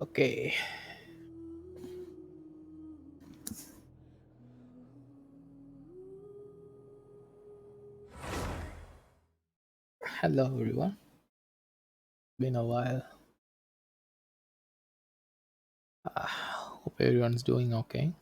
Okay. Hello, everyone. Been a while. Hope everyone's doing okay.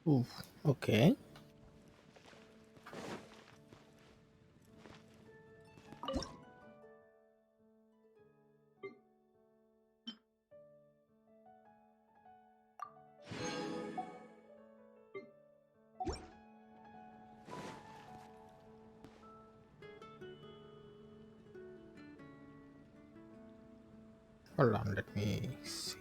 Ooh, okay. Hold on, let me see.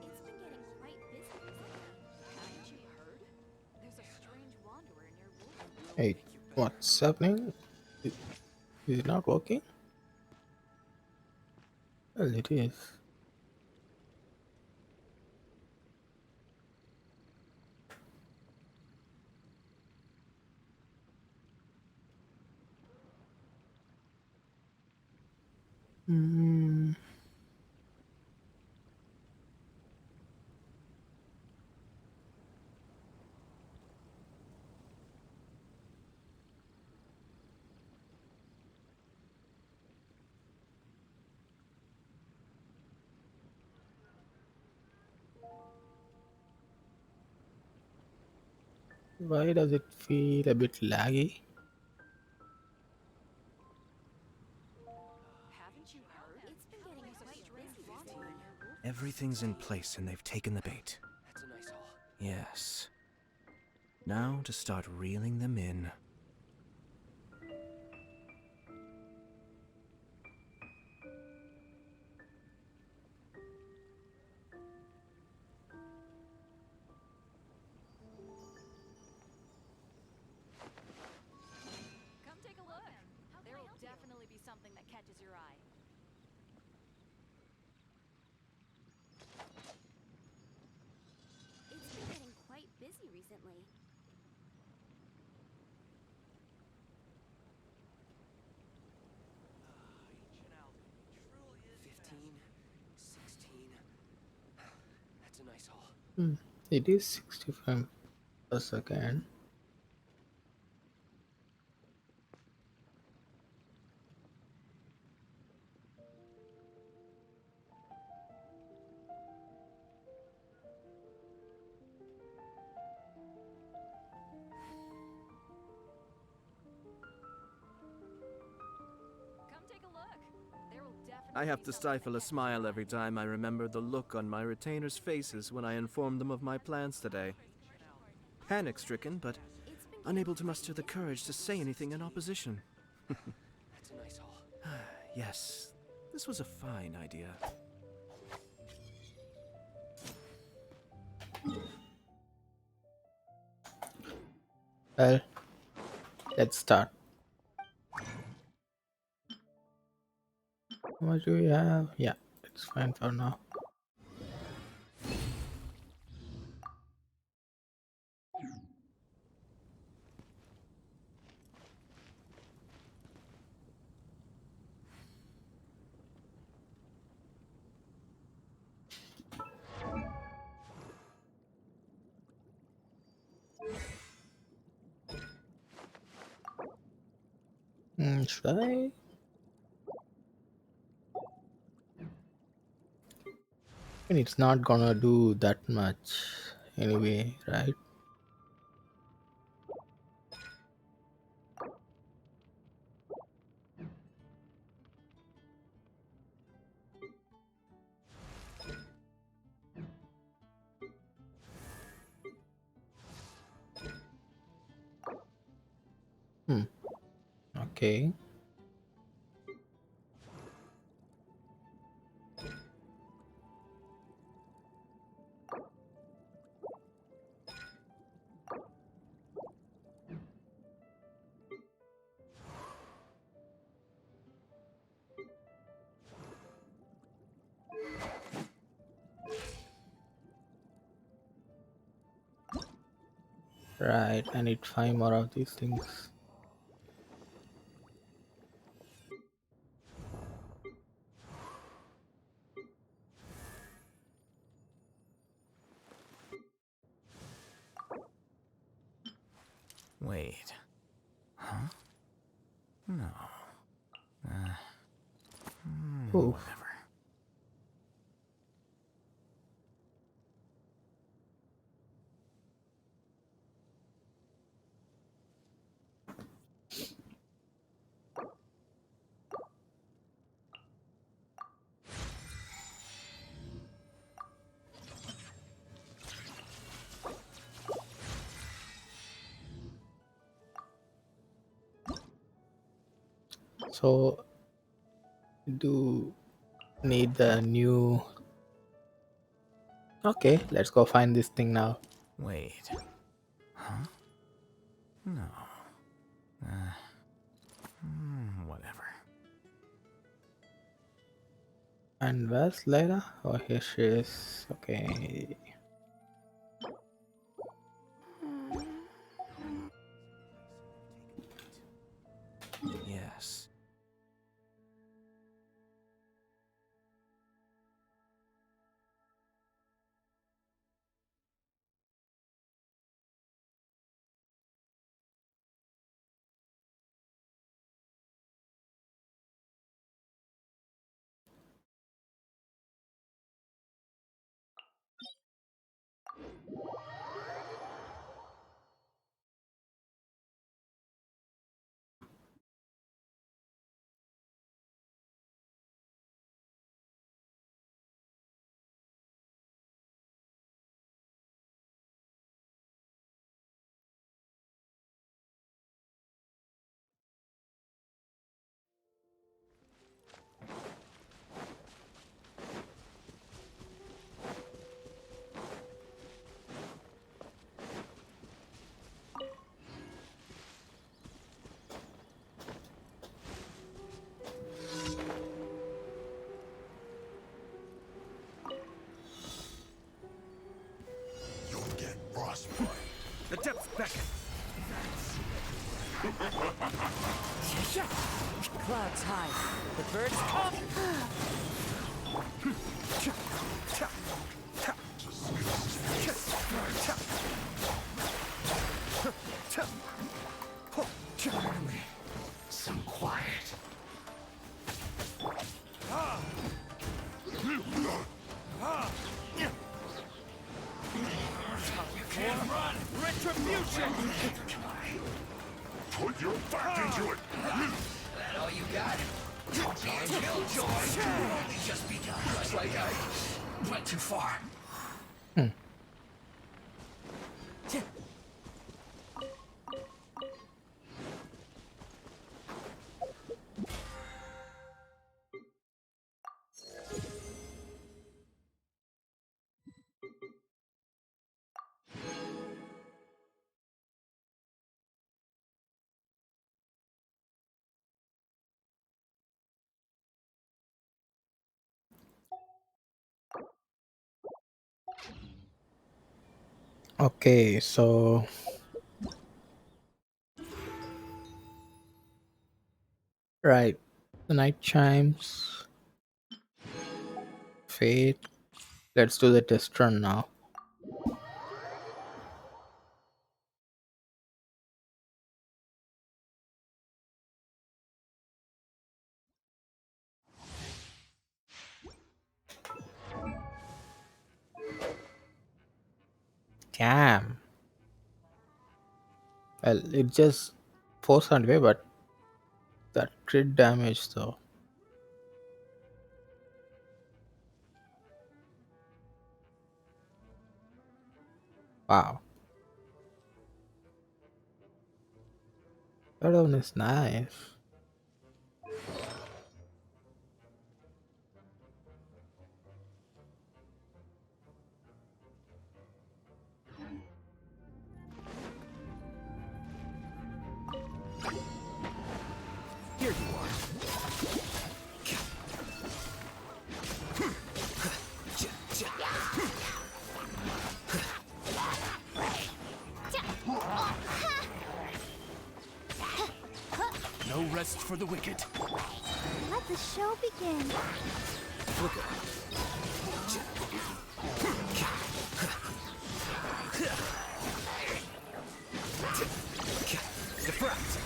It's been getting quite busy recently. Haven't you heard? There's a strange wanderer near Wolf. Hey, what's happening? Is is it not working? Well, it is. Mm, why does it feel a bit laggy? Haven't you heard? It's been getting quite busy recently. Everything's in place and they've taken the bait. That's a nice haul. Yes. Now to start reeling them in. Come take a look. There will definitely be something that catches your eye. It's been getting quite busy recently. Ancient Albion truly is 15, 16. That's a nice haul. Hmm, it is 65 per second. Come take a look. There will I definitely have be to something stifle that a catches your smile eye. every time I remember the look on my retainers' faces when I informed them of my plans today. Panic stricken, but It's been getting unable to quite muster the busy courage to recently. say anything in opposition. That's a nice haul. Yes, this was a fine idea. Well, let's start. How much do we have? Yeah, it's fine for now. Should I? And it's not gonna do that much anyway, right? Hmm. Okay. Right. I need five more of these things. Wait. Huh? No. Uh, Oh. whatever. So do need the new. Okay, let's go find this thing now. Wait. Huh? No. Uh, whatever. And where's Layla? Oh, here she is. Okay. Yes. You'll get frostbite. The depths beckon. Clouds high. The birds come. Some quiet. Can't run! Retribution! Put your back into it. That all you got? Killjoy! Just begun. Looks like I went too far. Okay, so right, the night chimes, fate. Let's do the test run now. Damn. Well, it just forced on way, but that crit damage though. Wow. That one is nice. Here you are. No rest for the wicked. Let the show begin. Look out. Deflect.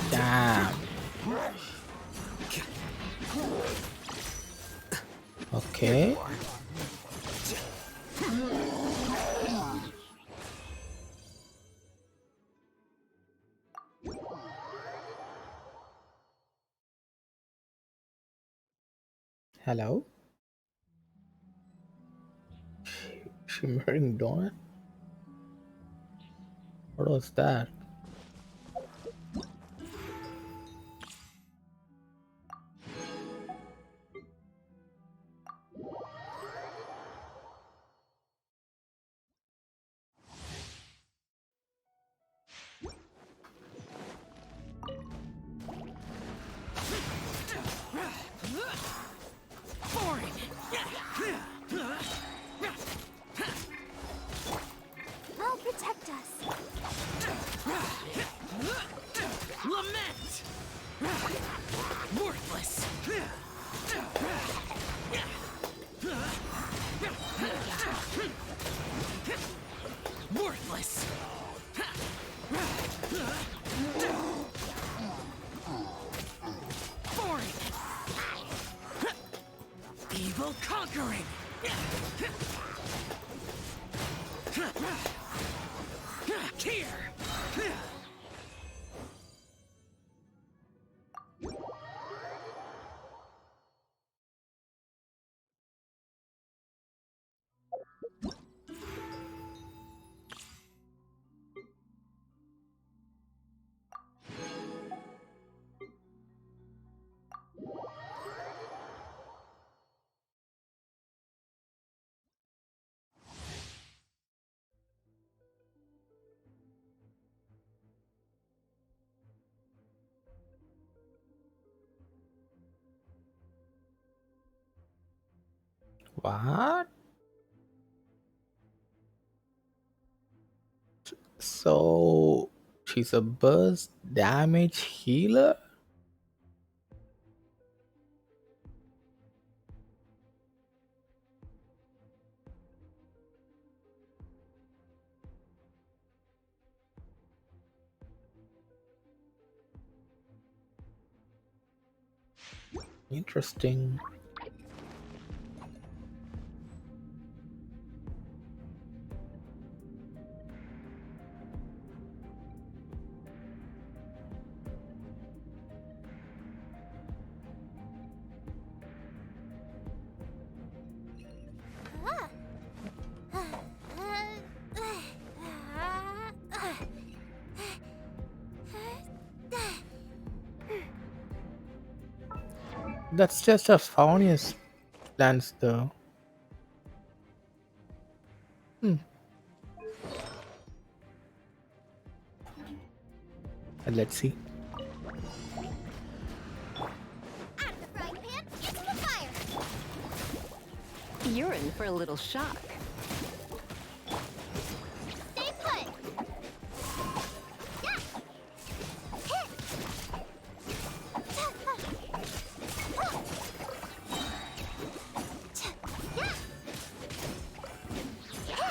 Damn. Okay. Hello? Shimmering Dawn? What was that? I'll protect us. Lament! Worthless! Worthless! Boring! Evil conquering! Here! What? So she's a burst damage healer? Interesting. That's just a funniest plans though. Let's see. Out of the frying pan, into the fire. You're in for a little shock. Stay put. Yeah. Hit. Yeah.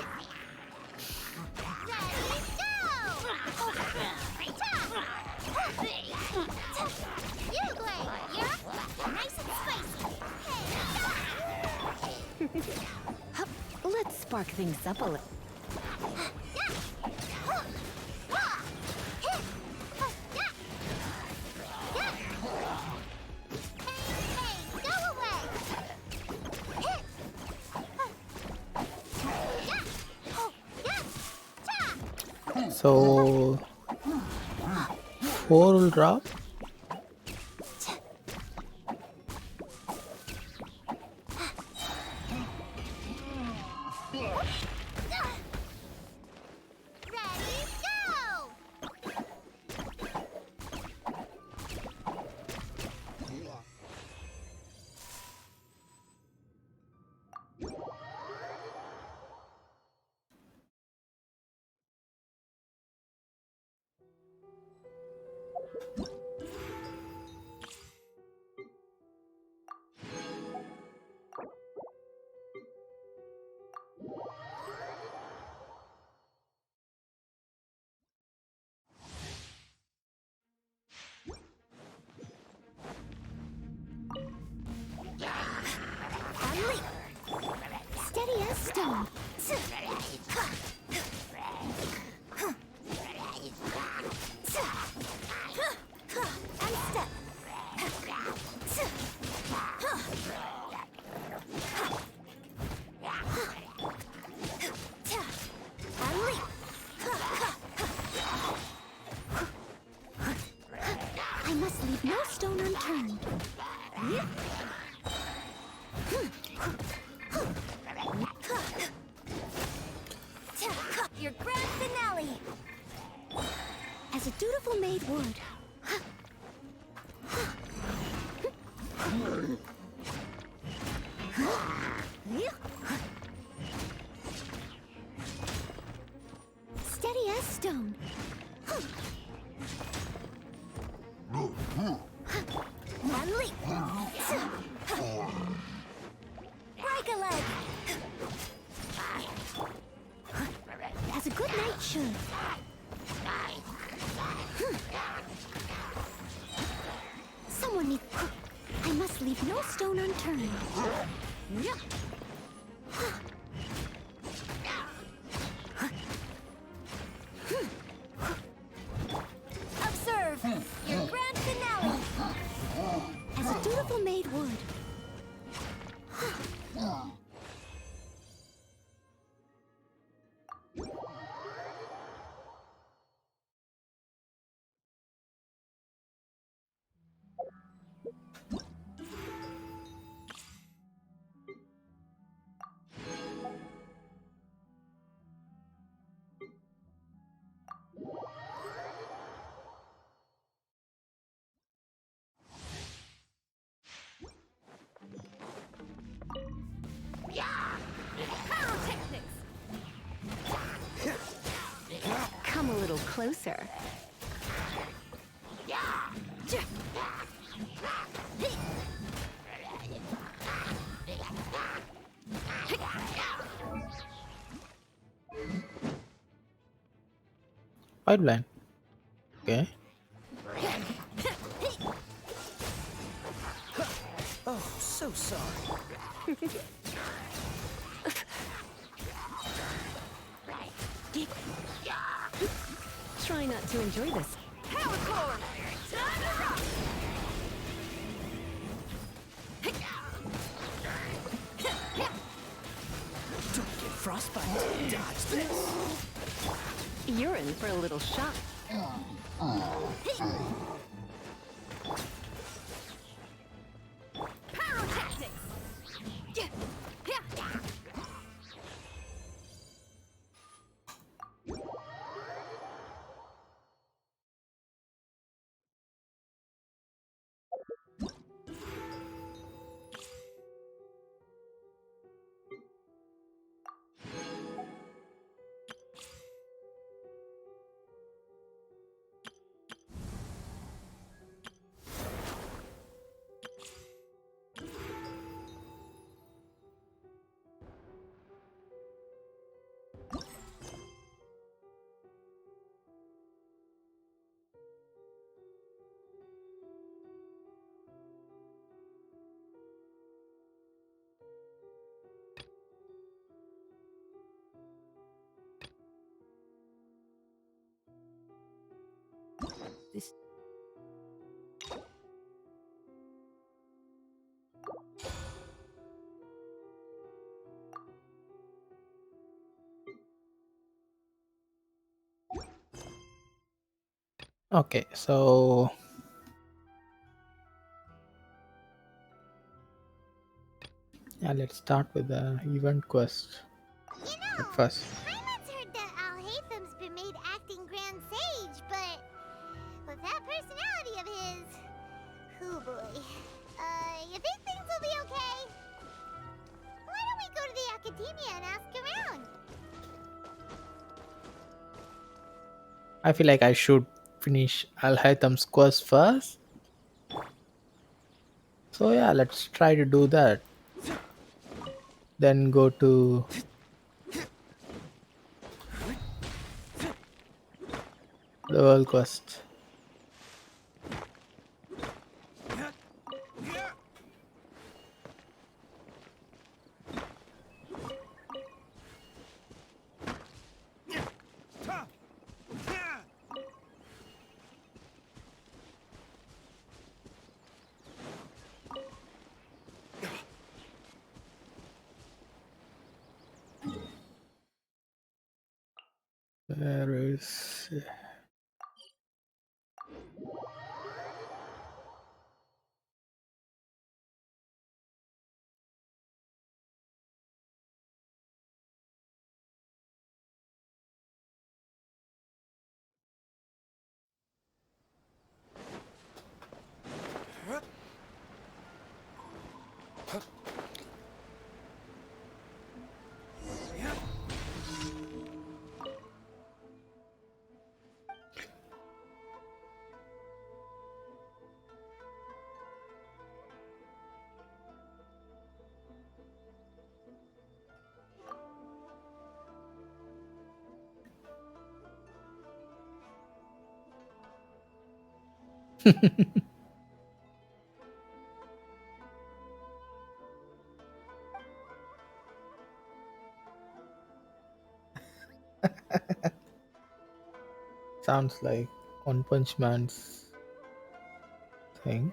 Ready, go! You, Gray. Yeah. Let's spark things up a little. So 4 will drop. Steady as stone. And step. And leap. I must leave no stone unturned. Your grand finale! As a dutiful maid would. Steady as stone. And leap. Break a leg. As a good knight should. Someone needs. I must leave no stone unturned. Observe your grand finale. As a dutiful maid would. Come a little closer. Pipeline. Okay. Oh, so sorry. Try not to enjoy this. Power core! Time to rock! Don't get frostbite. Dodge this. You're in for a little shock. Pyrotactics! This. Okay, so yeah, let's start with the event quest You at know, first. Hyman's heard that Alhatham's been made acting Grand Sage, but with that personality of his, oh boy. You think things will be okay? Why don't we go to the academia and ask around? I feel like I should finish Al Haytham's quest first. So yeah, let's try to do that. Then go to the world quest. Where is sounds like One Punch Man's thing.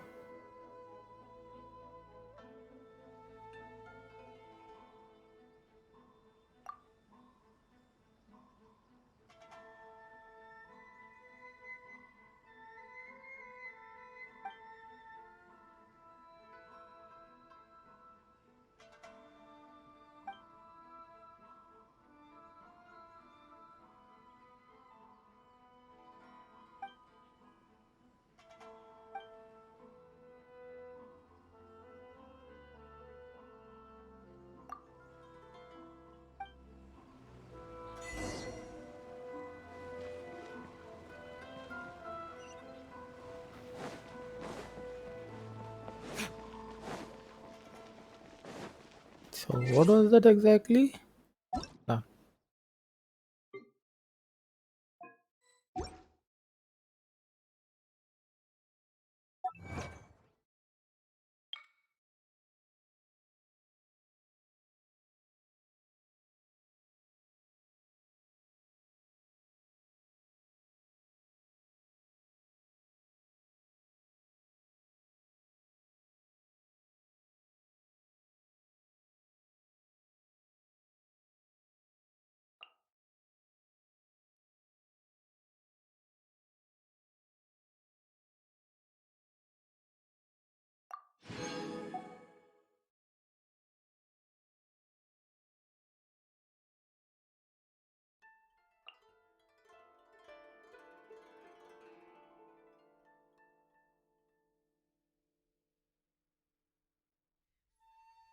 So what was that exactly? Ah,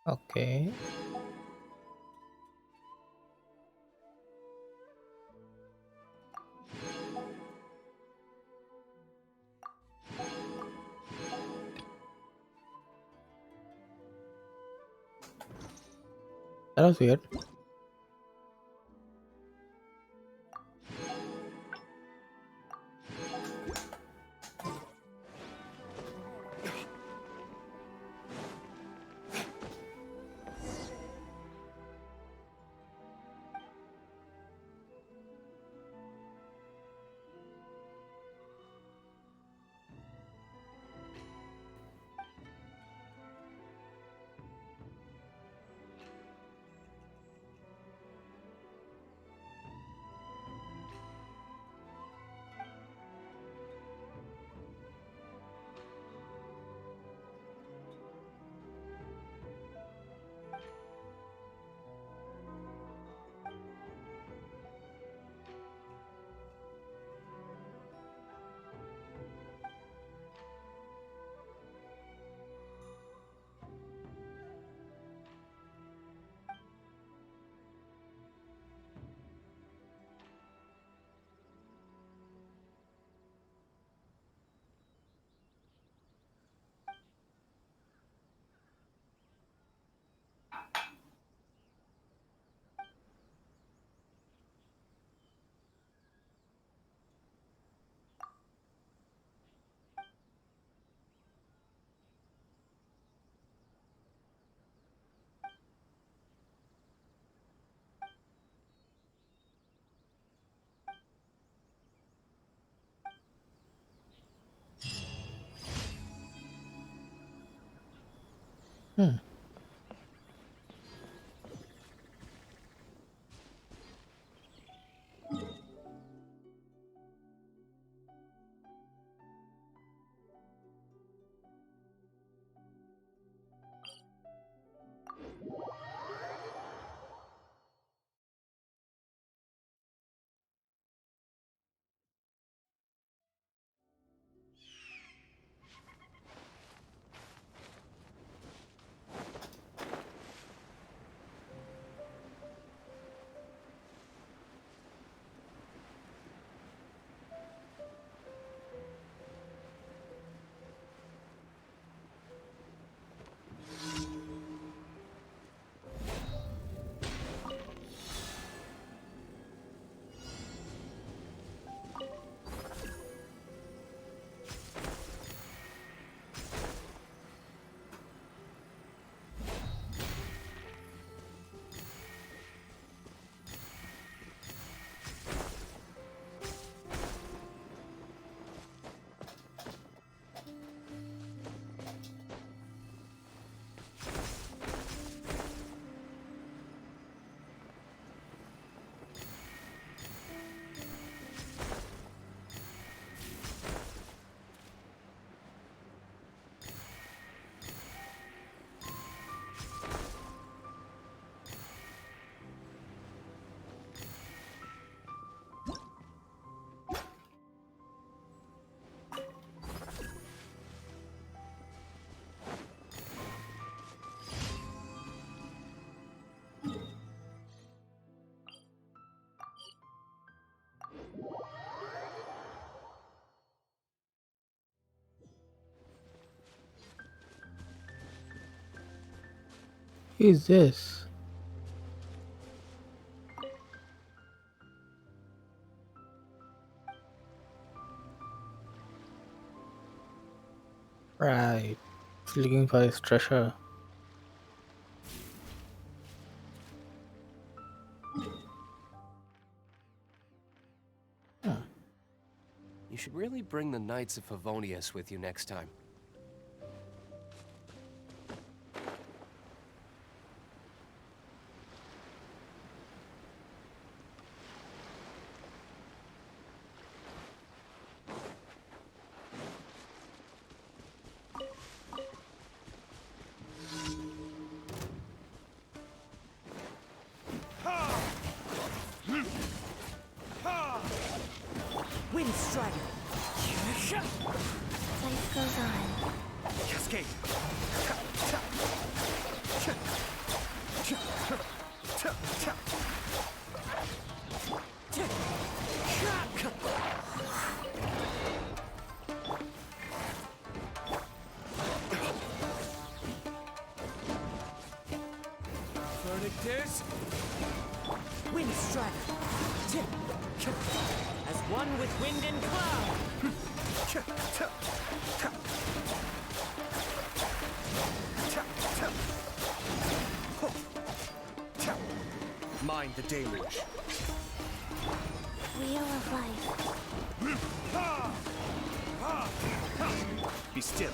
okay. That was weird. Hmm. Who is this? Right. He's looking for his treasure. You should really bring the Knights of Favonius with you next time. Wind Strider. Life goes on. Cascade. Verdigris. Wind Strider. As one with wind and cloud. Mind the deluge. Wheel of life. Be still.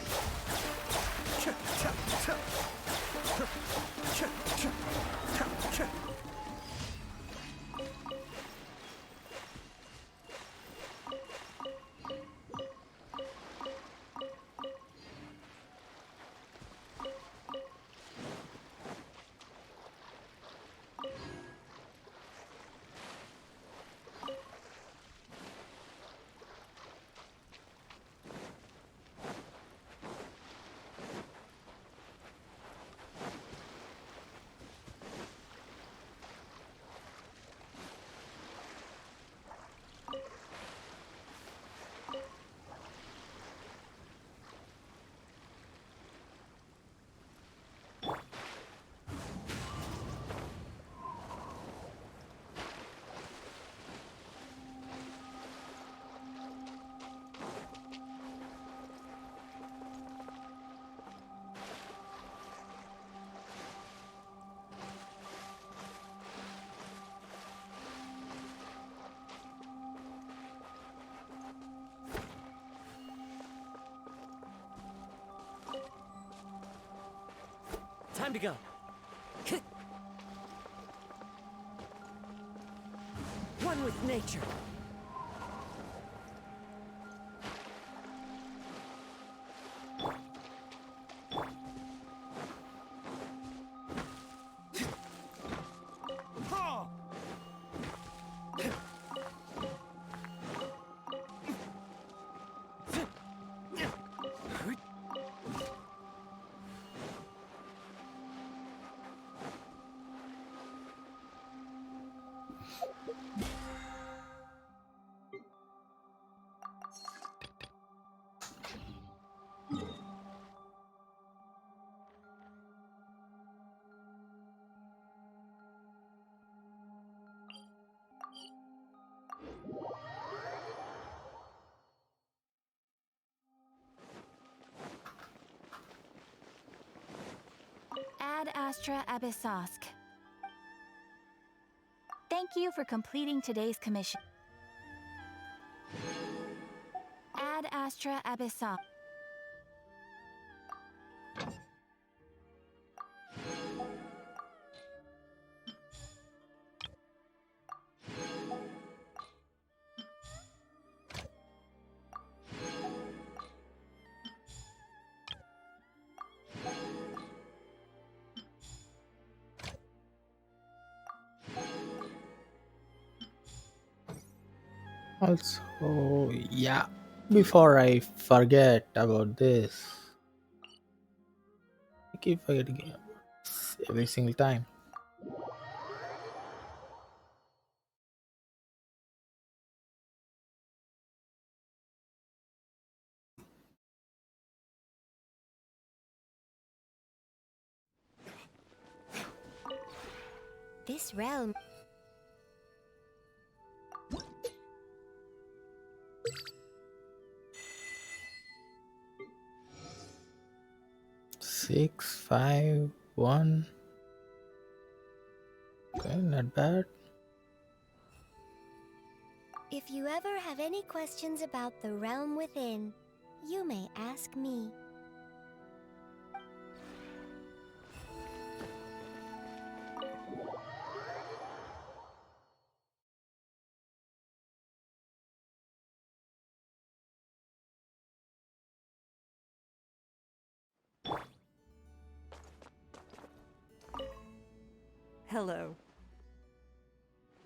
Time to go. One with nature. Ad Astra Abyssosk. Thank you for completing today's commission. Ad Astra Abyssosk. Also, yeah, before I forget about this, I keep forgetting it every single time. This realm. Six, five, one. Okay, not bad. If you ever have any questions about the realm within, you may ask me. Hello.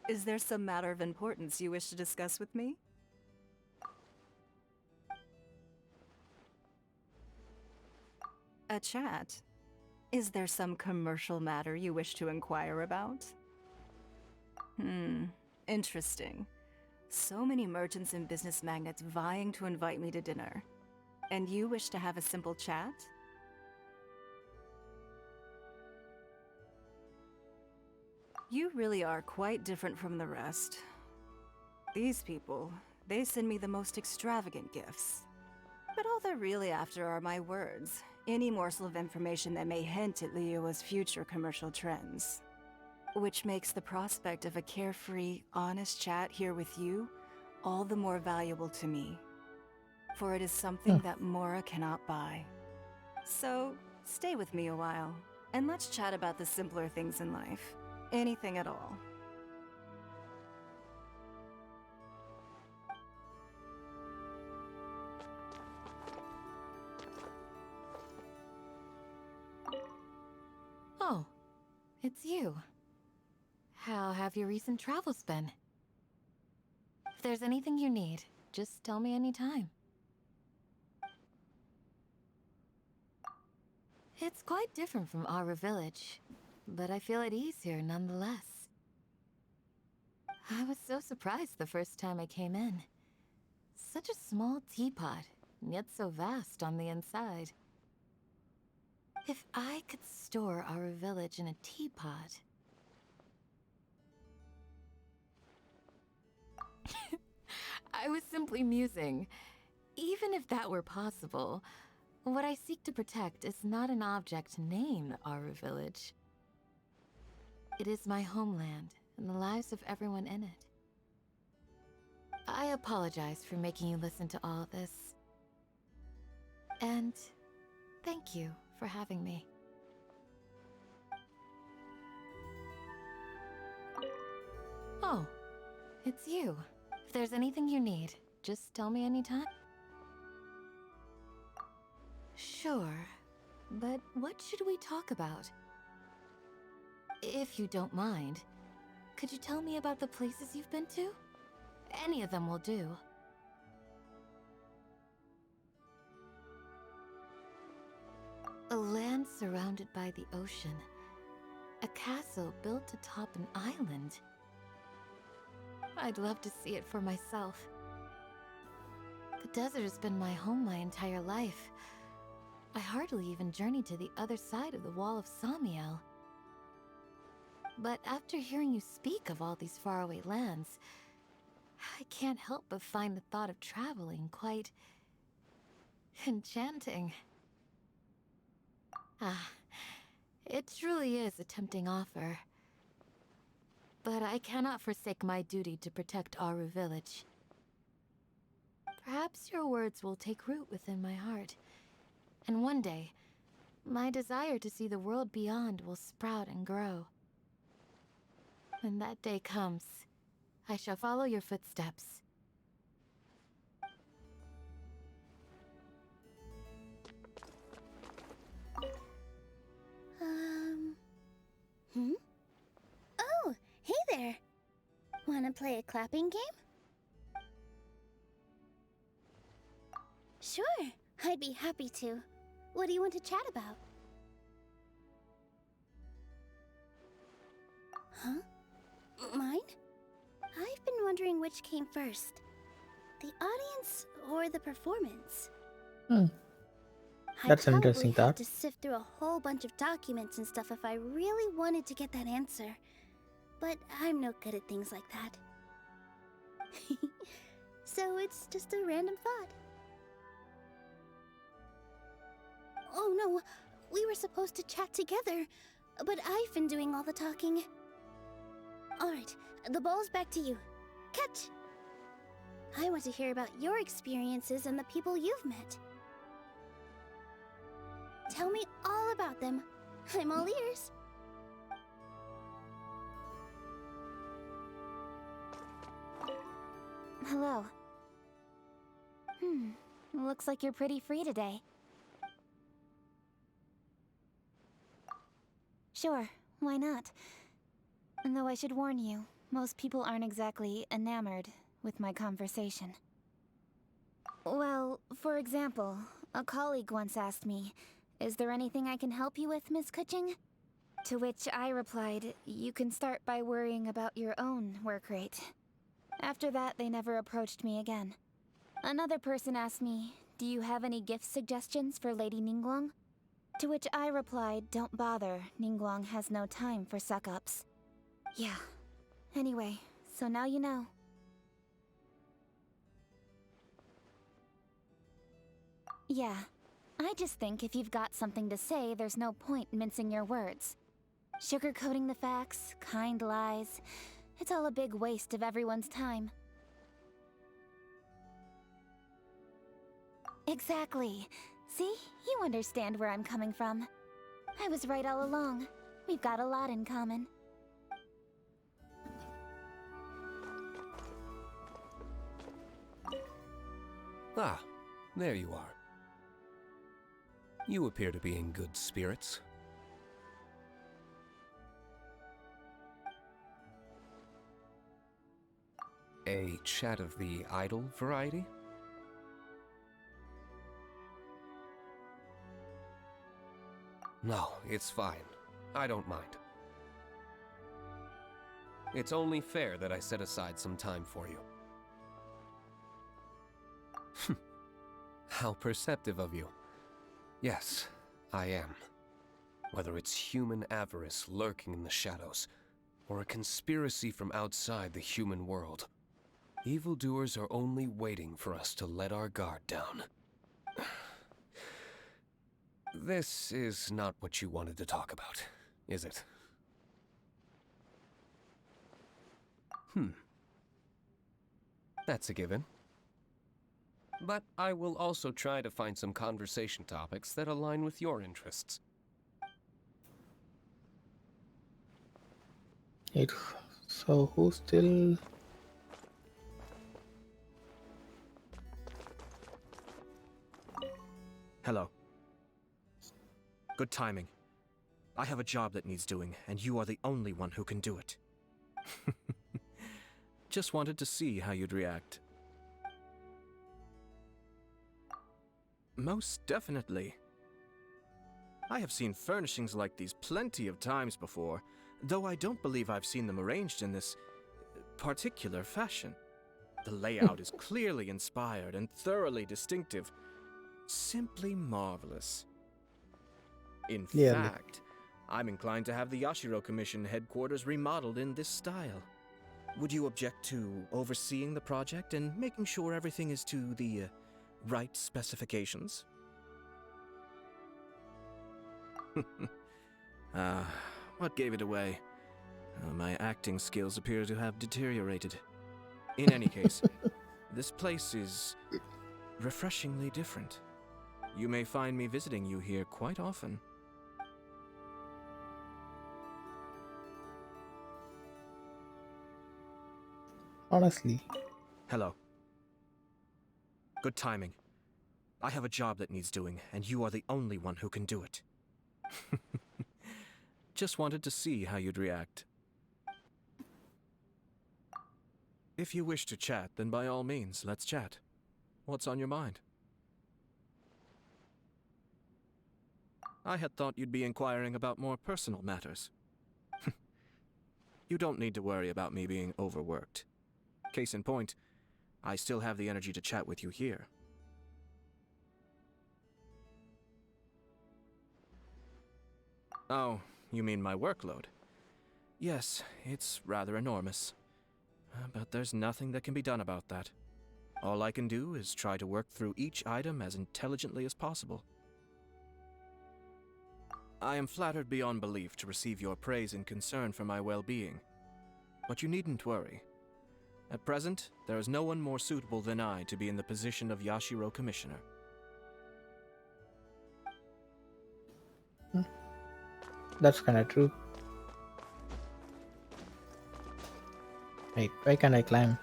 Is there some matter of importance you wish to discuss with me? A chat? Is there some commercial matter you wish to inquire about? Interesting. So many merchants and business magnates vying to invite me to dinner. And you wish to have a simple chat? You really are quite different from the rest. These people, they send me the most extravagant gifts. But all they're really after are my words, any morsel of information that may hint at Liyue's future commercial trends. Which makes the prospect of a carefree, honest chat here with you all the more valuable to me. For it is something that Mora cannot buy. So, stay with me a while, and let's chat about the simpler things in life. Anything at all. Oh, it's you. How have your recent travels been? If there's anything you need, just tell me anytime. It's quite different from Aura Village, but I feel at ease here nonetheless. I was so surprised the first time I came in. Such a small teapot, yet so vast on the inside. If I could store our village in a teapot... I was simply musing. Even if that were possible, what I seek to protect is not an object named our village. It is my homeland and the lives of everyone in it. I apologize for making you listen to all this. And thank you for having me. Oh, it's you. If there's anything you need, just tell me anytime. Sure, but what should we talk about? If you don't mind, could you tell me about the places you've been to? Any of them will do. A land surrounded by the ocean. A castle built atop an island. I'd love to see it for myself. The desert has been my home my entire life. I hardly even journeyed to the other side of the wall of Samiel. But after hearing you speak of all these faraway lands, I can't help but find the thought of traveling quite enchanting. Ah, it truly is a tempting offer. But I cannot forsake my duty to protect Aru village. Perhaps your words will take root within my heart, and one day, my desire to see the world beyond will sprout and grow. When that day comes, I shall follow your footsteps. Oh, hey there. Wanna play a clapping game? Sure, I'd be happy to. What do you want to chat about? Huh? Mine? I've been wondering which came first. The audience or the performance? Hmm. That's I'd an probably interesting have thought. to sift through a whole bunch of documents and stuff if I really wanted to get that answer. But I'm no good at things like that. So it's just a random thought. Oh no, we were supposed to chat together, but I've been doing all the talking. Alright, the ball's back to you. Catch! I want to hear about your experiences and the people you've met. Tell me all about them. I'm all ears. Hello. Looks like you're pretty free today. Sure, why not? Though I should warn you, most people aren't exactly enamored with my conversation. Well, for example, a colleague once asked me, "Is there anything I can help you with, Miss Kuching?" To which I replied, "You can start by worrying about your own work rate." After that, they never approached me again. Another person asked me, "Do you have any gift suggestions for Lady Ningguang?" To which I replied, "Don't bother, Ningguang has no time for suck-ups." Yeah. Anyway, so now you know. Yeah. I just think if you've got something to say, there's no point mincing your words. Sugarcoating the facts, kind lies, it's all a big waste of everyone's time. Exactly. See? You understand where I'm coming from. I was right all along. We've got a lot in common. Ah, there you are. You appear to be in good spirits. A chat of the idle variety? No, it's fine. I don't mind. It's only fair that I set aside some time for you. How perceptive of you. Yes, I am. Whether it's human avarice lurking in the shadows, or a conspiracy from outside the human world, evildoers are only waiting for us to let our guard down. This is not what you wanted to talk about, is it? That's a given. But I will also try to find some conversation topics that align with your interests. It So who's still? Hello. Good timing. I have a job that needs doing, and you are the only one who can do it. Just wanted to see how you'd react. Most definitely. I have seen furnishings like these plenty of times before, though I don't believe I've seen them arranged in this particular fashion. The layout is clearly inspired and thoroughly distinctive. Simply marvelous. In Clearly. fact, I'm inclined to have the Yashiro Commission headquarters remodeled in this style. Would you object to overseeing the project and making sure everything is to the right specifications? What gave it away? My acting skills appear to have deteriorated. In any case, this place is refreshingly different. You may find me visiting you here quite often. Honestly, Hello. Good timing. I have a job that needs doing, and you are the only one who can do it. Just wanted to see how you'd react. If you wish to chat, then by all means, let's chat. What's on your mind? I had thought you'd be inquiring about more personal matters. You don't need to worry about me being overworked. Case in point, I still have the energy to chat with you here. Oh, you mean my workload? Yes, it's rather enormous. But there's nothing that can be done about that. All I can do is try to work through each item as intelligently as possible. I am flattered beyond belief to receive your praise and concern for my well-being. But you needn't worry. At present, there is no one more suitable than I to be in the position of Yashiro Commissioner. that's kind of true. Wait, why can't I climb?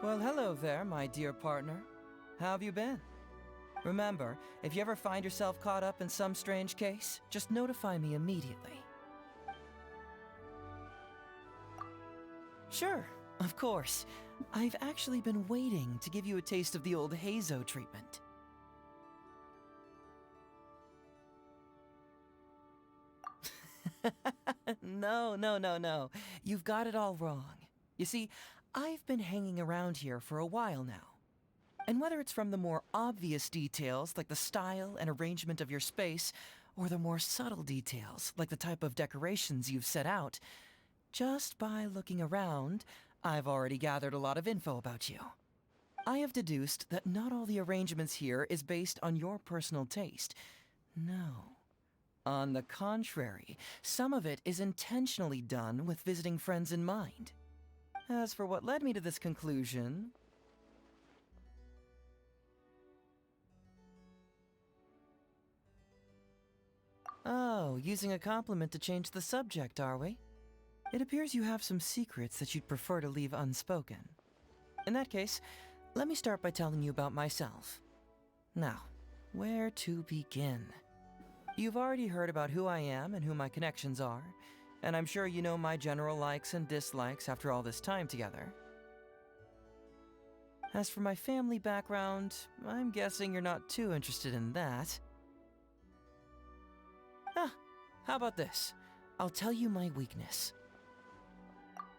Well, hello there, my dear partner. How have you been? Remember, if you ever find yourself caught up in some strange case, just notify me immediately. Sure, of course. I've actually been waiting to give you a taste of the old Hazo treatment. No. You've got it all wrong. You see, I've been hanging around here for a while now. And whether it's from the more obvious details, like the style and arrangement of your space, or the more subtle details, like the type of decorations you've set out, just by looking around, I've already gathered a lot of info about you. I have deduced that not all the arrangements here is based on your personal taste. No. On the contrary, some of it is intentionally done with visiting friends in mind. As for what led me to this conclusion... Oh, using a compliment to change the subject, are we? It appears you have some secrets that you'd prefer to leave unspoken. In that case, let me start by telling you about myself. Now, where to begin? You've already heard about who I am and who my connections are, and I'm sure you know my general likes and dislikes after all this time together. As for my family background, I'm guessing you're not too interested in that. How about this? I'll tell you my weakness.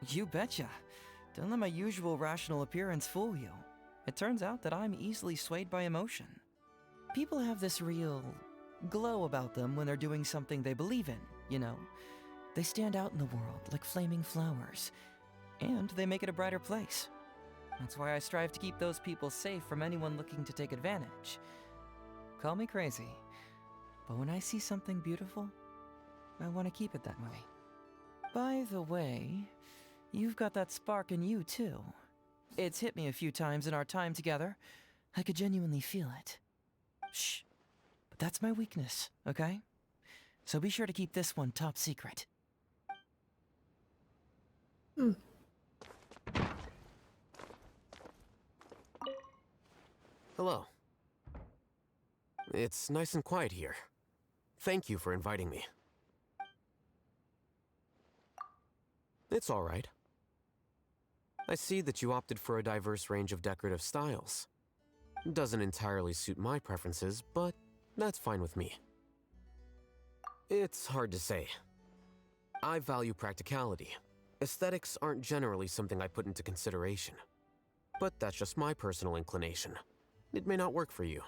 You betcha. Don't let my usual rational appearance fool you. It turns out that I'm easily swayed by emotion. People have this real glow about them when they're doing something they believe in, you know? They stand out in the world like flaming flowers, and they make it a brighter place. That's why I strive to keep those people safe from anyone looking to take advantage. Call me crazy, but when I see something beautiful, I want to keep it that way. By the way, you've got that spark in you too. It's hit me a few times in our time together. I could genuinely feel it. Shh. But that's my weakness, okay? So be sure to keep this one top secret. Hello. It's nice and quiet here. Thank you for inviting me. It's all right. I see that you opted for a diverse range of decorative styles. Doesn't entirely suit my preferences, but that's fine with me. It's hard to say. I value practicality. Aesthetics aren't generally something I put into consideration. But that's just my personal inclination. It may not work for you.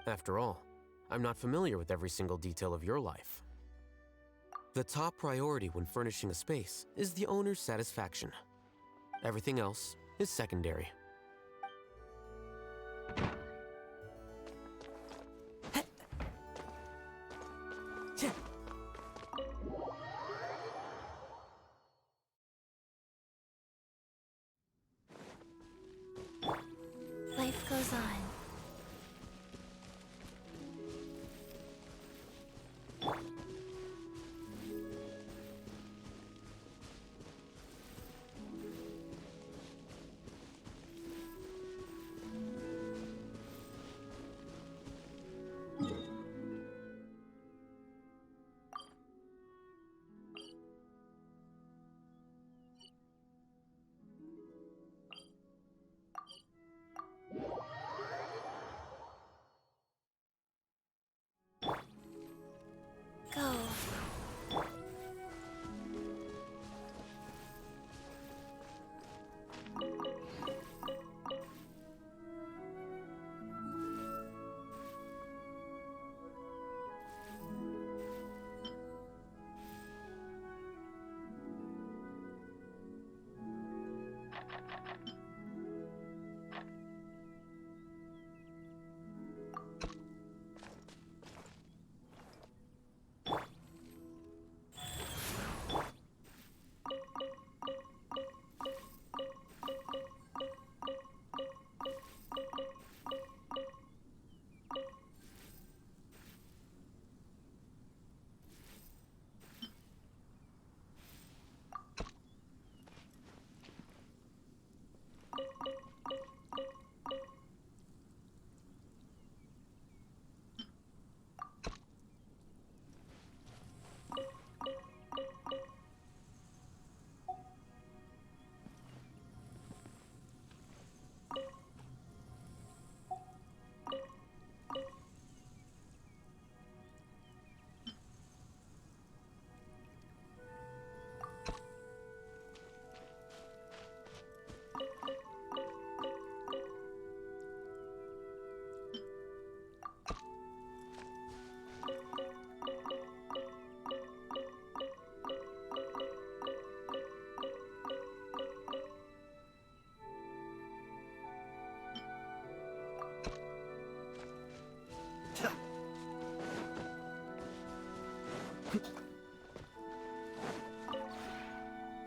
After all, I'm not familiar with every single detail of your life. The top priority when furnishing a space is the owner's satisfaction. Everything else is secondary. Life goes on. Go.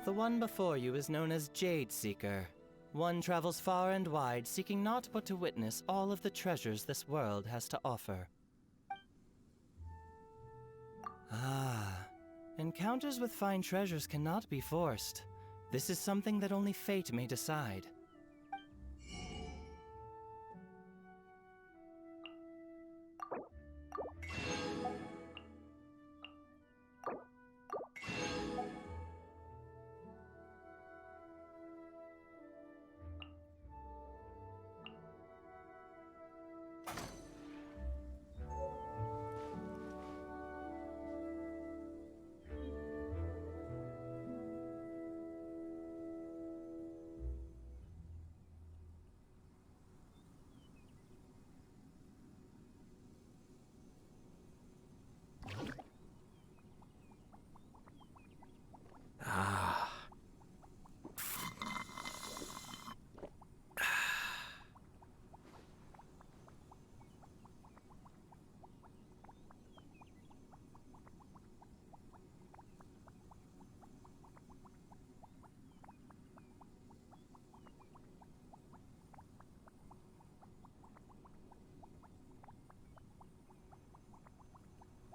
The one before you is known as Jade Seeker. One travels far and wide, seeking naught but to witness all of the treasures this world has to offer. Ah, encounters with fine treasures cannot be forced. This is something that only fate may decide.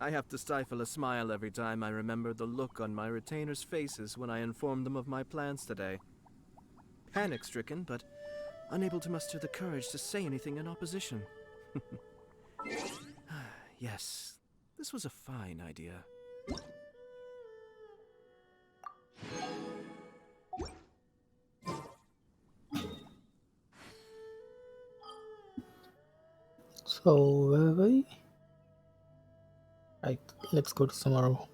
I have to stifle a smile every time I remember the look on my retainers' faces when I informed them of my plans today. Panic-stricken, but unable to muster the courage to say anything in opposition. Yes, this was a fine idea. So where were we? Right, let's go to tomorrow.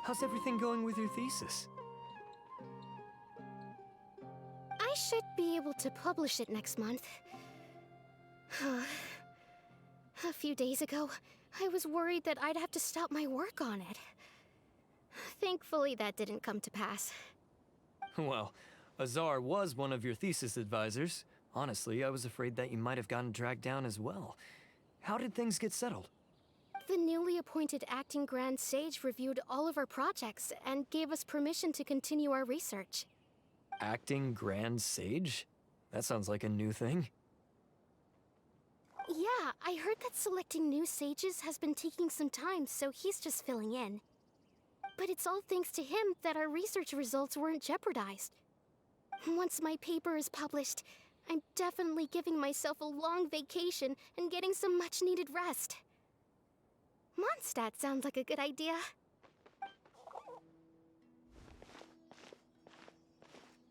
How's everything going with your thesis? I should be able to publish it next month. A few days ago, I was worried that I'd have to stop my work on it. Thankfully, that didn't come to pass. Well, Azar was one of your thesis advisors. Honestly, I was afraid that you might have gotten dragged down as well. How did things get settled? The newly appointed acting Grand Sage reviewed all of our projects and gave us permission to continue our research. Acting Grand Sage? That sounds like a new thing. Yeah, I heard that selecting new sages has been taking some time, so he's just filling in. But it's all thanks to him that our research results weren't jeopardized. Once my paper is published, I'm definitely giving myself a long vacation and getting some much-needed rest. Mondstadt sounds like a good idea.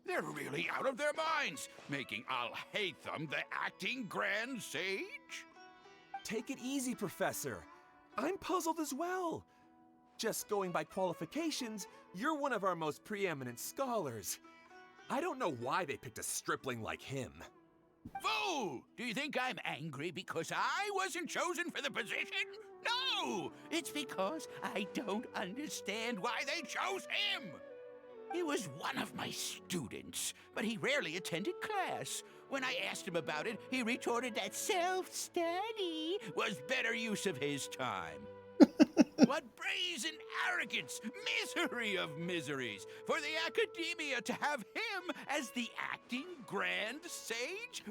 They're really out of their minds, making Al-Haytham the acting Grand Sage? Take it easy, Professor. I'm puzzled as well. Just going by qualifications, you're one of our most preeminent scholars. I don't know why they picked a stripling like him. Fool! Do you think I'm angry because I wasn't chosen for the position? No! It's because I don't understand why they chose him! He was one of my students, but he rarely attended class. When I asked him about it, he retorted that self-study was better use of his time. What brazen arrogance, misery of miseries, for the academia to have him as the acting Grand Sage?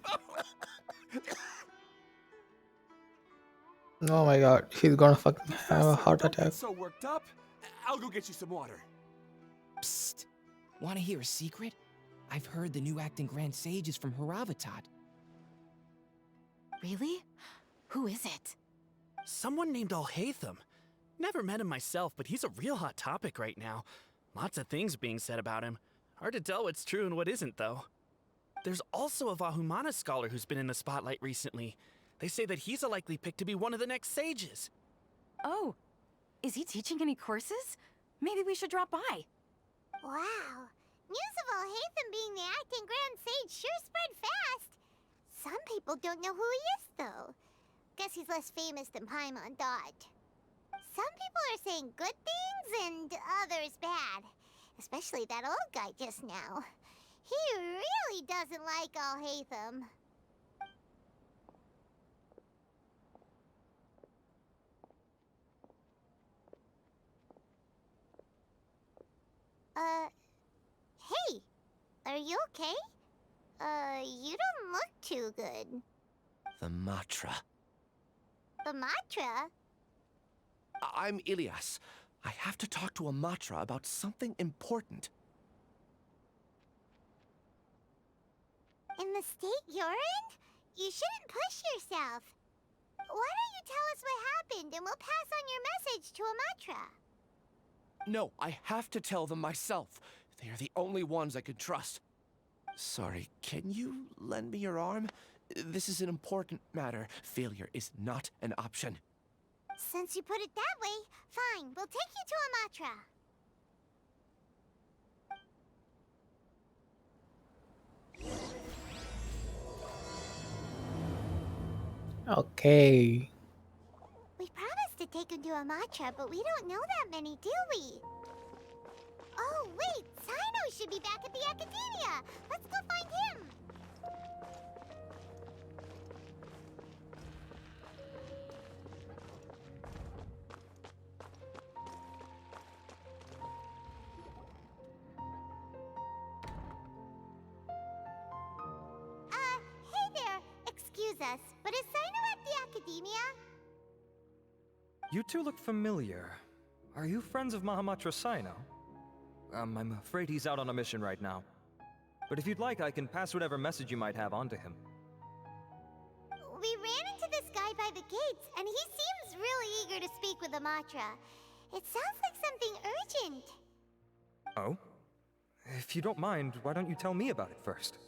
Oh my god, he's gonna fucking have a heart Don't attack. get so worked up. I'll go get you some water. Psst. Want to hear a secret? I've heard the new acting Grand Sage is from Haravatat. Really? Who is it? Someone named Al-Haytham. Never met him myself, but he's a real hot topic right now. Lots of things being said about him. Hard to tell what's true and what isn't, though. There's also a Vahumana scholar who's been in the spotlight recently. They say that he's a likely pick to be one of the next sages. Oh, is he teaching any courses? Maybe we should drop by. Wow. News of Al-Haytham being the acting Grand Sage sure spread fast. Some people don't know who he is, though. Guess he's less famous than Paimon thought. Some people are saying good things and others bad. Especially that old guy just now. He really doesn't like Alhaitham. Hey, are you okay? You don't look too good. The Matra. The Matra? I'm Ilias. I have to talk to a Matra about something important. In the state you're in? You shouldn't push yourself. Why don't you tell us what happened and we'll pass on your message to a Matra? No, I have to tell them myself. They are the only ones I can trust. Sorry, can you lend me your arm? This is an important matter. Failure is not an option. Since you put it that way, fine, we'll take you to a Matra. Okay. We promised to take him to a Matra, but we don't know that many, do we? Oh, wait, Sino should be back at the Academia. Let's go find him. Hey there. Excuse us, but is Sino at the Academia? You two look familiar. Are you friends of Mahamatra Sino? I'm afraid he's out on a mission right now. But if you'd like, I can pass whatever message you might have on to him. We ran into this guy by the gates, and he seems really eager to speak with a Matra. It sounds like something urgent. Oh? If you don't mind, why don't you tell me about it first?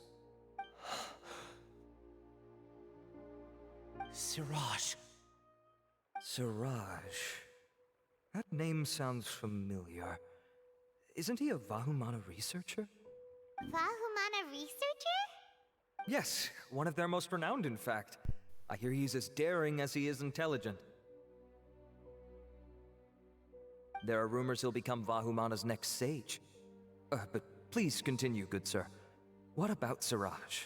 Siraj. Siraj. That name sounds familiar. Isn't he a Vahumana researcher? Vahumana researcher? Yes, one of their most renowned, in fact. I hear he's as daring as he is intelligent. There are rumors he'll become Vahumana's next sage. But please continue, good sir. What about Siraj?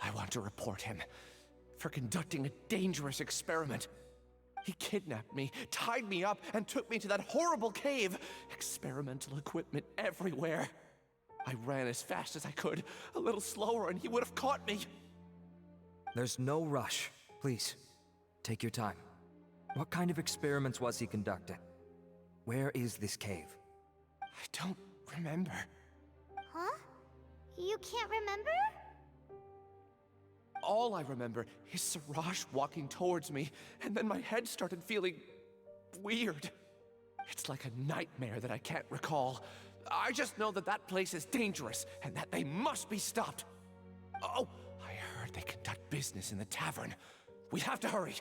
I want to report him for conducting a dangerous experiment. He kidnapped me, tied me up, and took me to that horrible cave. Experimental equipment everywhere. I ran as fast as I could, a little slower, and he would have caught me. There's no rush. Please, take your time. What kind of experiments was he conducting? Where is this cave? I don't remember. Huh? You can't remember? All I remember is Siraj walking towards me, and then my head started feeling weird. It's like a nightmare that I can't recall. I just know that that place is dangerous, and that they must be stopped. Oh, I heard they conduct business in the tavern. We have to hurry.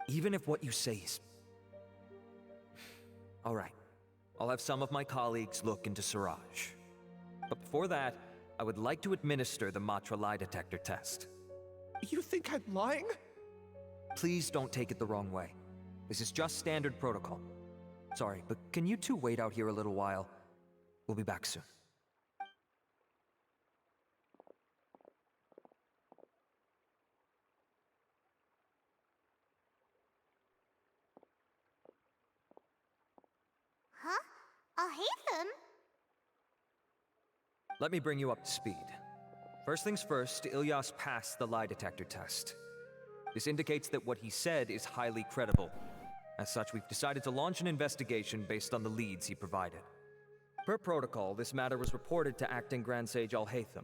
Even if what you say is... All right. I'll have some of my colleagues look into Siraj. But before that, I would like to administer the Matra lie detector test. You think I'm lying? Please don't take it the wrong way. This is just standard protocol. Sorry, but can you two wait out here a little while? We'll be back soon. Huh? Alhaitham? Let me bring you up to speed. First things first, Ilyas passed the lie detector test. This indicates that what he said is highly credible. As such, we've decided to launch an investigation based on the leads he provided. Per protocol, this matter was reported to Acting Grand Sage Alhaitham.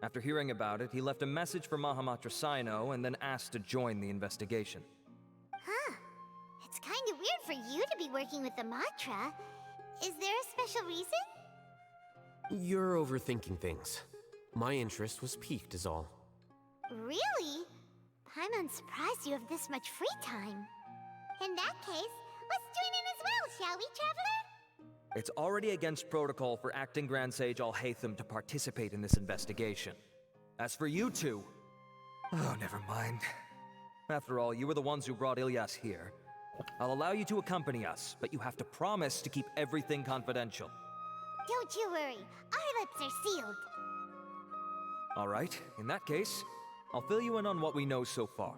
After hearing about it, he left a message for Mahamatra Sino and then asked to join the investigation. Huh. It's kinda weird for you to be working with the Matra. Is there a special reason? You're overthinking things. My interest was piqued is all. Really? I'm unsurprised you have this much free time. In that case, let's join in as well, shall we, Traveler? It's already against protocol for Acting Grand Sage Alhaitham to participate in this investigation. As for you two... Oh, never mind. After all, you were the ones who brought Ilyas here. I'll allow you to accompany us, but you have to promise to keep everything confidential. Don't you worry, our lips are sealed. All right, in that case, I'll fill you in on what we know so far.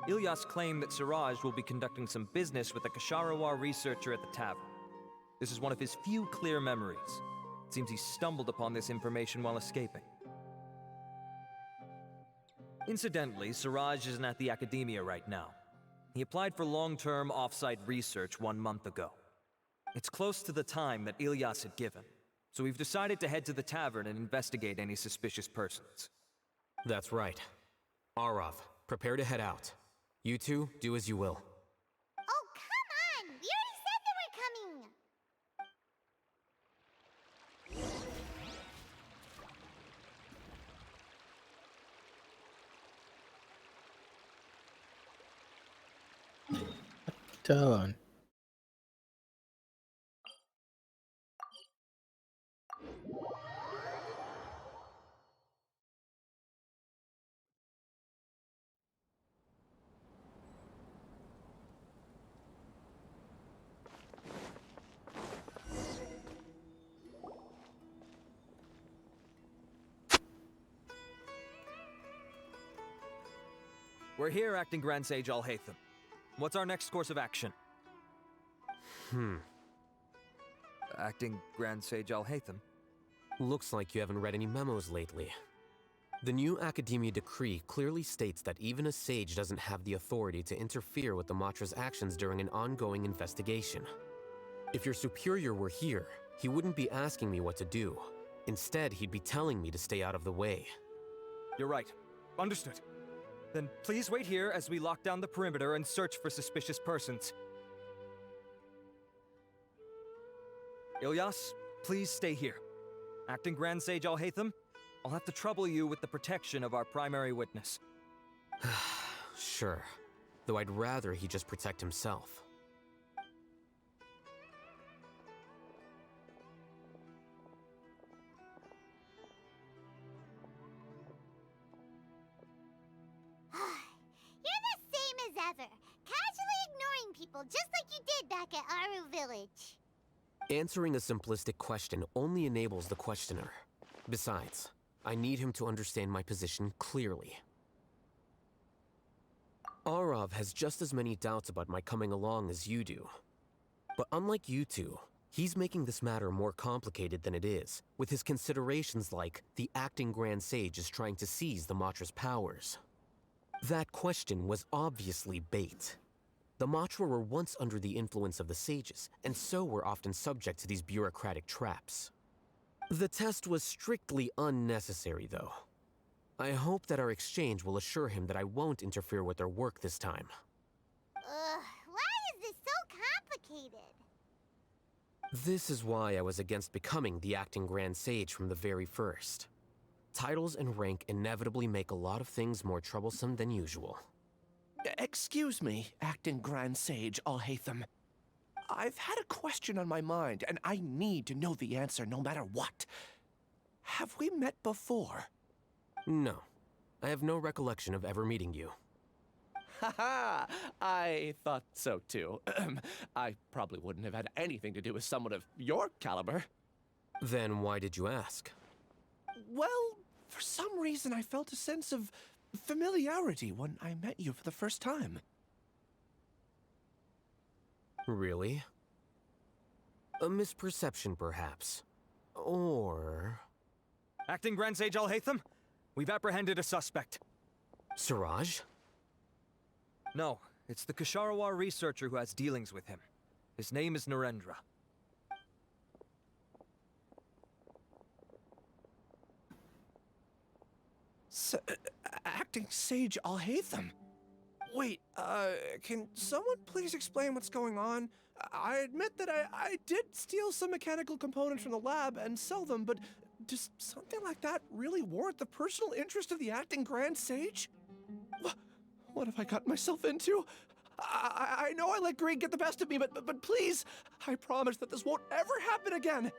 Ilyas claimed that Siraj will be conducting some business with a Kasharawar researcher at the tavern. This is one of his few clear memories. It seems he stumbled upon this information while escaping. Incidentally, Siraj isn't at the academia right now. He applied for long-term off-site research 1 month ago. It's close to the time that Ilyas had given, so we've decided to head to the tavern and investigate any suspicious persons. That's right. Arav, prepare to head out. You two, do as you will. Oh, come on! We already said that we're coming! Turn. We're here, Acting Grand Sage Alhaitham. What's our next course of action? Acting Grand Sage Alhaitham? Looks like you haven't read any memos lately. The new Academia decree clearly states that even a sage doesn't have the authority to interfere with the Matra's actions during an ongoing investigation. If your superior were here, he wouldn't be asking me what to do. Instead, he'd be telling me to stay out of the way. You're right. Understood. Then please wait here as we lock down the perimeter and search for suspicious persons. Ilyas, please stay here. Acting Grand Sage Alhaitham, I'll have to trouble you with the protection of our primary witness. Sure. Though I'd rather he just protect himself. You're the same as ever, casually ignoring people just like you did back at Aru Village. Answering a simplistic question only enables the questioner. Besides, I need him to understand my position clearly. Arav has just as many doubts about my coming along as you do. But unlike you two, he's making this matter more complicated than it is, with his considerations like the acting Grand Sage is trying to seize the Matra's powers. That question was obviously bait. The Matra were once under the influence of the sages, and so were often subject to these bureaucratic traps. The test was strictly unnecessary, though. I hope that our exchange will assure him that I won't interfere with their work this time. Why is this so complicated? This is why I was against becoming the acting Grand Sage from the very first. Titles and rank inevitably make a lot of things more troublesome than usual. Excuse me, Acting Grand Sage Alhaitham. I've had a question on my mind, and I need to know the answer no matter what. Have we met before? No. I have no recollection of ever meeting you. Haha! I thought so too. I probably wouldn't have had anything to do with someone of your caliber. Then why did you ask? Well, for some reason I felt a sense of familiarity when I met you for the first time. Really? A misperception, perhaps. Or... Acting Grand Sage Alhaitham, we've apprehended a suspect. Siraj? No, it's the Kasharawar researcher who has dealings with him. His name is Narendra. Acting Sage Alhaitham? Wait, can someone please explain what's going on? I admit that I did steal some mechanical components from the lab and sell them, but does something like that really warrant the personal interest of the Acting Grand Sage? What have I gotten myself into? I know I let greed get the best of me, but please, I promise that this won't ever happen again.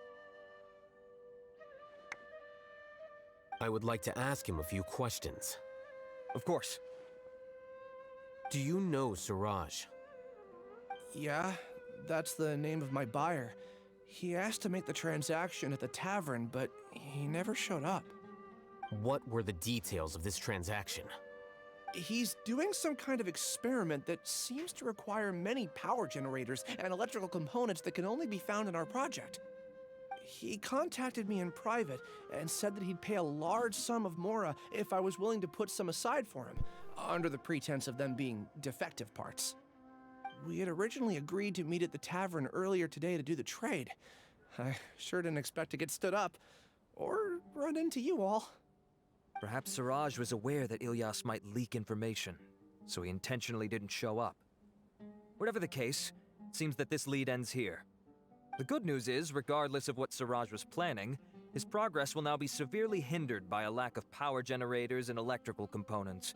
I would like to ask him a few questions. Of course. Do you know Siraj? Yeah, that's the name of my buyer. He asked to make the transaction at the tavern, but he never showed up. What were the details of this transaction? He's doing some kind of experiment that seems to require many power generators and electrical components that can only be found in our project. He contacted me in private and said that he'd pay a large sum of mora if I was willing to put some aside for him, under the pretense of them being defective parts. We had originally agreed to meet at the tavern earlier today to do the trade. I sure didn't expect to get stood up, or run into you all. Perhaps Siraj was aware that Ilyas might leak information, so he intentionally didn't show up. Whatever the case, it seems that this lead ends here. The good news is, regardless of what Siraj was planning, his progress will now be severely hindered by a lack of power generators and electrical components.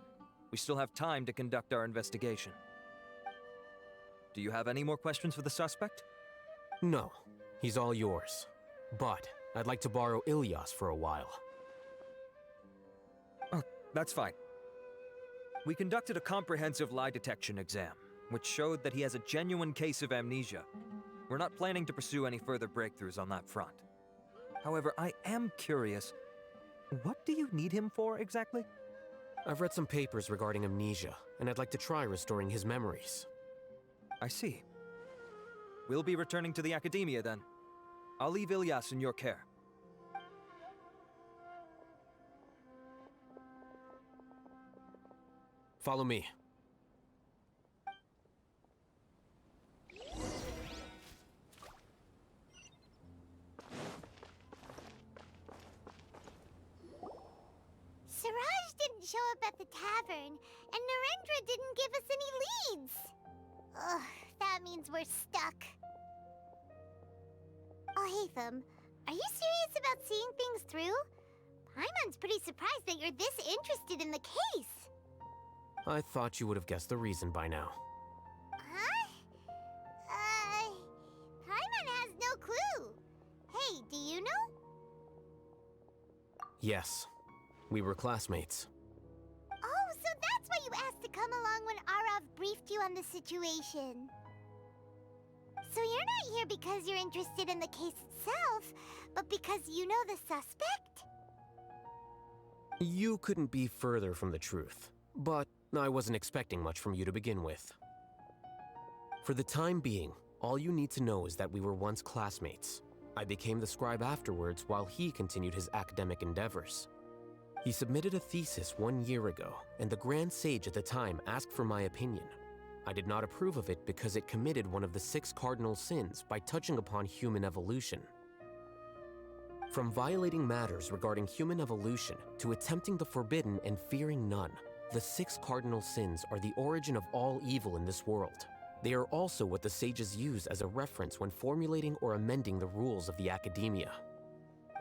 We still have time to conduct our investigation. Do you have any more questions for the suspect? No, he's all yours. But I'd like to borrow Ilyas for a while. Oh, that's fine. We conducted a comprehensive lie detection exam, which showed that he has a genuine case of amnesia. We're not planning to pursue any further breakthroughs on that front. However, I am curious, what do you need him for exactly? I've read some papers regarding amnesia, and I'd like to try restoring his memories. I see. We'll be returning to the Academia then. I'll leave Ilyas in your care. Follow me. Siraj didn't show up at the tavern, and Narendra didn't give us any leads. Ugh, that means we're stuck. Oh, Hatham, are you serious about seeing things through? Paimon's pretty surprised that you're this interested in the case. I thought you would have guessed the reason by now. Huh? Paimon has no clue. Hey, do you know? Yes, we were classmates. Oh, so that's why you asked to come along when Arav briefed you on the situation. So you're not here because you're interested in the case itself, but because you know the suspect? You couldn't be further from the truth, but I wasn't expecting much from you to begin with. For the time being, all you need to know is that we were once classmates. I became the scribe afterwards while he continued his academic endeavors. He submitted a thesis 1 year ago, and the Grand Sage at the time asked for my opinion. I did not approve of it because it committed one of the 6 cardinal sins by touching upon human evolution. From violating matters regarding human evolution to attempting the forbidden and fearing none, the 6 cardinal sins are the origin of all evil in this world. They are also what the sages use as a reference when formulating or amending the rules of the Academia.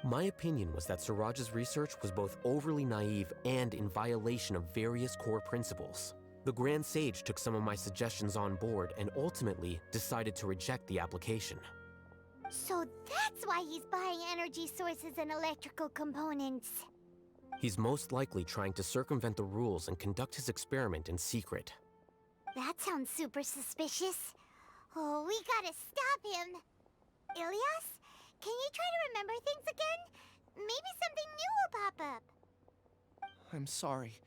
My opinion was that Siraj's research was both overly naive and in violation of various core principles. The Grand Sage took some of my suggestions on board and ultimately decided to reject the application. So that's why he's buying energy sources and electrical components. He's most likely trying to circumvent the rules and conduct his experiment in secret. That sounds super suspicious. Oh, we gotta stop him. Ilyas, can you try to remember things again? Maybe something new will pop up. I'm sorry,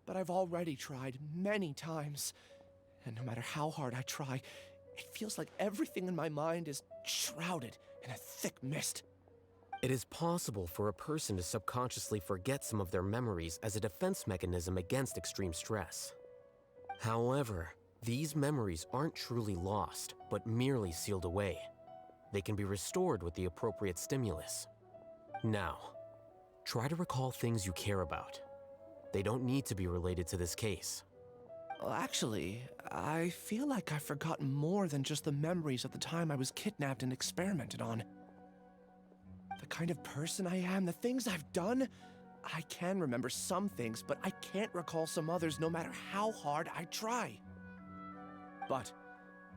but I've already tried many times. And no matter how hard I try, it feels like everything in my mind is shrouded in a thick mist. It is possible for a person to subconsciously forget some of their memories as a defense mechanism against extreme stress. However, these memories aren't truly lost, but merely sealed away. They can be restored with the appropriate stimulus. Now, try to recall things you care about. They don't need to be related to this case. Well, actually, I feel like I've forgotten more than just the memories of the time I was kidnapped and experimented on. The kind of person I am, the things I've done, I can remember some things, but I can't recall some others no matter how hard I try. But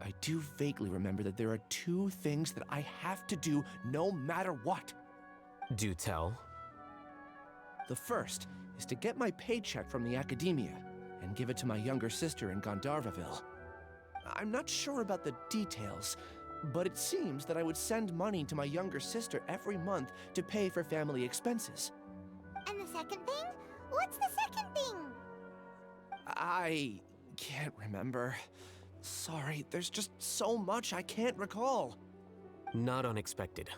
I do vaguely remember that there are 2 things that I have to do no matter what. Do tell. The first is to get my paycheck from the Academia and give it to my younger sister in Gandharvaville. I'm not sure about the details, but it seems that I would send money to my younger sister every month to pay for family expenses. And the second thing? What's the second thing? I can't remember. Sorry, there's just so much I can't recall. Not unexpected.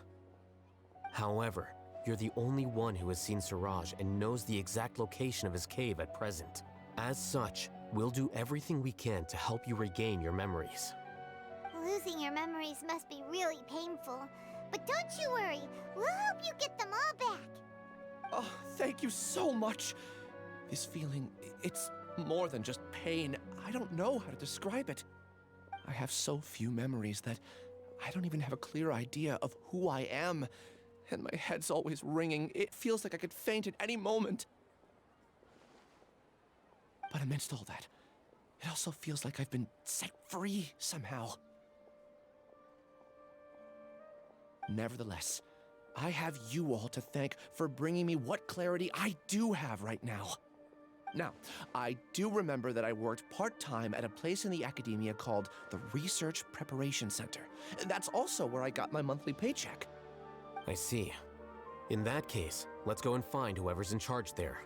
However, you're the only one who has seen Siraj and knows the exact location of his cave at present. As such, we'll do everything we can to help you regain your memories. Losing your memories must be really painful. But don't you worry, we'll help you get them all back. Oh, thank you so much. This feeling, it's more than just pain. I don't know how to describe it. I have so few memories that I don't even have a clear idea of who I am. And my head's always ringing. It feels like I could faint at any moment. But amidst all that, it also feels like I've been set free somehow. Nevertheless, I have you all to thank for bringing me what clarity I do have right now. Now, I do remember that I worked part-time at a place in the academia called the Research Preparation Center. That's also where I got my monthly paycheck. I see. In that case, let's go and find whoever's in charge there.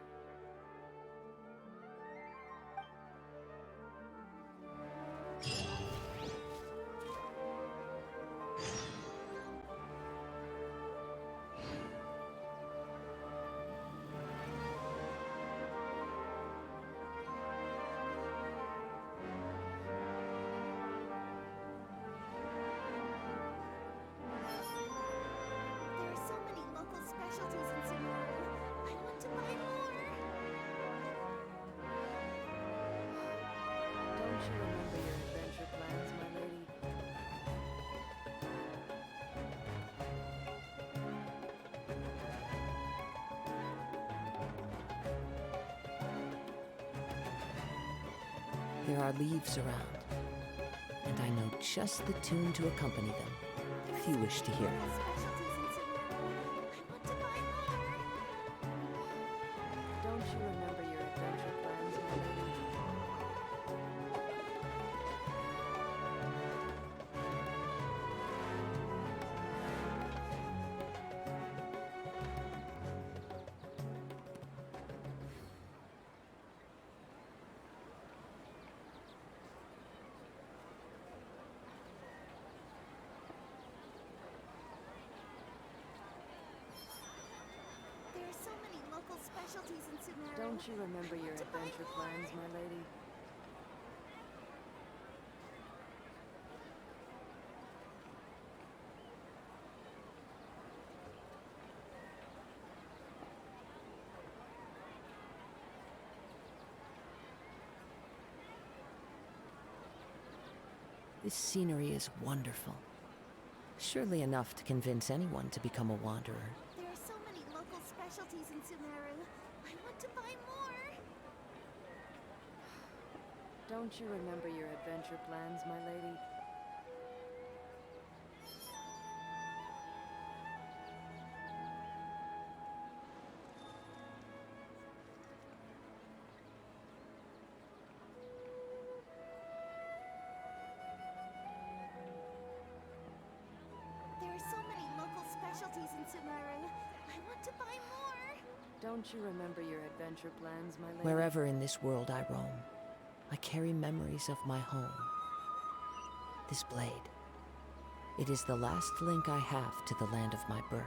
There are so many local specialties in Sumeru. I want to buy more. Don't you remember your adventure plans, my lady? There are leaves around, and I know just the tune to accompany them, if you wish to hear it. Don't you remember your adventure plans, my lady? There are so many local specialties in Sumeru. Don't you remember your adventure plans, my lady? This scenery is wonderful. Surely enough to convince anyone to become a wanderer. There are so many local specialties in Sumeru. I want to buy more. Don't you remember your adventure plans, my lady? There are so many local specialties in Sumeru. I want to buy more. Don't you remember your adventure plans, my lady? Wherever in this world I roam, I carry memories of my home. This blade. It is the last link I have to the land of my birth.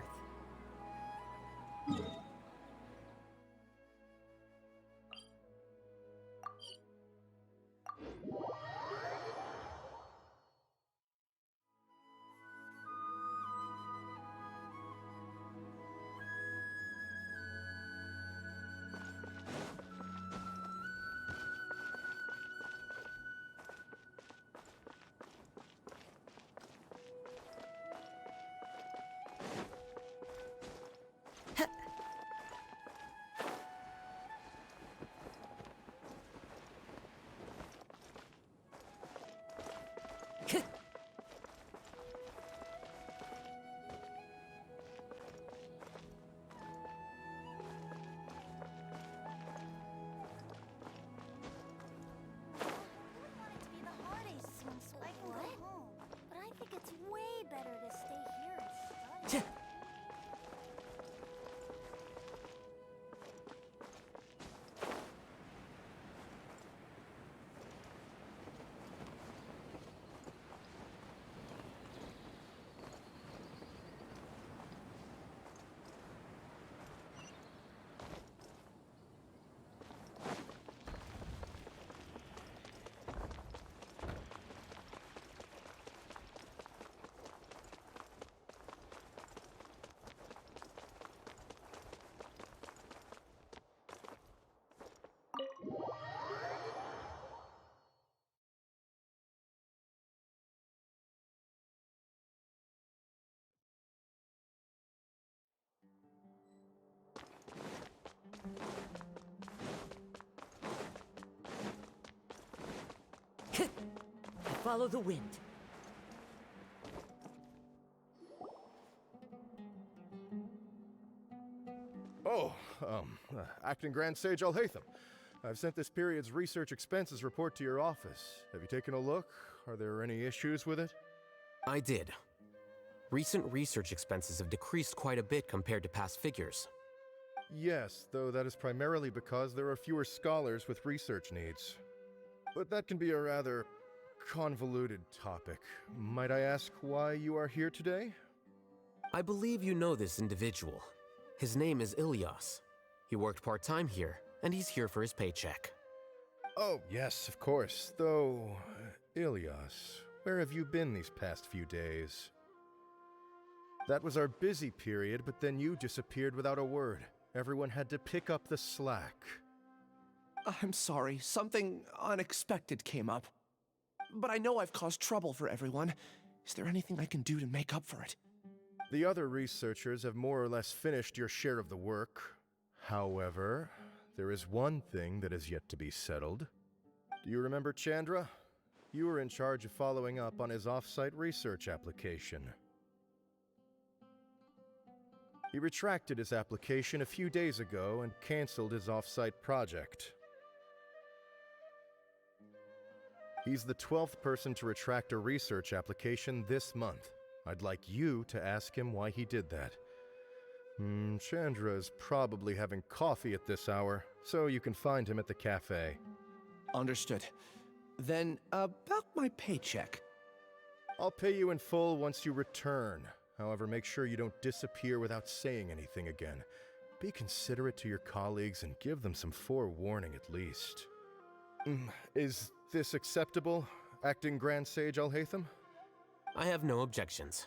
follow the wind. Oh, Acting Grand Sage Alhaitham. I've sent this period's research expenses report to your office. Have you taken a look? Are there any issues with it? I did. Recent research expenses have decreased quite a bit compared to past figures. Yes, though that is primarily because there are fewer scholars with research needs. But that can be a rather convoluted topic. Might I ask why you are here today? I believe you know this individual. His name is Ilyas. He worked part-time here, and he's here for his paycheck. Oh, yes, of course. Though, Ilyas, where have you been these past few days? That was our busy period, but then you disappeared without a word. Everyone had to pick up the slack. I'm sorry, something unexpected came up. But I know I've caused trouble for everyone. Is there anything I can do to make up for it? The other researchers have more or less finished your share of the work. However, there is one thing that is yet to be settled. Do you remember Chandra? You were in charge of following up on his off-site research application. He retracted his application a few days ago and canceled his off-site project. He's the 12th person to retract a research application this month. I'd like you to ask him why he did that. Chandra is probably having coffee at this hour, so you can find him at the cafe. Understood. Then, about my paycheck. I'll pay you in full once you return. However, make sure you don't disappear without saying anything again. Be considerate to your colleagues and give them some forewarning at least. Is this acceptable, Acting Grand Sage Alhaitham? I have no objections.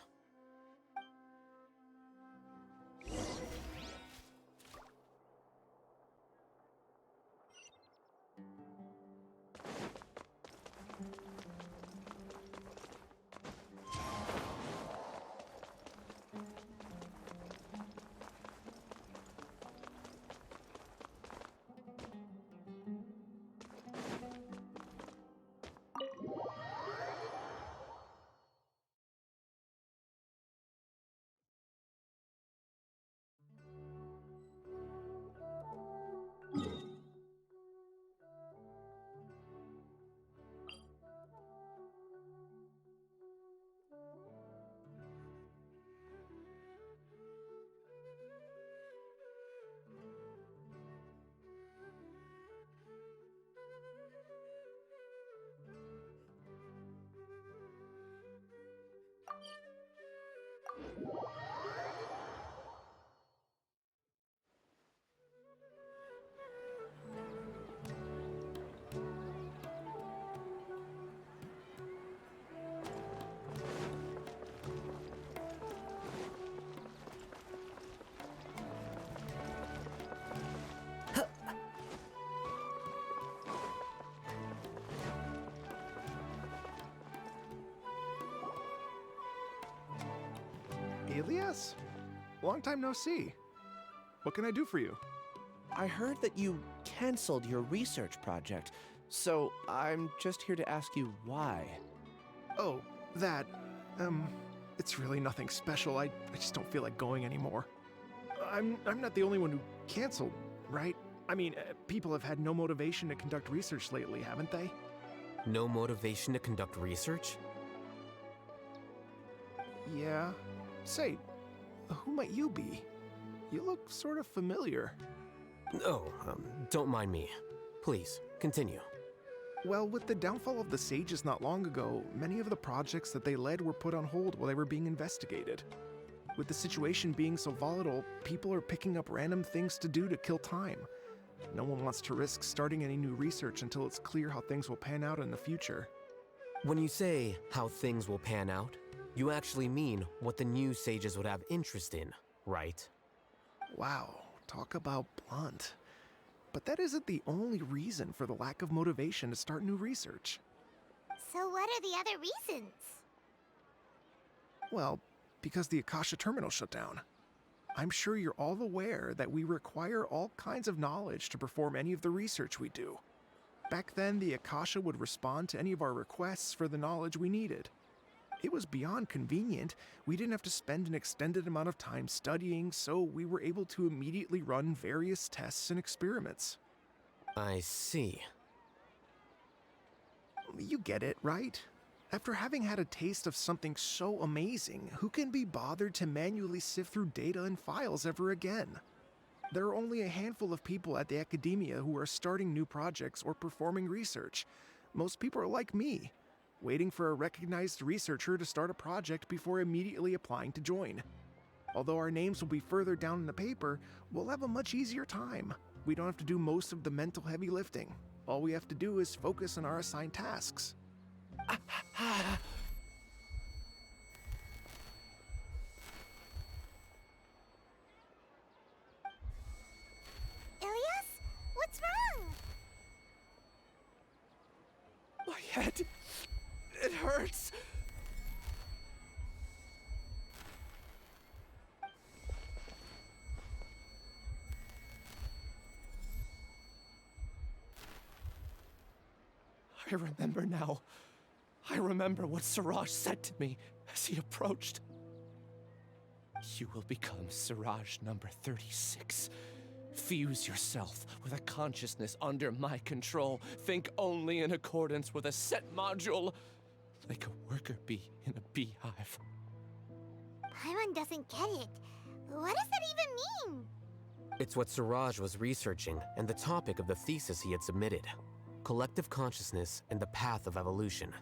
Ilyas? Long time no see. What can I do for you? I heard that you canceled your research project, so I'm just here to ask you why. Oh, that, it's really nothing special. I just don't feel like going anymore. I'm not the only one who canceled, right? I mean, people have had no motivation to conduct research lately, haven't they? No motivation to conduct research? Yeah. Say, who might you be? You look sort of familiar. Oh, don't mind me. Please, continue. Well, with the downfall of the Sages not long ago, many of the projects that they led were put on hold while they were being investigated. With the situation being so volatile, people are picking up random things to do to kill time. No one wants to risk starting any new research until it's clear how things will pan out in the future. When you say how things will pan out, you actually mean what the new sages would have interest in, right? Wow, talk about blunt. But that isn't the only reason for the lack of motivation to start new research. So what are the other reasons? Well, because the Akasha terminal shut down. I'm sure you're all aware that we require all kinds of knowledge to perform any of the research we do. Back then, the Akasha would respond to any of our requests for the knowledge we needed. It was beyond convenient. We didn't have to spend an extended amount of time studying, so we were able to immediately run various tests and experiments. I see. You get it, right? After having had a taste of something so amazing, who can be bothered to manually sift through data and files ever again? There are only a handful of people at the academia who are starting new projects or performing research. Most people are like me, waiting for a recognized researcher to start a project before immediately applying to join. Although our names will be further down in the paper, we'll have a much easier time. We don't have to do most of the mental heavy lifting. All we have to do is focus on our assigned tasks. Ilias? What's wrong? My head. It hurts. I remember now. I remember what Siraj said to me as he approached. You will become Siraj number 36. Fuse yourself with a consciousness under my control. Think only in accordance with a set module, like a worker bee in a beehive. Paimon doesn't get it. What does that even mean? It's what Siraj was researching and the topic of the thesis he had submitted. Collective consciousness and the path of evolution.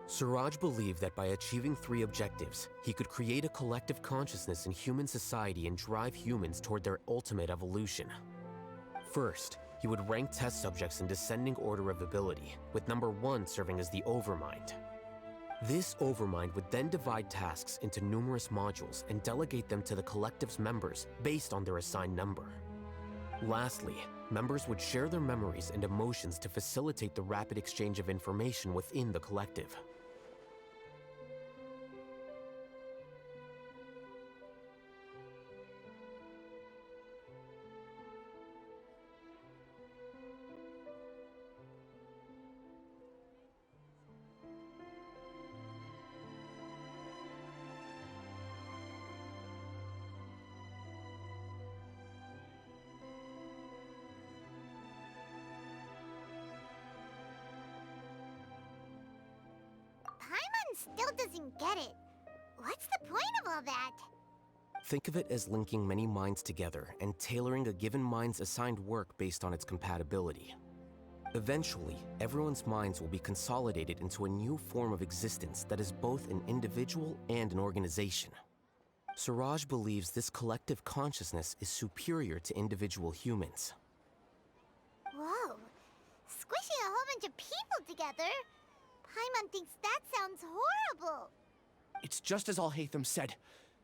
Siraj believed that by achieving 3 objectives, he could create a collective consciousness in human society and drive humans toward their ultimate evolution. First, he would rank test subjects in descending order of ability, with number 1 serving as the Overmind. This Overmind would then divide tasks into numerous modules and delegate them to the collective's members based on their assigned number. Lastly, members would share their memories and emotions to facilitate the rapid exchange of information within the collective. Paimon still doesn't get it. What's the point of all that? Think of it as linking many minds together and tailoring a given mind's assigned work based on its compatibility. Eventually, everyone's minds will be consolidated into a new form of existence that is both an individual and an organization. Siraj believes this collective consciousness is superior to individual humans. Whoa. Squishing a whole bunch of people together? Paimon thinks that sounds horrible. It's just as Alhaitham said.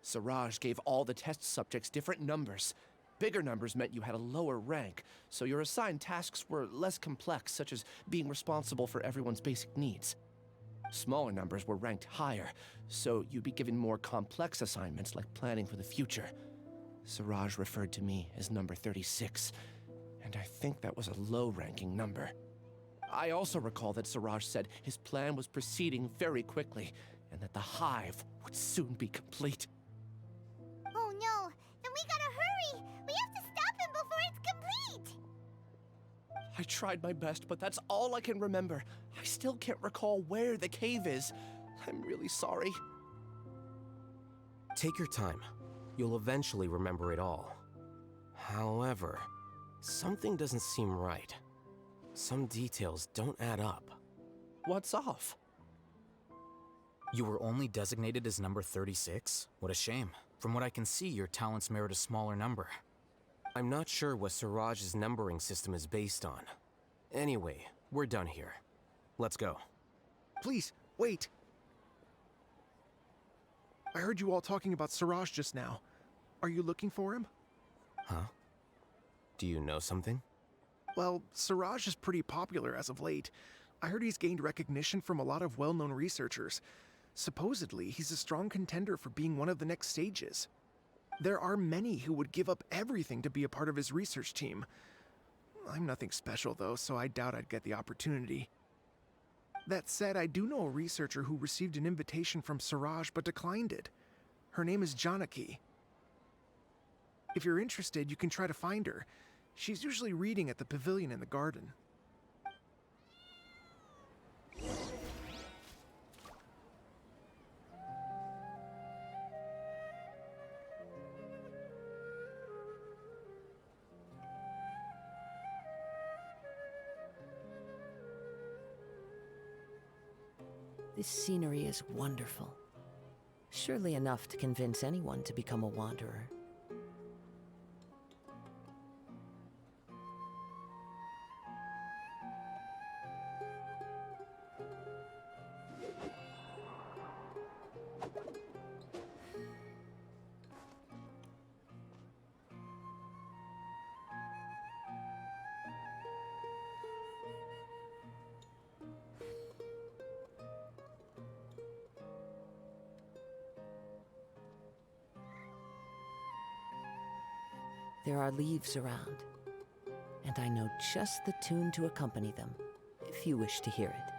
Siraj gave all the test subjects different numbers. Bigger numbers meant you had a lower rank, so your assigned tasks were less complex, such as being responsible for everyone's basic needs. Smaller numbers were ranked higher, so you'd be given more complex assignments like planning for the future. Siraj referred to me as number 36, and I think that was a low-ranking number. I also recall that Siraj said his plan was proceeding very quickly, and that the hive would soon be complete. Oh no, then we gotta hurry! We have to stop him before it's complete! I tried my best, but that's all I can remember. I still can't recall where the cave is. I'm really sorry. Take your time. You'll eventually remember it all. However, something doesn't seem right. Some details don't add up. What's off? You were only designated as number 36? What a shame. From what I can see, your talents merit a smaller number. I'm not sure what Siraj's numbering system is based on. Anyway, We're done here. Let's go. Please, wait. I heard you all talking about Siraj just now. Are you looking for him? Huh? Do you know something? Well, Siraj is pretty popular as of late. I heard he's gained recognition from a lot of well-known researchers. Supposedly, he's a strong contender for being one of the next sages. There are many who would give up everything to be a part of his research team. I'm nothing special though, so I doubt I'd get the opportunity. That said, I do know a researcher who received an invitation from Siraj but declined it. Her name is Janaki. If you're interested, you can try to find her. She's usually reading at the pavilion in the garden. This scenery is wonderful. Surely enough to convince anyone to become a wanderer. There are leaves around, and I know just the tune to accompany them, if you wish to hear it.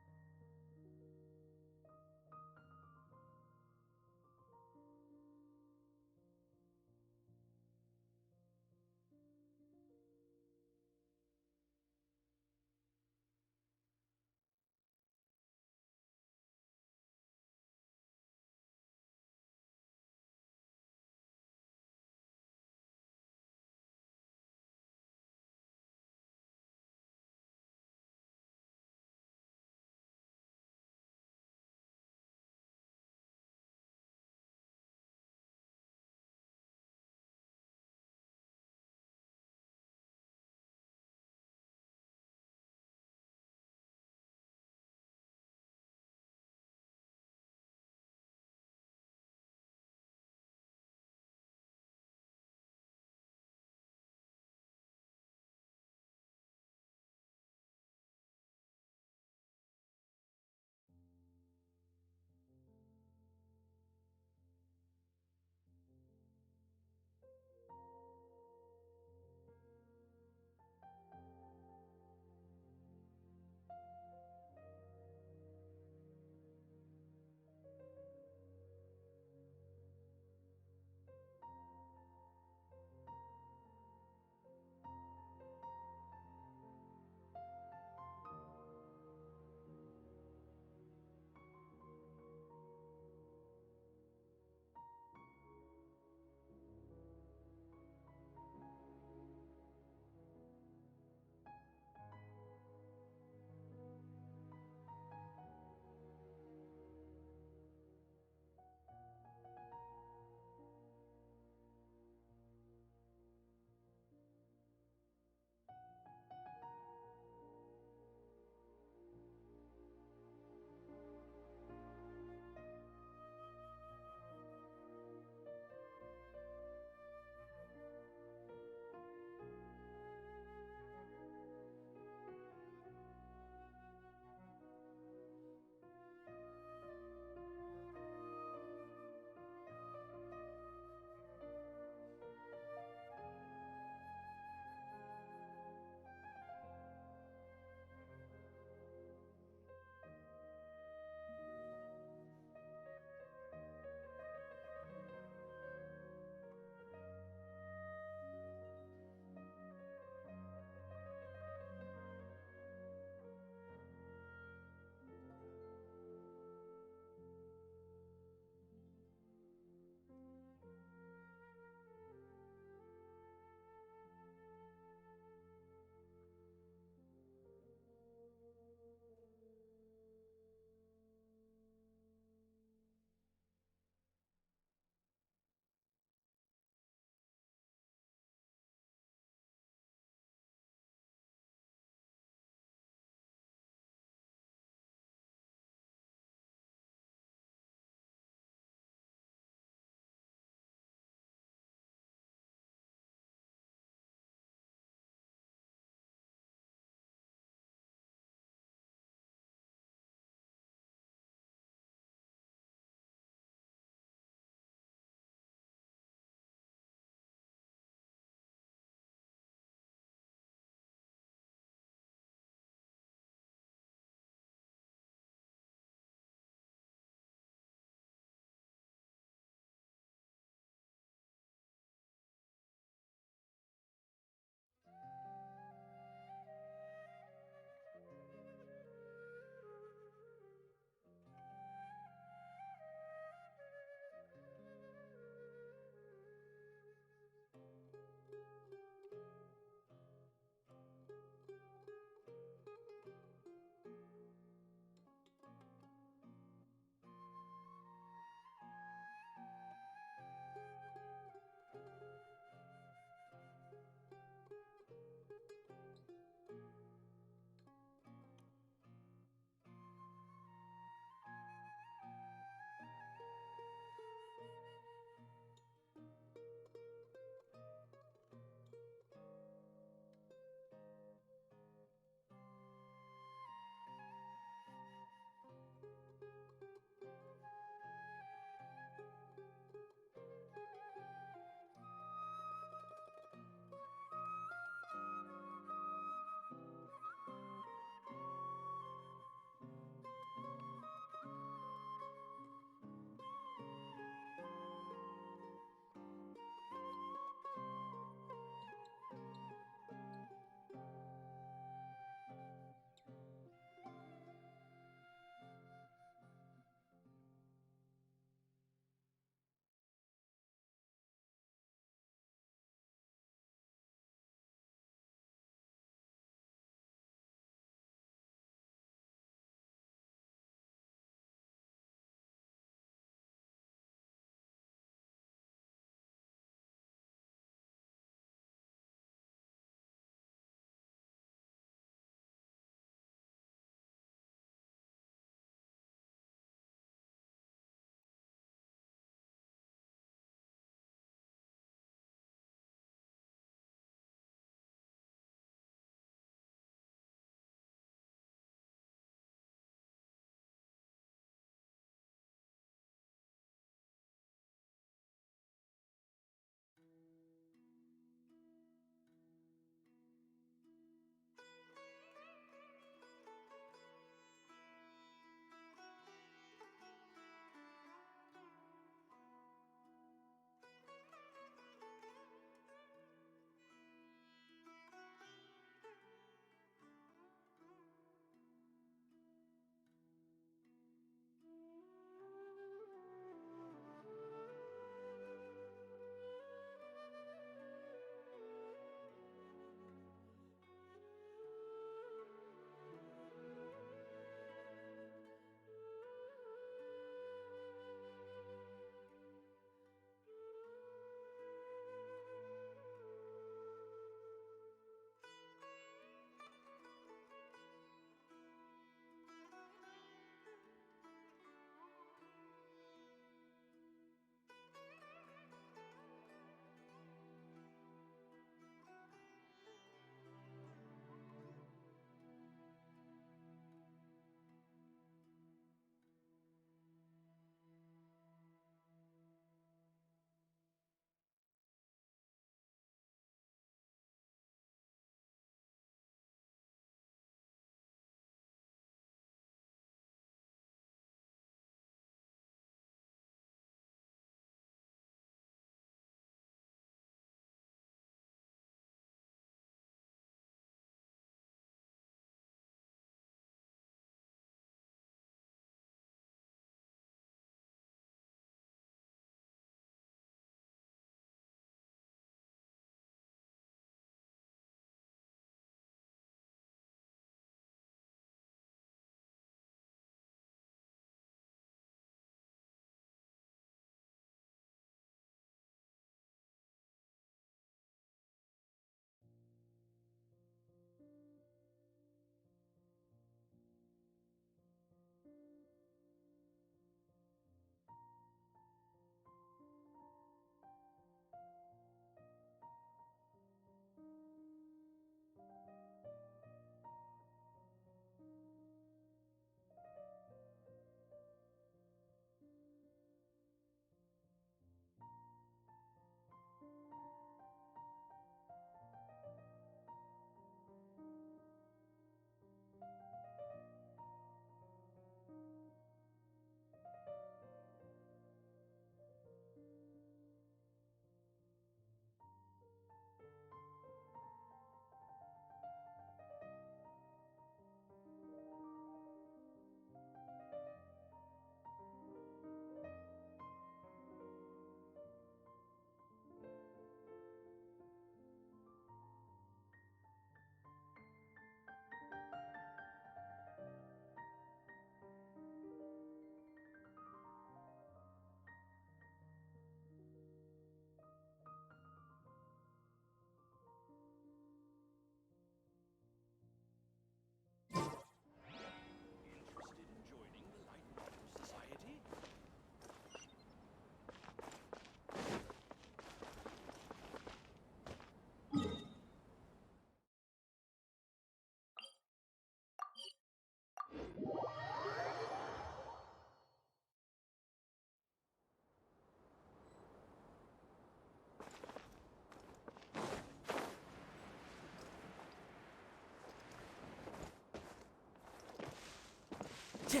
Are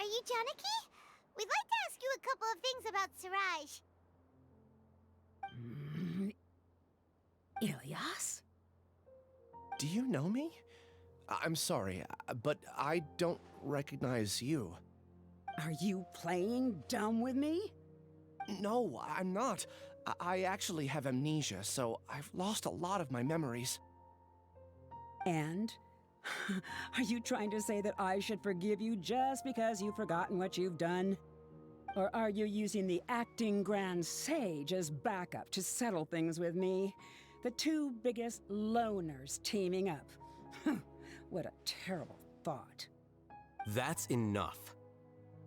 you Janaki? We'd like to ask you a couple of things about Siraj. Ilyas? Do you know me? I'm sorry, but I don't recognize you. Are you playing dumb with me? No, I'm not. I actually have amnesia, so I've lost a lot of my memories. And? Are you trying to say that I should forgive you just because you've forgotten what you've done? Or are you using the acting Grand Sage as backup to settle things with me? The two biggest loners teaming up. What a terrible thought. That's enough.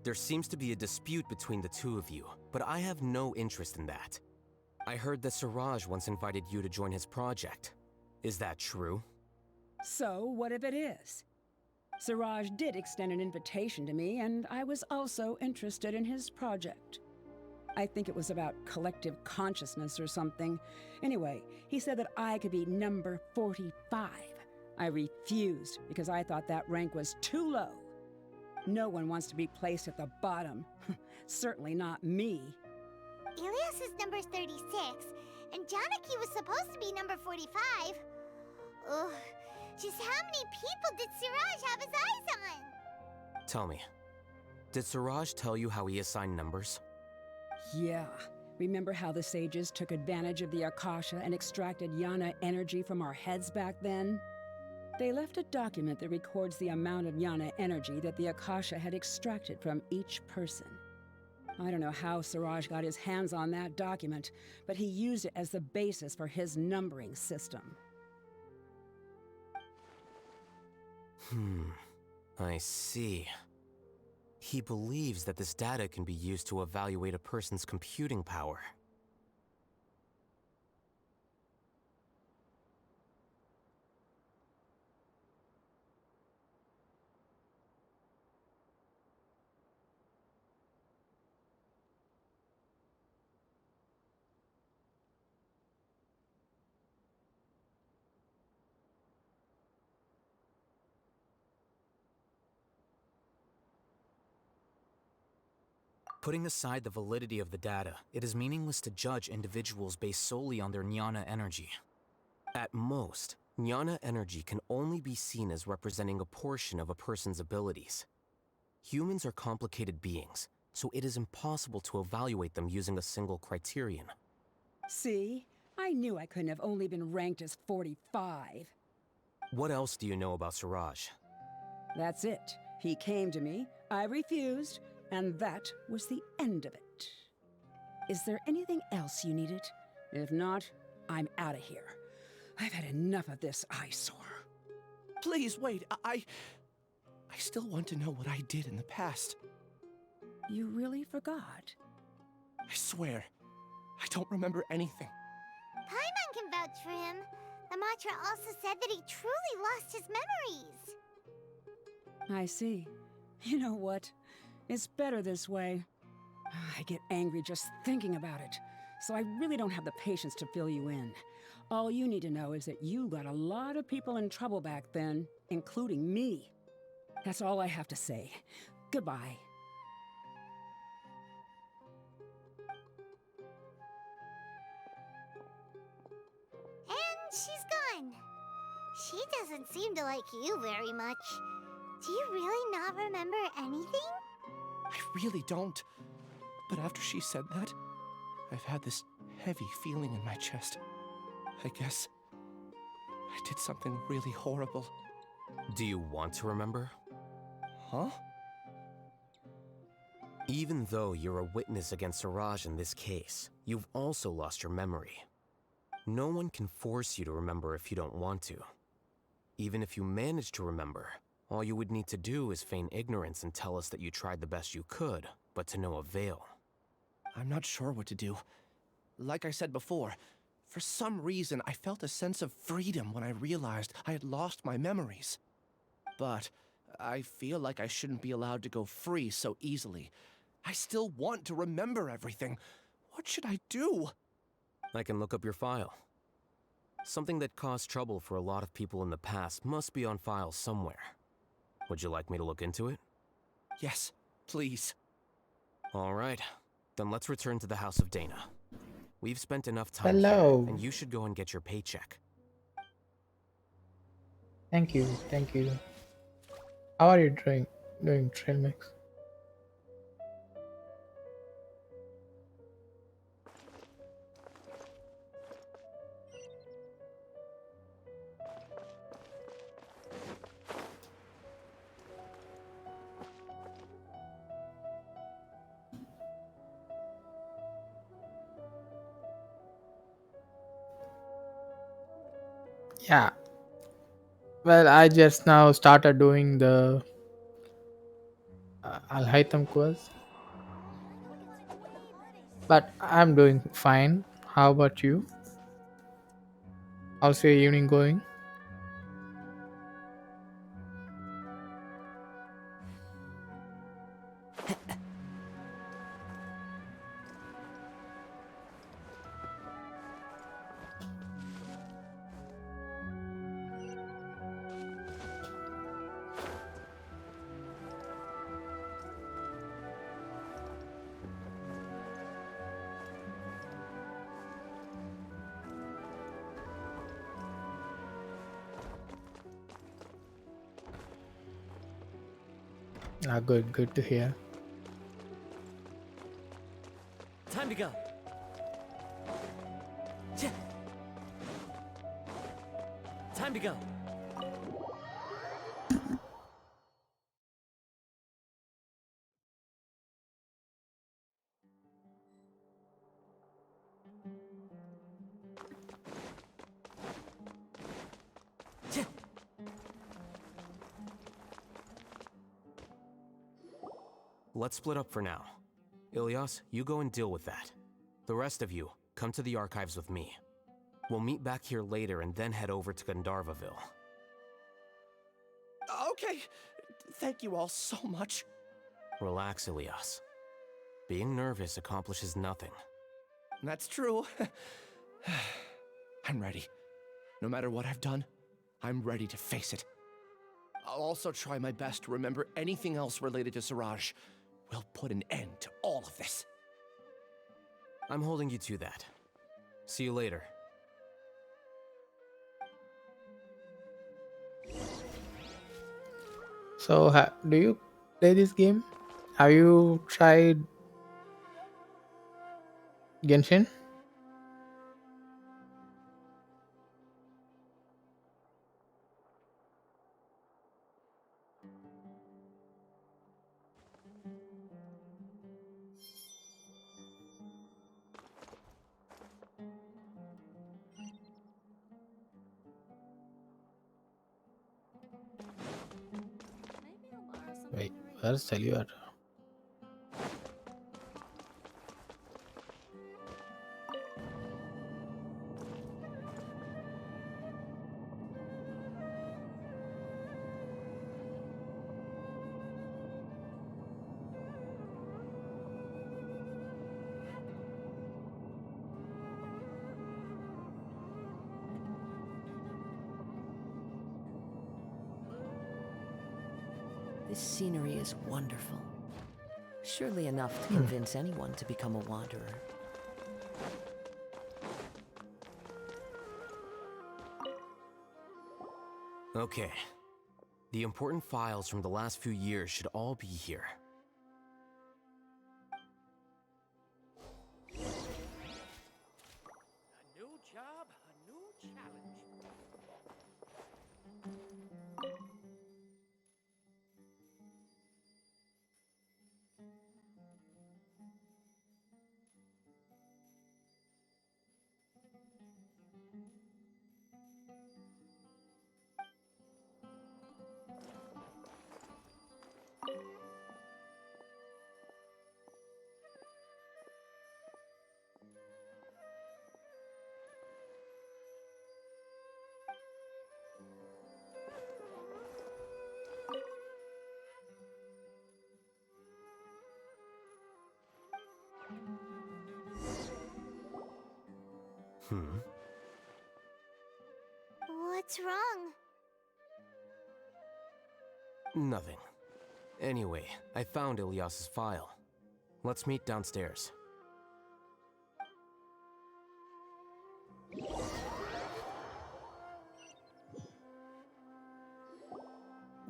There seems to be a dispute between the two of you, but I have no interest in that. I heard that Siraj once invited you to join his project. Is that true? So, what if it is? Siraj did extend an invitation to me, and I was also interested in his project. I think it was about collective consciousness or something. Anyway, he said that I could be number 45. I refused because I thought that rank was too low. No one wants to be placed at the bottom. Certainly not me. Ilias is number 36, and Janaki was supposed to be number 45. Ugh. Just how many people did Siraj have his eyes on? Tell me, did Siraj tell you how he assigned numbers? Yeah. Remember how the sages took advantage of the Akasha and extracted Yana energy from our heads back then? They left a document that records the amount of Yana energy that the Akasha had extracted from each person. I don't know how Siraj got his hands on that document, but he used it as the basis for his numbering system. I see. He believes that this data can be used to evaluate a person's computing power. Putting aside the validity of the data, it is meaningless to judge individuals based solely on their jnana energy. At most, jnana energy can only be seen as representing a portion of a person's abilities. Humans are complicated beings, so it is impossible to evaluate them using a single criterion. See? I knew I couldn't have only been ranked as 45. What else do you know about Siraj? That's it. He came to me, I refused, and that was the end of it. Is there anything else you needed? If not, I'm out of here. I've had enough of this eyesore. Please, wait. I still want to know what I did in the past. You really forgot? I swear, I don't remember anything. Paimon can vouch for him. The mantra also said that he truly lost his memories. I see. You know what? It's better this way. I get angry just thinking about it, so I really don't have the patience to fill you in. All you need to know is that you got a lot of people in trouble back then, including me. That's all I have to say. Goodbye. And she's gone. She doesn't seem to like you very much. Do you really not remember anything? I really don't. But after she said that, I've had this heavy feeling in my chest. I guess I did something really horrible. Do you want to remember? Huh? Even though you're a witness against Siraj in this case, you've also lost your memory. No one can force you to remember if you don't want to. Even if you manage to remember, all you would need to do is feign ignorance and tell us that you tried the best you could, but to no avail. I'm not sure what to do. Like I said before, for some reason I felt a sense of freedom when I realized I had lost my memories. But I feel like I shouldn't be allowed to go free so easily. I still want to remember everything. What should I do? I can look up your file. Something that caused trouble for a lot of people in the past must be on file somewhere. Would you like me to look into it? Yes, please. All right. Then let's return to the House of Dana. We've spent enough time Hello. here, and you should go and get your paycheck. Thank you, thank you. How are you doing Trail Mix? Yeah. Well, I just now started doing the Al quest, but I'm doing fine. How about you? How's your evening going? Good to hear. Time to go. Time to go. Let's split up for now. Ilyas, you go and deal with that. The rest of you, come to the archives with me. We'll meet back here later and then head over to Gandharvaville. Okay. Thank you all so much. Relax, Ilyas. Being nervous accomplishes nothing. That's true. I'm ready. No matter what I've done, I'm ready to face it. I'll also try my best to remember anything else related to Siraj. We'll put an end to all of this. I'm holding you to that. See you later. So, do you play this game? Have you tried Genshin? Wait, where's Cellular? This scenery is wonderful. Surely enough to convince anyone to become a wanderer. Okay. The important files from the last few years should all be here. A new job, a new challenge. What's wrong? Nothing. Anyway, I found Ilyas's file. Let's meet downstairs.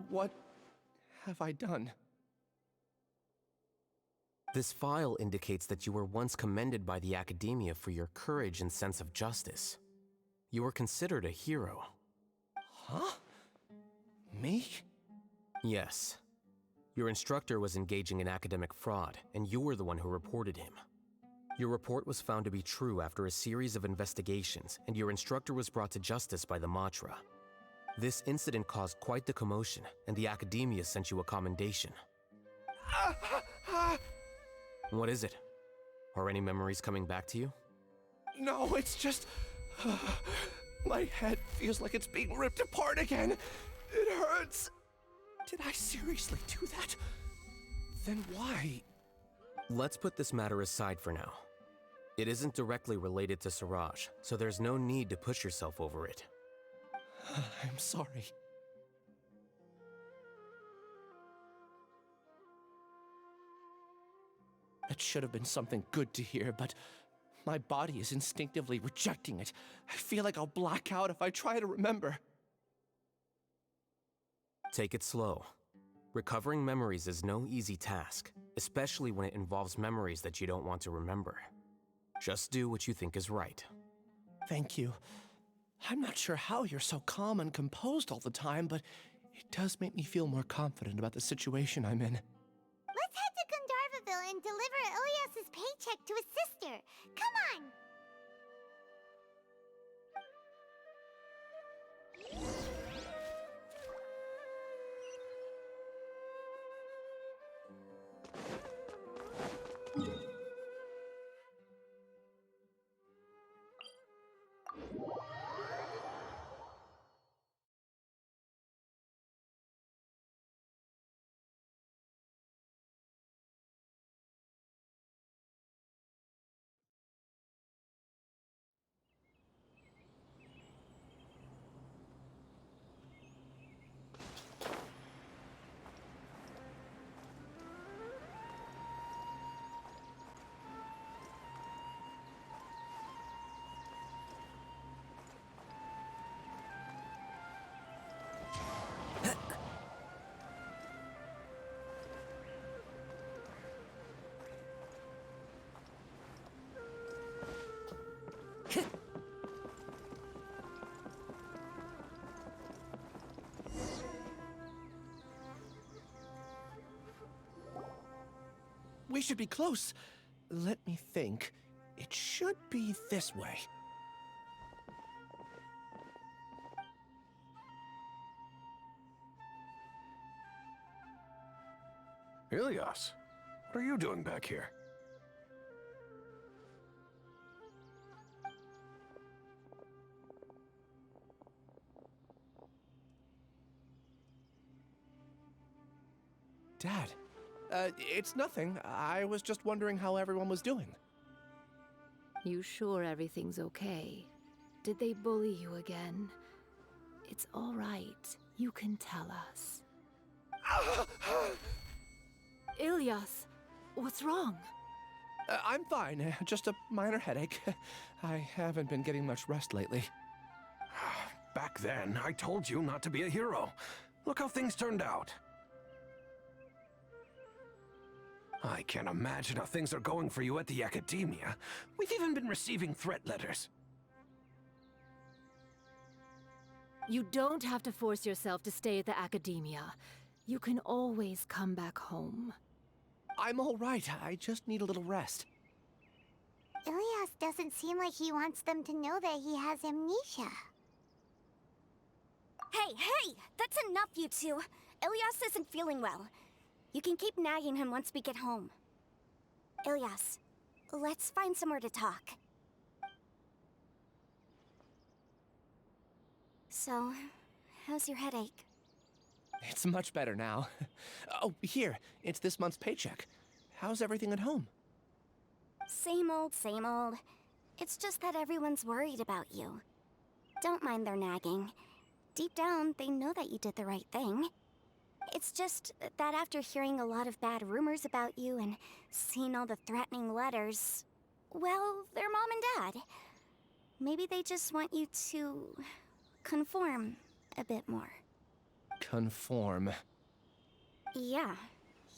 What have I done? This file indicates that you were once commended by the academia for your courage and sense of justice. You were considered a hero. Huh? Me? Yes. Your instructor was engaging in academic fraud, and you were the one who reported him. Your report was found to be true after a series of investigations, and your instructor was brought to justice by the Matra. This incident caused quite the commotion, and the academia sent you a commendation. What is it? Are any memories coming back to you? No, it's just... my head feels like it's being ripped apart again. It hurts. Did I seriously do that? Then why? Let's put this matter aside for now. It isn't directly related to Siraj, so there's no need to push yourself over it. I'm sorry. That should have been something good to hear, but my body is instinctively rejecting it. I feel like I'll black out if I try to remember. Take it slow. Recovering memories is no easy task, especially when it involves memories that you don't want to remember. Just do what you think is right. Thank you. I'm not sure how you're so calm and composed all the time, but it does make me feel more confident about the situation I'm in. Let's head to Gandharvaville and deliver Ilyas's paycheck to his sister. Come on! We should be close. Let me think. It should be this way. Ilyas, what are you doing back here? Dad, it's nothing. I was just wondering how everyone was doing. You sure everything's okay? Did they bully you again? It's all right. You can tell us. Ilyas, what's wrong? I'm fine. Just a minor headache. I haven't been getting much rest lately. Back then, I told you not to be a hero. Look how things turned out. I can't imagine how things are going for you at the Academia. We've even been receiving threat letters. You don't have to force yourself to stay at the Academia. You can always come back home. I'm all right. I just need a little rest. Ilyas doesn't seem like he wants them to know that he has amnesia. Hey! That's enough, you two! Ilyas isn't feeling well. You can keep nagging him once we get home. Ilyas, let's find somewhere to talk. So, how's your headache? It's much better now. Oh, here. It's this month's paycheck. How's everything at home? Same old, same old. It's just that everyone's worried about you. Don't mind their nagging. Deep down, they know that you did the right thing. It's just that after hearing a lot of bad rumors about you and seeing all the threatening letters, well, they're mom and dad. Maybe they just want you to conform a bit more. Conform. Yeah,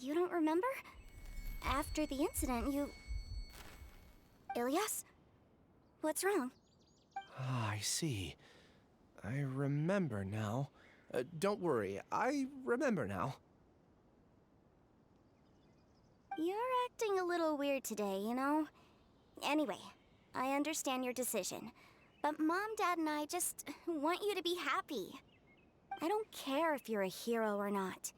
you don't remember? After the incident, you... Ilyas? What's wrong? Ah, I see. I remember now. Don't worry, I remember now. You're acting a little weird today, you know? Anyway, I understand your decision. But Mom, Dad, and I just want you to be happy. I don't care if you're a hero or not.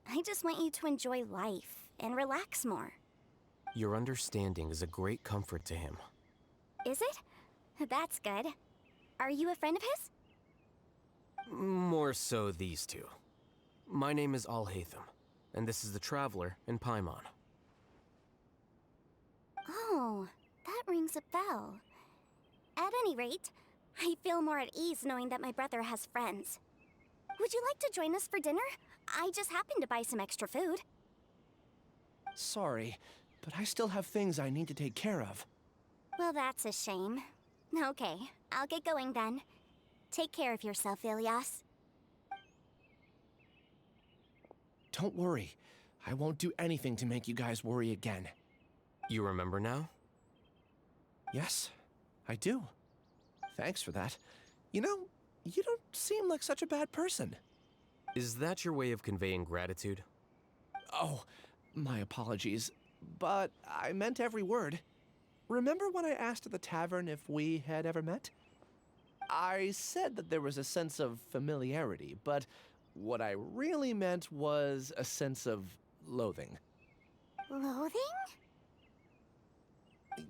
I just want you to enjoy life and relax more. Your understanding is a great comfort to him. Is it? That's good. Are you a friend of his? More so these two. My name is Alhaitham, and this is the Traveler in Paimon. Oh, that rings a bell. At any rate, I feel more at ease knowing that my brother has friends. Would you like to join us for dinner? I just happened to buy some extra food. Sorry, but I still have things I need to take care of. Well, that's a shame. Okay, I'll get going then. Take care of yourself, Ilyas. Don't worry. I won't do anything to make you guys worry again. You remember now? Yes, I do. Thanks for that. You know, you don't seem like such a bad person. Is that your way of conveying gratitude? Oh, my apologies. But I meant every word. Remember when I asked at the tavern if we had ever met? I said that there was a sense of familiarity, but what I really meant was a sense of loathing. Loathing?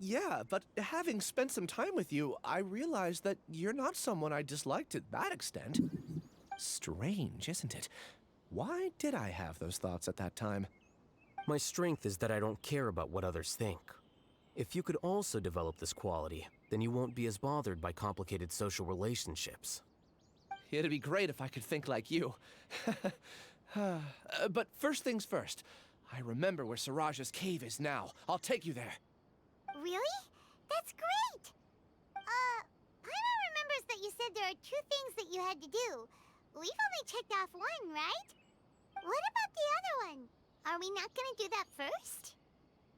Yeah, but having spent some time with you, I realized that you're not someone I dislike to that extent. Strange, isn't it? Why did I have those thoughts at that time? My strength is that I don't care about what others think. If you could also develop this quality, then you won't be as bothered by complicated social relationships. It'd be great if I could think like you. But first things first. I remember where Siraj's cave is now. I'll take you there. Really? That's great! Paimon remembers that you said there are 2 things that you had to do. We've only checked off 1, right? What about the other one? Are we not gonna do that first?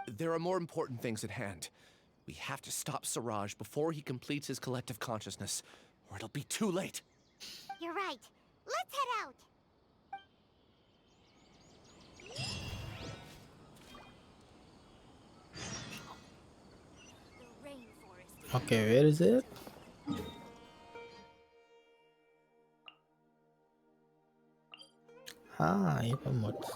There are more important things at hand. We have to stop Siraj before he completes his collective consciousness, or it'll be too late. You're right. Let's head out. Okay, where is it? Ah, emotes.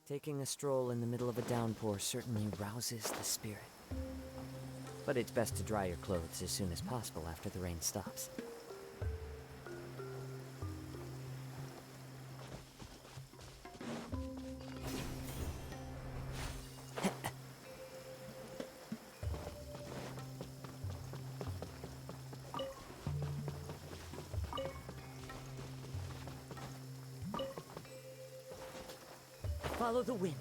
Taking a stroll in the middle of a downpour certainly rouses the spirit. But it's best to dry your clothes as soon as possible after the rain stops. Follow the wind.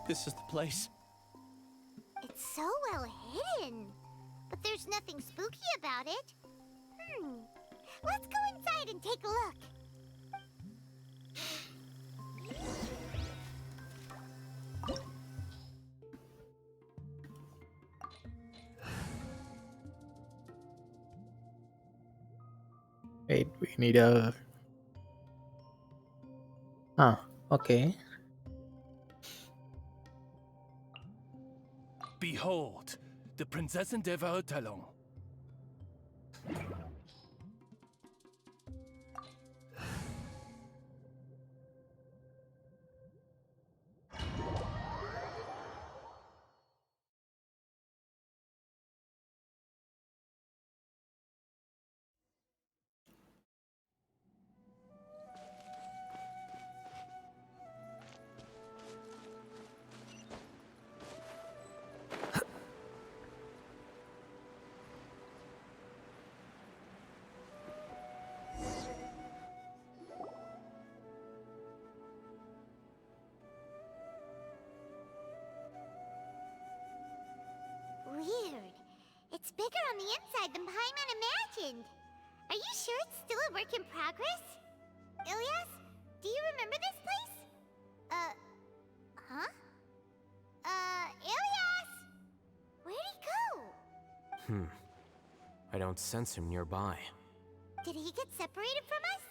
This is the place. It's so well hidden. But there's nothing spooky about it. Let's go inside and take a look. Wait, we need a... Ah, okay. Behold, the Prinzessin der Verurteilung. bigger on the inside than Paimon imagined. Are you sure it's still a work in progress? Ilyas, do you remember this place? Huh? Ilyas! Where'd he go? I don't sense him nearby. Did he get separated from us?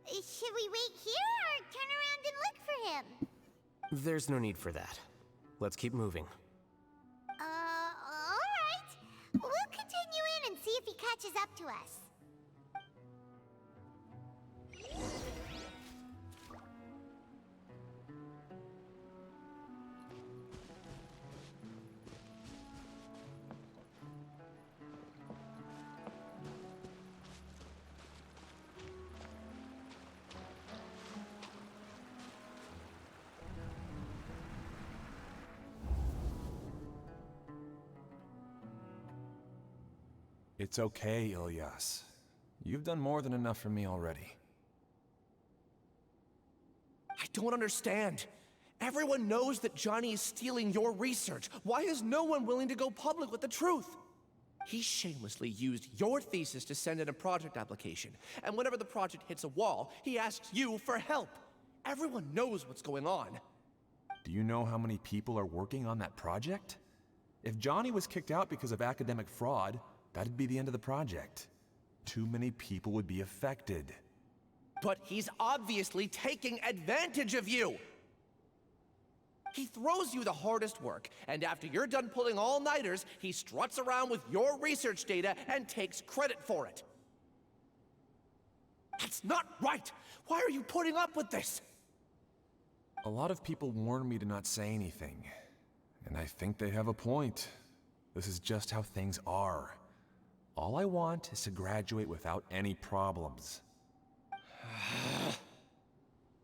Should we wait here or turn around and look for him? There's no need for that. Let's keep moving. Alright. We'll continue in and see if he catches up to us. It's okay, Ilyas. You've done more than enough for me already. I don't understand. Everyone knows that Johnny is stealing your research. Why is no one willing to go public with the truth? He shamelessly used your thesis to send in a project application, and whenever the project hits a wall, he asks you for help. Everyone knows what's going on. Do you know how many people are working on that project? If Johnny was kicked out because of academic fraud, that'd be the end of the project. Too many people would be affected. But he's obviously taking advantage of you! He throws you the hardest work, and after you're done pulling all-nighters, he struts around with your research data and takes credit for it. That's not right! Why are you putting up with this? A lot of people warn me to not say anything, and I think they have a point. This is just how things are. All I want is to graduate without any problems.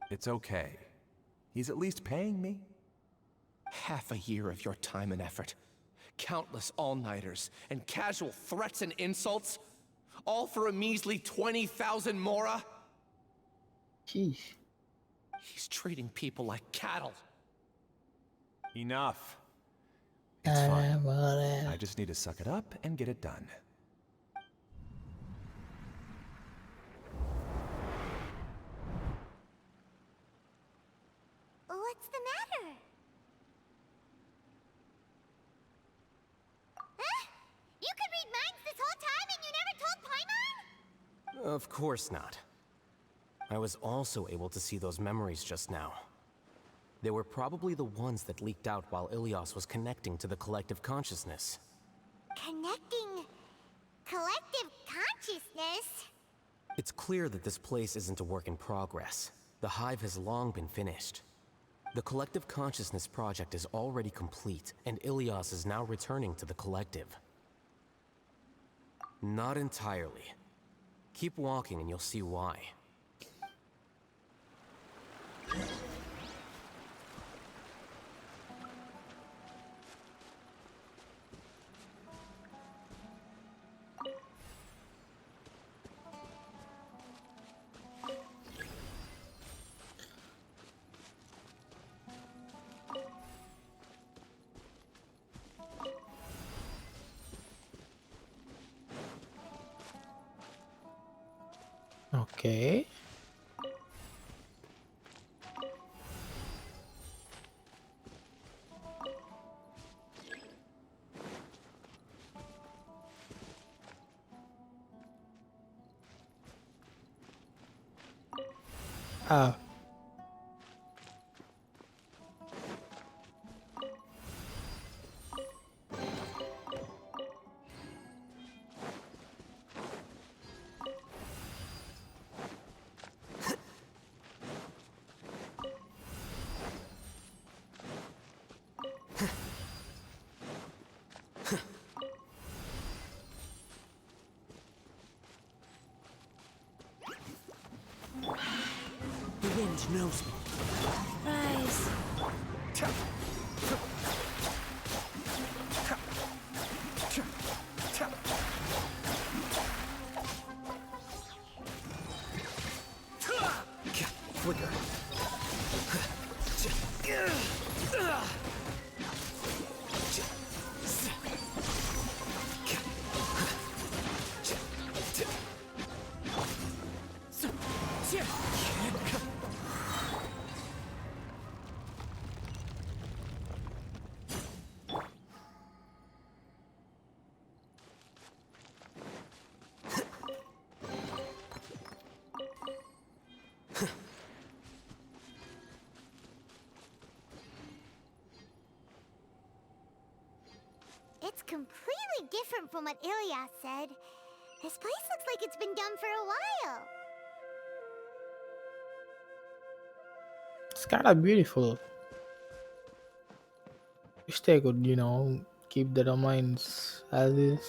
It's okay. He's at least paying me. Half a year of your time and effort. Countless all-nighters and casual threats and insults. All for a measly 20,000 mora? Sheesh. He's treating people like cattle. Enough. It's fine. I just need to suck it up and get it done. What's the matter? Huh? You could read minds this whole time and you never told Paimon? Of course not. I was also able to see those memories just now. They were probably the ones that leaked out while Ilyas was connecting to the collective consciousness. Connecting collective consciousness? It's clear that this place isn't a work in progress. The hive has long been finished. The collective consciousness project is already complete, and Ilyas is now returning to the collective. Not entirely. Keep walking and you'll see why. Okay. Ah. The wind knows me. Rise. Flicker. completely different from what Ilias said. This place looks like it's been done for a while. It's kind of beautiful. Wish they could, keep the domains as is.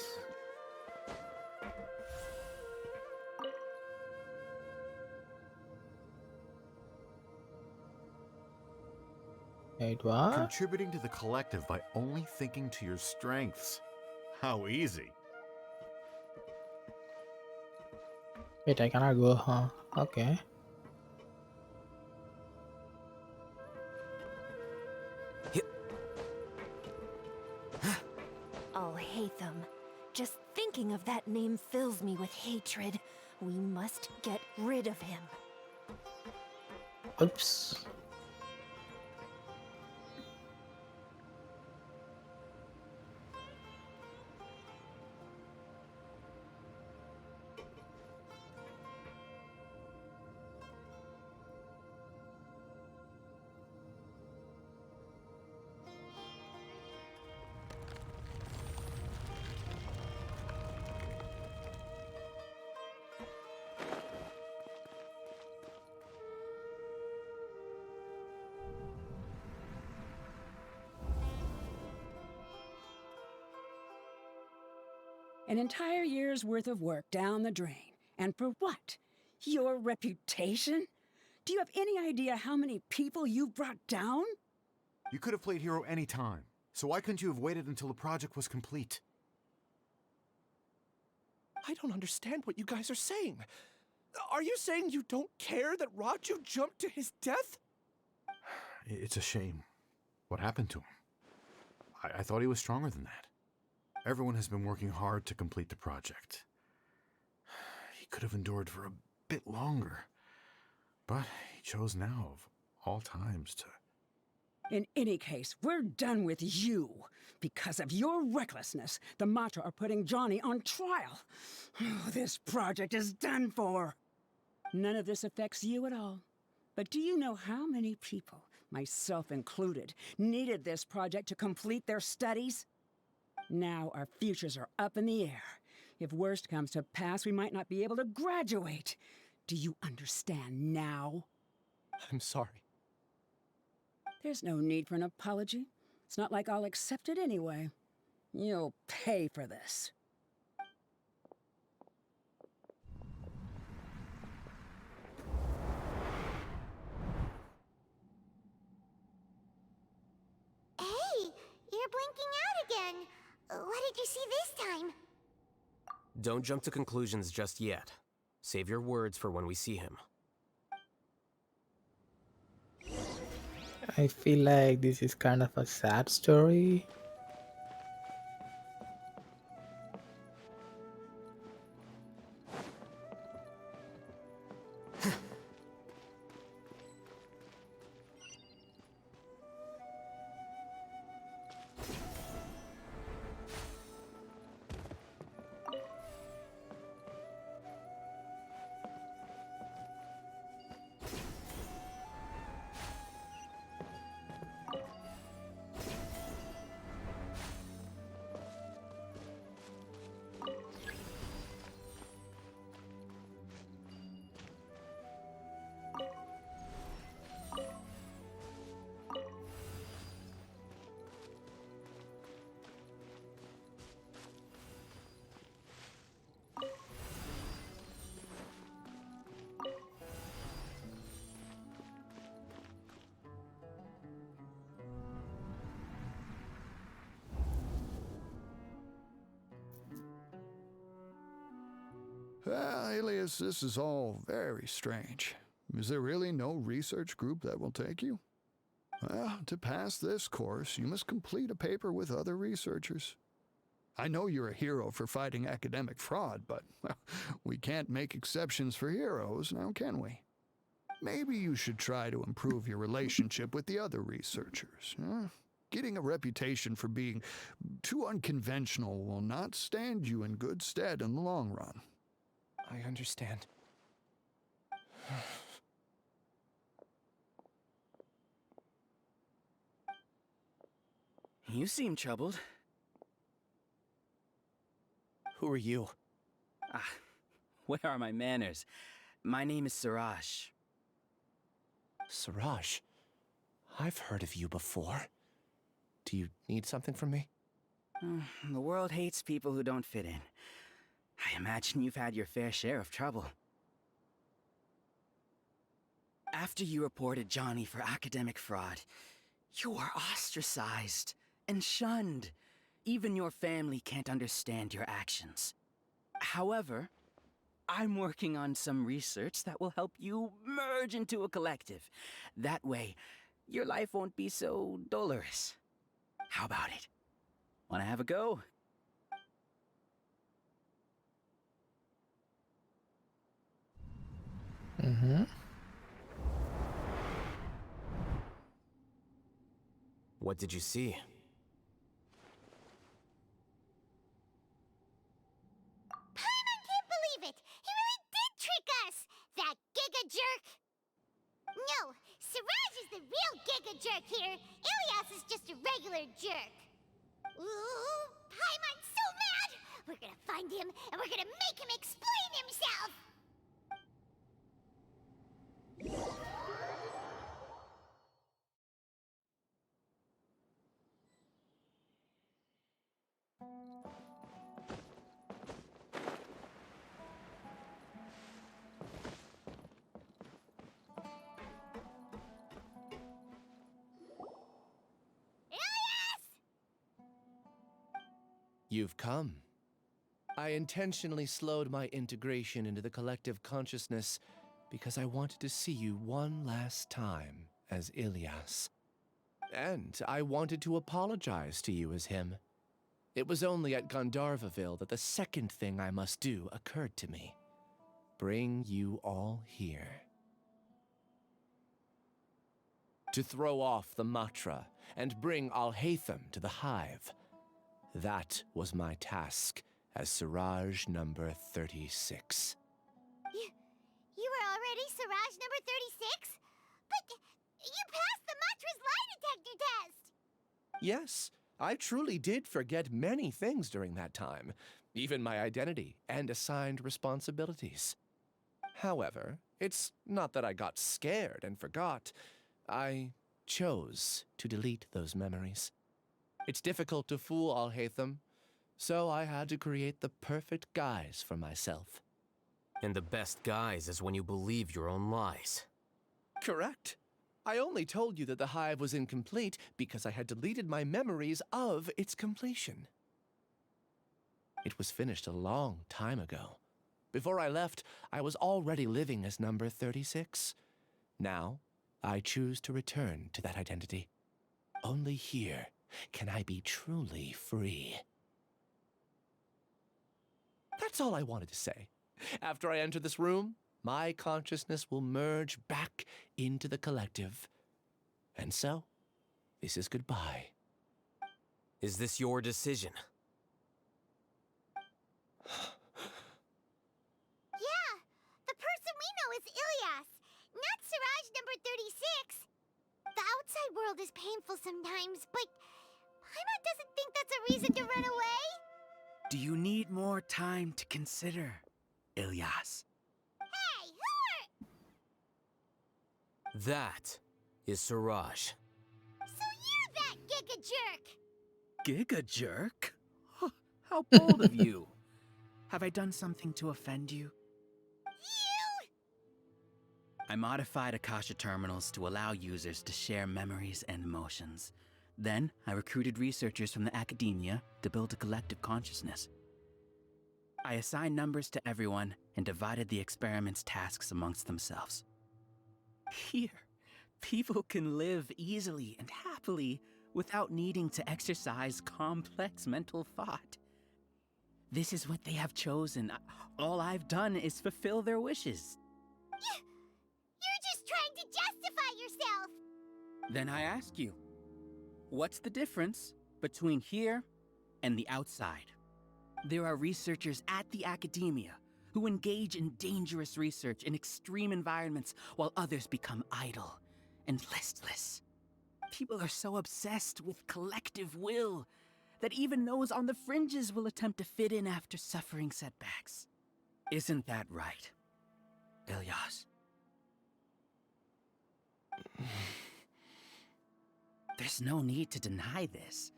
Wait, what? Contributing to the collective by only thinking to your strengths. How easy. Wait, I cannot go, huh? Okay. Al-Haytham. Just thinking of that name fills me with hatred. We must get rid of him. Oops. An entire year's worth of work down the drain. And for what? Your reputation? Do you have any idea how many people you've brought down? You could have played hero any time, so why couldn't you have waited until the project was complete? I don't understand what you guys are saying. Are you saying you don't care that Raju jumped to his death? It's a shame. What happened to him? I thought he was stronger than that. Everyone has been working hard to complete the project. He could have endured for a bit longer, but he chose now, of all times, to... In any case, we're done with you. Because of your recklessness, the Matra are putting Johnny on trial. This project is done for. None of this affects you at all. But do you know how many people, myself included, needed this project to complete their studies? Now our futures are up in the air. If worst comes to pass, we might not be able to graduate. Do you understand now? I'm sorry. There's no need for an apology. It's not like I'll accept it anyway. You'll pay for this. Hey, you're blinking out again. What did you see this time? Don't jump to conclusions just yet. Save your words for when we see him. I feel like this is kind of a sad story. Well, Alias, this is all very strange. Is there really no research group that will take you? Well, to pass this course, you must complete a paper with other researchers. I know you're a hero for fighting academic fraud, but well, we can't make exceptions for heroes, now can we? Maybe you should try to improve your relationship with the other researchers. Getting a reputation for being too unconventional will not stand you in good stead in the long run. I understand. You seem troubled. Who are you? Ah, where are my manners? My name is Siraj. Siraj. I've heard of you before. Do you need something from me? The world hates people who don't fit in. I imagine you've had your fair share of trouble. After you reported Johnny for academic fraud, you were ostracized and shunned. Even your family can't understand your actions. However, I'm working on some research that will help you merge into a collective. That way, your life won't be so dolorous. How about it? Wanna have a go? Mm-hmm. What did you see? Paimon can't believe it! He really did trick us! That giga jerk! No, Siraj is the real giga jerk here. Ilias is just a regular jerk. Ooh, Paimon's so mad! We're gonna find him and we're gonna make him explain himself! You've come. I intentionally slowed my integration into the collective consciousness because I wanted to see you one last time as Ilias. And I wanted to apologize to you as him. It was only at Gandharvaville that the second thing I must do occurred to me. Bring you all here. To throw off the Matra and bring Alhaitham to the hive. That was my task as Siraj number 36. You were already Siraj number 36? But you passed the Matra's lie detector test! Yes, I truly did forget many things during that time, even my identity and assigned responsibilities. However, it's not that I got scared and forgot. I chose to delete those memories. It's difficult to fool Alhaitham, so I had to create the perfect guise for myself. And the best guise is when you believe your own lies. Correct. I only told you that the hive was incomplete because I had deleted my memories of its completion. It was finished a long time ago. Before I left, I was already living as number 36. Now, I choose to return to that identity. Only here can I be truly free. That's all I wanted to say. After I enter this room, my consciousness will merge back into the collective. And so, this is goodbye. Is this your decision? Yeah, the person we know is Ilias, not Siraj number 36. The outside world is painful sometimes, but Paimon doesn't think that's a reason to run away. Do you need more time to consider, Ilias? Hey, who are... That is Siraj. So you're that giga jerk! Giga jerk? How bold of you! Have I done something to offend you? You! I modified Akasha terminals to allow users to share memories and emotions. Then, I recruited researchers from the academia to build a collective consciousness. I assigned numbers to everyone and divided the experiment's tasks amongst themselves. Here, people can live easily and happily without needing to exercise complex mental thought. This is what they have chosen. All I've done is fulfill their wishes. You're just trying to justify yourself! Then I ask you, what's the difference between here and the outside? There are researchers at the academia who engage in dangerous research in extreme environments while others become idle and listless. People are so obsessed with collective will that even those on the fringes will attempt to fit in after suffering setbacks. Isn't that right, Ilyas? There's no need to deny this,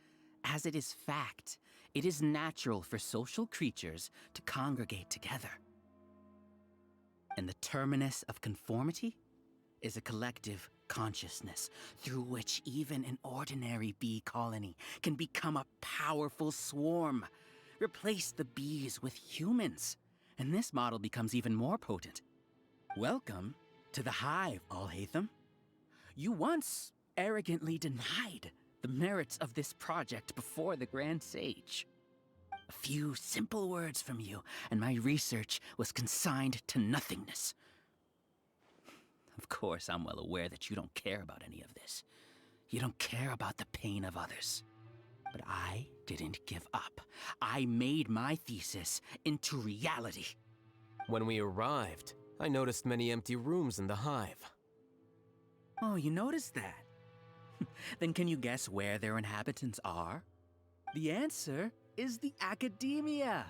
as it is fact. It is natural for social creatures to congregate together. And the terminus of conformity is a collective consciousness through which even an ordinary bee colony can become a powerful swarm. Replace the bees with humans, and this model becomes even more potent. Welcome to the hive, Alhaitham. You once arrogantly denied the merits of this project before the Grand Sage. A few simple words from you, and my research was consigned to nothingness. Of course, I'm well aware that you don't care about any of this. You don't care about the pain of others. But I didn't give up. I made my thesis into reality. When we arrived, I noticed many empty rooms in the hive. Oh, you noticed that? Then can you guess where their inhabitants are? The answer is the academia.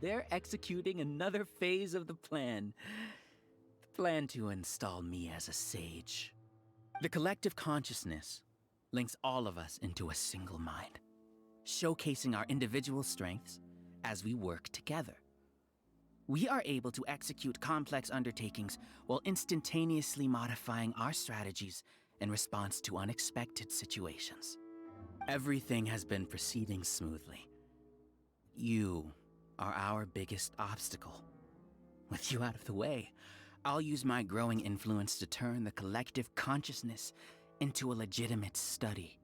They're executing another phase of the plan. The plan to install me as a sage. The collective consciousness links all of us into a single mind, showcasing our individual strengths as we work together. We are able to execute complex undertakings while instantaneously modifying our strategies in response to unexpected situations. Everything has been proceeding smoothly. You are our biggest obstacle. With you out of the way, I'll use my growing influence to turn the collective consciousness into a legitimate study.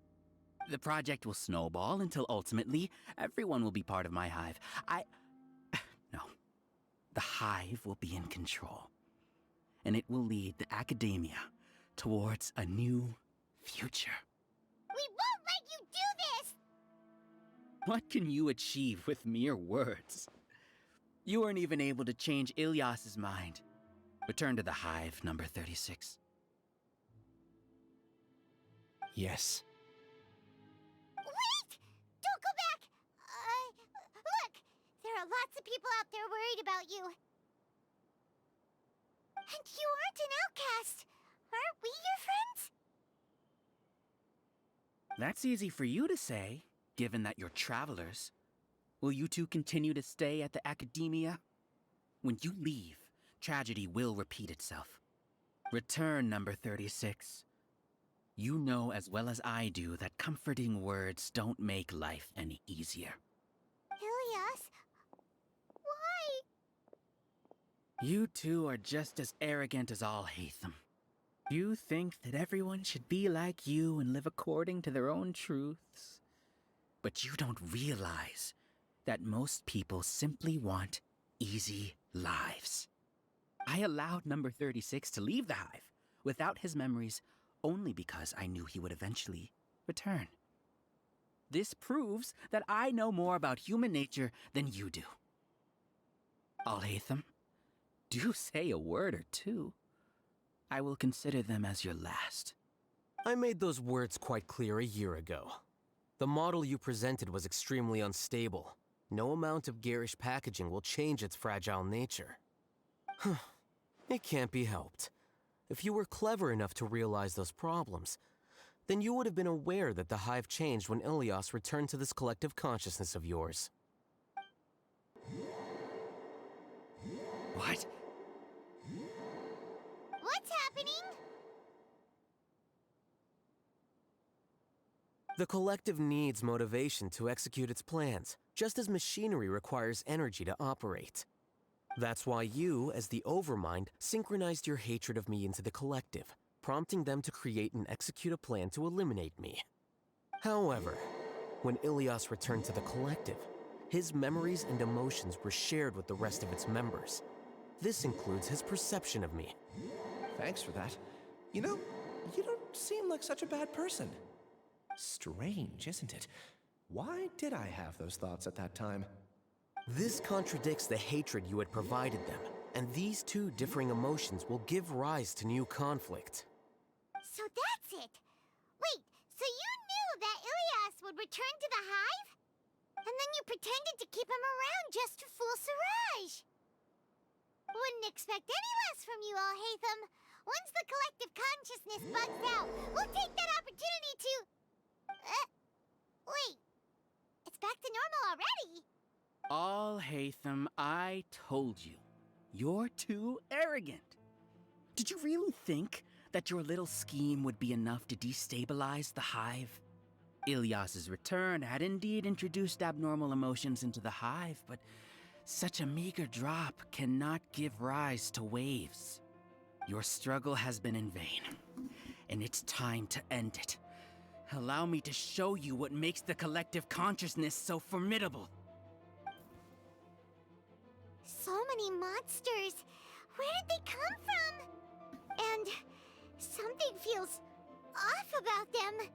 The project will snowball until ultimately everyone will be part of my hive. No. The hive will be in control, and it will lead the academia towards a new future. We won't let you do this! What can you achieve with mere words? You weren't even able to change Ilyas's mind. Return to the hive, number 36. Yes. Wait! Don't go back! Look! There are lots of people out there worried about you. And you aren't an outcast. Aren't we your friends? That's easy for you to say, given that you're travelers. Will you two continue to stay at the academia? When you leave, tragedy will repeat itself. Return, number 36. You know as well as I do that comforting words don't make life any easier. Ilyas? Why? You two are just as arrogant as Alhaitham. You think that everyone should be like you and live according to their own truths. But you don't realize that most people simply want easy lives. I allowed number 36 to leave the hive without his memories only because I knew he would eventually return. This proves that I know more about human nature than you do. Alhaitham, do say a word or two. I will consider them as your last. I made those words quite clear a year ago. The model you presented was extremely unstable. No amount of garish packaging will change its fragile nature. It can't be helped. If you were clever enough to realize those problems, then you would have been aware that the hive changed when Ilyas returned to this collective consciousness of yours. What? What's happening? The collective needs motivation to execute its plans, just as machinery requires energy to operate. That's why you, as the Overmind, synchronized your hatred of me into the collective, prompting them to create and execute a plan to eliminate me. However, when Ilyas returned to the collective, his memories and emotions were shared with the rest of its members. This includes his perception of me. Thanks for that. You know, you don't seem like such a bad person. Strange, isn't it? Why did I have those thoughts at that time? This contradicts the hatred you had provided them, and these two differing emotions will give rise to new conflict. So that's it. Wait, so you knew that Ilyas would return to the hive? And then you pretended to keep him around just to fool Siraj. Wouldn't expect any less from you, Alhaitham. Once the collective consciousness bugs out, we'll take that opportunity to... wait. It's back to normal already. Alhaitham, I told you. You're too arrogant. Did you really think that your little scheme would be enough to destabilize the hive? Ilyas's return had indeed introduced abnormal emotions into the hive, but such a meager drop cannot give rise to waves. Your struggle has been in vain, and it's time to end it. Allow me to show you what makes the collective consciousness so formidable. So many monsters. Where did they come from? And something feels off about them.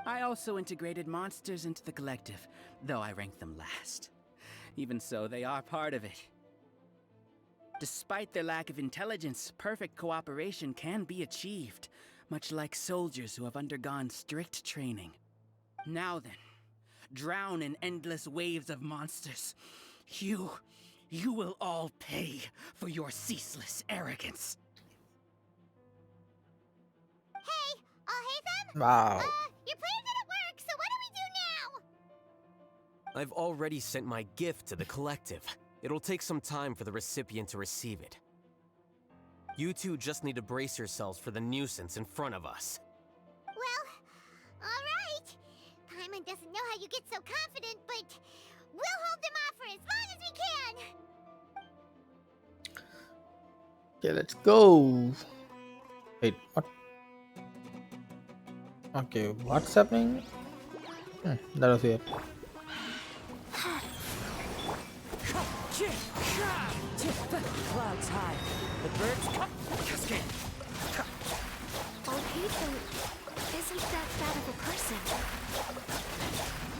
I also integrated monsters into the collective, though I ranked them last. Even so, they are part of it. Despite their lack of intelligence, perfect cooperation can be achieved, much like soldiers who have undergone strict training. Now then, drown in endless waves of monsters. You will all pay for your ceaseless arrogance. Hey, Alhaitham? Wow. Your plan didn't work, so what do we do now? I've already sent my gift to the collective. It'll take some time for the recipient to receive it. You two just need to brace yourselves for the nuisance in front of us. Well, alright. Paimon doesn't know how you get so confident, but we'll hold them off for as long as we can. Okay, let's go. Wait, what? Okay, what's happening? That was it. Clouds high. The birds come. Cascade. Alhaitham isn't that bad of a person.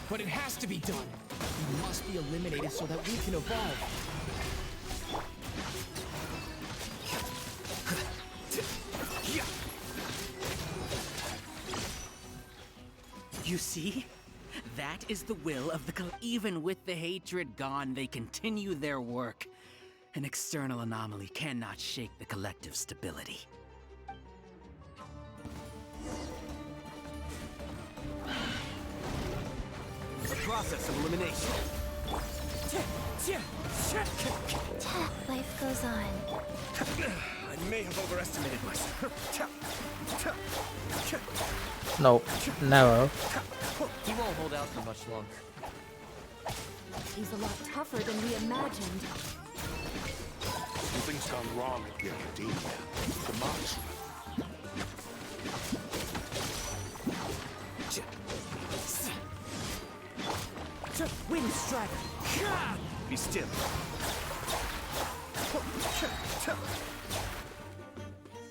But it has to be done. He must be eliminated so that we can evolve. You see? That is the will of the even with the hatred gone, they continue their work. An external anomaly cannot shake the collective stability. The process of elimination. Life goes on. I may have overestimated myself. No, never. He won't hold out for much longer. He's a lot tougher than we imagined. Something's gone wrong at the Academia. The monster. Wind strider. Be still.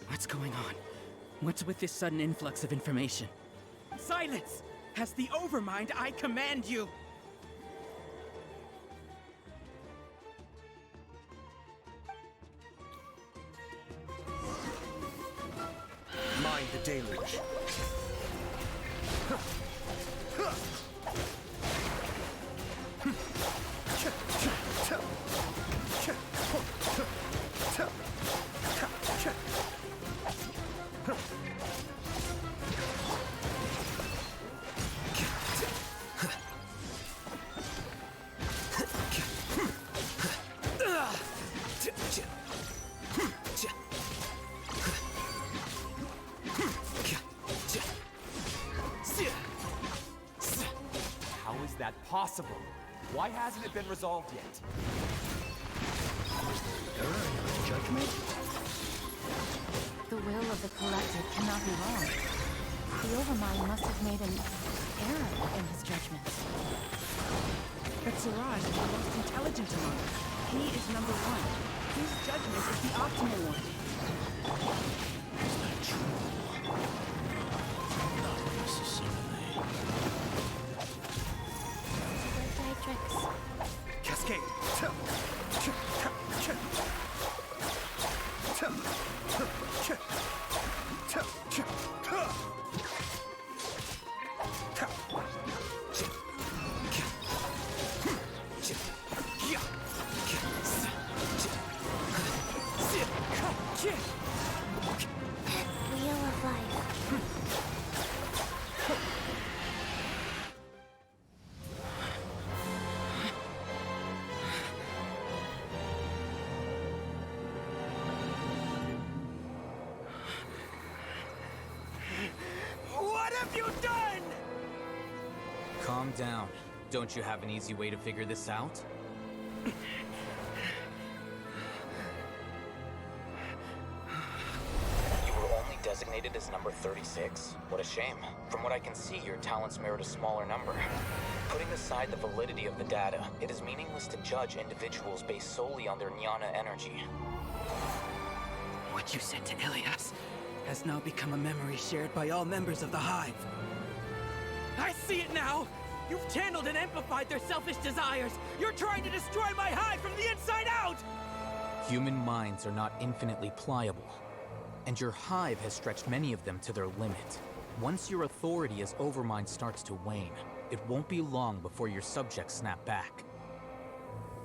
What's going on? What's with this sudden influx of information? Silence! As the Overmind, I command you! Mind the deluge. How is that possible? Why hasn't it been resolved yet? Error in your judgment? The will of the collective cannot be wrong. The Overmind must have made an error in his judgment. But Siraj is the most intelligent among us. He is number one. His judgment is the optimal one. Is that true? Not necessarily. Cascade. shit! Wheel of Life. What have you done? Calm down. Don't you have an easy way to figure this out? You were only designated as number 36? What a shame. From what I can see, your talents merit a smaller number. Putting aside the validity of the data, it is meaningless to judge individuals based solely on their jnana energy. What you said to Ilias has now become a memory shared by all members of the Hive. I see it now! You've channeled and amplified their selfish desires! You're trying to destroy my hive from the inside out! Human minds are not infinitely pliable, and your hive has stretched many of them to their limit. Once your authority as Overmind starts to wane, it won't be long before your subjects snap back.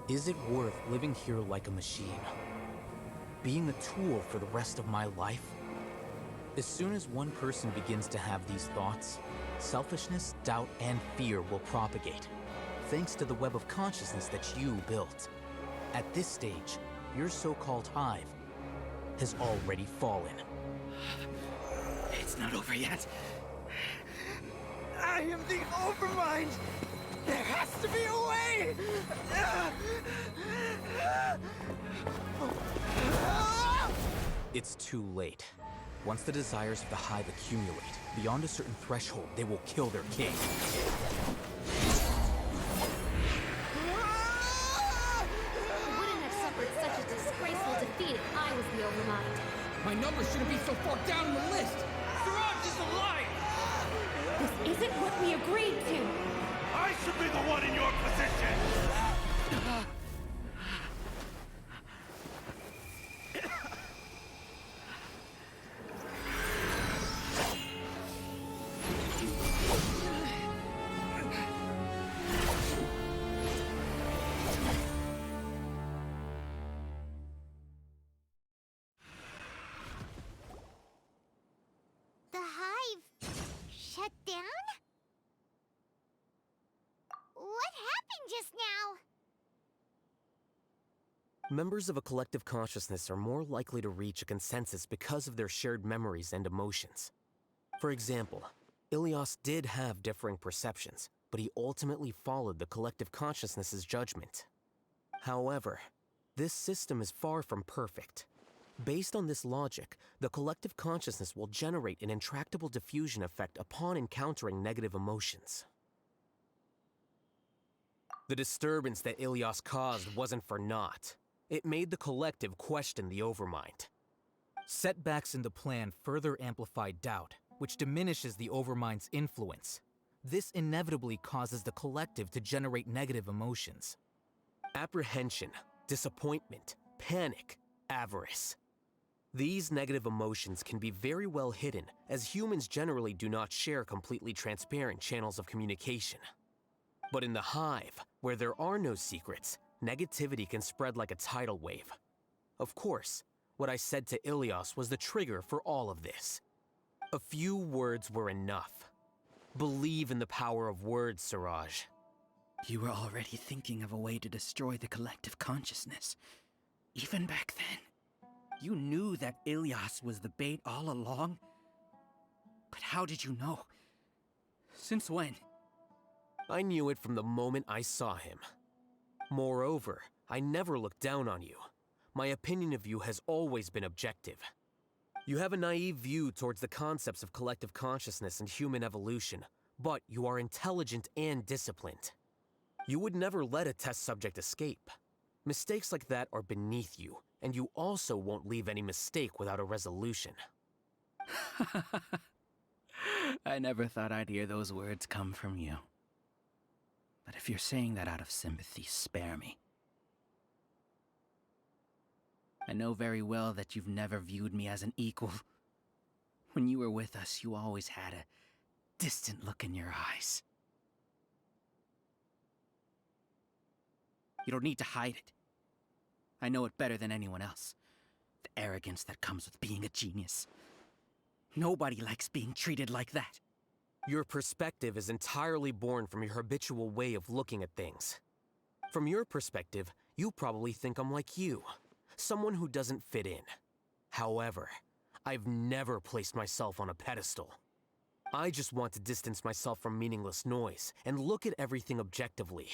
Is it worth living here like a machine? Being a tool for the rest of my life? As soon as one person begins to have these thoughts, selfishness, doubt, and fear will propagate, thanks to the web of consciousness that you built. At this stage, your so-called hive has already fallen. It's not over yet. I am the Overmind! There has to be a way! It's too late. Once the desires of the hive accumulate, beyond a certain threshold, they will kill their king. I wouldn't have suffered such a disgraceful defeat if I was the Overmind. My number shouldn't be so far down in the list! Siraj is a liar! This isn't what we agreed to! I should be the one in your position! The hive shut down? What happened just now? Members of a collective consciousness are more likely to reach a consensus because of their shared memories and emotions. For example, Ilias did have differing perceptions, but he ultimately followed the collective consciousness's judgment. However, this system is far from perfect. Based on this logic, the collective consciousness will generate an intractable diffusion effect upon encountering negative emotions. The disturbance that Ilias caused wasn't for naught. It made the collective question the Overmind. Setbacks in the plan further amplify doubt, which diminishes the Overmind's influence. This inevitably causes the collective to generate negative emotions. Apprehension, disappointment, panic, avarice. These negative emotions can be very well hidden, as humans generally do not share completely transparent channels of communication. But in the hive, where there are no secrets, negativity can spread like a tidal wave. Of course, what I said to Ilias was the trigger for all of this. A few words were enough. Believe in the power of words, Siraj. You were already thinking of a way to destroy the collective consciousness. Even back then, you knew that Ilias was the bait all along? But how did you know? Since when? I knew it from the moment I saw him. Moreover, I never looked down on you. My opinion of you has always been objective. You have a naive view towards the concepts of collective consciousness and human evolution, but you are intelligent and disciplined. You would never let a test subject escape. Mistakes like that are beneath you, and you also won't leave any mistake without a resolution. I never thought I'd hear those words come from you. But if you're saying that out of sympathy, spare me. I know very well that you've never viewed me as an equal. When you were with us, you always had a distant look in your eyes. You don't need to hide it. I know it better than anyone else. arrogance that comes with being a genius. Nobody likes being treated like that. Your perspective is entirely born from your habitual way of looking at things. From your perspective, you probably think I'm like you, someone who doesn't fit in. However, I've never placed myself on a pedestal. I just want to distance myself from meaningless noise and look at everything objectively.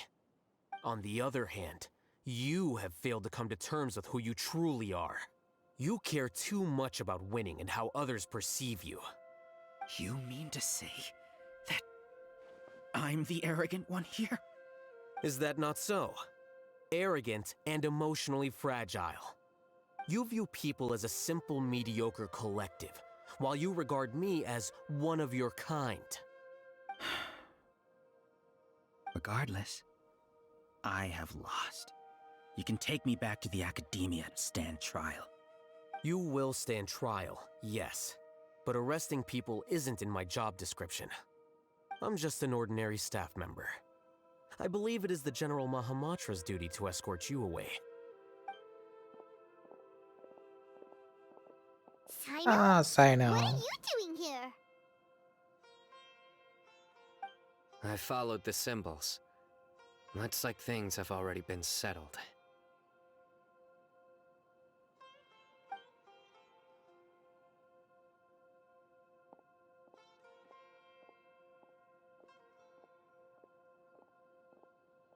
On the other hand, you have failed to come to terms with who you truly are. You care too much about winning and how others perceive you. You mean to say that I'm the arrogant one here? Is that not so? Arrogant and emotionally fragile. You view people as a simple, mediocre collective, while you regard me as one of your kind. Regardless, I have lost. You can take me back to the academia and stand trial. You will stand trial, yes. But arresting people isn't in my job description. I'm just an ordinary staff member. I believe it is the General Mahamatra's duty to escort you away. Ah, Sino. What are you doing here? I followed the symbols. Looks like things have already been settled.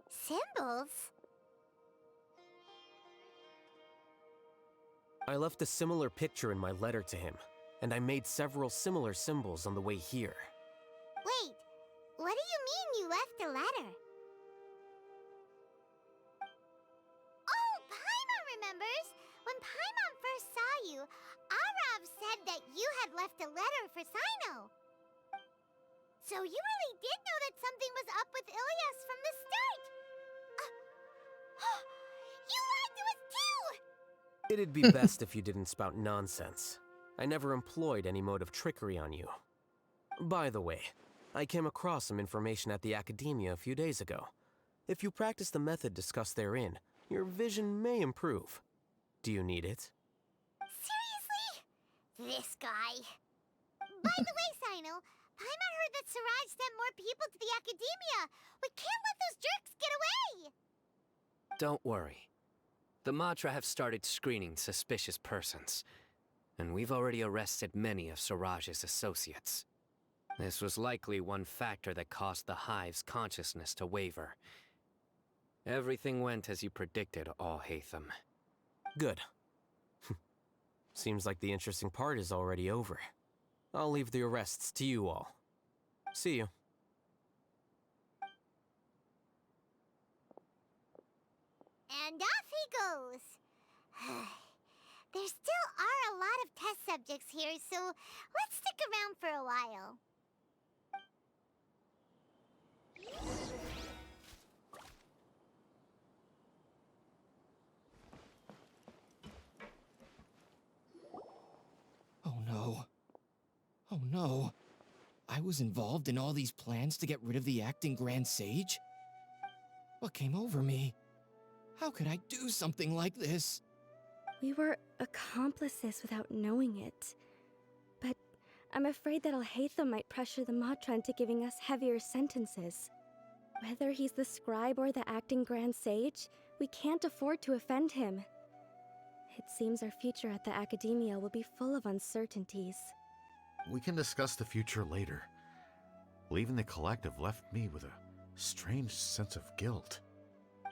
Symbols? I left a similar picture in my letter to him, and I made several similar symbols on the way here. Wait, what do you mean you left a letter? Oh, Paimon remembers! When Paimon first saw you, Arav said that you had left a letter for Sino. So you really did know that something was up with Ilias from the start! You lied to us too! It'd be best if you didn't spout nonsense. I never employed any mode of trickery on you. By the way, I came across some information at the Academia a few days ago. If you practice the method discussed therein, your vision may improve. Do you need it? Seriously? This guy. By the way, Sino, Paimon heard that Siraj sent more people to the Academia. We can't let those jerks get away! Don't worry. The Matra have started screening suspicious persons, and we've already arrested many of Siraj's associates. This was likely one factor that caused the Hive's consciousness to waver. Everything went as you predicted, Al-Haytham. Good. Seems like the interesting part is already over. I'll leave the arrests to you all. See you. And off he goes. There still are a lot of test subjects here, so let's stick around for a while. Oh no. Oh no. I was involved in all these plans to get rid of the acting Grand Sage? What came over me? How could I do something like this? We were accomplices without knowing it. But I'm afraid that Al-Haytham might pressure the Matra into giving us heavier sentences. Whether he's the scribe or the acting Grand Sage, we can't afford to offend him. It seems our future at the Academia will be full of uncertainties. We can discuss the future later. Leaving the collective left me with a strange sense of guilt.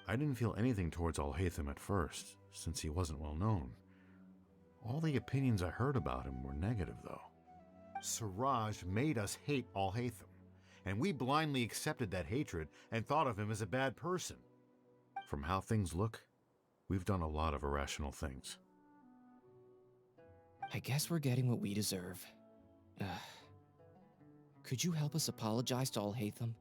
I didn't feel anything towards Al-Haytham at first, since he wasn't well known. All the opinions I heard about him were negative, though. Siraj made us hate Al-Haytham, and we blindly accepted that hatred and thought of him as a bad person. From how things look, we've done a lot of irrational things. I guess we're getting what we deserve. Could you help us apologize to Al-Haytham?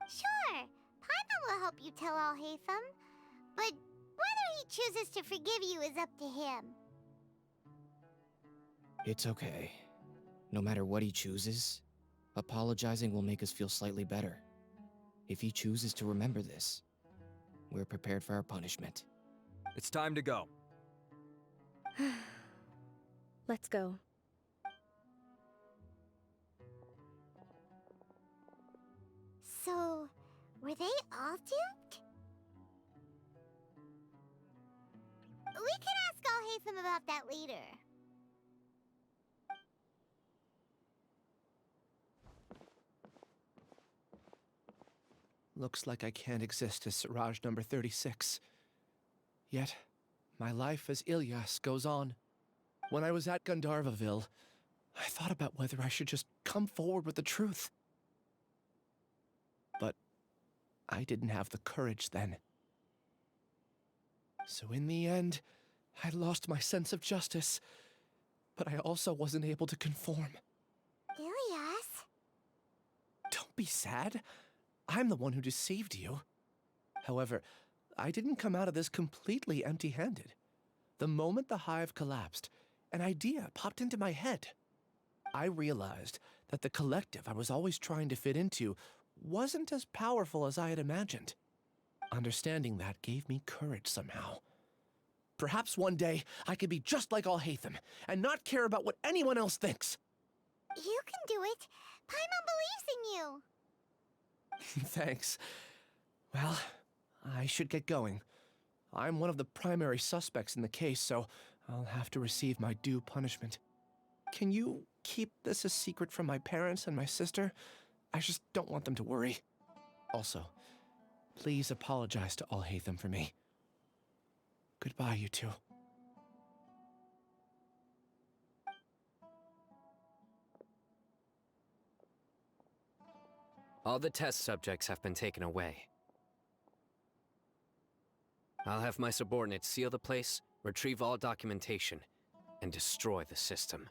Sure, Paimon will help you tell Al-Haytham, but whether he chooses to forgive you is up to him. It's okay. No matter what he chooses, apologizing will make us feel slightly better. If he chooses to remember this, we're prepared for our punishment. It's time to go. Let's go. So, were they all duped? We can ask Alhaitham about that later. Looks like I can't exist as Siraj number 36. Yet, my life as Ilyas goes on. When I was at Gandharvaville, I thought about whether I should just come forward with the truth. But I didn't have the courage then. So in the end, I lost my sense of justice, but I also wasn't able to conform. Ilyas? Don't be sad. I'm the one who deceived you. However, I didn't come out of this completely empty-handed. The moment the hive collapsed, an idea popped into my head. I realized that the collective I was always trying to fit into wasn't as powerful as I had imagined. Understanding that gave me courage somehow. Perhaps one day I could be just like Alhaitham and not care about what anyone else thinks. You can do it. Paimon believes in you. Thanks. Well, I should get going. I'm one of the primary suspects in the case, so I'll have to receive my due punishment. Can you keep this a secret from my parents and my sister? I just don't want them to worry. Also, please apologize to Alhaitham for me. Goodbye, you two. All the test subjects have been taken away. I'll have my subordinates seal the place, retrieve all documentation, and destroy the system.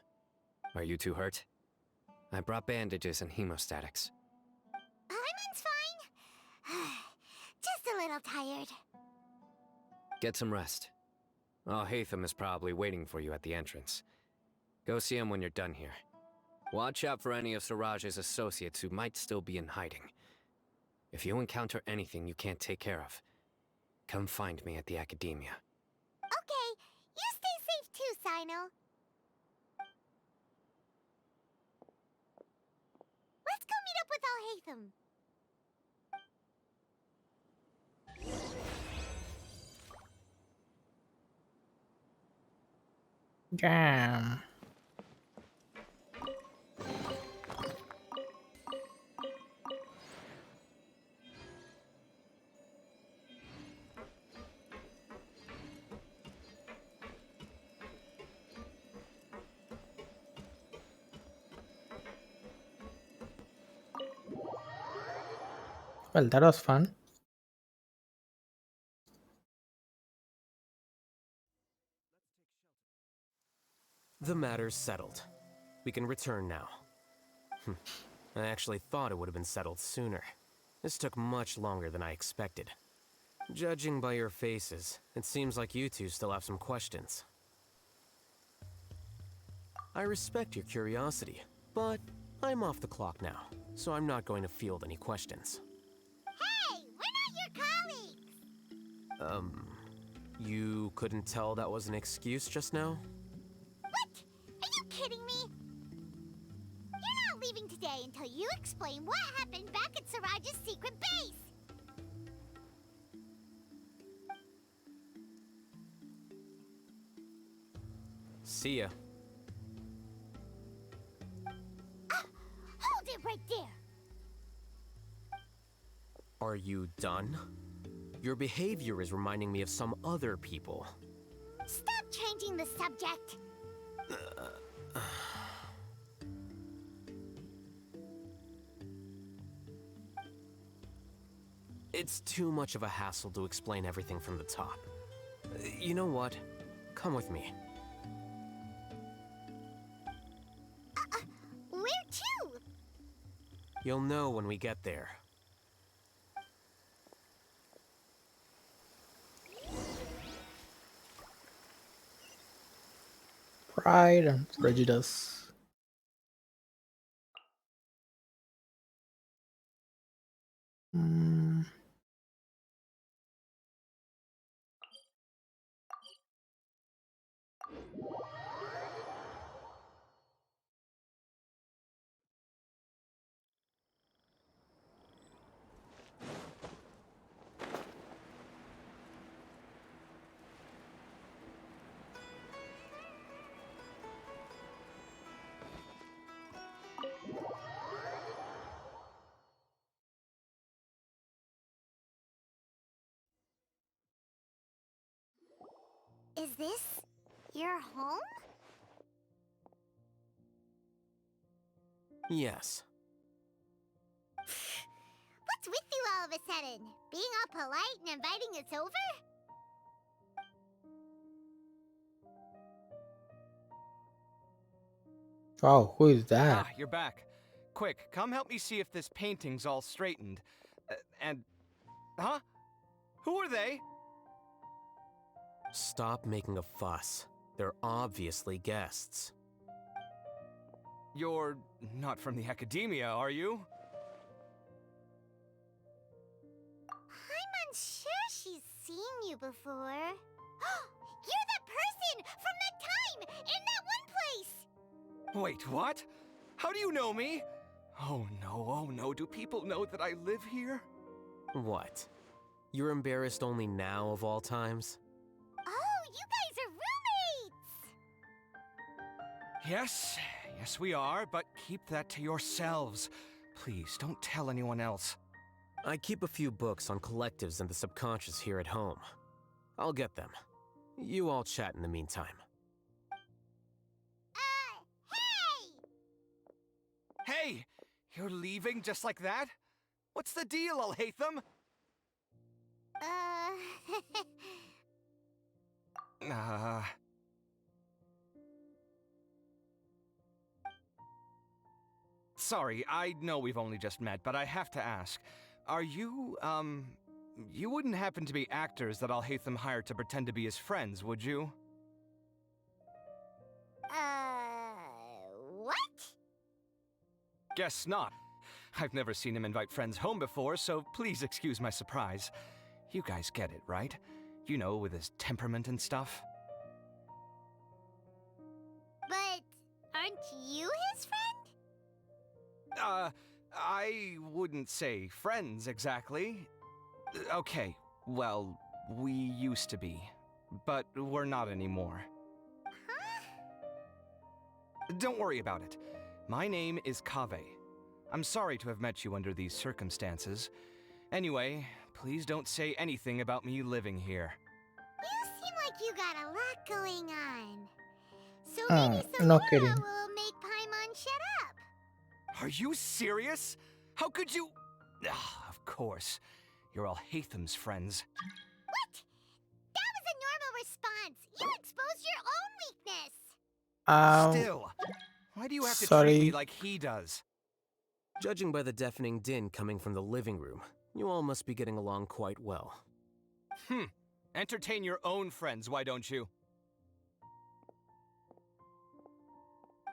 Are you two hurt? I brought bandages and hemostatics. Paimon's fine. Just a little tired. Get some rest. Hatham is probably waiting for you at the entrance. Go see him when you're done here. Watch out for any of Siraj's associates who might still be in hiding. If you encounter anything you can't take care of, come find me at the Academia. Okay, you stay safe too, Sino. Let's go meet up with Alhaitham. Damn. Well, that was fun. The matter's settled. We can return now. I actually thought it would have been settled sooner. This took much longer than I expected. Judging by your faces, it seems like you two still have some questions. I respect your curiosity, but I'm off the clock now, so I'm not going to field any questions. Hey, we're not your colleagues! You couldn't tell that was an excuse just now? What? Are you kidding me? You're not leaving today until you explain what happened back at Siraj's secret base! See ya. Hold it right there! Are you done? Your behavior is reminding me of some other people. Stop changing the subject! It's too much of a hassle to explain everything from the top. You know what? Come with me. Where to? You'll know when we get there. Pride and Prejudice. Hmm. Is this your home? Yes. What's with you all of a sudden? Being all polite and inviting us over? Wow, who is that? Ah, you're back. Quick, come help me see if this painting's all straightened. Huh? Who are they? Stop making a fuss. They're obviously guests. You're not from the academia, are you? I'm unsure she's seen you before. You're the person from that time in that one place! Wait, what? How do you know me? Oh no, do people know that I live here? What? You're embarrassed only now of all times? Oh, you guys are roommates! Yes, we are, but keep that to yourselves. Please, don't tell anyone else. I keep a few books on collectives and the subconscious here at home. I'll get them. You all chat in the meantime. Hey! You're leaving just like that? What's the deal, Alhaitham? Sorry, I know we've only just met, but I have to ask. Are you, you wouldn't happen to be actors that Alhaitham hired to pretend to be his friends, would you? What? Guess not. I've never seen him invite friends home before, so please excuse my surprise. You guys get it, right? You know, with his temperament and stuff. But aren't you his friend? I wouldn't say friends exactly. Okay, well, we used to be, but we're not anymore. Don't worry about it. My name is Kaveh. I'm sorry to have met you under these circumstances. Anyway, please don't say anything about me living here. You seem like you got a lot going on. So maybe No Sakura kidding. will make Paimon shut up. Are you serious? How could you? Of course. You're Alhaitham's friends. What? That was a normal response. You exposed your own weakness. Still, why do you have to treat sorry. me like he does? Judging by the deafening din coming from the living room, you all must be getting along quite well. Entertain your own friends, why don't you?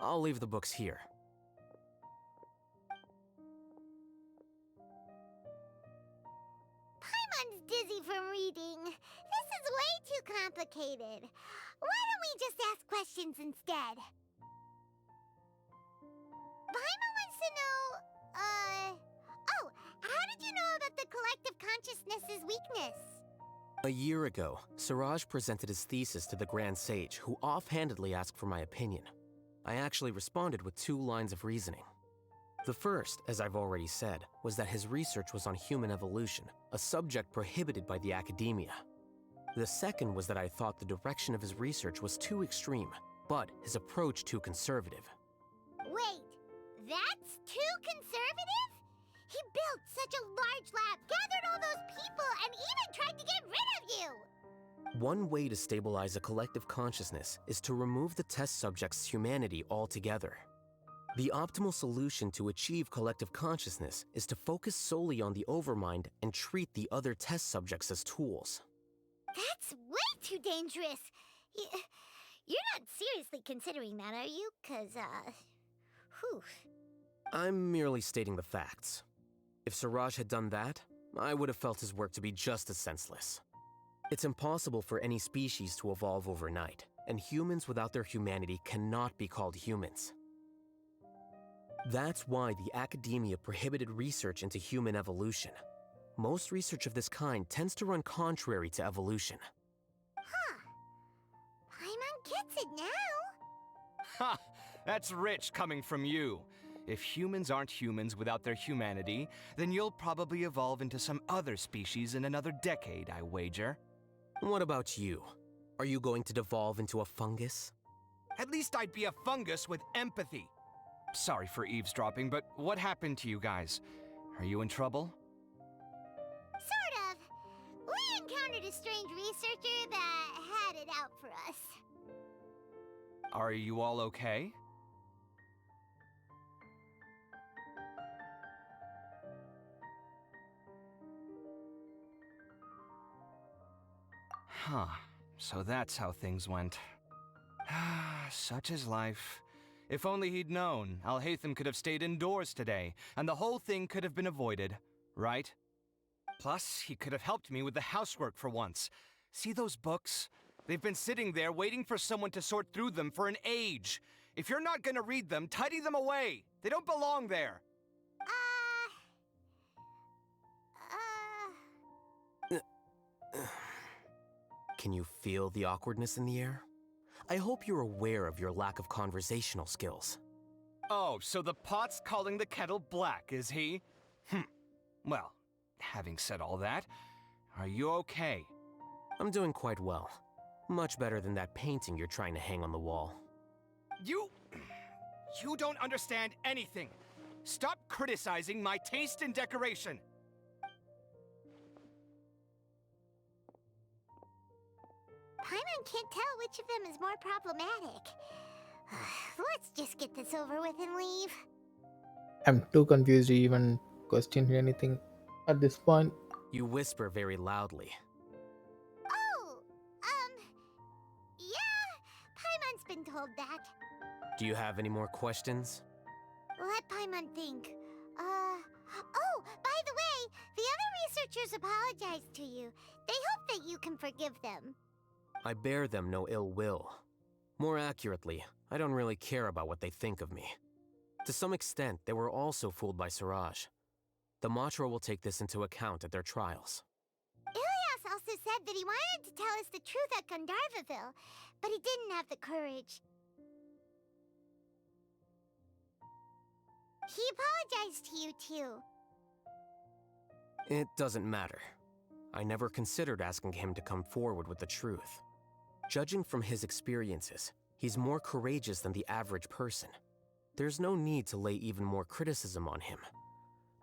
I'll leave the books here. Paimon's dizzy from reading. This is way too complicated. Why don't we just ask questions instead? Paimon wants to know, oh, how did you know about the collective consciousness's weakness? A year ago, Siraj presented his thesis to the Grand Sage, who offhandedly asked for my opinion. I actually responded with 2 lines of reasoning. The first, as I've already said, was that his research was on human evolution, a subject prohibited by the academia. The second was that I thought the direction of his research was too extreme, but his approach too conservative. Wait, that's too conservative? He built such a large lab, gathered all those people, and even tried to get rid of you! One way to stabilize a collective consciousness is to remove the test subject's humanity altogether. The optimal solution to achieve collective consciousness is to focus solely on the overmind and treat the other test subjects as tools. That's way too dangerous! You're not seriously considering that, are you? 'Cause, whew. I'm merely stating the facts. If Siraj had done that, I would have felt his work to be just as senseless. It's impossible for any species to evolve overnight, and humans without their humanity cannot be called humans. That's why the academia prohibited research into human evolution. Most research of this kind tends to run contrary to evolution. Huh. Paimon gets it now. Ha! That's rich coming from you. If humans aren't humans without their humanity, then you'll probably evolve into some other species in another decade, I wager. What about you? Are you going to devolve into a fungus? At least I'd be a fungus with empathy. Sorry for eavesdropping, but what happened to you guys? Are you in trouble? Sort of. We encountered a strange researcher that had it out for us. Are you all okay? Huh. So that's how things went. Such is life. If only he'd known, Alhaitham could have stayed indoors today, and the whole thing could have been avoided, right? Plus, he could have helped me with the housework for once. See those books? They've been sitting there waiting for someone to sort through them for an age. If you're not gonna read them, tidy them away. They don't belong there. Can you feel the awkwardness in the air? I hope you're aware of your lack of conversational skills. Oh, so the pot's calling the kettle black, is he? Well, having said all that, are you okay? I'm doing quite well. Much better than that painting you're trying to hang on the wall. You don't understand anything. Stop criticizing my taste in decoration. Paimon can't tell which of them is more problematic. Let's just get this over with and leave. I'm too confused to even question anything at this point. You whisper very loudly. Oh, yeah, Paimon's been told that. Do you have any more questions? Let Paimon think. Oh, by the way, the other researchers apologized to you. They hope that you can forgive them. I bear them no ill will. More accurately, I don't really care about what they think of me. To some extent, they were also fooled by Siraj. The Matra will take this into account at their trials. Ilias also said that he wanted to tell us the truth at Gandharvaville, but he didn't have the courage. He apologized to you, too. It doesn't matter. I never considered asking him to come forward with the truth. Judging from his experiences, he's more courageous than the average person. There's no need to lay even more criticism on him.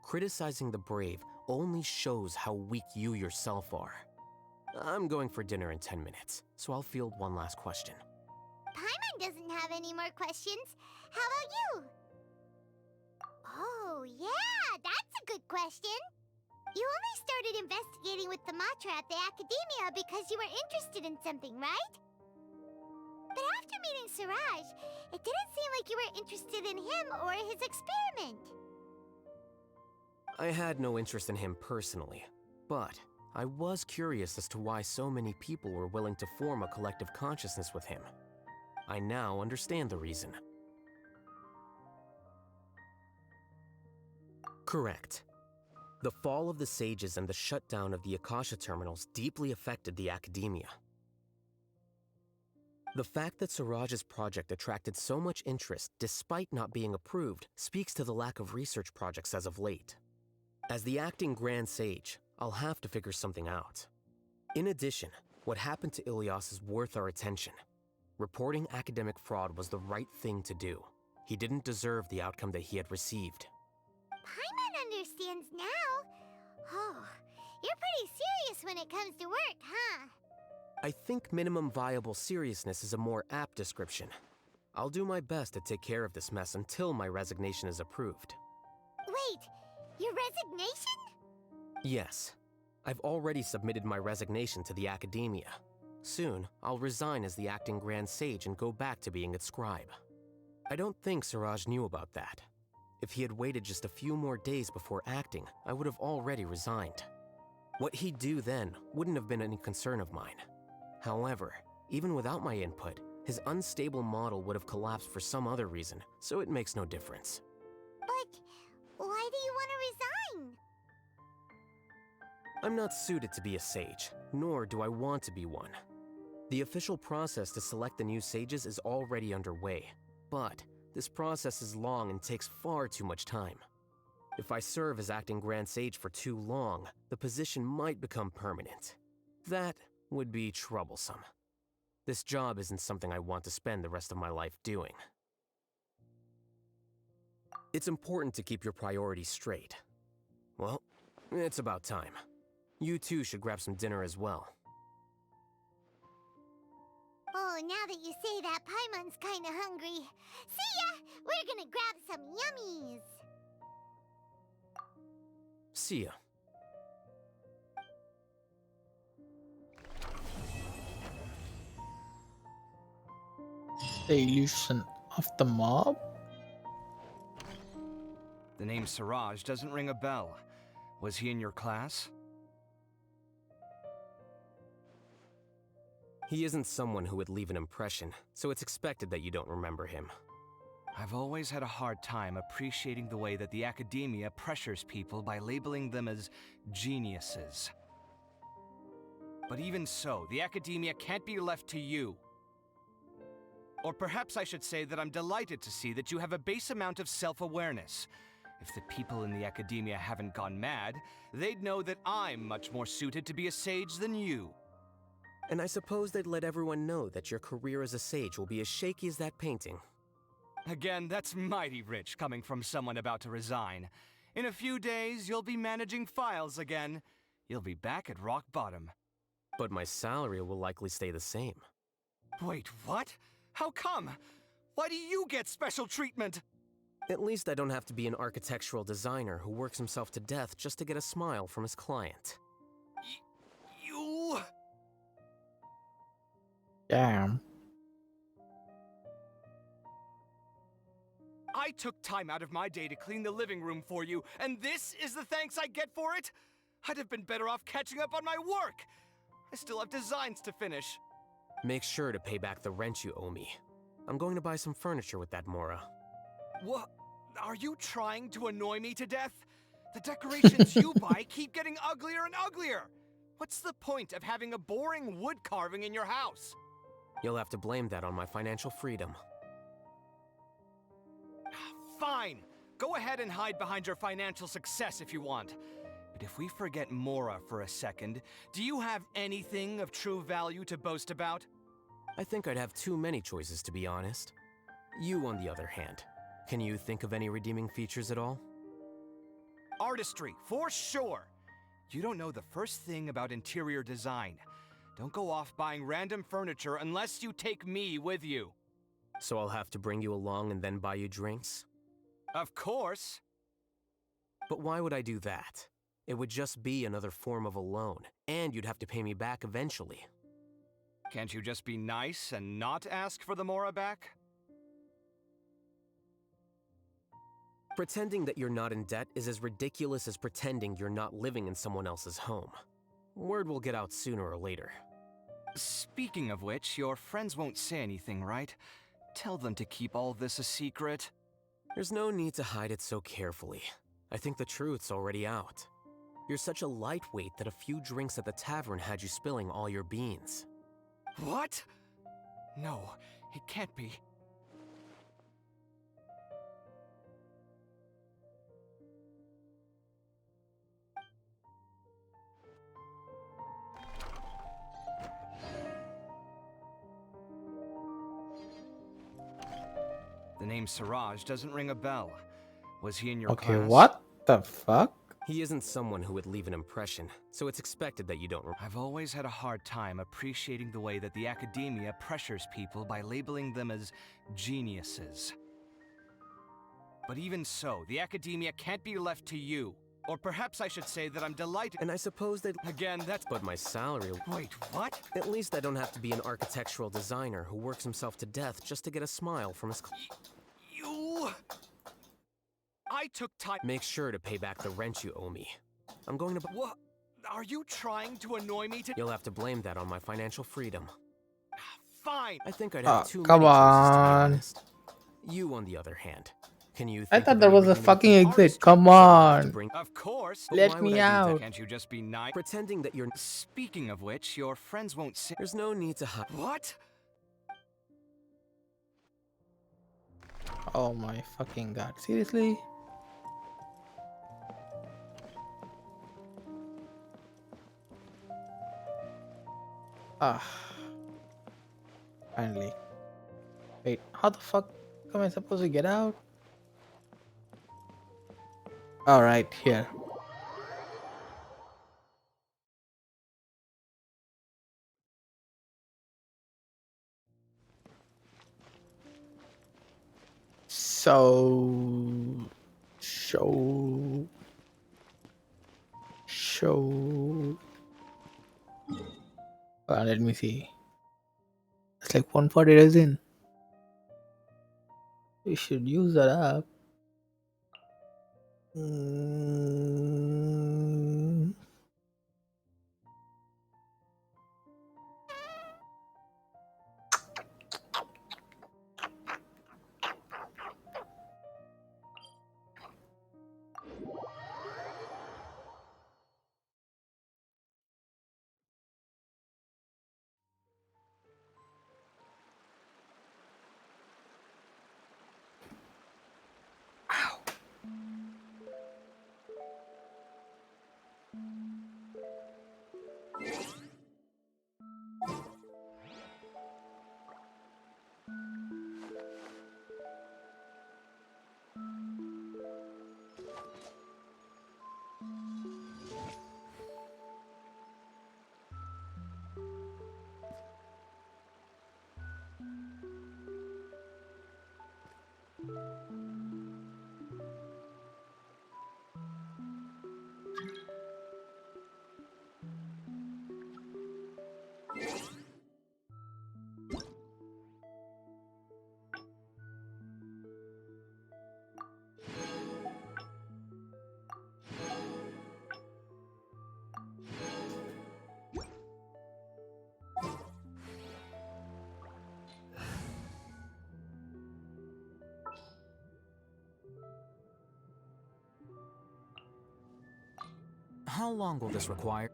Criticizing the brave only shows how weak you yourself are. I'm going for dinner in 10 minutes, so I'll field one last question. Paimon doesn't have any more questions. How about you? Oh, yeah, that's a good question. You only started investigating with the Matra at the Academia because you were interested in something, right? But after meeting Siraj, it didn't seem like you were interested in him or his experiment. I had no interest in him personally, but I was curious as to why so many people were willing to form a collective consciousness with him. I now understand the reason. Correct. The fall of the sages and the shutdown of the Akasha terminals deeply affected the academia. The fact that Siraj's project attracted so much interest despite not being approved speaks to the lack of research projects as of late. As the acting Grand Sage, I'll have to figure something out. In addition, what happened to Ilias is worth our attention. Reporting academic fraud was the right thing to do. He didn't deserve the outcome that he had received. Paimon understands now. Oh, you're pretty serious when it comes to work, huh? I think minimum viable seriousness is a more apt description. I'll do my best to take care of this mess until my resignation is approved. Wait, your resignation? Yes. I've already submitted my resignation to the Academia. Soon, I'll resign as the acting Grand Sage and go back to being its scribe. I don't think Siraj knew about that. If he had waited just a few more days before acting, I would have already resigned. What he'd do then wouldn't have been any concern of mine. However, even without my input, His unstable model would have collapsed for some other reason, so it makes no difference. But why do you want to resign? I'm not suited to be a sage, nor do I want to be one. The official process to select the new sages is already underway, but this process is long and takes far too much time. If I serve as acting Grand Sage for too long, the position might become permanent. That would be troublesome. This job isn't something I want to spend the rest of my life doing. It's important to keep your priorities straight. Well, it's about time. You too should grab some dinner as well. Oh, now that you say that, Paimon's kinda hungry. See ya! We're gonna grab some yummies! See ya. The illusion of the mob? The name Siraj doesn't ring a bell. Was he in your class? He isn't someone who would leave an impression, so it's expected that you don't remember him. I've always had a hard time appreciating the way that the academia pressures people by labeling them as geniuses. But even so, the academia can't be left to you. Or perhaps I should say that I'm delighted to see that you have a base amount of self-awareness. If the people in the academia haven't gone mad, they'd know that I'm much more suited to be a sage than you. And I suppose they'd let everyone know that your career as a sage will be as shaky as that painting. Again, that's mighty rich coming from someone about to resign. In a few days, you'll be managing files again. You'll be back at rock bottom. But my salary will likely stay the same. Wait, what? How come? Why do you get special treatment? At least I don't have to be an architectural designer who works himself to death just to get a smile from his client. You... Damn. I took time out of my day to clean the living room for you, and this is the thanks I get for it? I'd have been better off catching up on my work. I still have designs to finish. Make sure to pay back the rent you owe me. I'm going to buy some furniture with that Mora. What? Are you trying to annoy me to death? The decorations you buy keep getting uglier and uglier. What's the point of having a boring wood carving in your house? You'll have to blame that on my financial freedom. Fine. Go ahead and hide behind your financial success if you want. But if we forget Mora for a second, do you have anything of true value to boast about? I think I'd have too many choices, to be honest. You, on the other hand, can you think of any redeeming features at all? Artistry, for sure. You don't know the first thing about interior design. Don't go off buying random furniture unless you take me with you. So I'll have to bring you along and then buy you drinks? Of course. But why would I do that? It would just be another form of a loan, and you'd have to pay me back eventually. Can't you just be nice and not ask for the Mora back? Pretending that you're not in debt is as ridiculous as pretending you're not living in someone else's home. Word will get out sooner or later. Speaking of which, your friends won't say anything, right? Tell them to keep all this a secret. There's no need to hide it so carefully. I think the truth's already out. You're such a lightweight that a few drinks at the tavern had you spilling all your beans. What? No, it can't be. The name Siraj doesn't ring a bell. Was he in your class? Okay, what the fuck? He isn't someone who would leave an impression, so it's expected that you don't I've always had a hard time appreciating the way that the academia pressures people by labeling them as geniuses. But even so, the academia can't be left to you. Or perhaps I should say that I'm delighted. And I suppose that... Again, that's... But my salary... Wait, what? At least I don't have to be an architectural designer who works himself to death just to get a smile from his... You... I took time... Make sure to pay back the rent you owe me. I'm going to... What? Are you trying to annoy me to... You'll have to blame that on my financial freedom. fine. I think I'd Oh, have too come many choices, to be on. honest. You, on the other hand, can you I think thought of there any was a redeeming fucking exit. artistry Come so we'll have to on. bring- Of course. But Let why me would I do that? out. Can't you just be nice? Pretending that you're... Speaking of which, your friends won't see. There's no need to hide. What? Oh my fucking god. Seriously? Ah. Finally. Wait, how the fuck am I supposed to get out? Alright, here. So... Show... Let me see. It's like 140 resin. We should use that up. Mm. How long will this require?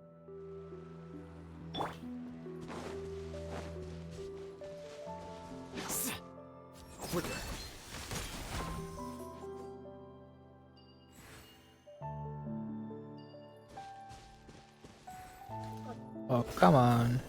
Oh, come on.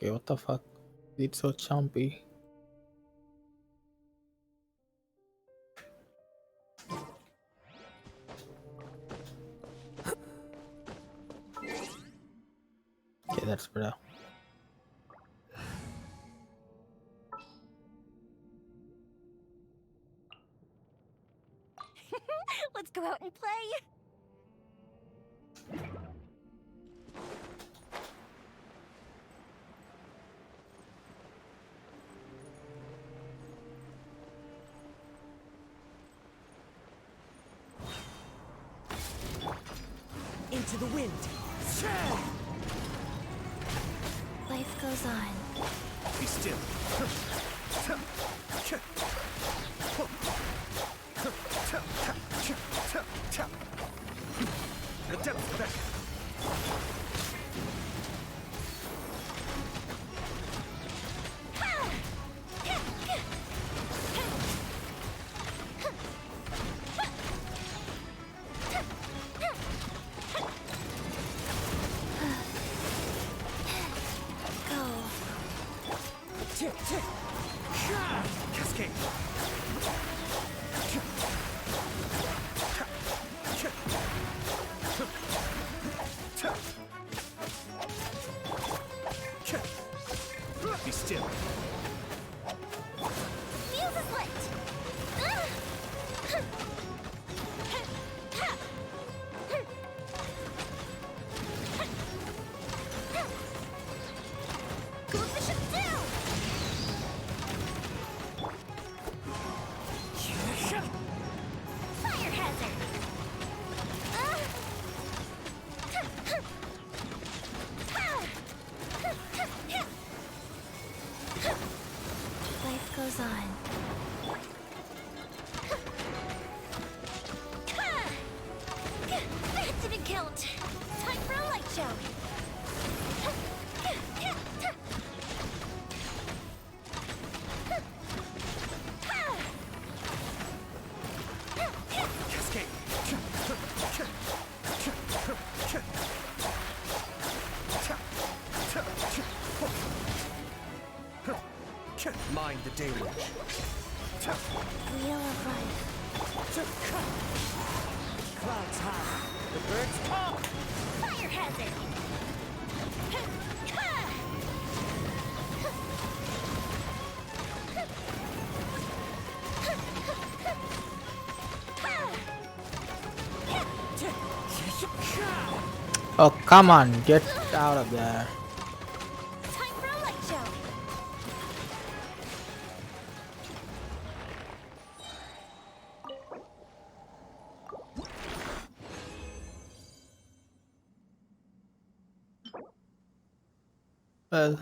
Okay, what the fuck? It's so chumpy. Okay, that's better. Let's go out and play. Into the wind. Life goes on. Be still. The devil's back. Cascade. Be still. Fuse is lit. sun. That didn't count. Time for a light show. Mind the deluge. Wheel of life. Clouds high. The birds call. Fire hazard. Oh, come on, get out of there. Time for a light show. Well,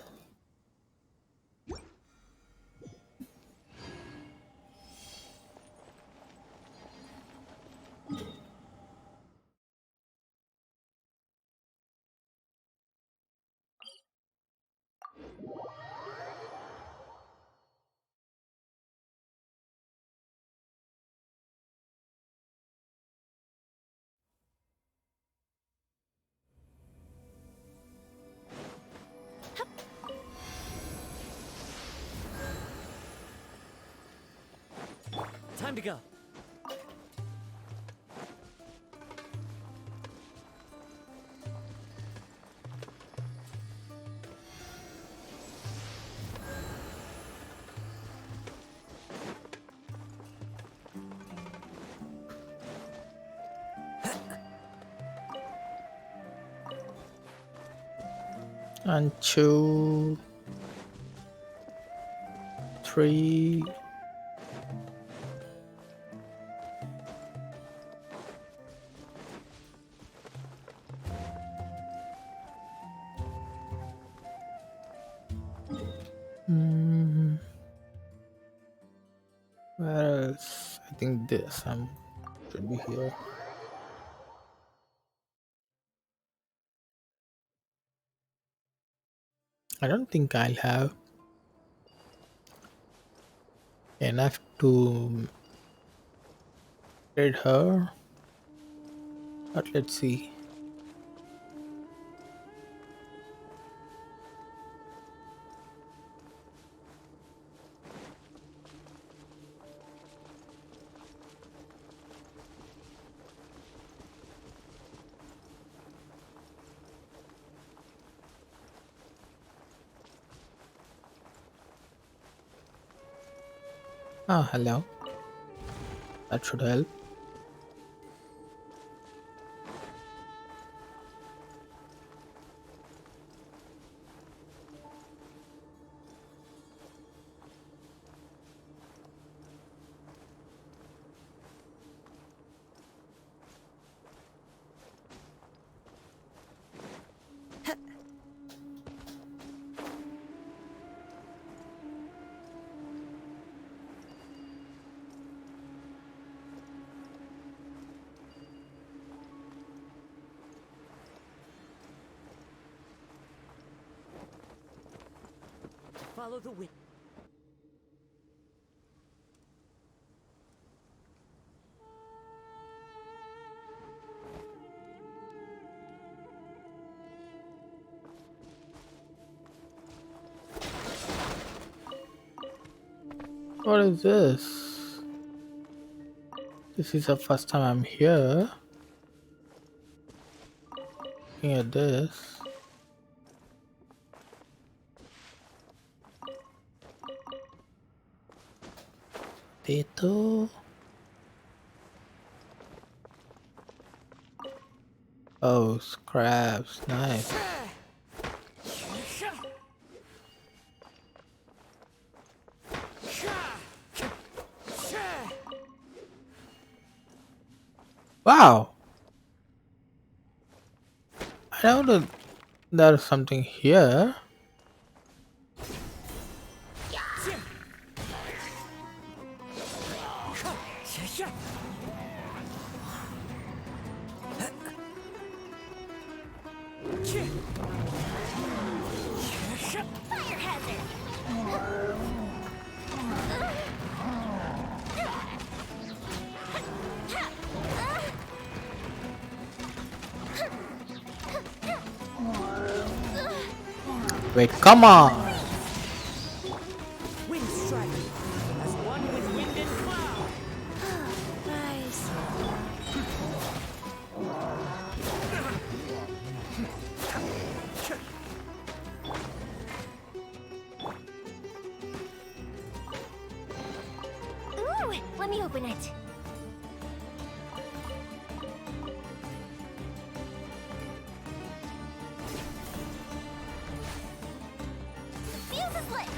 Time to go. and 2, 3. Where else? I think this should be here. I don't think I'll have enough to trade her, but let's see. Ah, hello. That should help. Follow the wind. What is this? This is the first time I'm here. Looking at this. Potato. Oh, scraps. Nice. Wow. I know that there's something here. Fire hazard! Wait, come on! Wind strike. As one with wind and cloud. Nice. Ooh, let me open it. The fuse is lit.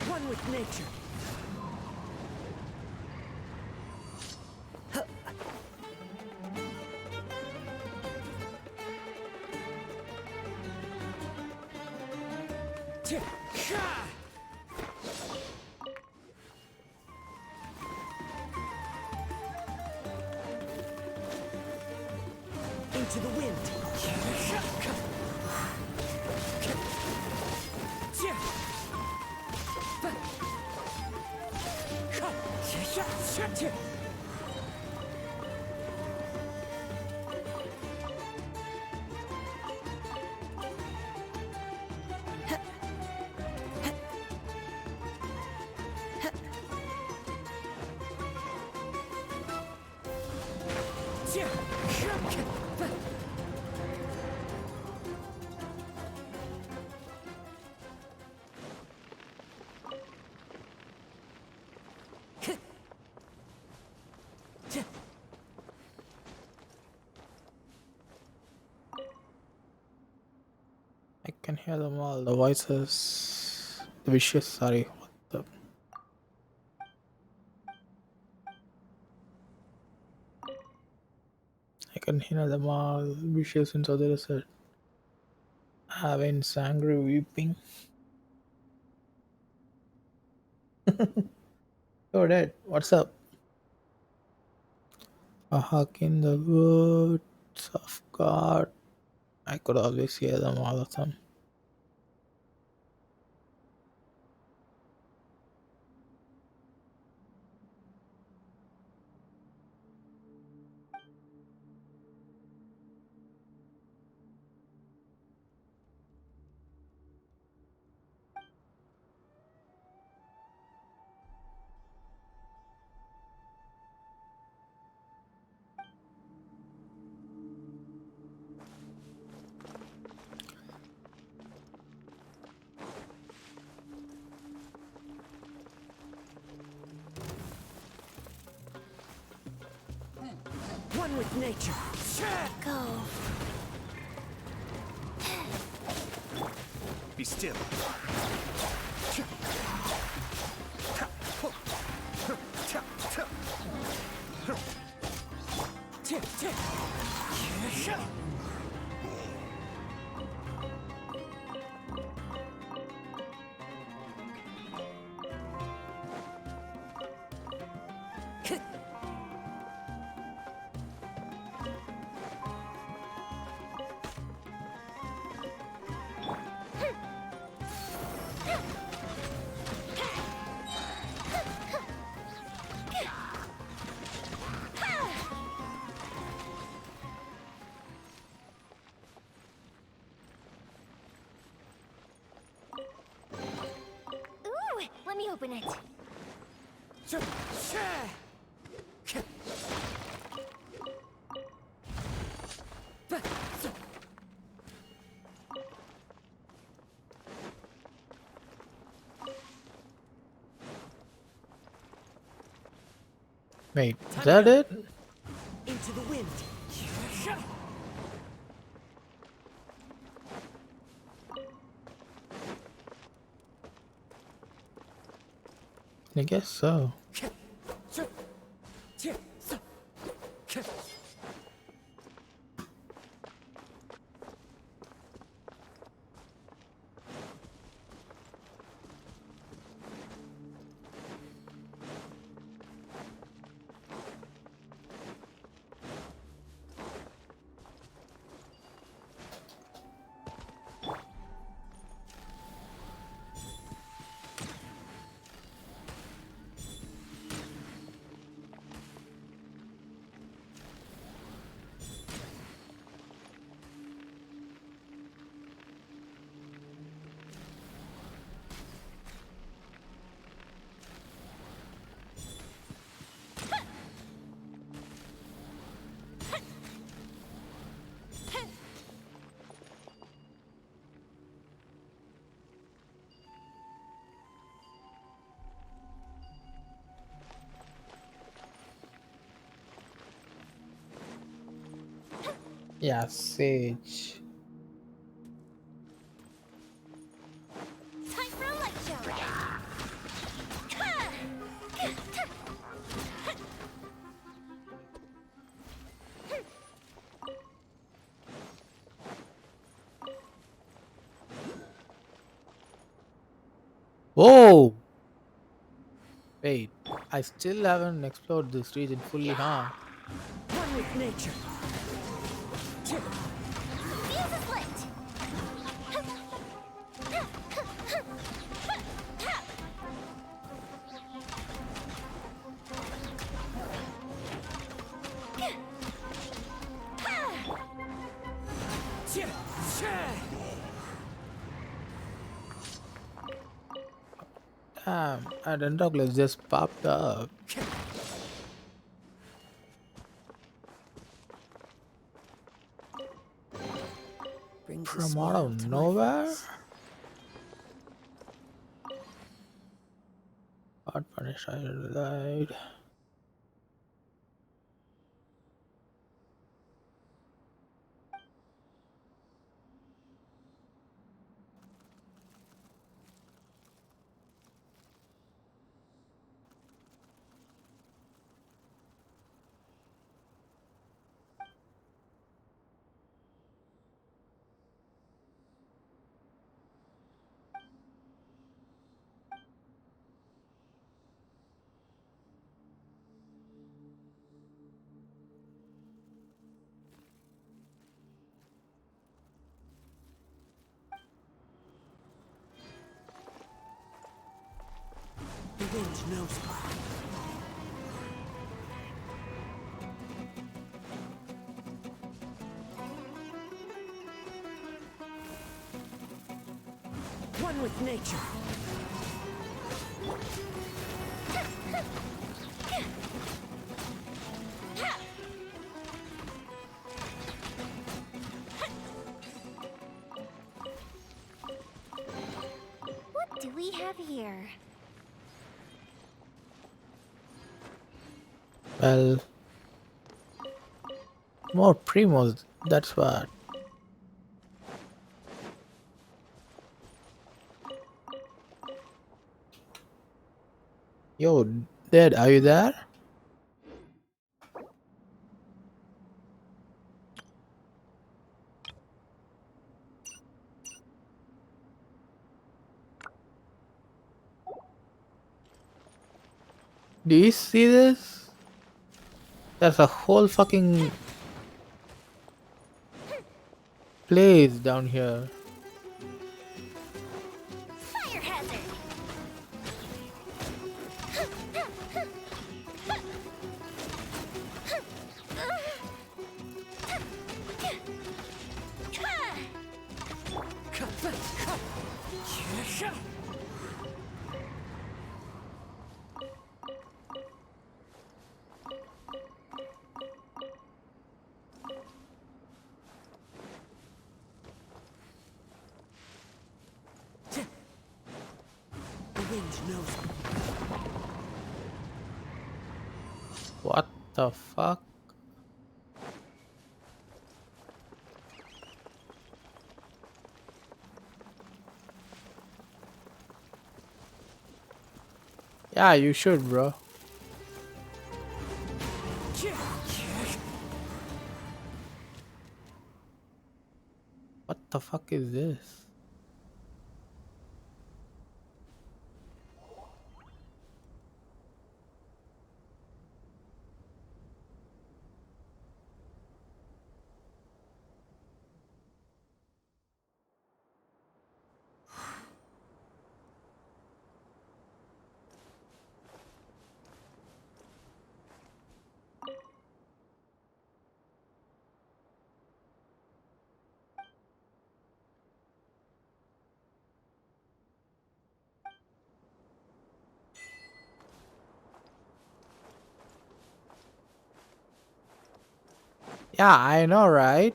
One with nature. Into the wind. I can hear them all. The voices. The wishes, sorry. What the. I can hear them all. Wishes into the desert. Having angry weeping. You're dead. What's up? A hug in the woods of God. I could always hear them, all of them. One with nature. Go. Be still. Ooh, let me open it. Wait, is that it? Into the wind. I guess so. Yeah, Sage. Time for a light show. Whoa! Wait, I still haven't explored this region fully, huh? One with nature. Fuse is lit. Damn, and Endogles just popped up. Brings a From out smile of to my nowhere? face. God punish, I lied. The wind knows me. One with nature. What do we have here? Well, more primos, that's what. Yo, Dad, are you there? Do you see this? There's a whole fucking place down here. Fire hazard. The wind knows me. What the fuck? Yeah, you should, bro. What the fuck is this? Yeah, I know, right?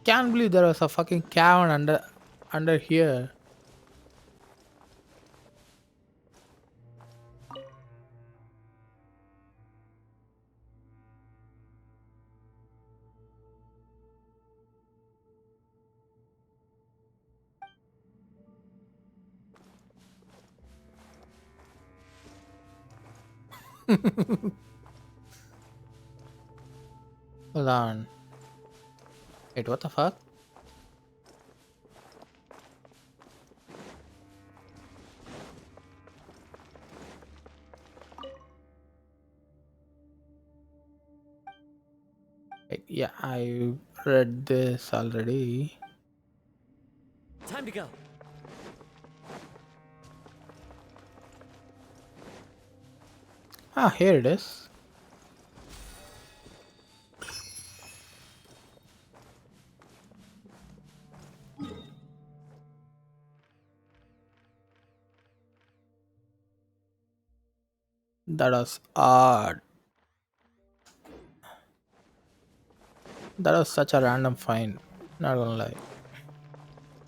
can't believe there was a fucking cavern under here. Hold on. Wait, what the fuck? Wait, yeah, I read this already. Time to go. Ah, here it is. That was odd. That was such a random find. Not gonna lie.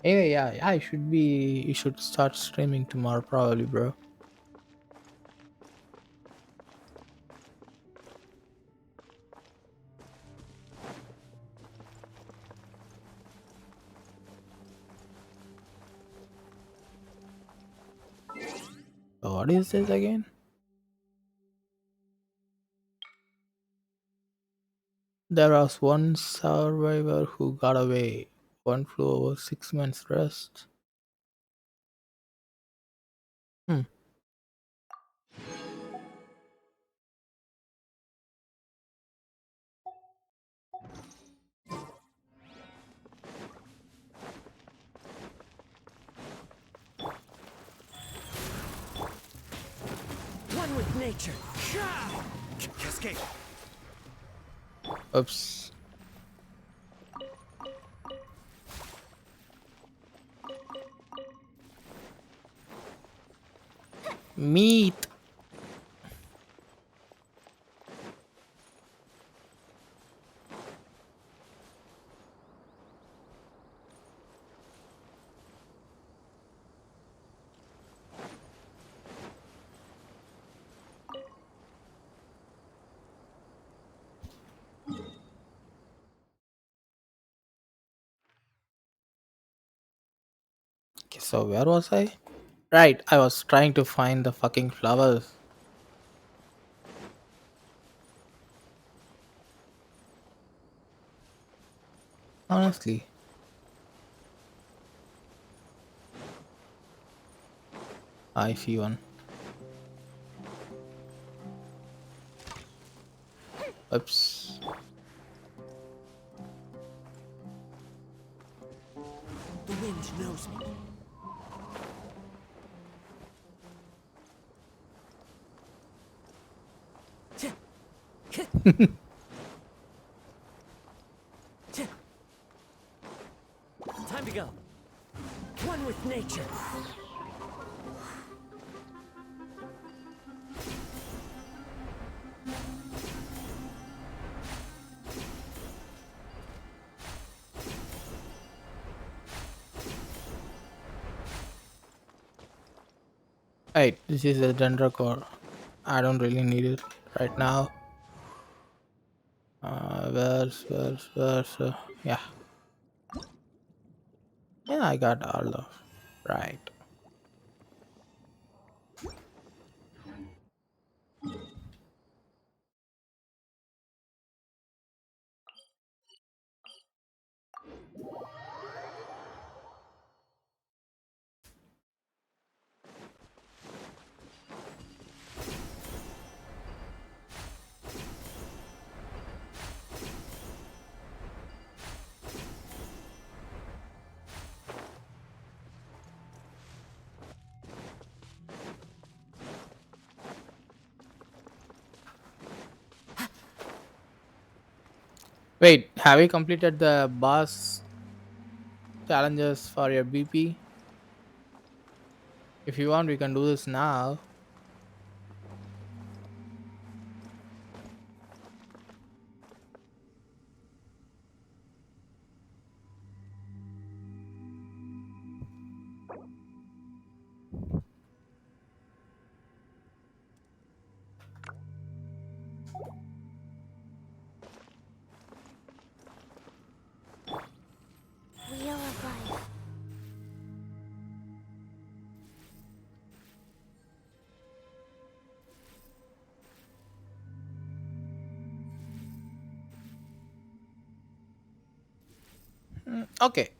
Anyway, yeah, I should be. You should start streaming tomorrow, probably, bro. So what is this again? There was one survivor who got away. One flew over 6 months rest. Hmm. One with nature. Cascade. Oops. Meat. Okay, so where was I? Right, I was trying to find the fucking flowers. Honestly. I see one. Oops. The wind knows me. Time to go. One with nature. Right, this is a Dendra core. I don't really need it right now. Where's yeah. Yeah, I got all of right. Wait, have you completed the boss challenges for your BP? If you want, we can do this now. Okay,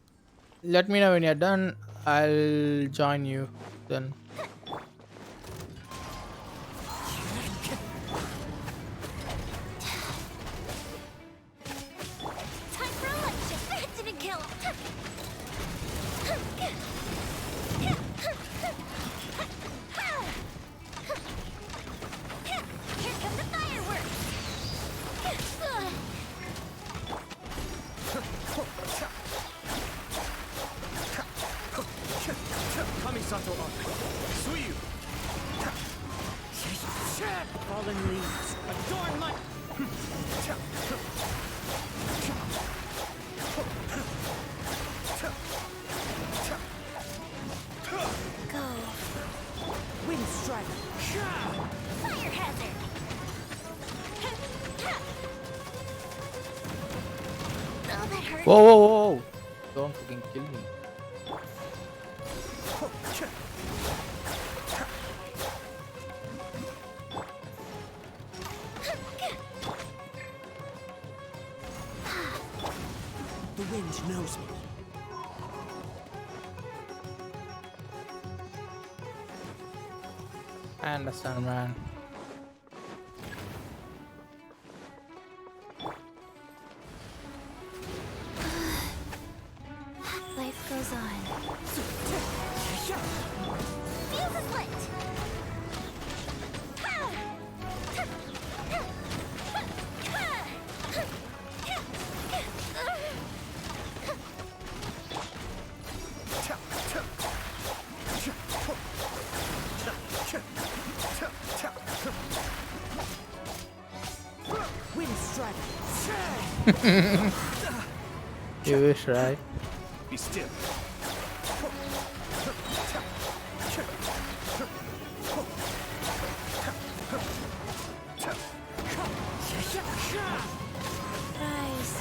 let me know when you're done. I'll join you then. Time for a lunch. That didn't kill him. Here come the fireworks. Kamisato up. Suiyu. Fallen leaves. Adorn my... Go. Wind strike. Fire hazard. Oh, that hurt. Whoa, whoa, whoa, whoa. Don't fucking kill me. The wind knows me. I understand, man. Life goes on. Fuse is lit. Wind strike. You wish, right? Be still. Rise.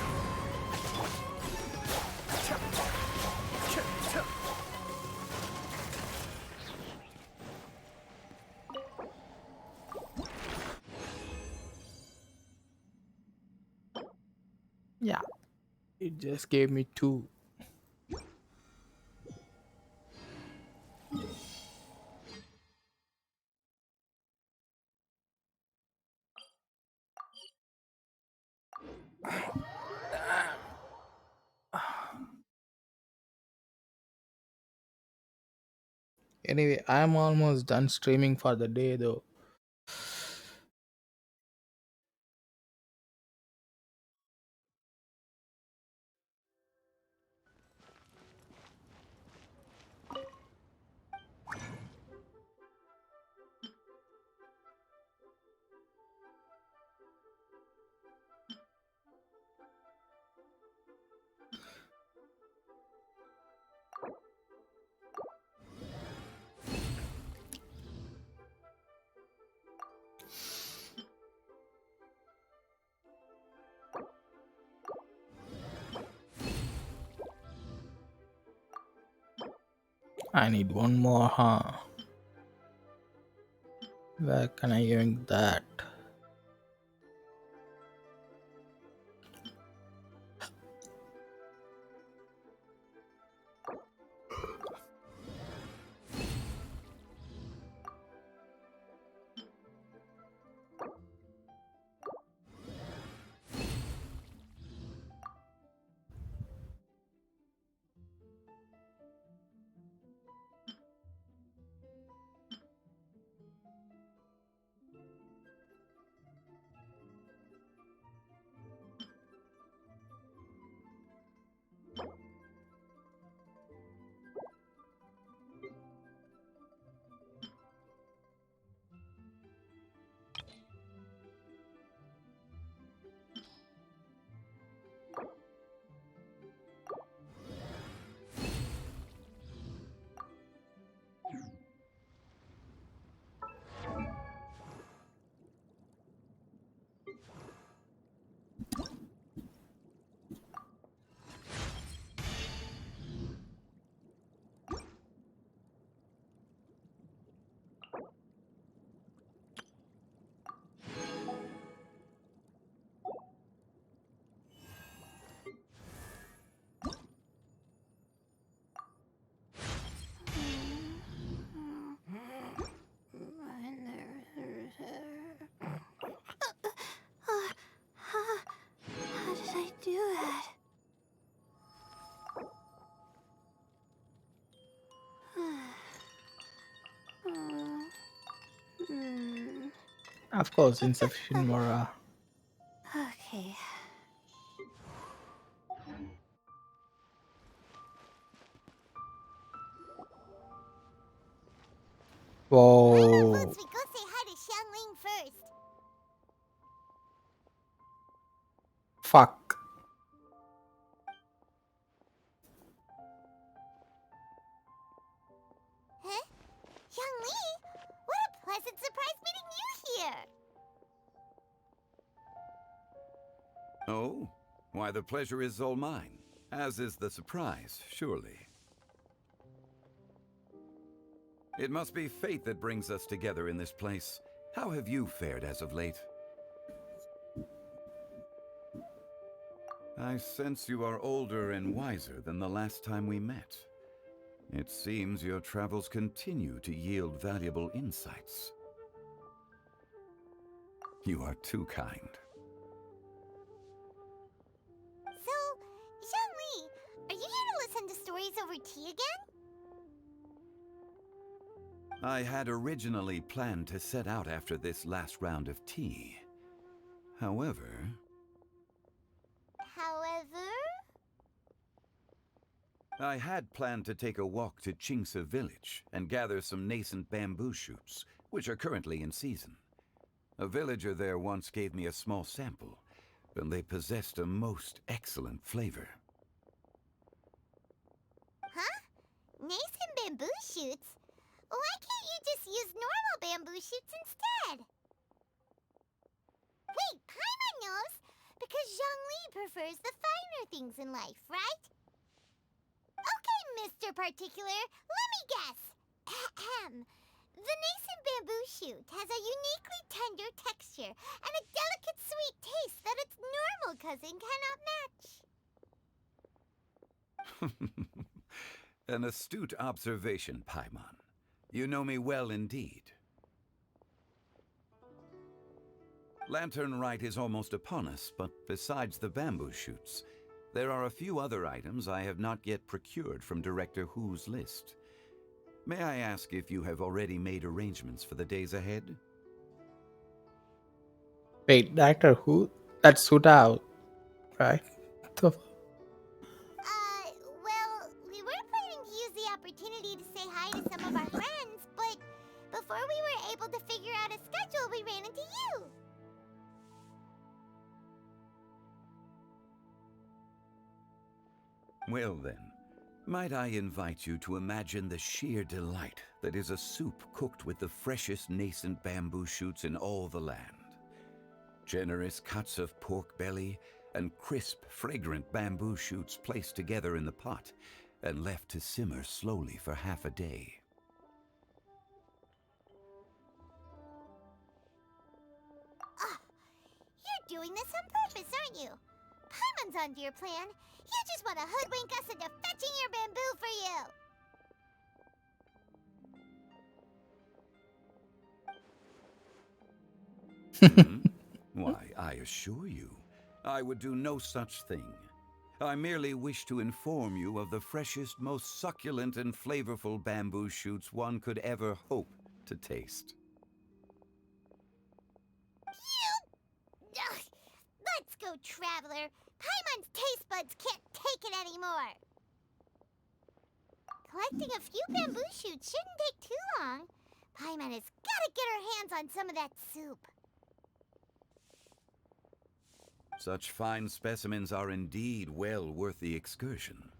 Yeah. It just gave me two. Anyway, I'm almost done streaming for the day though. I need one more, huh? Where can I get that? Of course, insufficient more. Okay. Whoa. We go say hi to Xiangling first. Fuck. Huh? Xiangli? What a pleasant surprise meeting you here! Oh? Why, the pleasure is all mine. As is the surprise, surely. It must be fate that brings us together in this place. How have you fared as of late? I sense you are older and wiser than the last time we met. It seems your travels continue to yield valuable insights. You are too kind. So, Xiangli, are you here to listen to stories over tea again? I had originally planned to set out after this last round of tea. However... I had planned to take a walk to Qingce village and gather some nascent bamboo shoots, which are currently in season. A villager there once gave me a small sample, and they possessed a most excellent flavor. Huh? Nascent bamboo shoots? Why can't you just use normal bamboo shoots instead? Wait, Paimon knows! Because Zhongli prefers the finer things in life, right? Okay, Mr. Particular, let me guess. Ahem. The nascent bamboo shoot has a uniquely tender texture and a delicate sweet taste that its normal cousin cannot match. An astute observation, Paimon. You know me well indeed. Lantern Rite is almost upon us, but besides the bamboo shoots, there are a few other items I have not yet procured from Director Hu's list. May I ask if you have already made arrangements for the days ahead? Wait, Doctor Who? That's Suit Out, right? The Well, we were planning to use the opportunity to say hi to some of our friends, but before we were able to figure out a schedule, we ran into you. Well then, might I invite you to imagine the sheer delight that is a soup cooked with the freshest nascent bamboo shoots in all the land. Generous cuts of pork belly and crisp, fragrant bamboo shoots placed together in the pot and left to simmer slowly for half a day. You're doing this on purpose, aren't you? Paimon's onto your plan. You just want to hoodwink us into fetching your bamboo for you. Why, I assure you, I would do no such thing. I merely wish to inform you of the freshest, most succulent and flavorful bamboo shoots one could ever hope to taste. Ugh. Let's go, Traveler. Paimon's taste buds can't take it anymore. Collecting a few bamboo shoots shouldn't take too long. Paimon has got to get her hands on some of that soup. Such fine specimens are indeed well worth the excursion.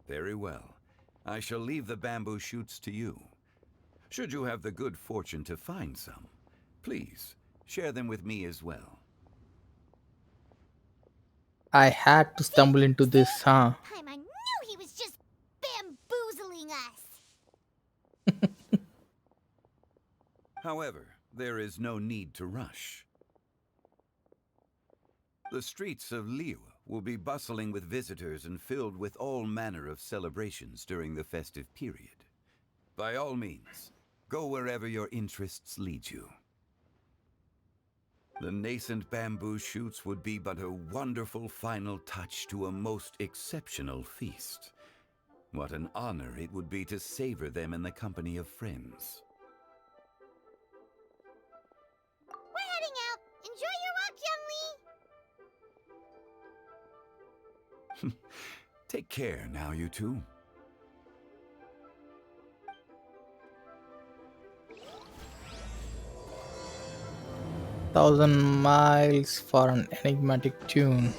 Very well. I shall leave the bamboo shoots to you. Should you have the good fortune to find some, please share them with me as well. I had to stumble into this, huh? Paimon knew he was just bamboozling us. However, there is no need to rush. The streets of Liyue will be bustling with visitors and filled with all manner of celebrations during the festive period. By all means, go wherever your interests lead you. The nascent bamboo shoots would be but a wonderful final touch to a most exceptional feast. What an honor it would be to savor them in the company of friends. We're Take care now, you two. Thousand miles for an enigmatic tune.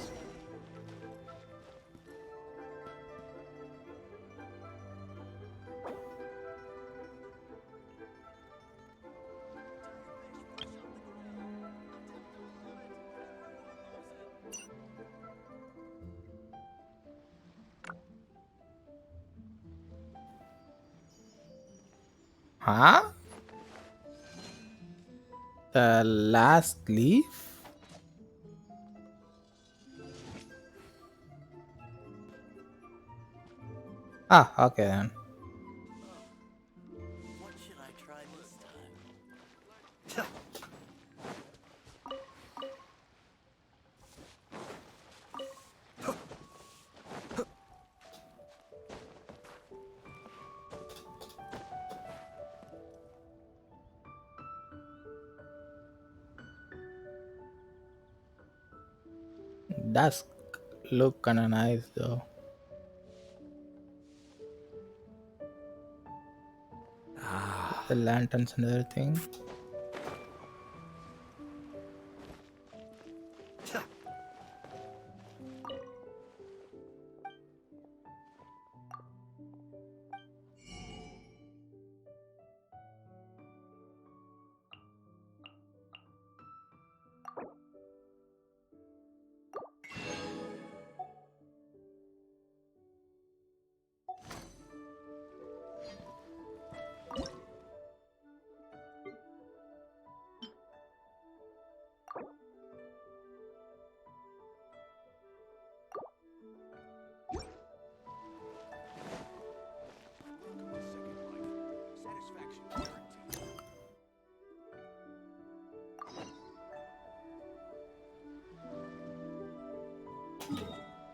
Huh? The last leaf? Ah, okay then. What should I try this time? Does look kinda nice though. The lanterns and everything.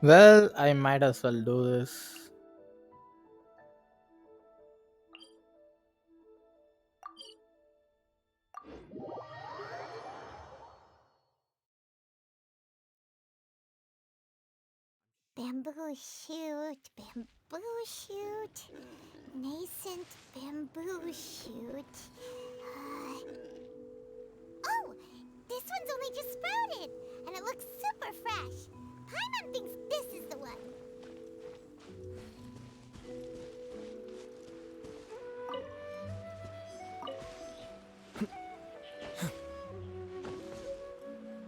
Well, I might as well do this. Bamboo shoot, bamboo shoot, nascent bamboo shoot. Oh, this one's only just sprouted, and it looks super fresh. Paimon thinks this is the one.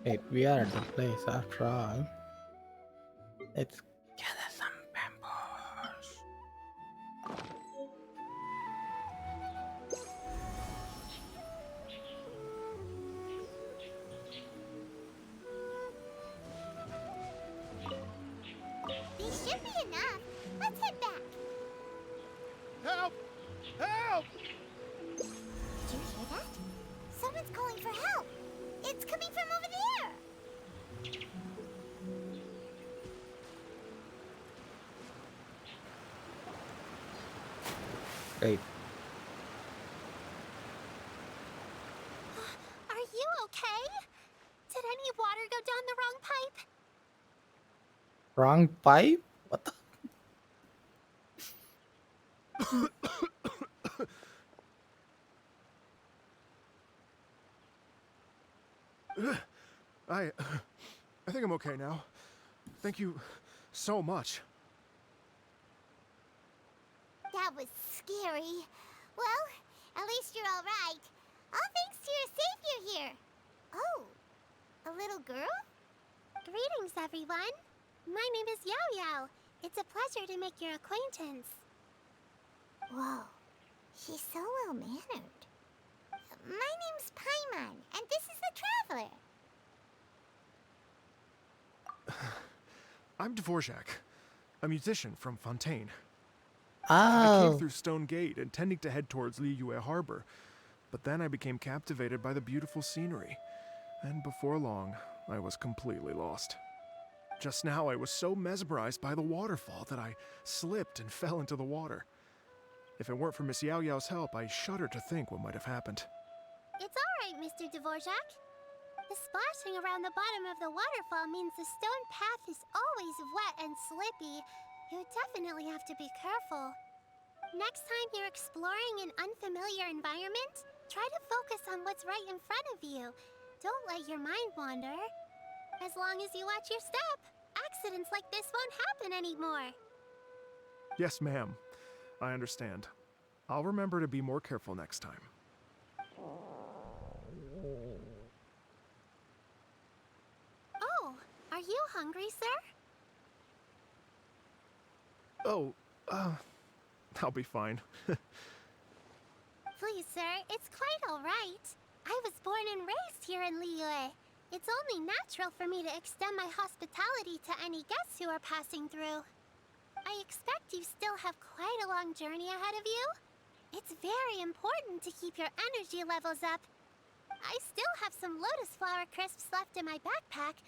Wait, we are at the place after all. Let's gather some bamboos. These should be enough. Let's head back. Help! Help! Did you hear that? Someone's calling for help. It's coming from over there. Wait, Are you okay? Did any water go down the wrong pipe? wrong pipe? What the? I think I'm okay now. Thank you so much. That was scary. Well, at least you're all right. All thanks to your savior here. Oh, a little girl? Greetings, everyone. My name is Yao Yao. It's a pleasure to make your acquaintance. Whoa, she's so well-mannered. My name's Paimon, and this is the Traveler. I'm Dvorak, a musician from Fontaine. I came Oh, through Stone Gate, intending to head towards Liyue Harbor, but then I became captivated by the beautiful scenery, and before long, I was completely lost. Just now, I was so mesmerized by the waterfall that I slipped and fell into the water. If it weren't for Miss Yao Yao's help, I shudder to think what might have happened. It's all right, Mr. Dvorak. The splashing around the bottom of the waterfall means the stone path is always wet and slippy. You definitely have to be careful. Next time you're exploring an unfamiliar environment, try to focus on what's right in front of you. Don't let your mind wander. As long as you watch your step, accidents like this won't happen anymore. Yes, ma'am. I understand. I'll remember to be more careful next time. Oh, are you hungry, sir? Oh, I'll be fine. Please, sir, it's quite all right. I was born and raised here in Liyue. It's only natural for me to extend my hospitality to any guests who are passing through. I expect you still have quite a long journey ahead of you. It's very important to keep your energy levels up. I still have some lotus flower crisps left in my backpack.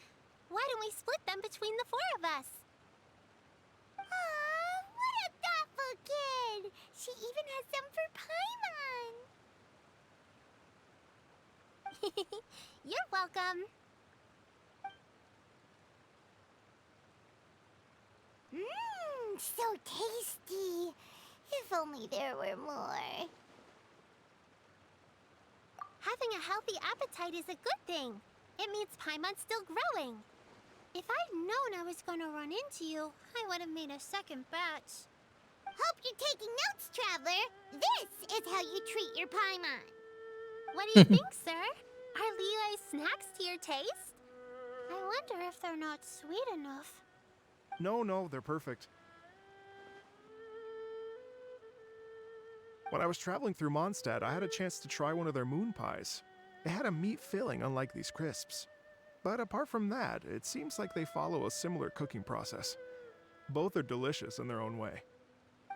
Why don't we split them between the four of us? Aw, what a thoughtful kid! She even has some for Paimon! You're welcome. Mmm, so tasty. If only there were more. Having a healthy appetite is a good thing. It means Paimon's still growing. If I'd known I was gonna run into you, I would have made a second batch. Hope you're taking notes, Traveler. This is how you treat your Paimon. What do you think, sir? Are Liyue's snacks to your taste? I wonder if they're not sweet enough. No, they're perfect. When I was traveling through Mondstadt, I had a chance to try one of their moon pies. It had a meat filling, unlike these crisps. But apart from that, it seems like they follow a similar cooking process. Both are delicious in their own way.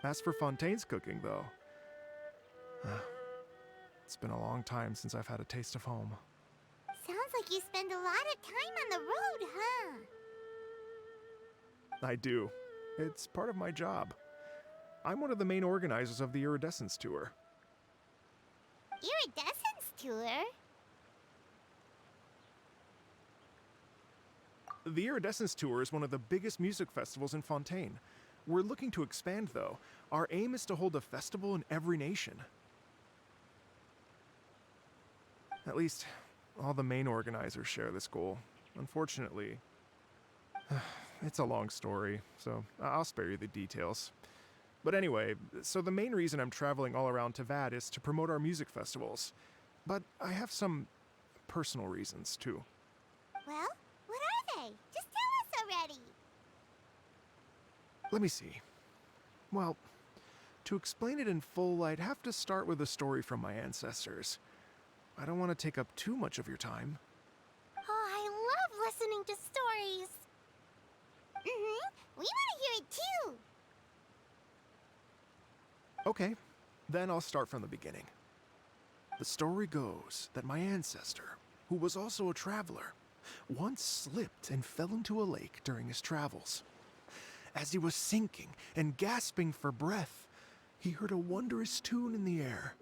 As for Fontaine's cooking, though, it's been a long time since I've had a taste of home. Sounds like you spend a lot of time on the road, huh? I do. It's part of my job. I'm one of the main organizers of the Iridescence Tour. Iridescence Tour? The Iridescence Tour is one of the biggest music festivals in Fontaine. We're looking to expand, though. Our aim is to hold a festival in every nation. At least, all the main organizers share this goal. Unfortunately, it's a long story, so I'll spare you the details. But anyway, so the main reason I'm traveling all around Tavad is to promote our music festivals. But I have some personal reasons, too. Well, what are they? Just tell us already. Let me see. Well, to explain it in full, I'd have to start with a story from my ancestors. I don't want to take up too much of your time. Oh, I love listening to stories. We want to hear it too. Okay, then I'll start from the beginning. The story goes that my ancestor, who was also a traveler, once slipped and fell into a lake during his travels. As he was sinking and gasping for breath, he heard a wondrous tune in the air.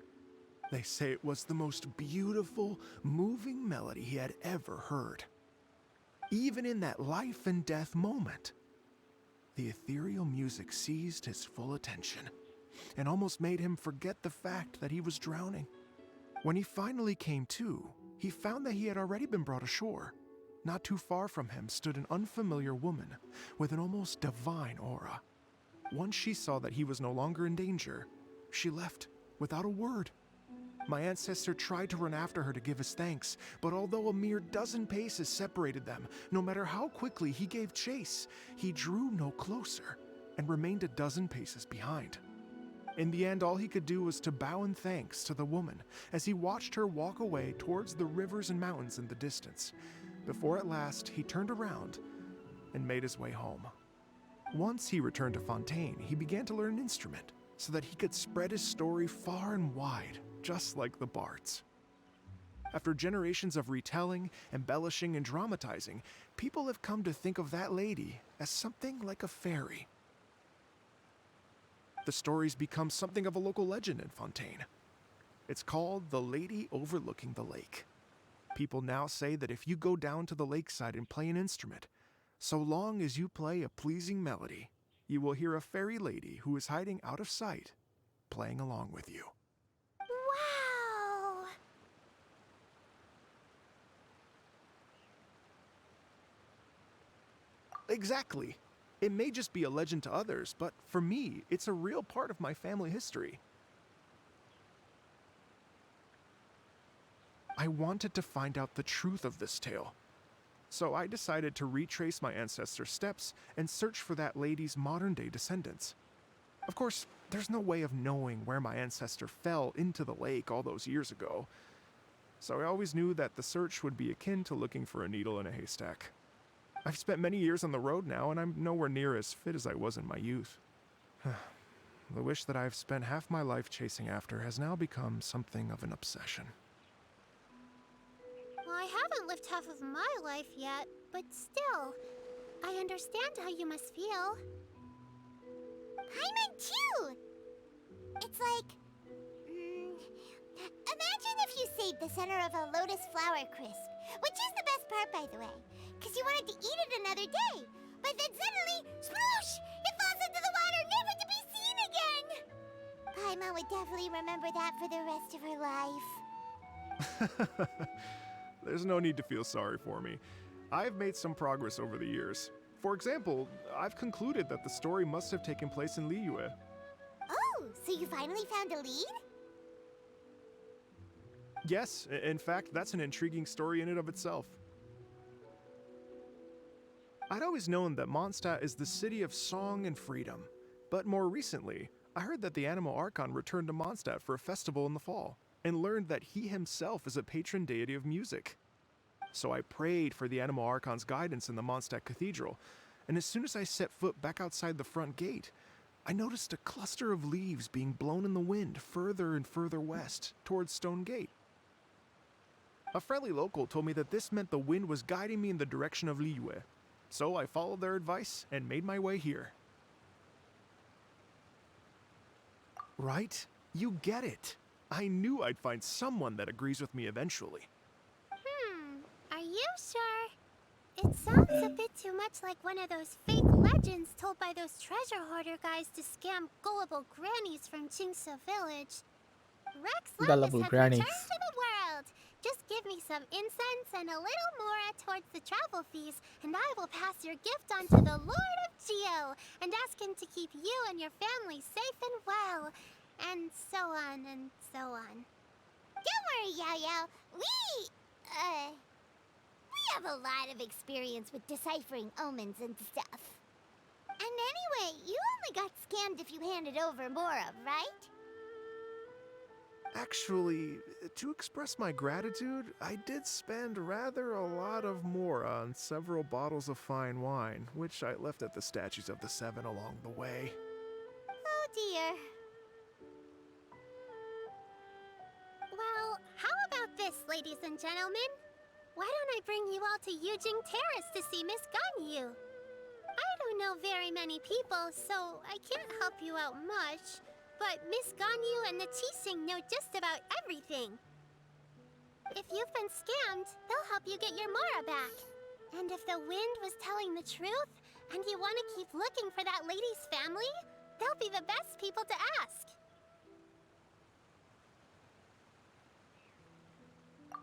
They say it was the most beautiful, moving melody he had ever heard. Even in that life and death moment, the ethereal music seized his full attention and almost made him forget the fact that he was drowning. When he finally came to, he found that he had already been brought ashore. Not too far from him stood an unfamiliar woman with an almost divine aura. Once she saw that he was no longer in danger, she left without a word. My ancestor tried to run after her to give his thanks, but although a mere dozen paces separated them, no matter how quickly he gave chase, he drew no closer and remained a dozen paces behind. In the end, all he could do was to bow in thanks to the woman as he watched her walk away towards the rivers and mountains in the distance, before at last he turned around and made his way home. Once he returned to Fontaine, he began to learn an instrument so that he could spread his story far and wide, just like the bards. After generations of retelling, embellishing, and dramatizing, people have come to think of that lady as something like a fairy. The story's become something of a local legend in Fontaine. It's called The Lady Overlooking the Lake. People now say that if you go down to the lakeside and play an instrument, so long as you play a pleasing melody, you will hear a fairy lady who is hiding out of sight, playing along with you. Wow! Exactly. It may just be a legend to others, but for me, it's a real part of my family history. I wanted to find out the truth of this tale, so I decided to retrace my ancestors' steps and search for that lady's modern-day descendants. Of course, there's no way of knowing where my ancestor fell into the lake all those years ago, so I always knew that the search would be akin to looking for a needle in a haystack. I've spent many years on the road now, and I'm nowhere near as fit as I was in my youth. The wish that I've spent half my life chasing after has now become something of an obsession. Well, I haven't lived half of my life yet, but still, I understand how you must feel. Paimon too! It's like... imagine if you saved the center of a lotus flower crisp, which is the best part, by the way, because you wanted to eat it another day, but then suddenly, sploosh! It falls into the water, never to be seen again! Paimon would definitely remember that for the rest of her life. There's no need to feel sorry for me. I've made some progress over the years. For example, I've concluded that the story must have taken place in Liyue. Oh, so you finally found a lead? Yes, in fact, that's an intriguing story in and of itself. I'd always known that Mondstadt is the city of song and freedom, but more recently, I heard that the Animal Archon returned to Mondstadt for a festival in the fall, and learned that he himself is a patron deity of music. So I prayed for the Animal Archon's guidance in the Mondstadt Cathedral, and as soon as I set foot back outside the front gate, I noticed a cluster of leaves being blown in the wind further and further west, towards Stone Gate. A friendly local told me that this meant the wind was guiding me in the direction of Liyue, so I followed their advice and made my way here. Right? You get it. I knew I'd find someone that agrees with me eventually. Are you sure? It sounds a bit too much like one of those fake legends told by those treasure hoarder guys to scam gullible grannies from Jingsa Village. Rex Gullible Lucas have grannies. returned to the world. Just give me some incense and a little more towards the travel fees, and I will pass your gift on to the Lord of Geo and ask him to keep you and your family safe and well. And so on and so on. Don't worry, Yao Yao. We have a lot of experience with deciphering omens and stuff. And anyway, you only got scammed if you handed over more of, right? Actually, to express my gratitude, I did spend rather a lot of more on several bottles of fine wine, which I left at the statues of the Seven along the way. Oh dear. Well, how about this, ladies and gentlemen? Why don't I bring you all to Yujing Terrace to see Miss Ganyu? I don't know very many people, so I can't help you out much. But Miss Ganyu and the Qixing know just about everything. If you've been scammed, they'll help you get your Mora back. And if the wind was telling the truth, and you want to keep looking for that lady's family, they'll be the best people to ask.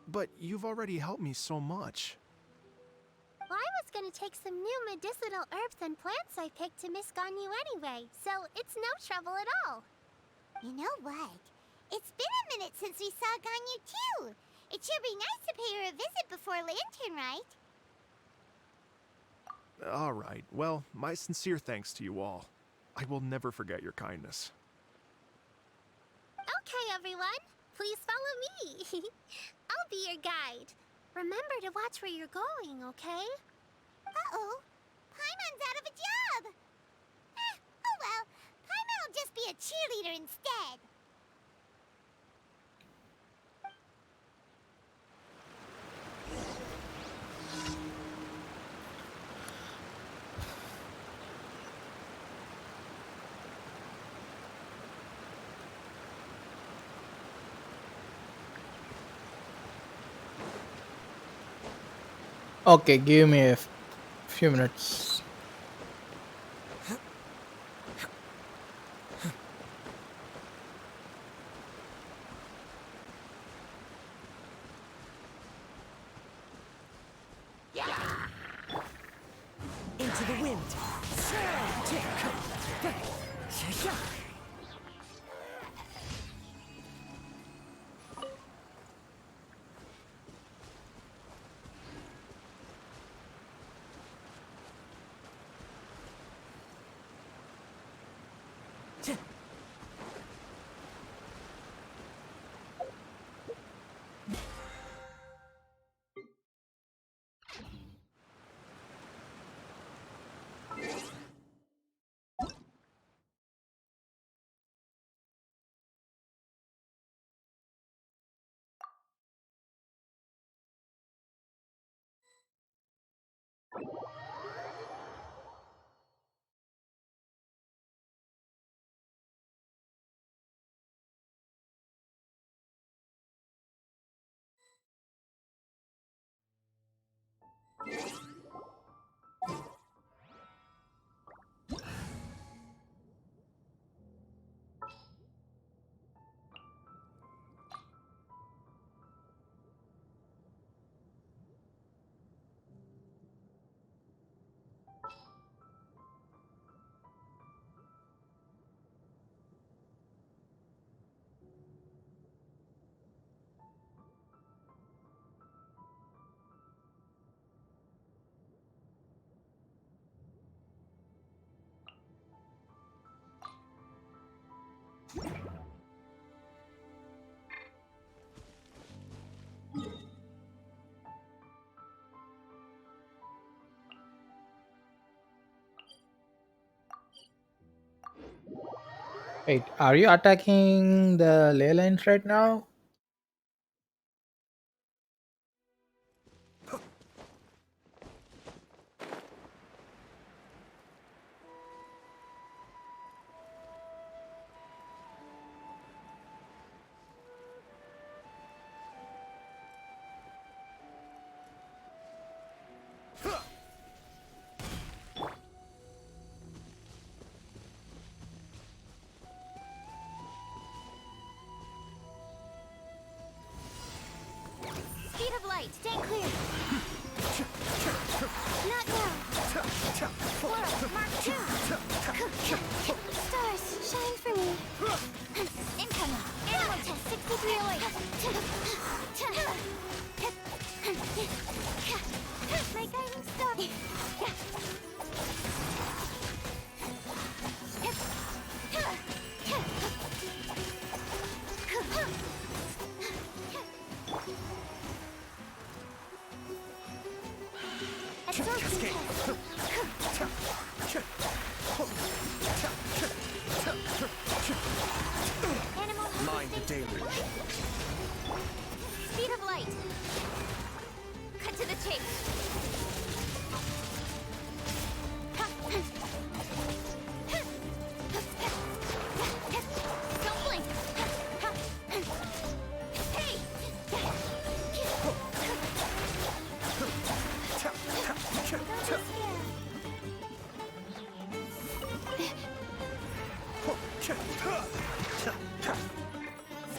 But you've already helped me so much. Well, I was gonna take some new medicinal herbs and plants I picked to Miss Ganyu anyway, so it's no trouble at all. You know what? It's been a minute since we saw Ganyu too. It should be nice to pay her a visit before Lantern, right? All right, well, my sincere thanks to you all. I will never forget your kindness. Okay, everyone, please follow me. I'll be your guide. Remember to watch where you're going, okay? Uh-oh. Paimon's out of a job! Oh well. Paimon will just be a cheerleader instead. Okay, give me a few minutes. Into the wind. Wait, are you attacking the ley lines right now? Speed of light, stand clear. Not now. World, mark two. Stars, shine for me. Incoming. Animal test 6308. My guiding star. Mind the deluge. Speed of light. Cut to the chase. Don't blink. Hey!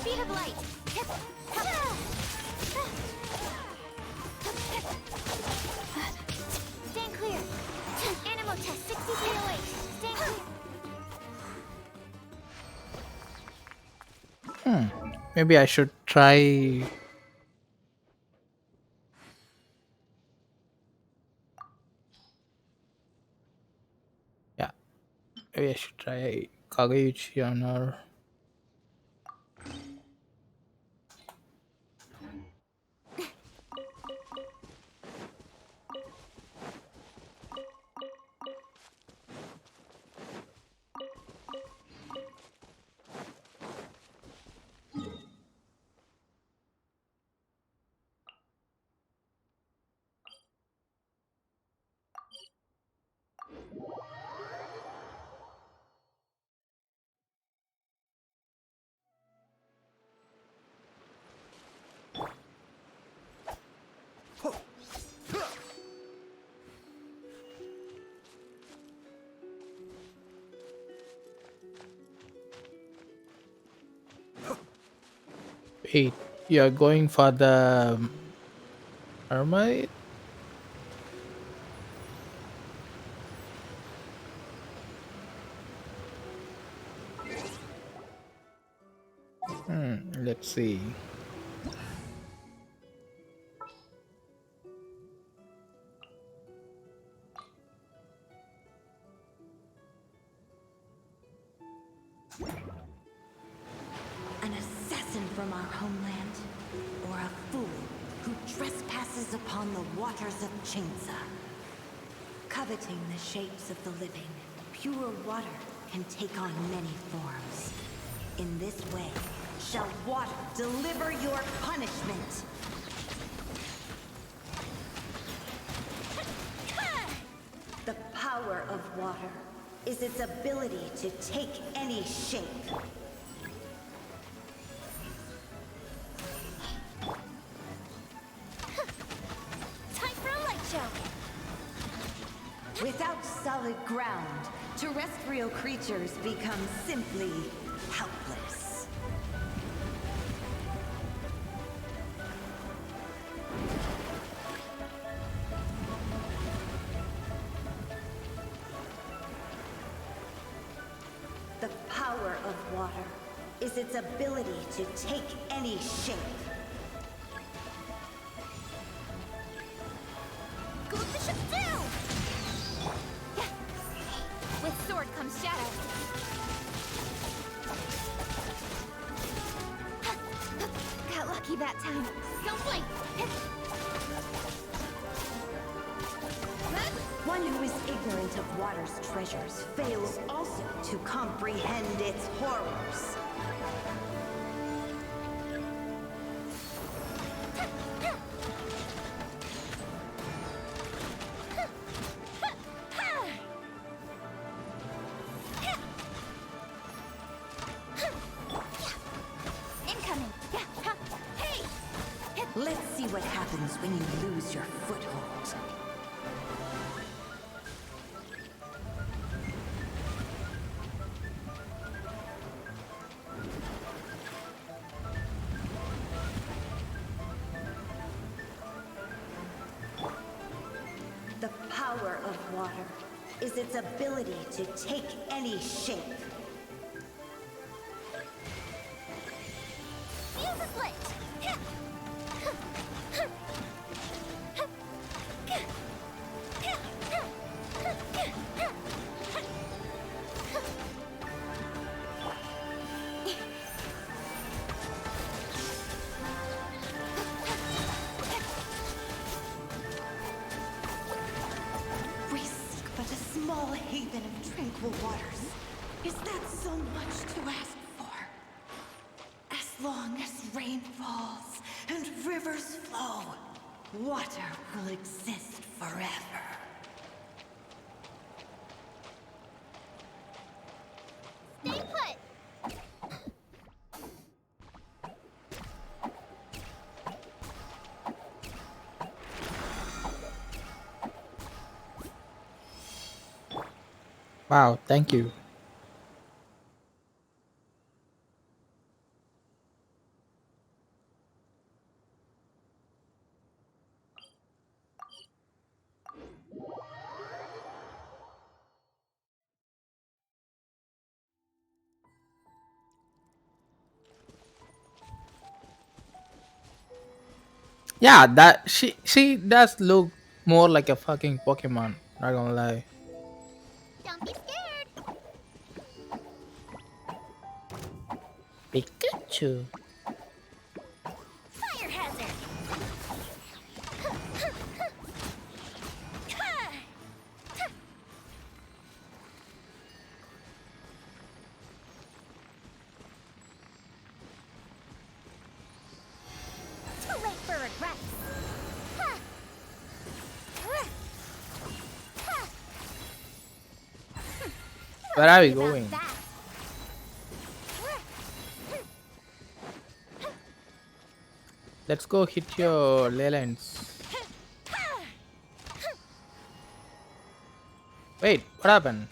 Speed of light. Stand clear. Animal test 6308. Stand clear. Maybe I should try. Yeah, maybe I should try Kageyuchi on her. Wait, you're going for the mermaid? Let's see. An assassin from our homeland, or a fool who trespasses upon the waters of Chainsa. Coveting the shapes of the living, pure water can take on many forms. In this way, shall water deliver your punishment. The power of water is its ability to take any shape. Time for a light show. Without solid ground, terrestrial creatures become simply helpless. The power of water is its ability to take any shape. Go with the ship too! With sword comes shadow. Got lucky that time. Don't blink! One who is ignorant of water's treasures fails also to comprehend its horrors. Incoming! Hey! Let's see what happens when you lose your foothold. The power of water is its ability to take any shape. Fuse is lit! We seek but a small haven of tranquil waters. Is that so much to ask for? As long as rain falls and rivers flow, water will exist forever. Stay put! Wow, thank you. Yeah, that she does look more like a fucking Pokemon. Not gonna lie. Don't be scared! Pikachu. Fire hazard! Too late for regrets! Where are we About going? that. Let's go hit your Leylands. Wait, what happened?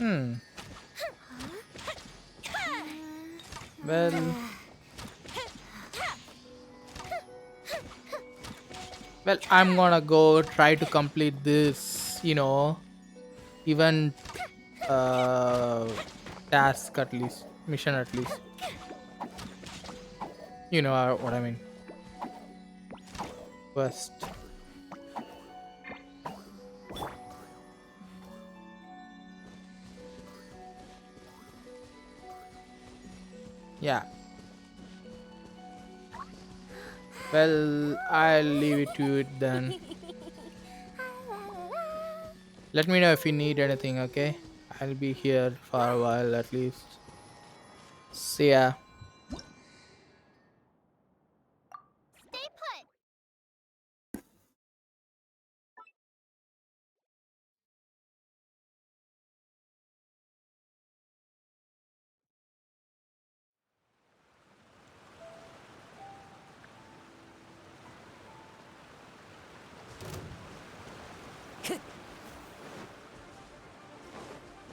Hmm. Well, I'm gonna go try to complete this, event, uh, task at least, mission at least. You know what I mean. Quest. Yeah. Well, I'll leave it to it then. Let me know if you need anything, okay? I'll be here for a while at least. See ya. Stay put.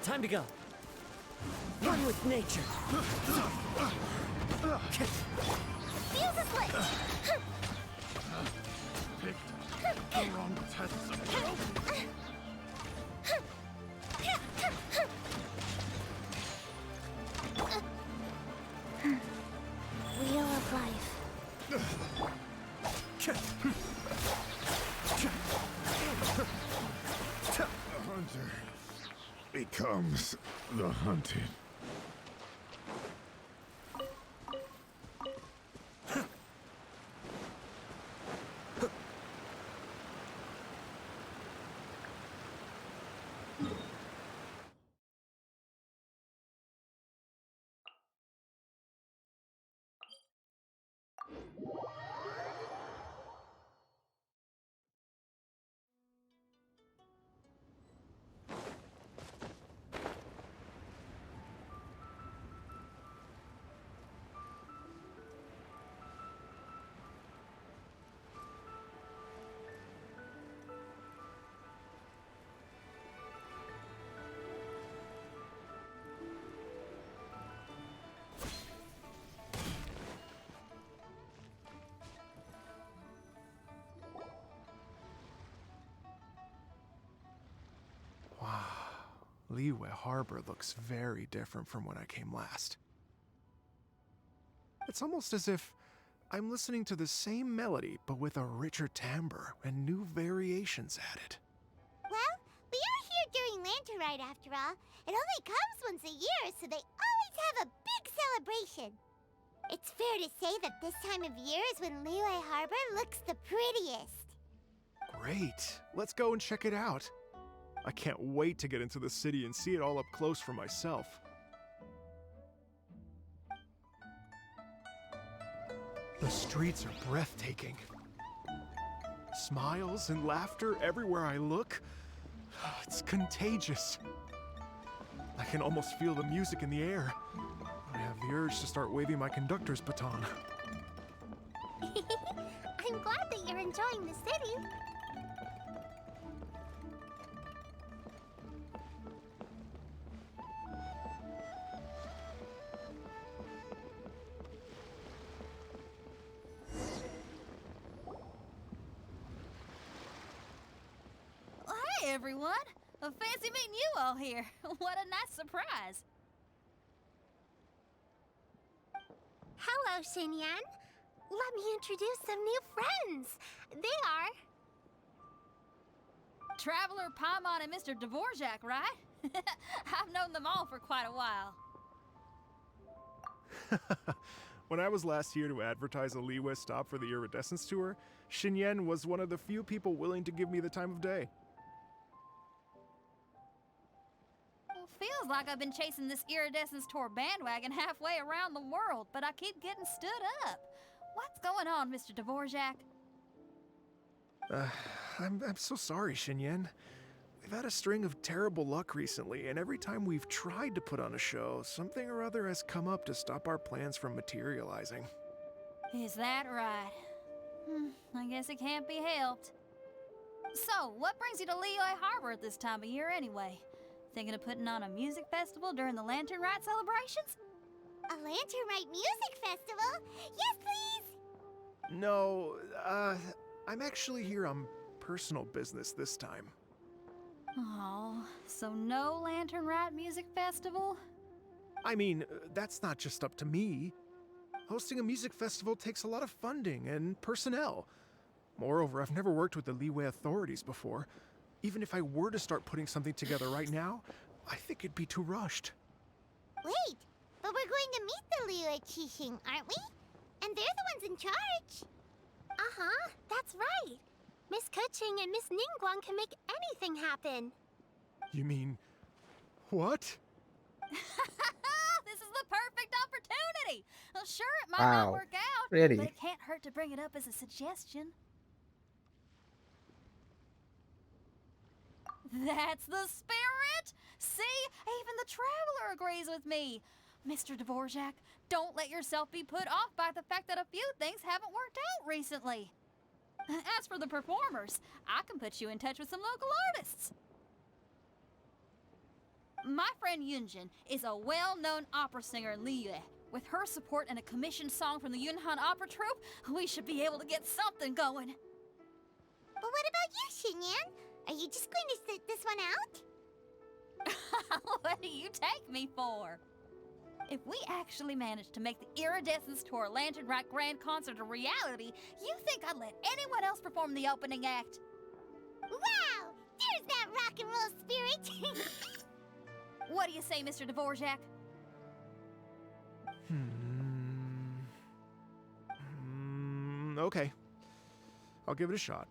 Time to go. One with nature. Fuse a slit. Wheel of life. The hunter becomes the hunted. Wow. Liyue Harbor looks very different from when I came last. It's almost as if I'm listening to the same melody, but with a richer timbre and new variations added. Well, we are here during Lantern Ride after all. It only comes once a year, so they always have a big celebration. It's fair to say that this time of year is when Liyue Harbor looks the prettiest. Great. Let's go and check it out. I can't wait to get into the city and see it all up close for myself. The streets are breathtaking. Smiles and laughter everywhere I look. It's contagious. I can almost feel the music in the air. I have the urge to start waving my conductor's baton. I'm glad that you're enjoying the city. Hey, everyone! Fancy meeting you all here. What a nice surprise. Hello, Xinyan. Let me introduce some new friends. They are... Traveler, Paimon, and Mr. Dvorak, right? I've known them all for quite a while. When I was last here to advertise a Liyue stop for the Iridescence Tour, Xinyan was one of the few people willing to give me the time of day. Well, feels like I've been chasing this Iridescence Tour bandwagon halfway around the world, but I keep getting stood up. What's going on, Mr. Dvorak? I'm so sorry, Xinyan. We've had a string of terrible luck recently, and every time we've tried to put on a show, something or other has come up to stop our plans from materializing. Is that right? I guess it can't be helped. So, what brings you to Liyue Harbor at this time of year anyway? thinking of putting on a music festival during the Lantern Rite celebrations? A Lantern Rite music festival? Yes, please! No, I'm actually here on personal business this time. Oh, so no Lantern Rite music festival? I mean, that's not just up to me. Hosting a music festival takes a lot of funding and personnel. Moreover, I've never worked with the Liyue authorities before. Even if I were to start putting something together right now, I think it'd be too rushed. Wait, but we're going to meet the Liyue Qixing, aren't we? And they're the ones in charge. Uh-huh, that's right. Miss Keqing and Miss Ningguang can make anything happen. You mean... what? This is the perfect opportunity! Well, sure, it might Wow. not work out, Really? but it can't hurt to bring it up as a suggestion. That's the spirit! See? Even the Traveler agrees with me. Mr. Dvorak, don't let yourself be put off by the fact that a few things haven't worked out recently. As for the performers, I can put you in touch with some local artists. My friend Yunjin is a well-known opera singer in Liyue. With her support and a commissioned song from the Yunhan Opera Troupe, we should be able to get something going. But what about you, Xinyan? Are you just going to sit this one out? What do you take me for? If we actually manage to make the Iridescence Tour Lantern Rite Grand Concert a reality, you think I'd let anyone else perform the opening act? Wow! There's that rock and roll spirit! What do you say, Mr. Dvorak? Okay. I'll give it a shot.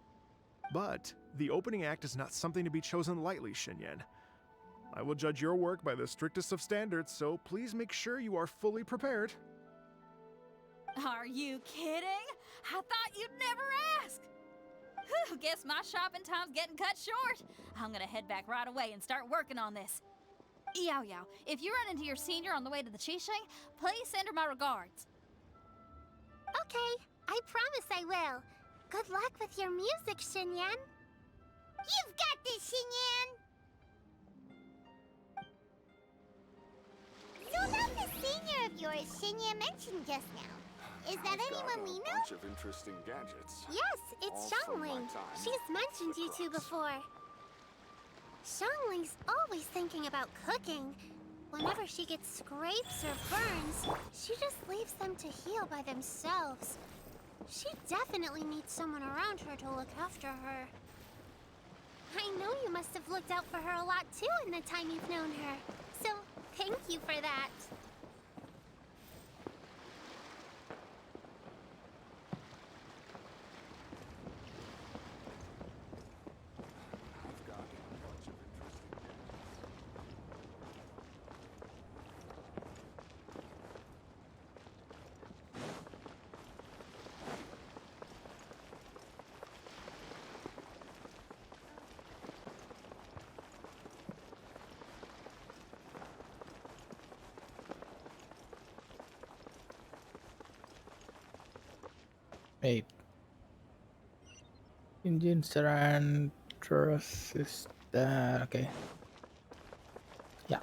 But the opening act is not something to be chosen lightly, Xinyan. I will judge your work by the strictest of standards, so please make sure you are fully prepared. Are you kidding? I thought you'd never ask. Whew, guess my shopping time's getting cut short. I'm gonna head back right away and start working on this. Yao Yao, if you run into your senior on the way to the Qixing, please send her my regards. Okay, I promise I will. Good luck with your music, Xinyan. You've got this, Xinyan! So about the senior of yours Xinyan mentioned just now. Is that anyone we know? Bunch of interesting gadgets. Yes, it's All from my Xiangling. time She's mentioned you two before. Xiangling's always thinking about cooking. Whenever she gets scrapes or burns, she just leaves them to heal by themselves. She definitely needs someone around her to look after her. I know you must have looked out for her a lot too in the time you've known her. So, thank you for that. I've got a bunch of interesting gadgets. Wait. Engine Sarantrus is there. Okay. Yeah.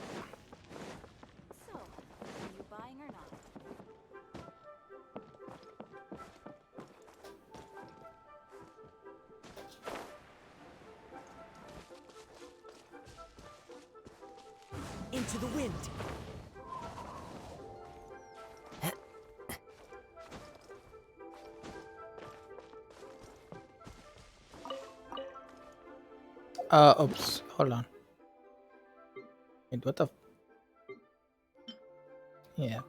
So, are you buying or not? Into the wind. Oops. Hold on. Wait, what the? Yeah.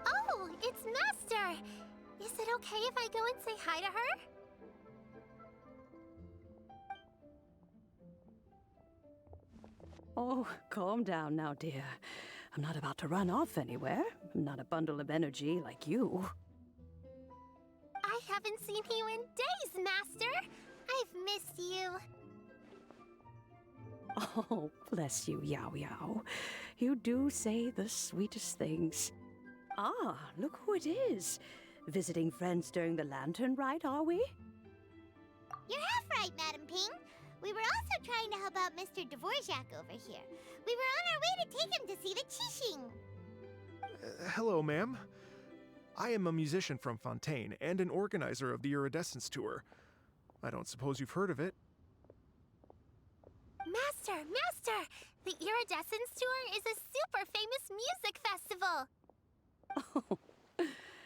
Oh, it's Master! Is it okay if I go and say hi to her? Oh, calm down now, dear. I'm not about to run off anywhere. I'm not a bundle of energy like you. I haven't seen you in days, Master! I've missed you. Oh, bless you, Yao Yao. You do say the sweetest things. Ah, look who it is. Visiting friends during the lantern rite, are we? You're half right, Madam Ping. We were also trying to help out Mr. Dvorak over here. We were on our way to take him to see the Qixing. Hello, ma'am. I am a musician from Fontaine and an organizer of the Iridescence Tour. I don't suppose you've heard of it. Master! Master! The Iridescence Tour is a super famous music festival!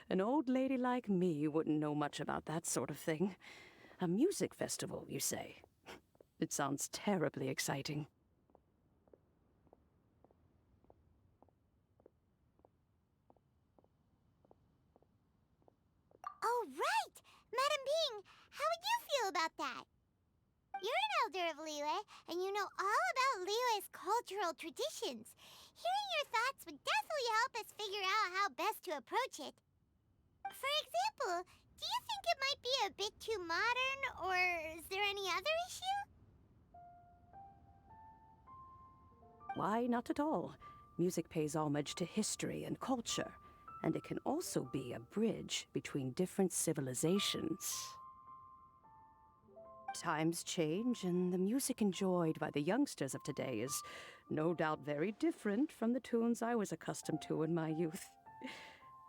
An old lady like me wouldn't know much about that sort of thing. A music festival, you say? It sounds terribly exciting. Oh, right! Madam Ping, how would you feel about that? You're an elder of Liyue, and you know all about Liyue's cultural traditions. Hearing your thoughts would definitely help us figure out how best to approach it. For example, do you think it might be a bit too modern, or is there any other issue? Why, not at all. Music pays homage to history and culture, and it can also be a bridge between different civilizations. Times change, and the music enjoyed by the youngsters of today is no doubt very different from the tunes I was accustomed to in my youth.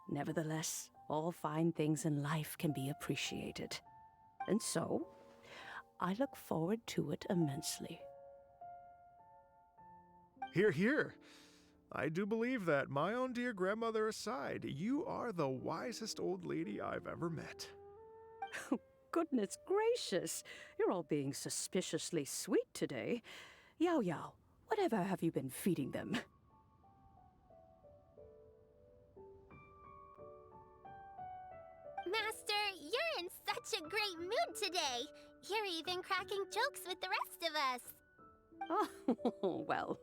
Nevertheless, all fine things in life can be appreciated. And so, I look forward to it immensely. Hear, hear. I do believe that, my own dear grandmother aside, you are the wisest old lady I've ever met. Goodness gracious, you're all being suspiciously sweet today. Yao Yao, whatever have you been feeding them? Master, you're in such a great mood today. You're even cracking jokes with the rest of us. Oh, well,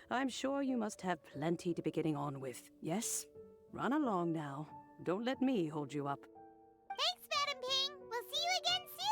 I'm sure you must have plenty to be getting on with, yes? Run along now. Don't let me hold you up. Thanks, Madam Ping. We'll see you again soon.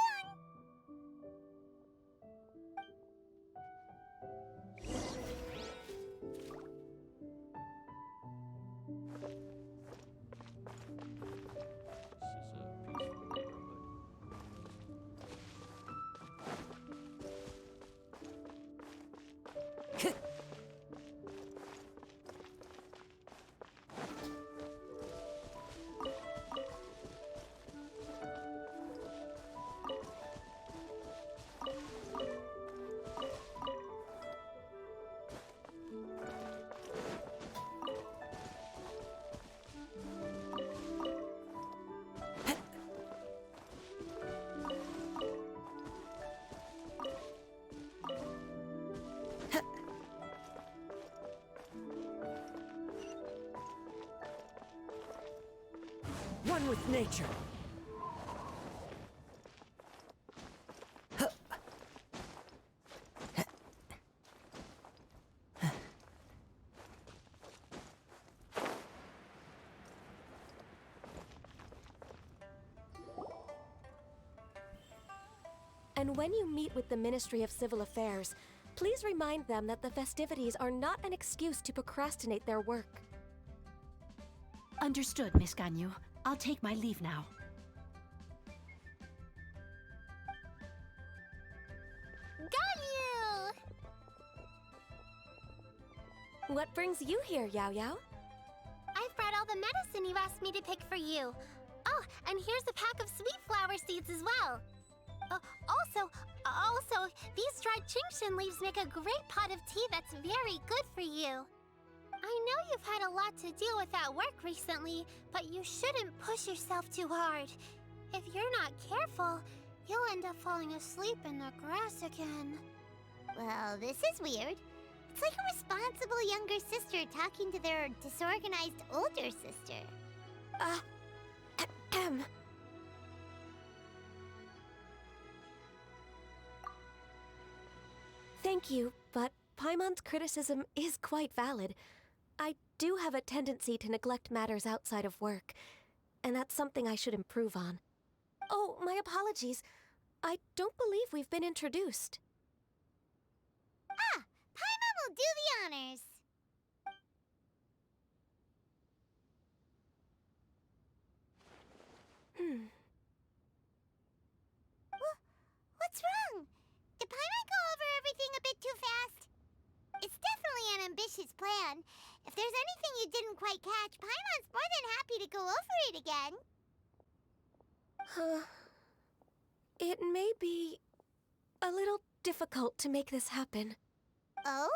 One with nature. And when you meet with the Ministry of Civil Affairs, please remind them that the festivities are not an excuse to procrastinate their work. Understood, Miss Ganyu. I'll take my leave now. Ganyu! What brings you here, Yao Yao? I've brought all the medicine you asked me to pick for you. Oh, and here's a pack of sweet flower seeds as well. Also, these dried Qingshin leaves make a great pot of tea that's very good for you. I know you've had a lot to deal with at work recently, but you shouldn't push yourself too hard. If you're not careful, you'll end up falling asleep in the grass again. Well, this is weird. It's like a responsible younger sister talking to their disorganized older sister. Thank you, but Paimon's criticism is quite valid. I do have a tendency to neglect matters outside of work, and that's something I should improve on. Oh, my apologies. I don't believe we've been introduced. Ah, Paimon will do the honors. What's wrong? Did Paimon go over everything a bit too fast? It's definitely an ambitious plan. If there's anything you didn't quite catch, Paimon's more than happy to go over it again. It may be a little difficult to make this happen. Oh?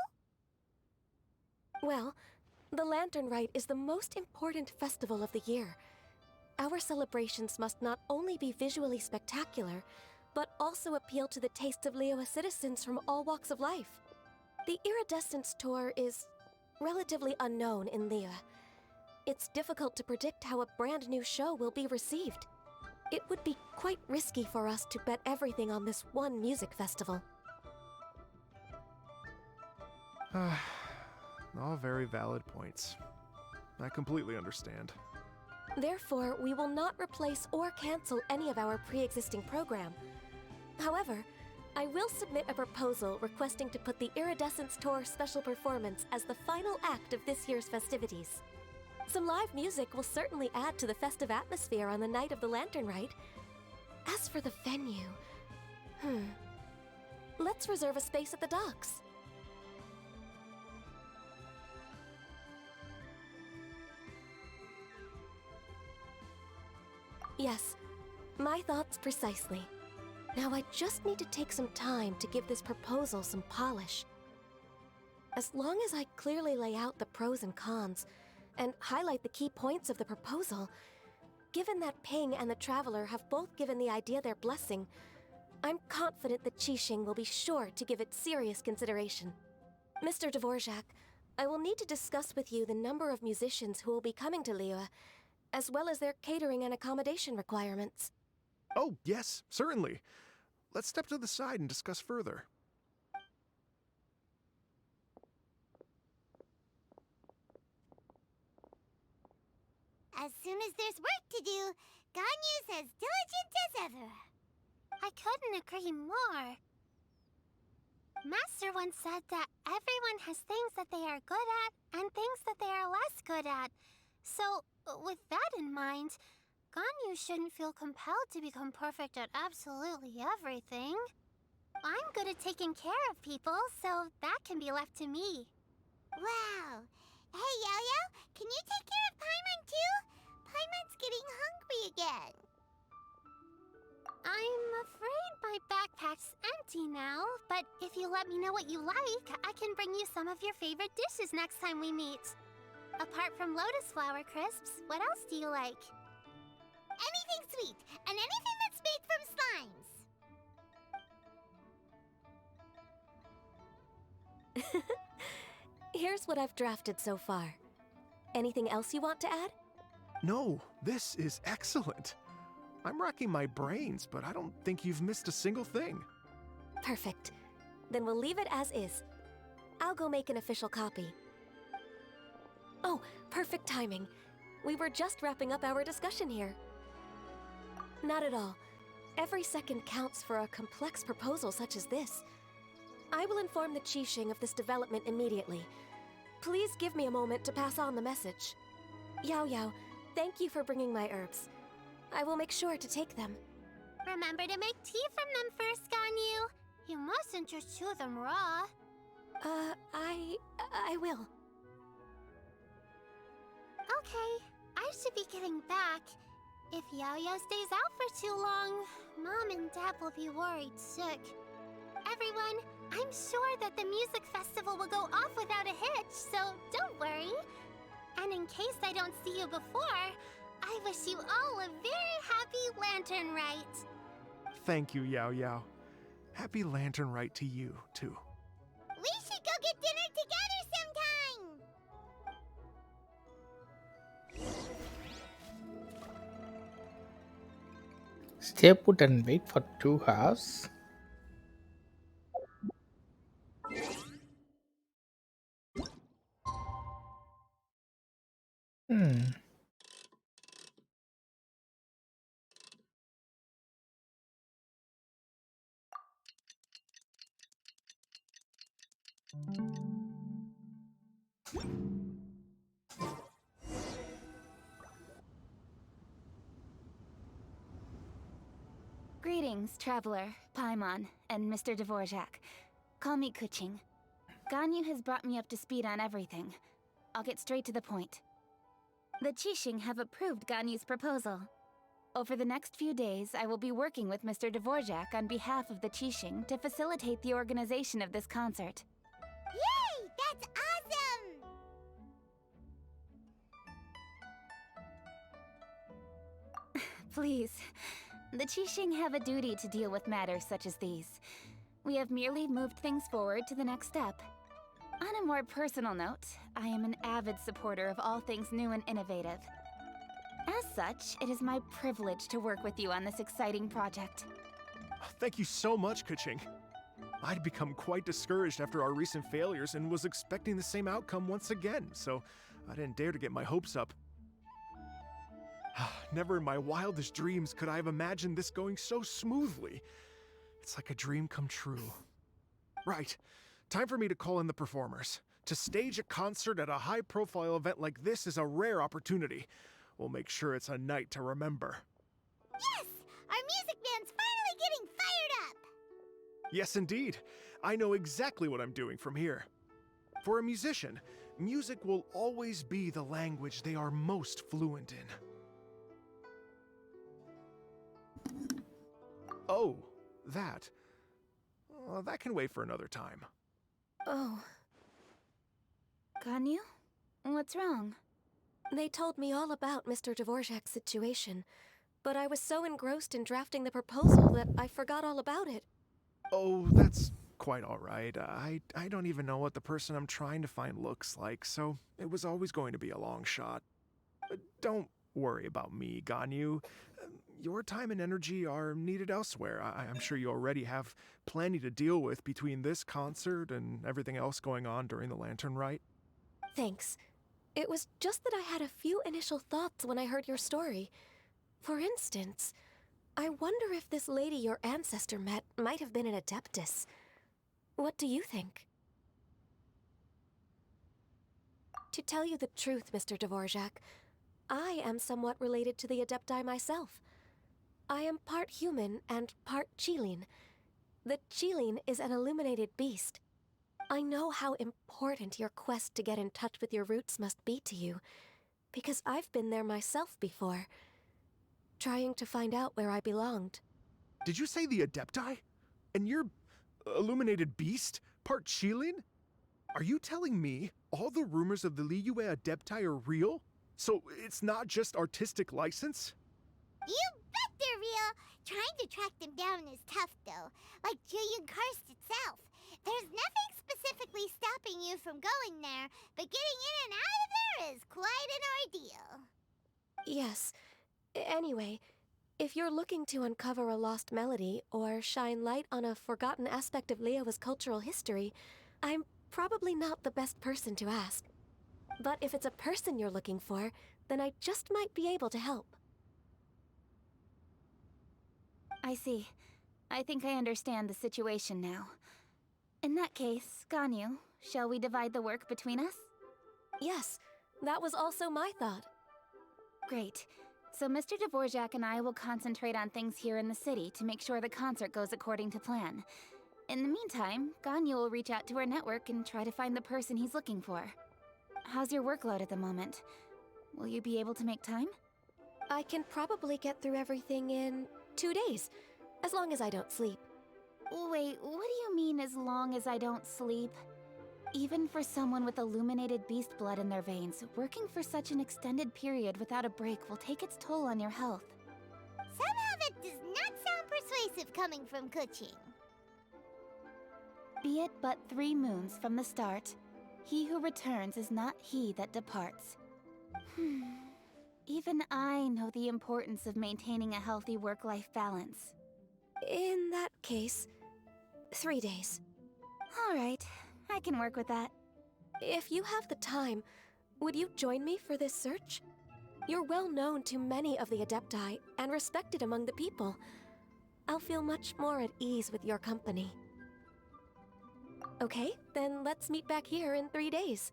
Well, the Lantern Rite is the most important festival of the year. Our celebrations must not only be visually spectacular, but also appeal to the tastes of Liyue citizens from all walks of life. The Iridescence Tour is relatively unknown in Liyue. It's difficult to predict how a brand new show will be received. It would be quite risky for us to bet everything on this one music festival. All very valid points. I completely understand. Therefore, we will not replace or cancel any of our pre-existing program. However, I will submit a proposal requesting to put the Iridescence Tour special performance as the final act of this year's festivities. Some live music will certainly add to the festive atmosphere on the night of the Lantern Rite. As for the venue, let's reserve a space at the docks. Yes, my thoughts precisely. Now I just need to take some time to give this proposal some polish. As long as I clearly lay out the pros and cons, and highlight the key points of the proposal, given that Ping and the Traveler have both given the idea their blessing, I'm confident that Qixing will be sure to give it serious consideration. Mr. Dvorak, I will need to discuss with you the number of musicians who will be coming to Liyue, as well as their catering and accommodation requirements. Oh, yes, certainly. Let's step to the side and discuss further. As soon as there's work to do, Ganyu's as diligent as ever. I couldn't agree more. Master once said that everyone has things that they are good at and things that they are less good at. So, with that in mind, Ganyu shouldn't feel compelled to become perfect at absolutely everything. I'm good at taking care of people, so that can be left to me. Wow. Hey, Yo-Yo, can you take care of Paimon too? Paimon's getting hungry again. I'm afraid my backpack's empty now, but if you let me know what you like, I can bring you some of your favorite dishes next time we meet. Apart from lotus flower crisps, what else do you like? Anything sweet, and anything that's made from slimes. Here's what I've drafted so far. Anything else you want to add? No, this is excellent. I'm racking my brains, but I don't think you've missed a single thing. Perfect. Then we'll leave it as is. I'll go make an official copy. Oh, perfect timing. We were just wrapping up our discussion here. Not at all. Every second counts for a complex proposal such as this. I will inform the Qixing of this development immediately. Please give me a moment to pass on the message. Yao Yao, thank you for bringing my herbs. I will make sure to take them. Remember to make tea from them first, Ganyu. You mustn't just chew them raw. I will. Okay, I should be getting back. If Yao-Yao stays out for too long, Mom and Dad will be worried sick. Everyone, I'm sure that the music festival will go off without a hitch, so don't worry. And in case I don't see you before, I wish you all a very happy Lantern Rite. Thank you, Yao Yao. Happy Lantern Rite to you, too. We should go get dinner together sometime! Stay put and wait for 2 hours. Hmm. Greetings, Traveler, Paimon, and Mr. Dvorak. Call me Kuching. Ganyu has brought me up to speed on everything. I'll get straight to the point. The Qixing have approved Ganyu's proposal. Over the next few days, I will be working with Mr. Dvorak on behalf of the Qixing to facilitate the organization of this concert. Yay! That's awesome! Please. The Qixing have a duty to deal with matters such as these. We have merely moved things forward to the next step. On a more personal note, I am an avid supporter of all things new and innovative. As such, it is my privilege to work with you on this exciting project. Thank you so much, Kuching. I'd become quite discouraged after our recent failures and was expecting the same outcome once again, so I didn't dare to get my hopes up. Never in my wildest dreams could I have imagined this going so smoothly. It's like a dream come true. Right. Time for me to call in the performers. To stage a concert at a high-profile event like this is a rare opportunity. We'll make sure it's a night to remember. Yes! Our music band's finally getting fired up! Yes, indeed. I know exactly what I'm doing from here. For a musician, music will always be the language they are most fluent in. Oh, that. That can wait for another time. Oh. Ganyu? What's wrong? They told me all about Mr. Dvorak's situation, but I was so engrossed in drafting the proposal that I forgot all about it. Oh, that's quite all right. I don't even know what the person I'm trying to find looks like, so it was always going to be a long shot. Don't worry about me, Ganyu. Your time and energy are needed elsewhere. I'm sure you already have plenty to deal with between this concert and everything else going on during the Lantern Rite. Thanks. It was just that I had a few initial thoughts when I heard your story. For instance, I wonder if this lady your ancestor met might have been an Adeptus. What do you think? To tell you the truth, Mr. Dvorak, I am somewhat related to the Adepti myself. I am part human and part Qilin. The Qilin is an illuminated beast. I know how important your quest to get in touch with your roots must be to you, because I've been there myself before, trying to find out where I belonged. Did you say the Adepti? And you're illuminated beast? Part Qilin? Are you telling me all the rumors of the Liyue Adepti are real? So it's not just artistic license? You bet they're real! Trying to track them down is tough, though. Like Julian Karst itself. There's nothing specifically stopping you from going there, but getting in and out of there is quite an ordeal. Yes. Anyway, if you're looking to uncover a lost melody or shine light on a forgotten aspect of Liyue's cultural history, I'm probably not the best person to ask. But if it's a person you're looking for, then I just might be able to help. I see. I think I understand the situation now. In that case, Ganyu, shall we divide the work between us? Yes, that was also my thought. Great. So Mr. Dvorak and I will concentrate on things here in the city to make sure the concert goes according to plan. In the meantime, Ganyu will reach out to our network and try to find the person he's looking for. How's your workload at the moment? Will you be able to make time? I can probably get through everything in 2 days, as long as I don't sleep. Wait, what do you mean as long as I don't sleep? Even for someone with illuminated beast blood in their veins, working for such an extended period without a break will take its toll on your health. Somehow that does not sound persuasive coming from Kuching. Be it but 3 moons from the start, he who returns is not he that departs. Even I know the importance of maintaining a healthy work-life balance. In that case, 3 days. All right, I can work with that. If you have the time, would you join me for this search? You're well known to many of the Adepti and respected among the people. I'll feel much more at ease with your company. Okay, then let's meet back here in 3 days.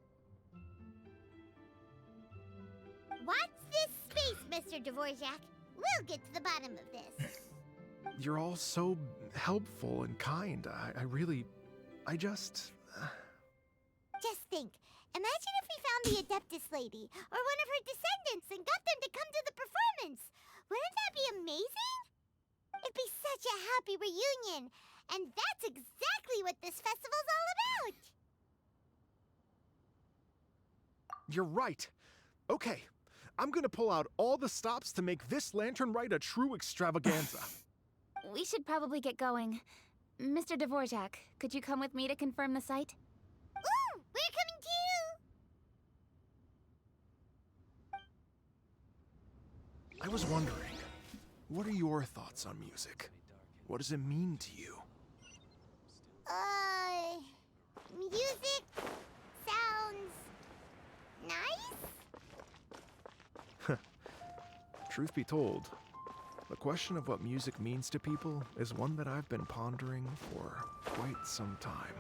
Watch this space, Mr. Dvorak. We'll get to the bottom of this. You're all so helpful and kind. I just... Just think. Imagine if we found the Adeptus lady, or one of her descendants, and got them to come to the performance. Wouldn't that be amazing? It'd be such a happy reunion. And that's exactly what this festival's all about. You're right. Okay, I'm gonna pull out all the stops to make this lantern ride a true extravaganza. We should probably get going. Mr. Dvorak, could you come with me to confirm the site? Ooh, we're coming too! I was wondering, what are your thoughts on music? What does it mean to you? Music sounds nice? Truth be told, the question of what music means to people is one that I've been pondering for quite some time.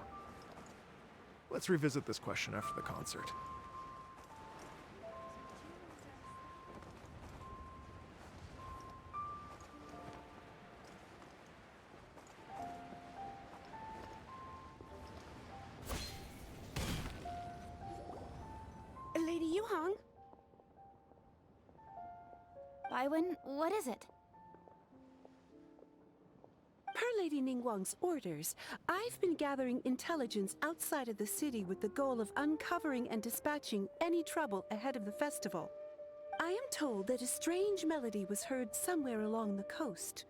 Let's revisit this question after the concert. Lady Yuhang? Baiwen, what is it? Per Lady Ningguang's orders, I've been gathering intelligence outside of the city with the goal of uncovering and dispatching any trouble ahead of the festival. I am told that a strange melody was heard somewhere along the coast.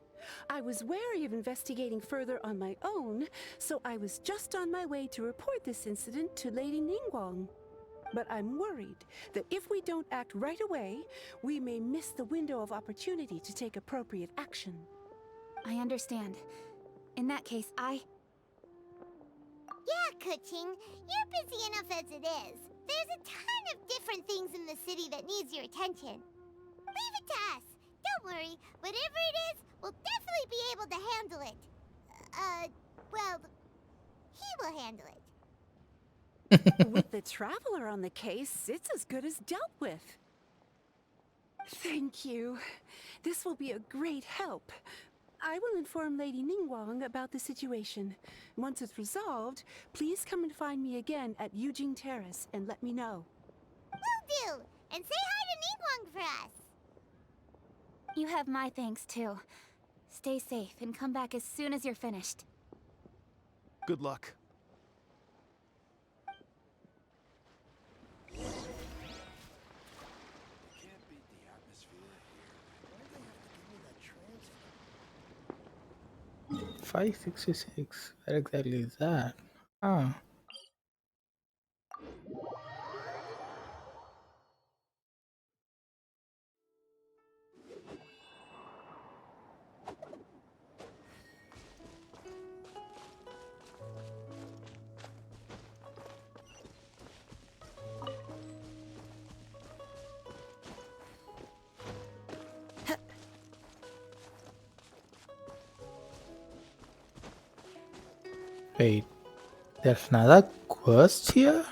I was wary of investigating further on my own, so I was just on my way to report this incident to Lady Ningguang. But I'm worried that if we don't act right away, we may miss the window of opportunity to take appropriate action. I understand. In that case, Yeah, Kuching, you're busy enough as it is. There's a ton of different things in the city that needs your attention. Leave it to us. Don't worry. Whatever it is, we'll definitely be able to handle it. Well, he will handle it. With the Traveler on the case, it's as good as dealt with. Thank you. This will be a great help. I will inform Lady Ningguang about the situation. Once it's resolved, please come and find me again at Yujing Terrace and let me know. Will do! And say hi to Ningguang for us! you have my thanks too. Stay safe and come back as soon as you're finished. Good luck. Can't beat the atmosphere here. Why do they have to give me that transfer? 566. Where exactly is that? Ah. Wait, there's another quest here?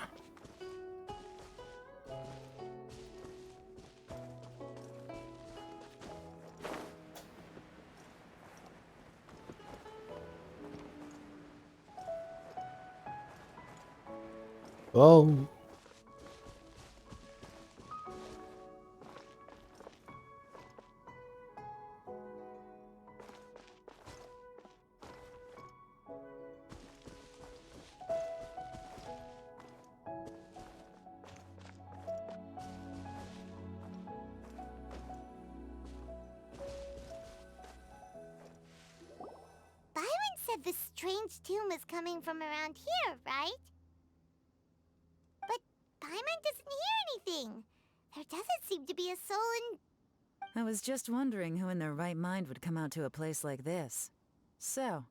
Whoa. Byron said the strange tomb is coming from around here, right? But Paimon doesn't hear anything. There doesn't seem to be a soul in... I was just wondering who in their right mind would come out to a place like this. So,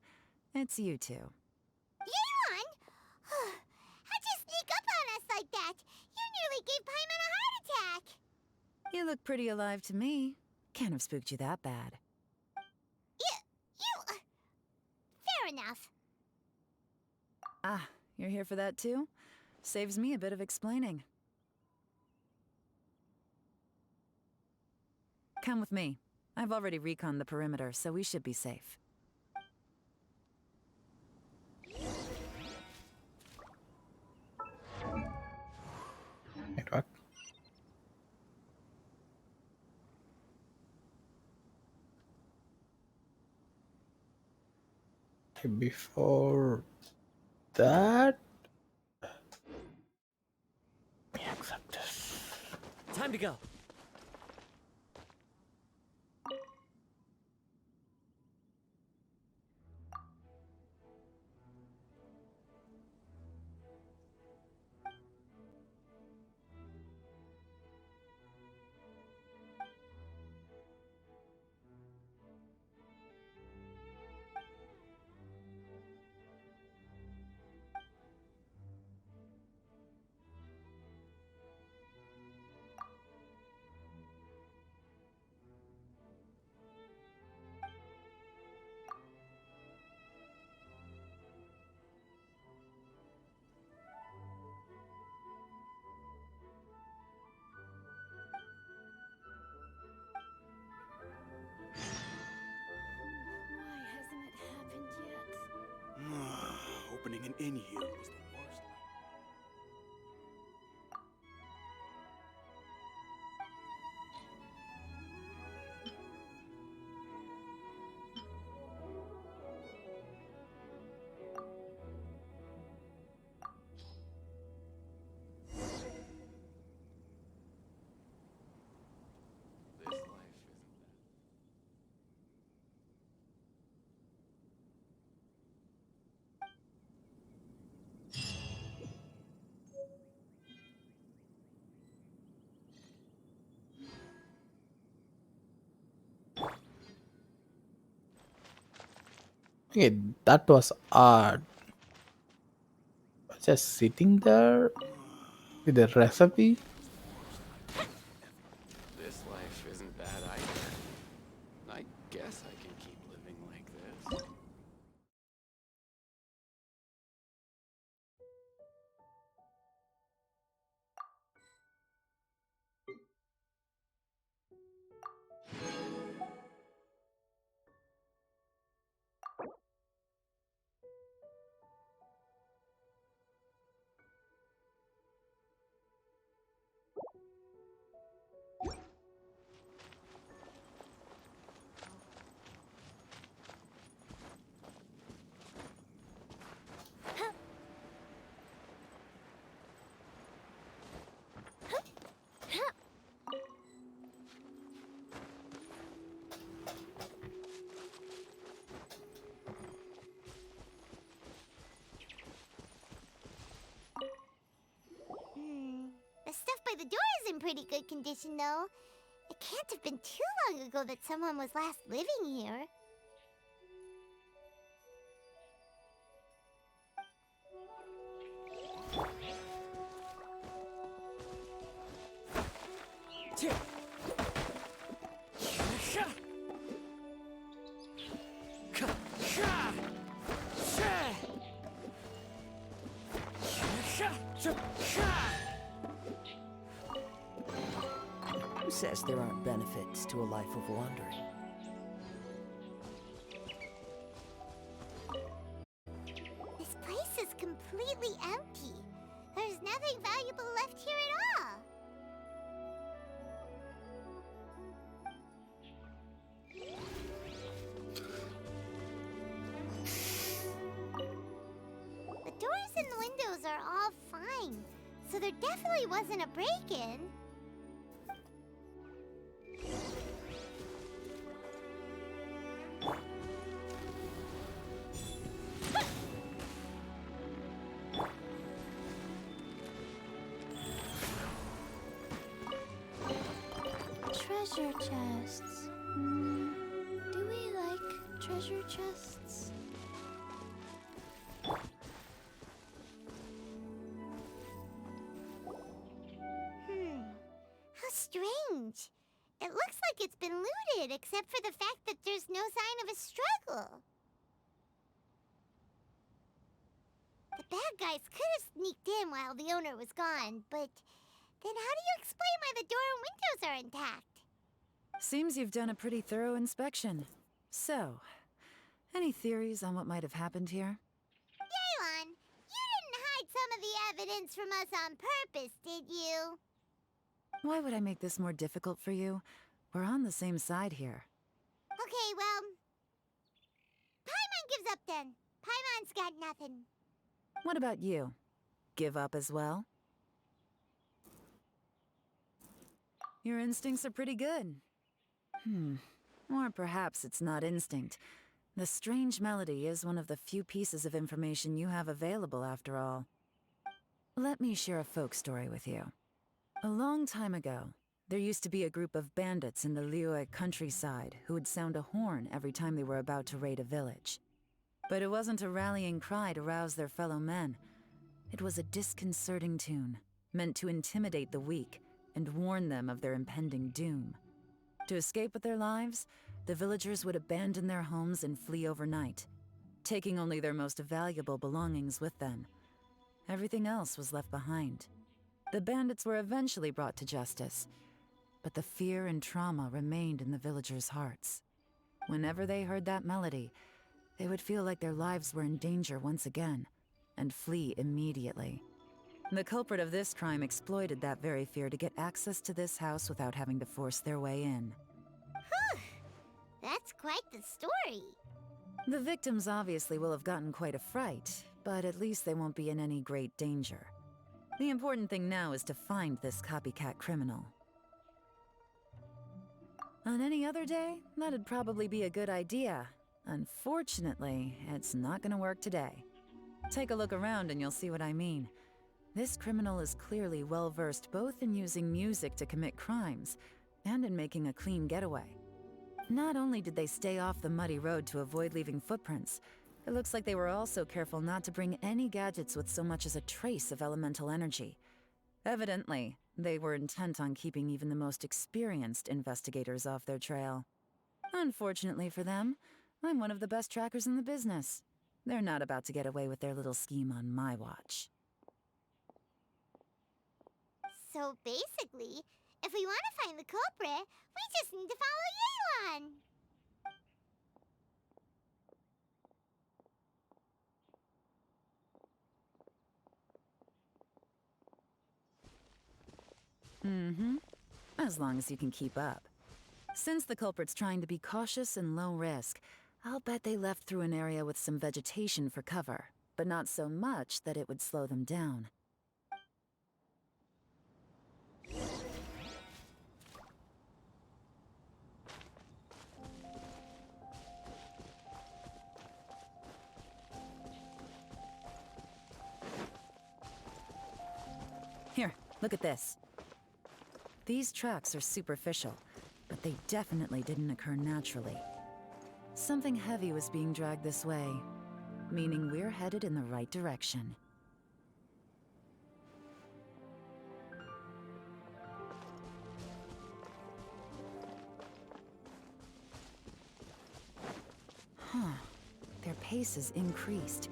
it's you two. Yuan! How'd you sneak up on us like that? You nearly gave Paimon a heart attack! You look pretty alive to me. Can't have spooked you that bad. Fair enough. Ah, You're here for that too? Saves me a bit of explaining. Come with me. I've already reconned the perimeter, so we should be safe. Network. Before that, let me accept this. Time to go. Why hasn't it happened yet? Opening an inn here was the worst. Okay, that was odd. Just sitting there with a recipe. This life isn't bad either. I guess I can keep living like this. The stuff by the door is in pretty good condition, though. It can't have been too long ago that someone was last living here. Who says there aren't benefits to a life of wandering? This place is completely empty. There's nothing valuable left here at all. The doors and the windows are all fine, so there definitely wasn't a break-in. Treasure chests. Do we like treasure chests? How strange. It looks like it's been looted, except for the fact that there's no sign of a struggle. The bad guys could have sneaked in while the owner was gone, but then how do you explain why the door and windows are intact? Seems you've done a pretty thorough inspection. So, any theories on what might have happened here? Yelan, you didn't hide some of the evidence from us on purpose, did you? Why would I make this more difficult for you? We're on the same side here. Okay, well... Paimon gives up then. Paimon's got nothing. What about you? Give up as well? Your instincts are pretty good. Or perhaps it's not instinct. The strange melody is one of the few pieces of information you have available, after all. Let me share a folk story with you. A long time ago, there used to be a group of bandits in the Liyue countryside who would sound a horn every time they were about to raid a village. But it wasn't a rallying cry to rouse their fellow men. It was a disconcerting tune, meant to intimidate the weak and warn them of their impending doom. To escape with their lives, the villagers would abandon their homes and flee overnight, taking only their most valuable belongings with them. Everything else was left behind. The bandits were eventually brought to justice, but the fear and trauma remained in the villagers' hearts. Whenever they heard that melody, they would feel like their lives were in danger once again, and flee immediately. The culprit of this crime exploited that very fear to get access to this house without having to force their way in. Whew! That's quite the story. The victims obviously will have gotten quite a fright, but at least they won't be in any great danger. The important thing now is to find this copycat criminal. On any other day, that'd probably be a good idea. Unfortunately, it's not gonna work today. Take a look around and you'll see what I mean. This criminal is clearly well-versed both in using music to commit crimes and in making a clean getaway. Not only did they stay off the muddy road to avoid leaving footprints, it looks like they were also careful not to bring any gadgets with so much as a trace of elemental energy. Evidently, they were intent on keeping even the most experienced investigators off their trail. Unfortunately for them, I'm one of the best trackers in the business. They're not about to get away with their little scheme on my watch. So basically, if we want to find the culprit, we just need to follow Yelan. As long as you can keep up. Since the culprit's trying to be cautious and low risk, I'll bet they left through an area with some vegetation for cover, but not so much that it would slow them down. Here, look at this. These tracks are superficial, but they definitely didn't occur naturally. Something heavy was being dragged this way, meaning we're headed in the right direction. Their pace has increased.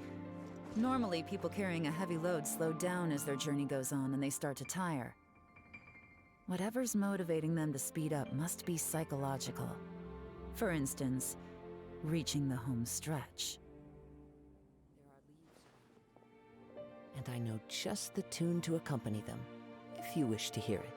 Normally, people carrying a heavy load slow down as their journey goes on and they start to tire. Whatever's motivating them to speed up must be psychological. For instance, reaching the home stretch. And I know just the tune to accompany them, if you wish to hear it.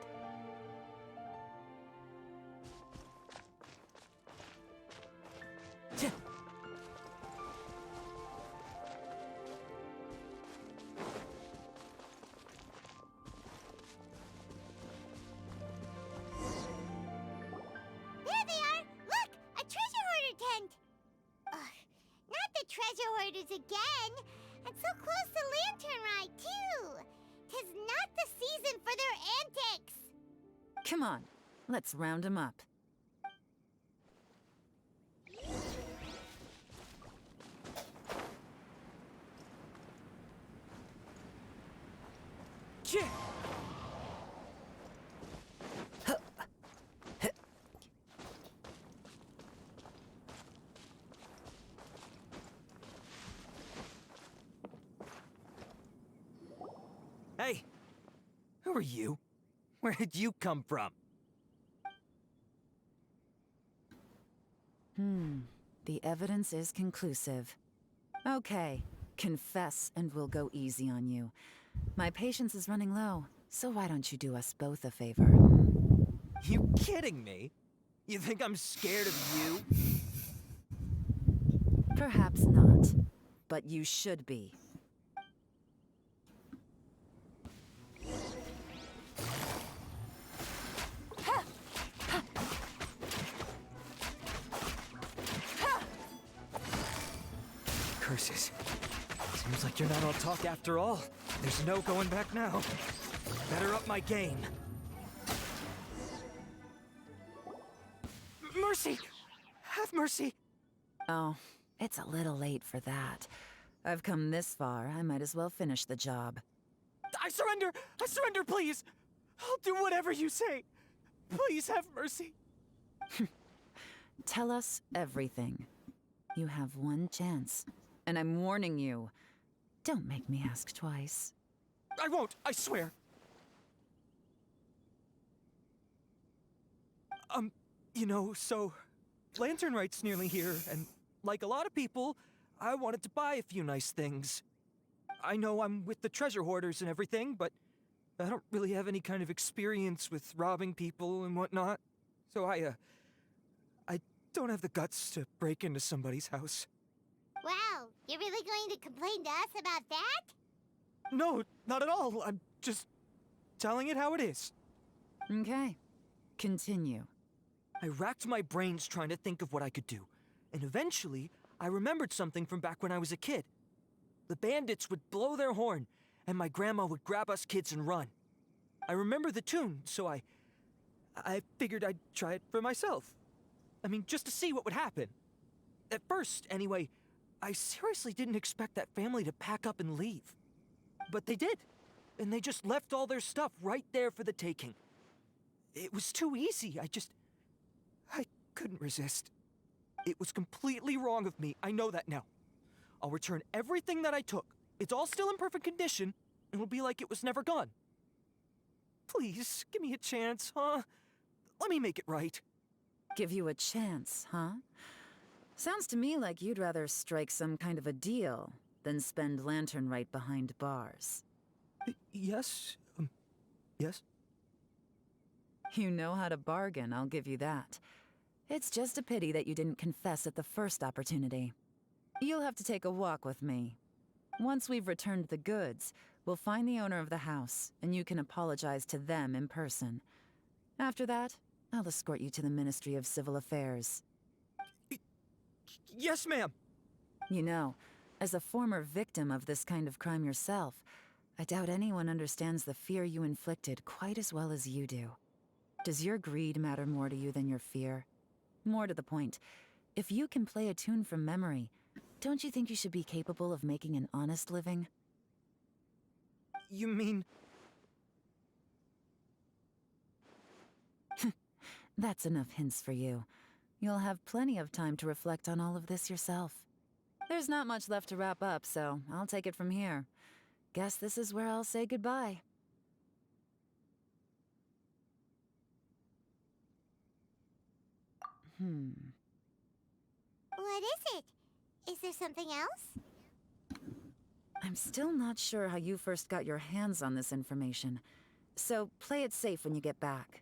There they are! Look! A treasure hoarder tent! Ugh, not the treasure hoarders again! And so close to Lantern Ride, too! 'Tis not the season for their antics! Come on, let's round them up. Who are you? Where did you come from? The evidence is conclusive. Okay, confess and we'll go easy on you. My patience is running low, so why don't you do us both a favor? You kidding me? You think I'm scared of you? Perhaps not, but you should be. Curses. Seems like you're not all talk after all. There's no going back now. Better up my game. Mercy! Have mercy! Oh, it's a little late for that. I've come this far, I might as well finish the job. I surrender! I surrender, please! I'll do whatever you say. Please have mercy. Tell us everything. You have one chance, and I'm warning you. Don't make me ask twice. I won't, I swear. You know, so Lantern Right's nearly here, and like a lot of people, I wanted to buy a few nice things. I know I'm with the treasure hoarders and everything, but I don't really have any kind of experience with robbing people and whatnot. So I don't have the guts to break into somebody's house. Wow, you're really going to complain to us about that? No, not at all. I'm just telling it how it is. Okay, continue. I racked my brains trying to think of what I could do, and eventually, I remembered something from back when I was a kid. The bandits would blow their horn, and my grandma would grab us kids and run. I remember the tune, so I figured I'd try it for myself. I mean, just to see what would happen. At first, anyway, I seriously didn't expect that family to pack up and leave. But they did, and they just left all their stuff right there for the taking. It was too easy, I couldn't resist. It was completely wrong of me, I know that now. I'll return everything that I took. It's all still in perfect condition, and it'll be like it was never gone. Please, give me a chance, huh? Let me make it right. Give you a chance, huh? Sounds to me like you'd rather strike some kind of a deal than spend Lantern Right behind bars. Yes? Yes? You know how to bargain, I'll give you that. It's just a pity that you didn't confess at the first opportunity. You'll have to take a walk with me. Once we've returned the goods, we'll find the owner of the house, and you can apologize to them in person. After that, I'll escort you to the Ministry of Civil Affairs. Yes, ma'am! You know, as a former victim of this kind of crime yourself, I doubt anyone understands the fear you inflicted quite as well as you do. Does your greed matter more to you than your fear? More to the point, if you can play a tune from memory, don't you think you should be capable of making an honest living? You mean... That's enough hints for you. You'll have plenty of time to reflect on all of this yourself. There's not much left to wrap up, so I'll take it from here. Guess this is where I'll say goodbye. What is it? Is there something else? I'm still not sure how you first got your hands on this information, so play it safe when you get back.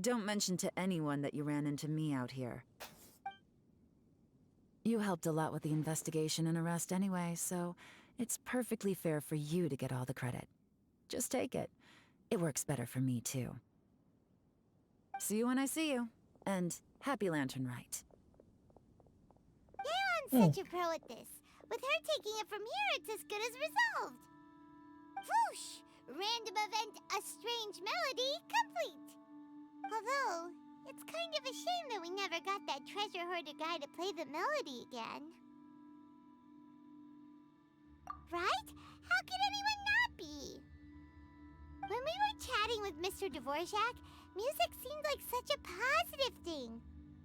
Don't mention to anyone that you ran into me out here. You helped a lot with the investigation and arrest anyway, so it's perfectly fair for you to get all the credit. Just take it. It works better for me, too. See you when I see you, and happy Lantern Right. Yeon's such a pro at this. With her taking it from here, it's as good as resolved. Whoosh! Random event, a strange melody, complete. Although, it's kind of a shame that we never got that treasure hoarder guy to play the melody again. Right? How could anyone not be? When we were chatting with Mr. Dvorak, music seemed like such a positive thing.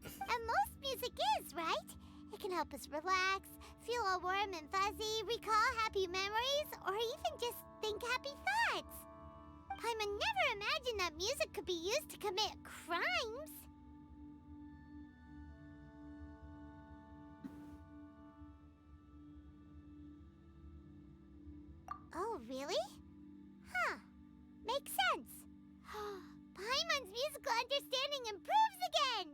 And most music is, right? It can help us relax, feel all warm and fuzzy, recall happy memories, or even just think happy thoughts. Paimon never imagined that music could be used to commit crimes. Oh, really? Huh. Makes sense. Paimon's musical understanding improves again!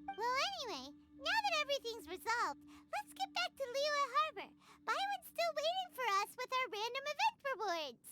Well, anyway, now that everything's resolved, let's get back to Liyue Harbor. Byron's still waiting for us with our random event rewards.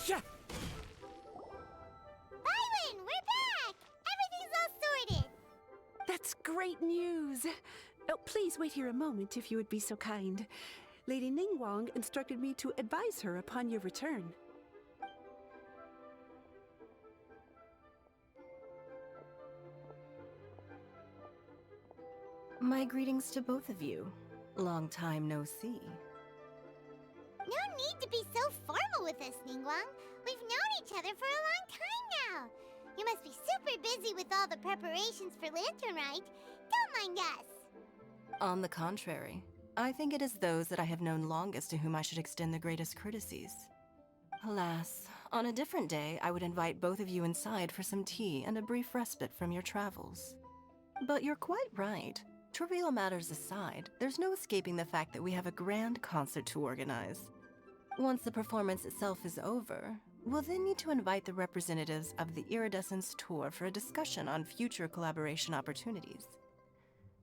Yeah. Byron, we're back! Everything's all sorted! That's great news! Oh, please wait here a moment if you would be so kind. Lady Ningguang instructed me to advise her upon your return. My greetings to both of you. Long time no see. No need to be so formal with us, Ningguang. We've known each other for a long time now. You must be super busy with all the preparations for Lantern Rite. Don't mind us. On the contrary, I think it is those that I have known longest to whom I should extend the greatest courtesies. Alas, on a different day, I would invite both of you inside for some tea and a brief respite from your travels. But you're quite right. Trivial matters aside, there's no escaping the fact that we have a grand concert to organize. Once the performance itself is over, we'll then need to invite the representatives of the Iridescence Tour for a discussion on future collaboration opportunities.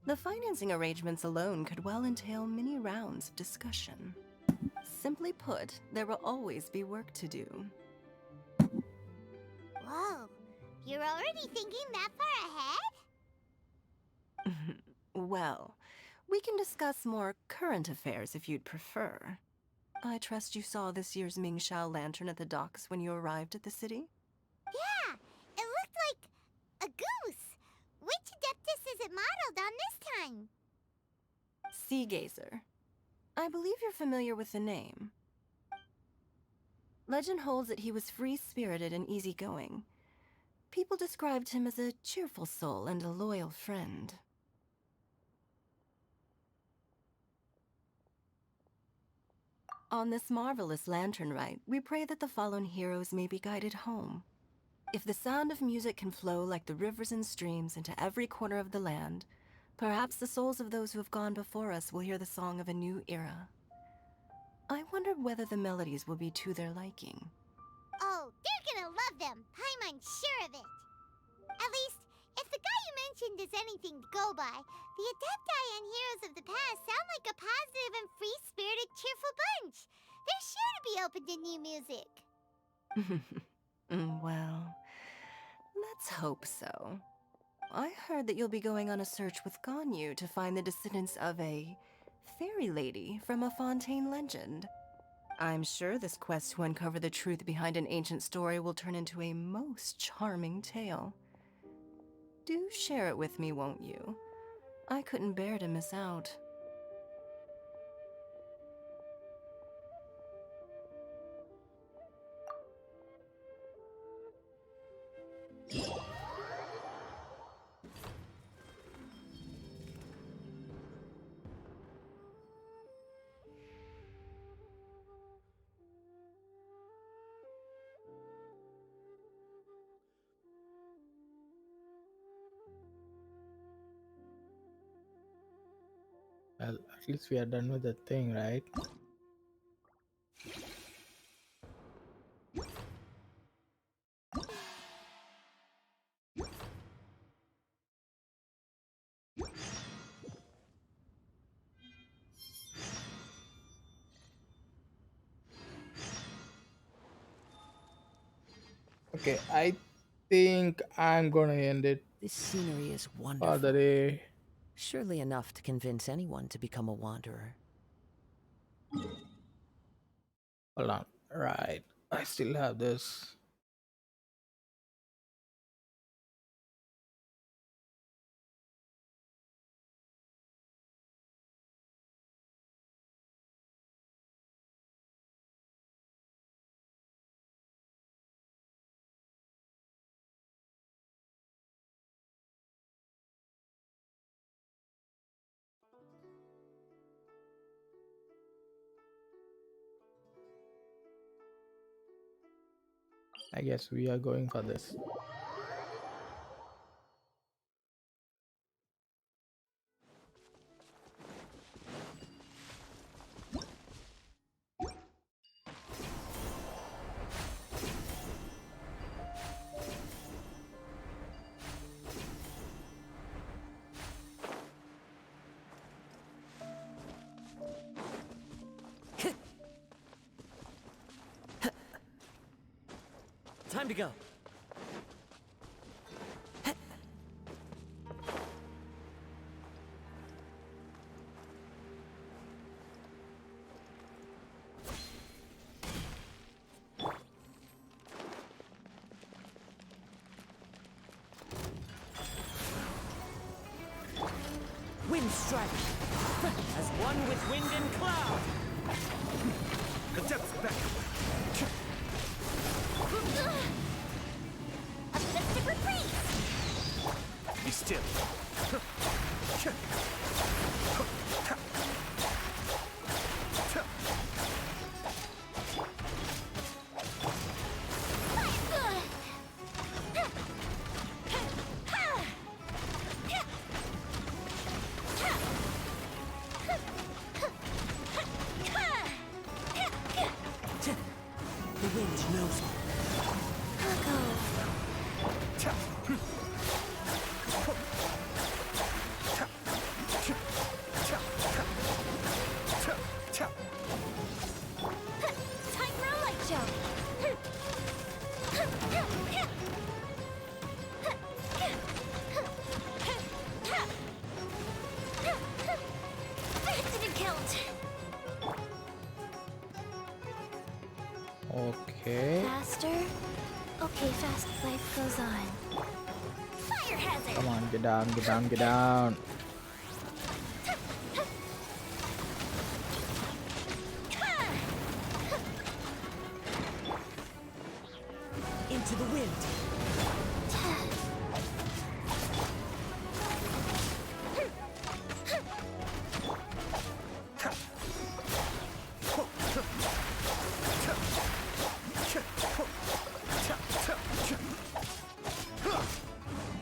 The financing arrangements alone could well entail many rounds of discussion. Simply put, there will always be work to do. Whoa, you're already thinking that far ahead? Well, we can discuss more current affairs if you'd prefer. I trust you saw this year's Mingxiao lantern at the docks when you arrived at the city? Yeah, it looked like a goose. Which Adeptus is it modeled on this time? Sea Gazer. I believe you're familiar with the name. Legend holds that he was free-spirited and easygoing. People described him as a cheerful soul and a loyal friend. On this marvelous lantern rite, we pray that the fallen heroes may be guided home. If the sound of music can flow like the rivers and streams into every corner of the land, perhaps the souls of those who have gone before us will hear the song of a new era. I wonder whether the melodies will be to their liking. Oh, they're gonna love them. Paimon's sure of it. At least, if the guy you mentioned is anything to go by, the Adepti and heroes of the past sound like a positive and free-spirited, cheerful bunch. They're sure to be open to new music. Well, let's hope so. I heard that you'll be going on a search with Ganyu to find the descendants of a fairy lady from a Fontaine legend. I'm sure this quest to uncover the truth behind an ancient story will turn into a most charming tale. Do share it with me, won't you? I couldn't bear to miss out. Well, at least we are done with the thing, right? Okay, I think I'm gonna end it This scenery is for the wonderful. day. Surely enough to convince anyone to become a wanderer. Hold on. Right. I still have this. I guess we are going for this. Time to go. Wind strike. As one with wind and cloud. Adepts back. A festive retreat! Be still. The wind knows me. Time for a light show! That didn't count! Okay. Faster? Okay, fast life goes on. Fire hazard! Come on, get down, get down, get down. Into the wind.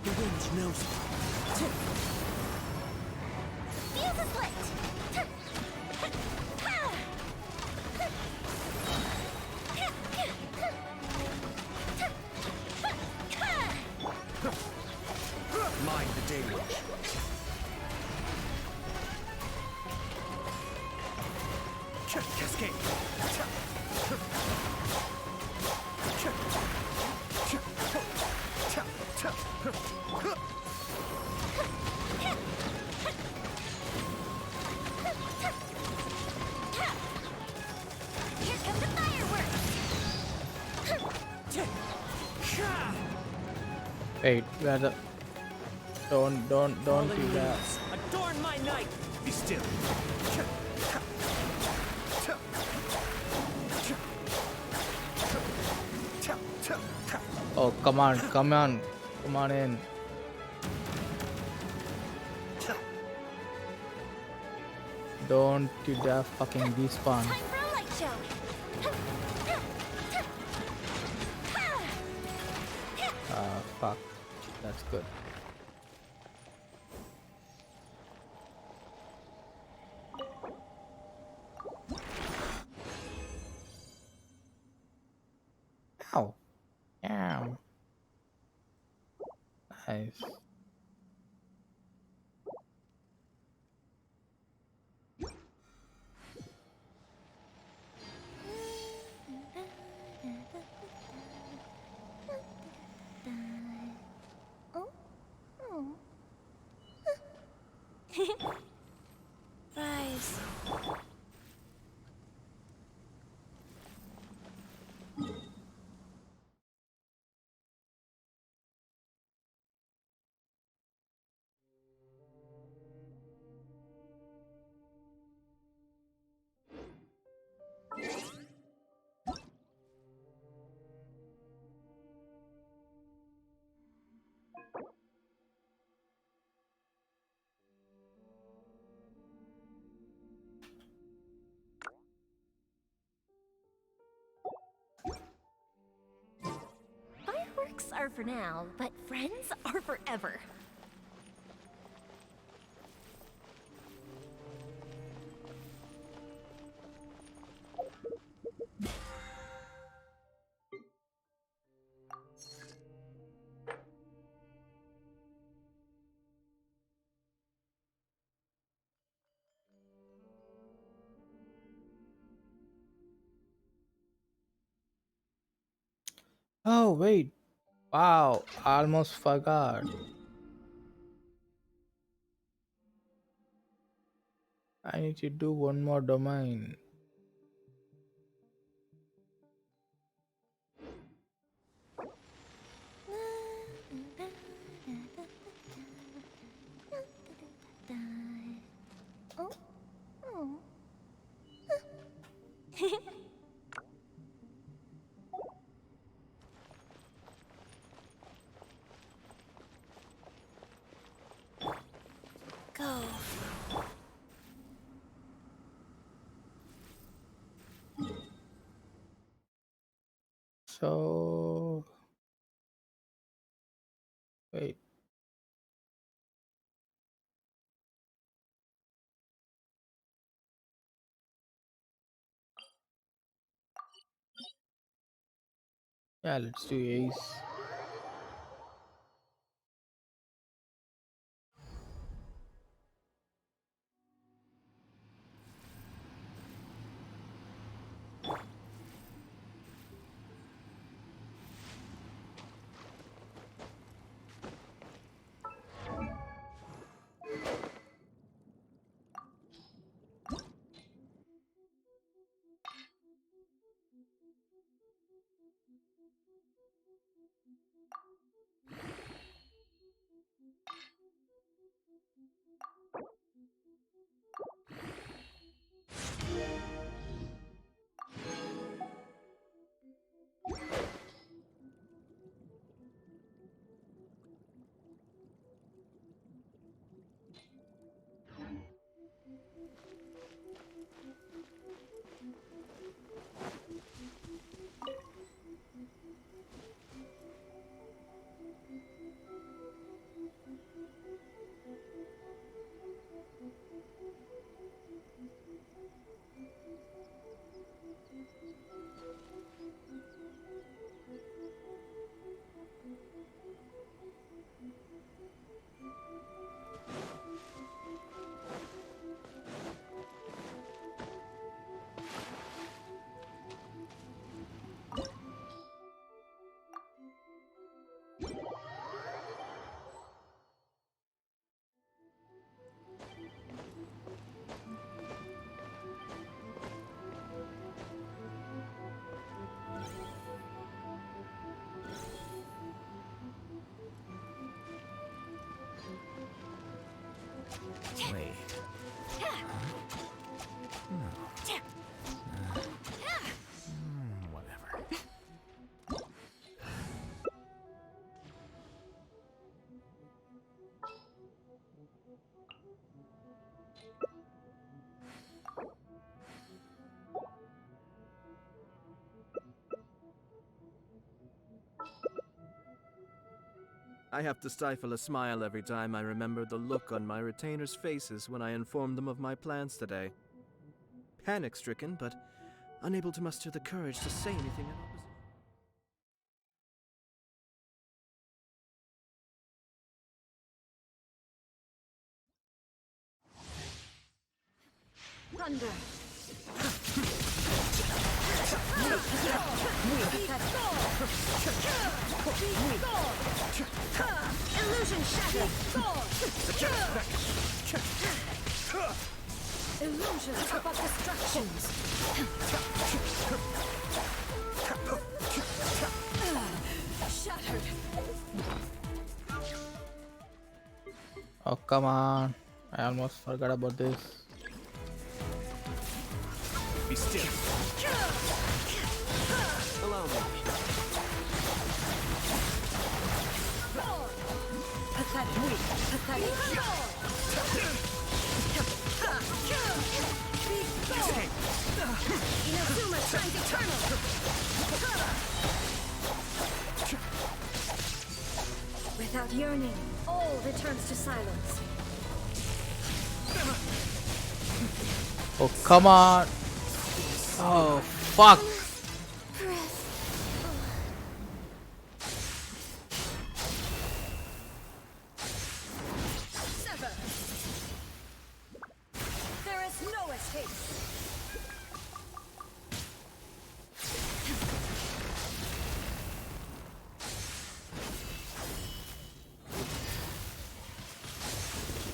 The wind knows me. Fuse is lit! Mind the deluge. Cascade. Here come the fireworks! Wait, where the... Don't do that. Adorn my night. Be still. Oh, come on, come on. Come on in. Don't you dare fucking despawn. Time for a light show! Fuck. That's good. Ow. Ow. Nice. Rise. Fireworks are for now, but friends are forever. Oh wait, wow! I almost forgot. I need to do one more domain. Oh. Oh. Go. So wait. Yeah, let's do Ace. Wait. Whatever. I have to stifle a smile every time I remember the look on my retainers' faces when I informed them of my plans today. Panic-stricken, but unable to muster the courage to say anything in opposition. Thunder. Illusion shattered. Illusions are but distractions. Shattered. Oh, come on. I almost forgot about this. Be still. Allow me. Pathetic. Weak. Pathetic. Inazuma shines eternal. Without yearning, all returns to silence. Oh, come on. Oh, fuck. Sever. There is no escape.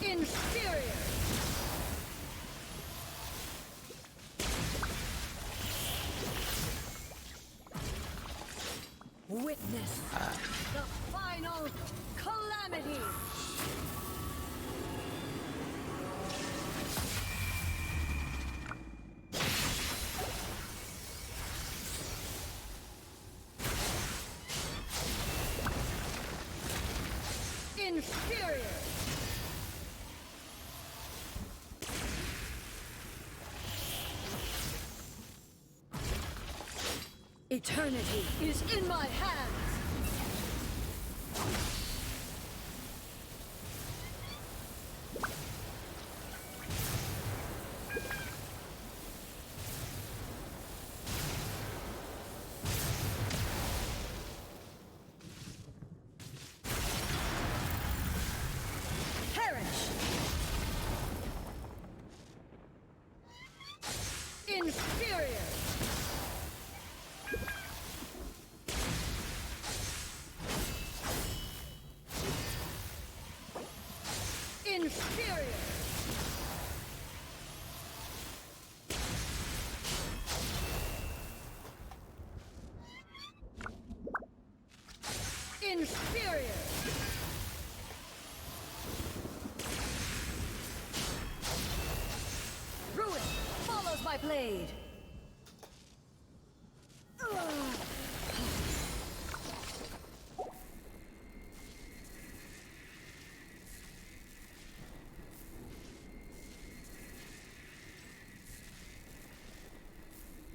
Inferior. Witness the final calamity. Inferior. Eternity is in my hands. Perish. Inferior. Inferior. Inferior. Ruin follows my blade.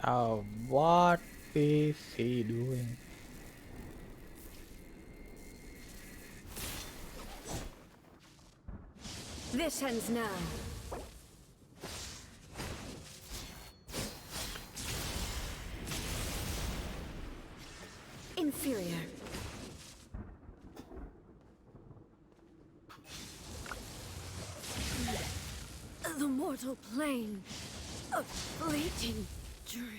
Oh, what is he doing? This ends now. Inferior. The mortal plane. A fleeting dream.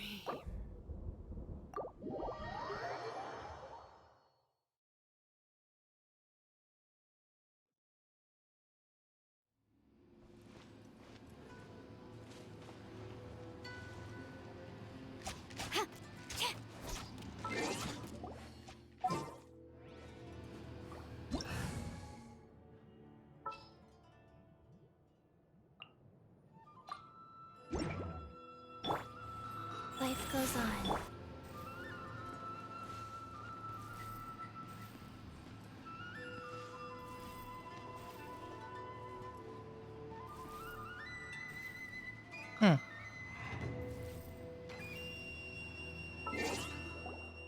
Life goes on.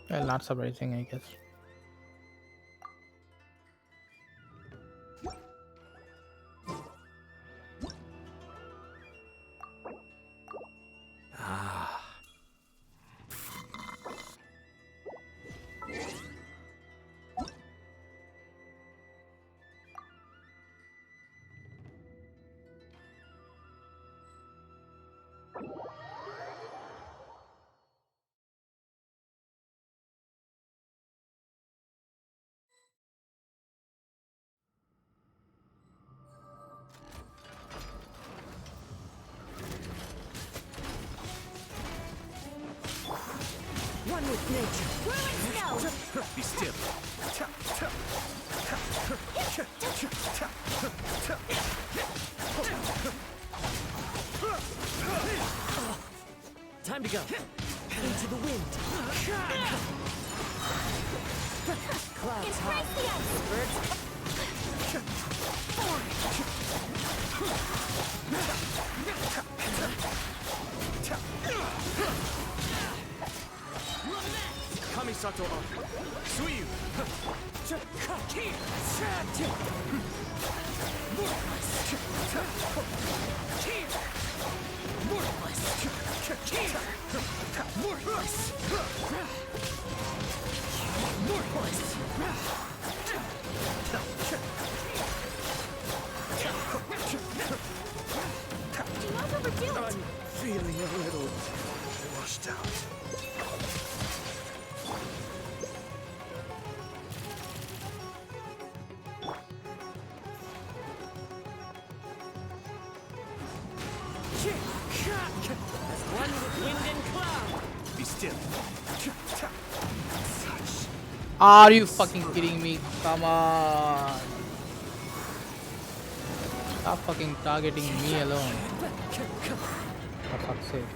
Well, not surprising, I guess. One with nature. Be still. Time to go. Into the wind. Clouds high. Birds. Kamisato up. Suiyu. I'm feeling a little washed out. As one with wind and cloud. Be still. Are you fucking kidding me? Come on. Stop fucking targeting me alone. For fuck's sake.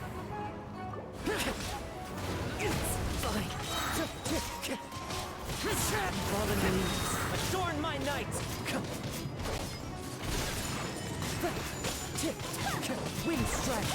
Fallen leaves. Adorn my night. Wind strike.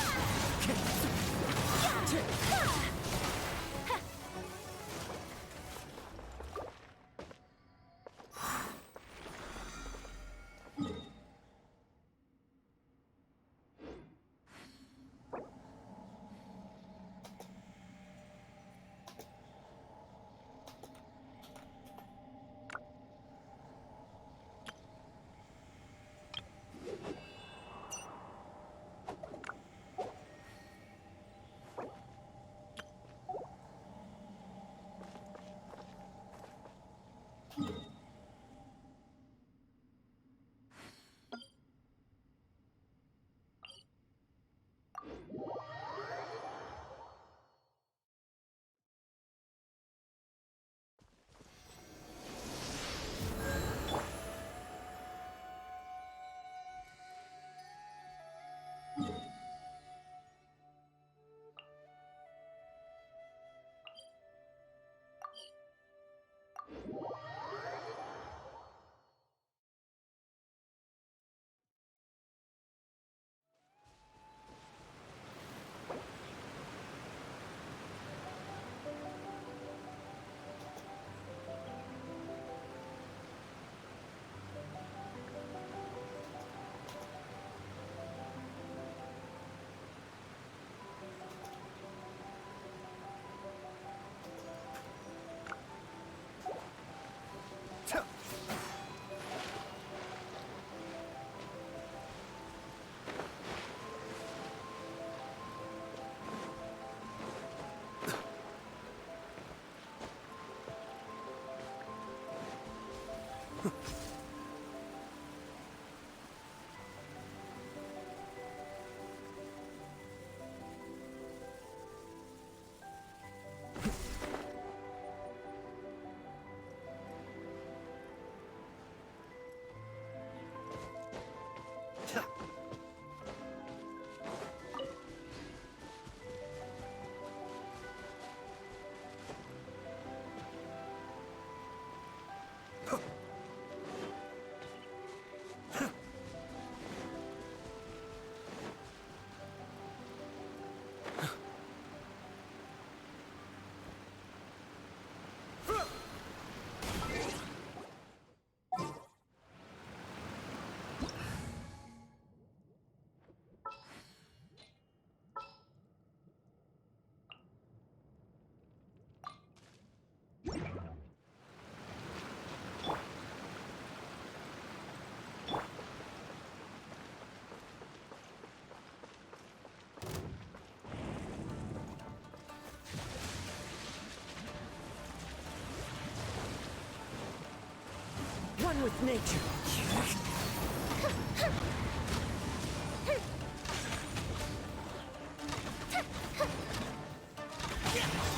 One with nature.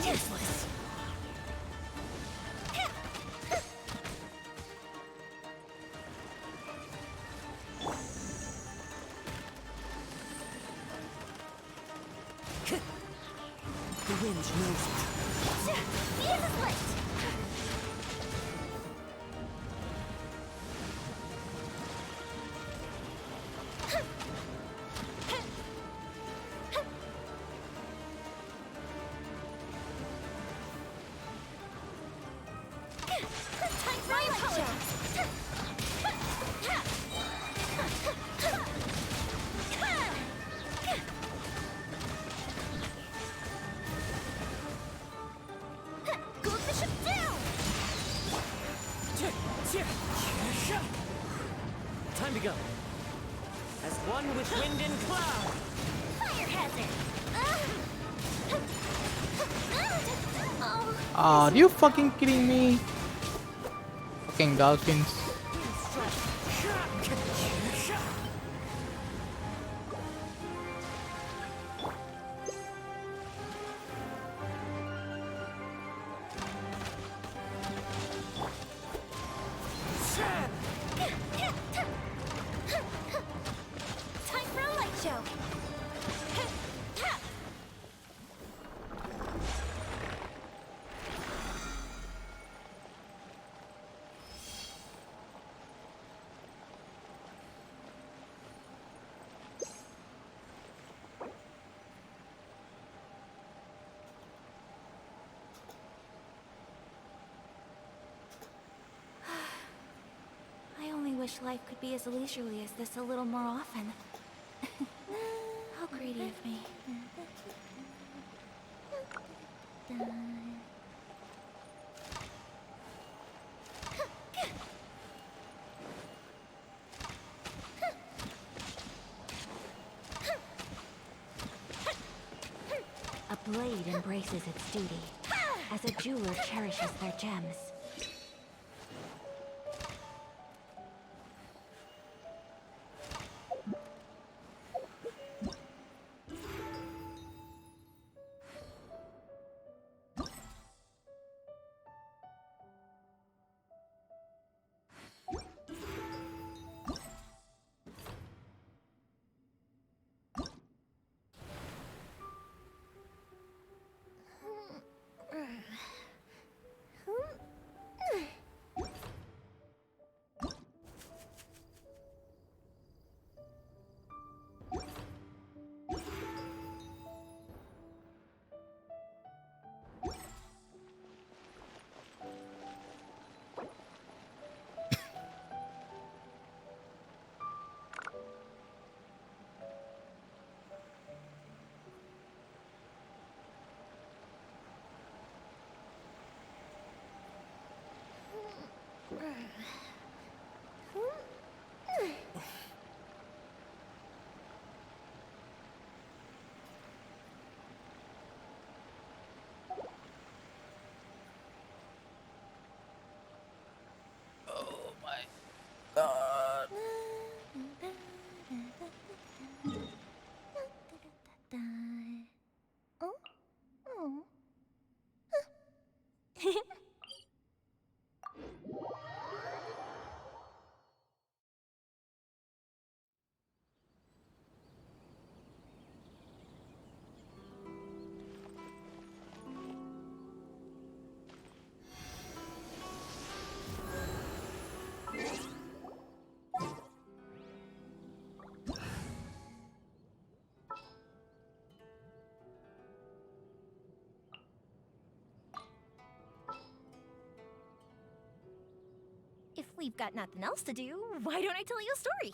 Useless. The wind knows it. Fuse is lit! Time for a light show! Go bishop down! Time to go. As one with wind and cloud. Fire hazard! Oh, Are you fucking kidding me? Fucking dolphins. time for a light show! I only wish life could be as leisurely as this a little more often. How greedy of me. A blade embraces its duty, as a jeweler cherishes their gems. Oh my god. Oh? Oh. If we've got nothing else to do, why don't I tell you a story?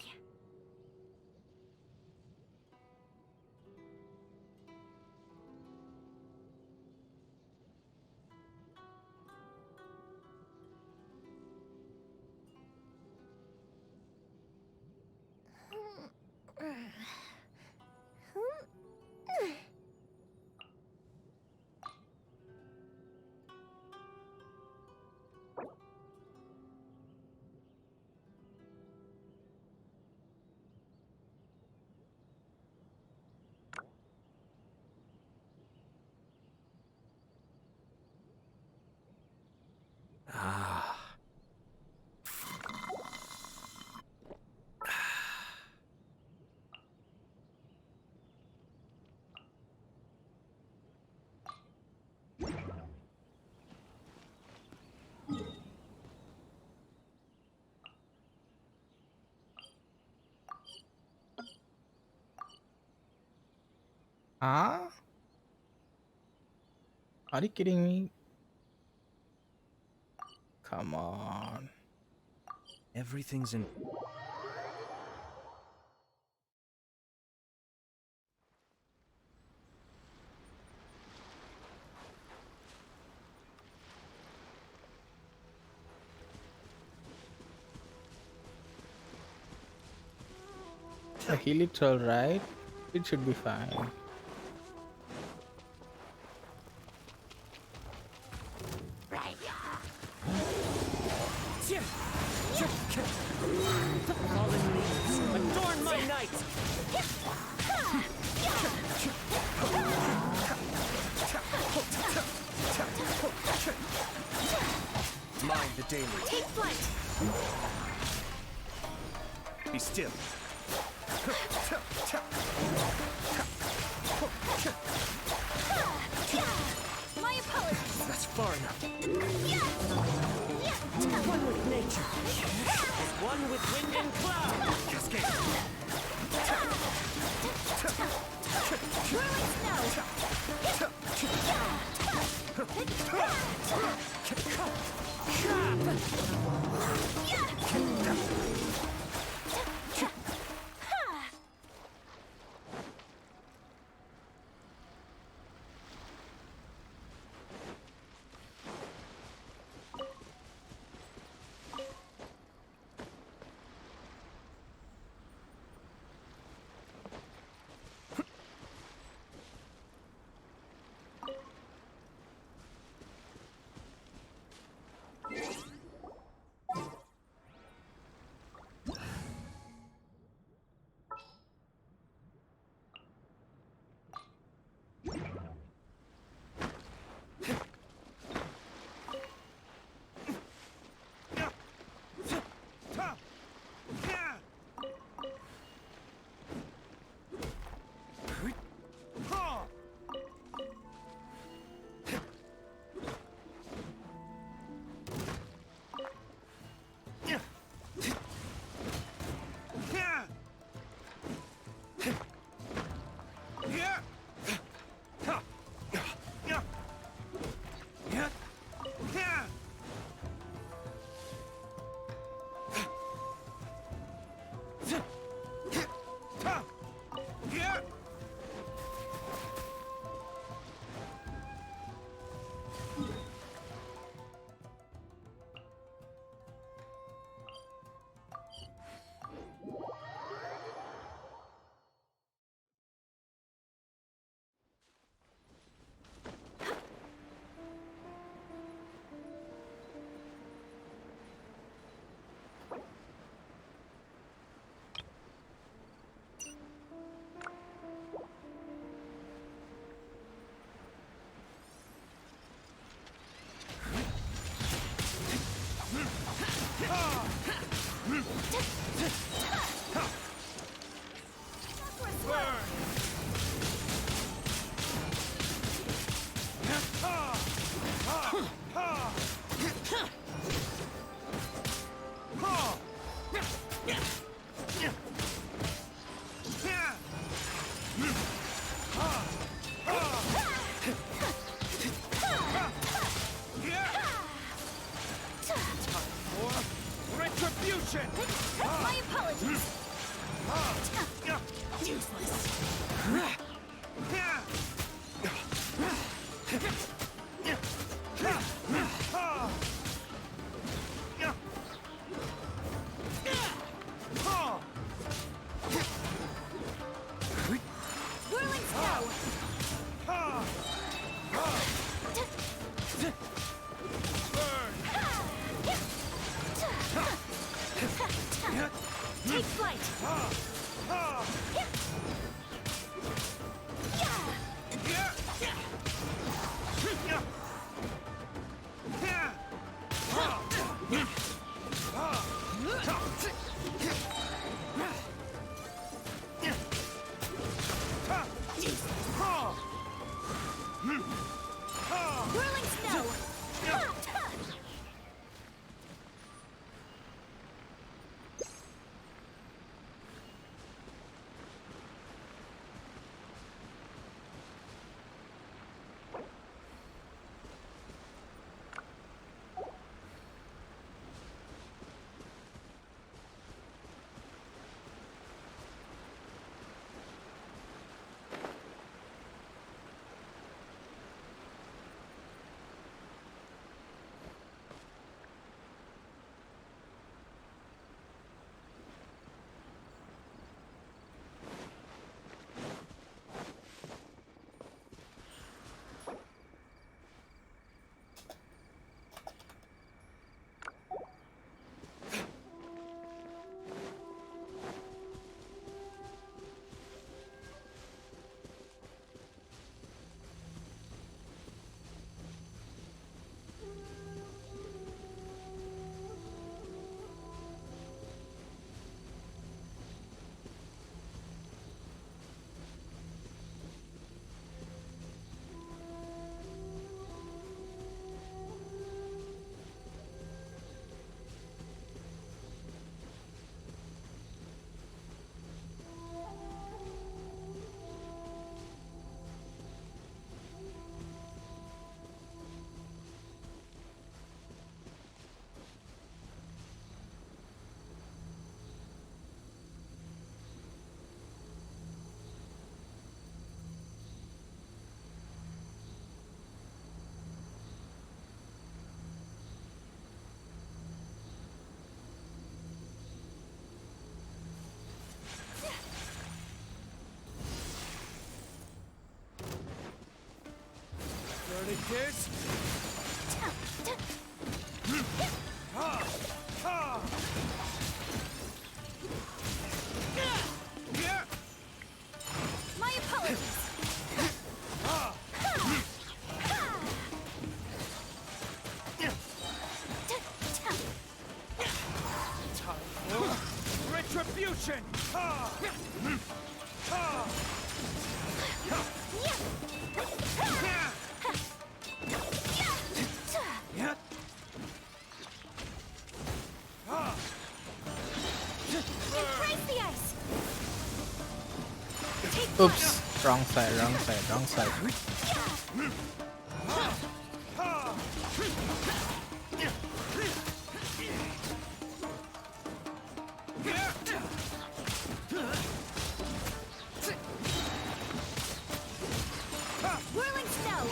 Ah. Huh? Are you kidding me? Come on. Everything's in. A literal, right? It should be fine. Fallen leaves, adorn my night! Mind the daily. Take flight! Be still. My apologies! That's far enough. One with nature, one with wind and cloud. Cascade. Retribution! My apologies! Useless! Whirling snow! Take flight! Whirling snow! this? My apologies. Retribution! Embrace the ice. Oops, wrong side, wrong side, wrong side. Whirling snow.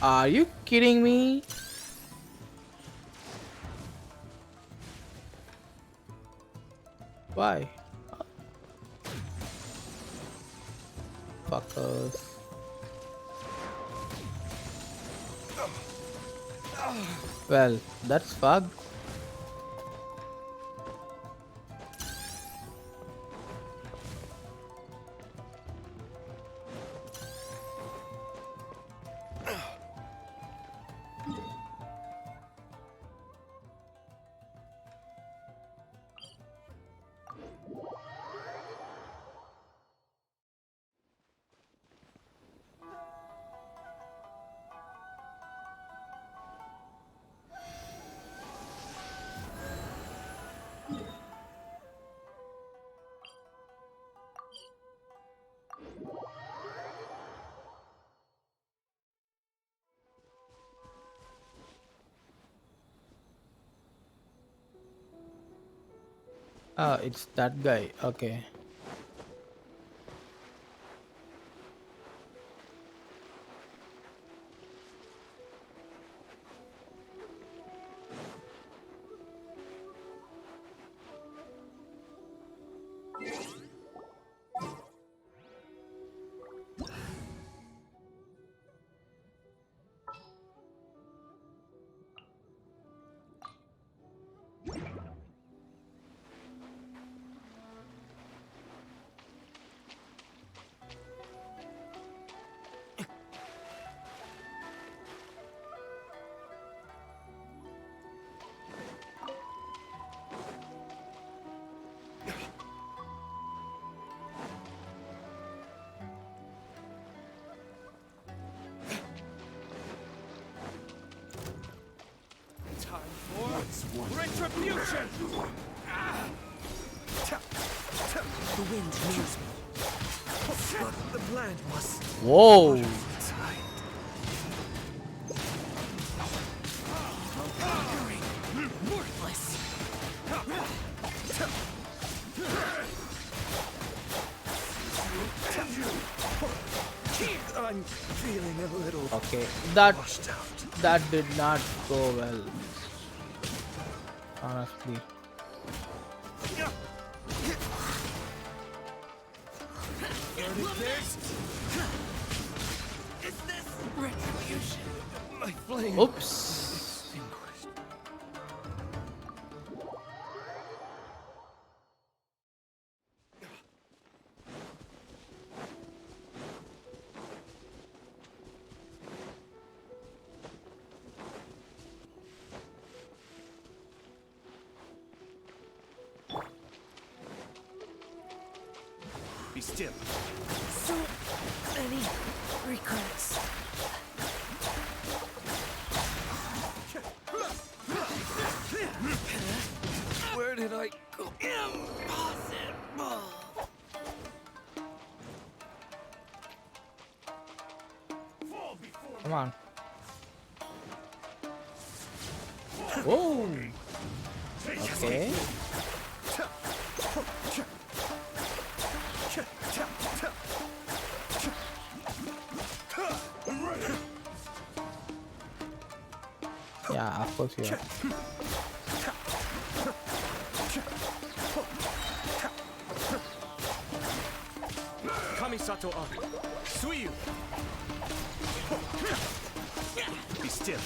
Are you kidding me? Why? Fuckers. Well, that's fucked. Ah, it's that guy. Okay. Retribution! The wind nears me. But the plan was... Whoa! Worthless. I'm feeling a little... Okay, that did not go well. Honestly. Is this retribution? My flame. Oops. Be still. So many regrets. Where did I go? Impossible! Come on. Whoa! Okay. Yeah, of course you are. Kamisato Ari. Suiyu. Be still.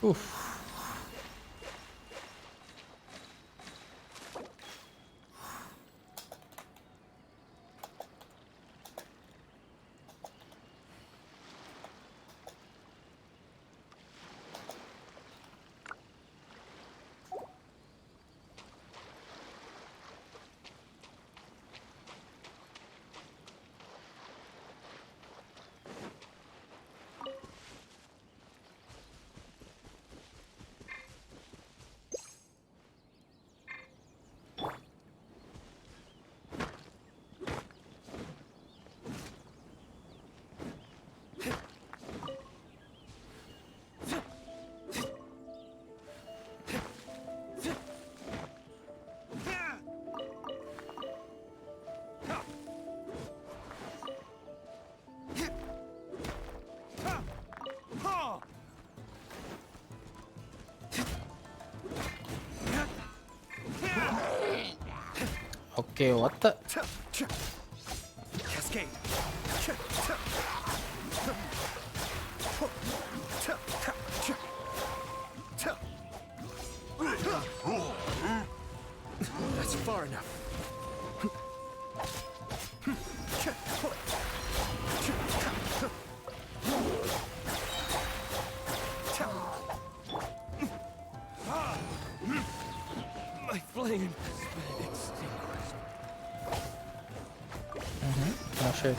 Oof. Okay, what the? Cascade. That's far enough. My flame has been extinguished. No shit.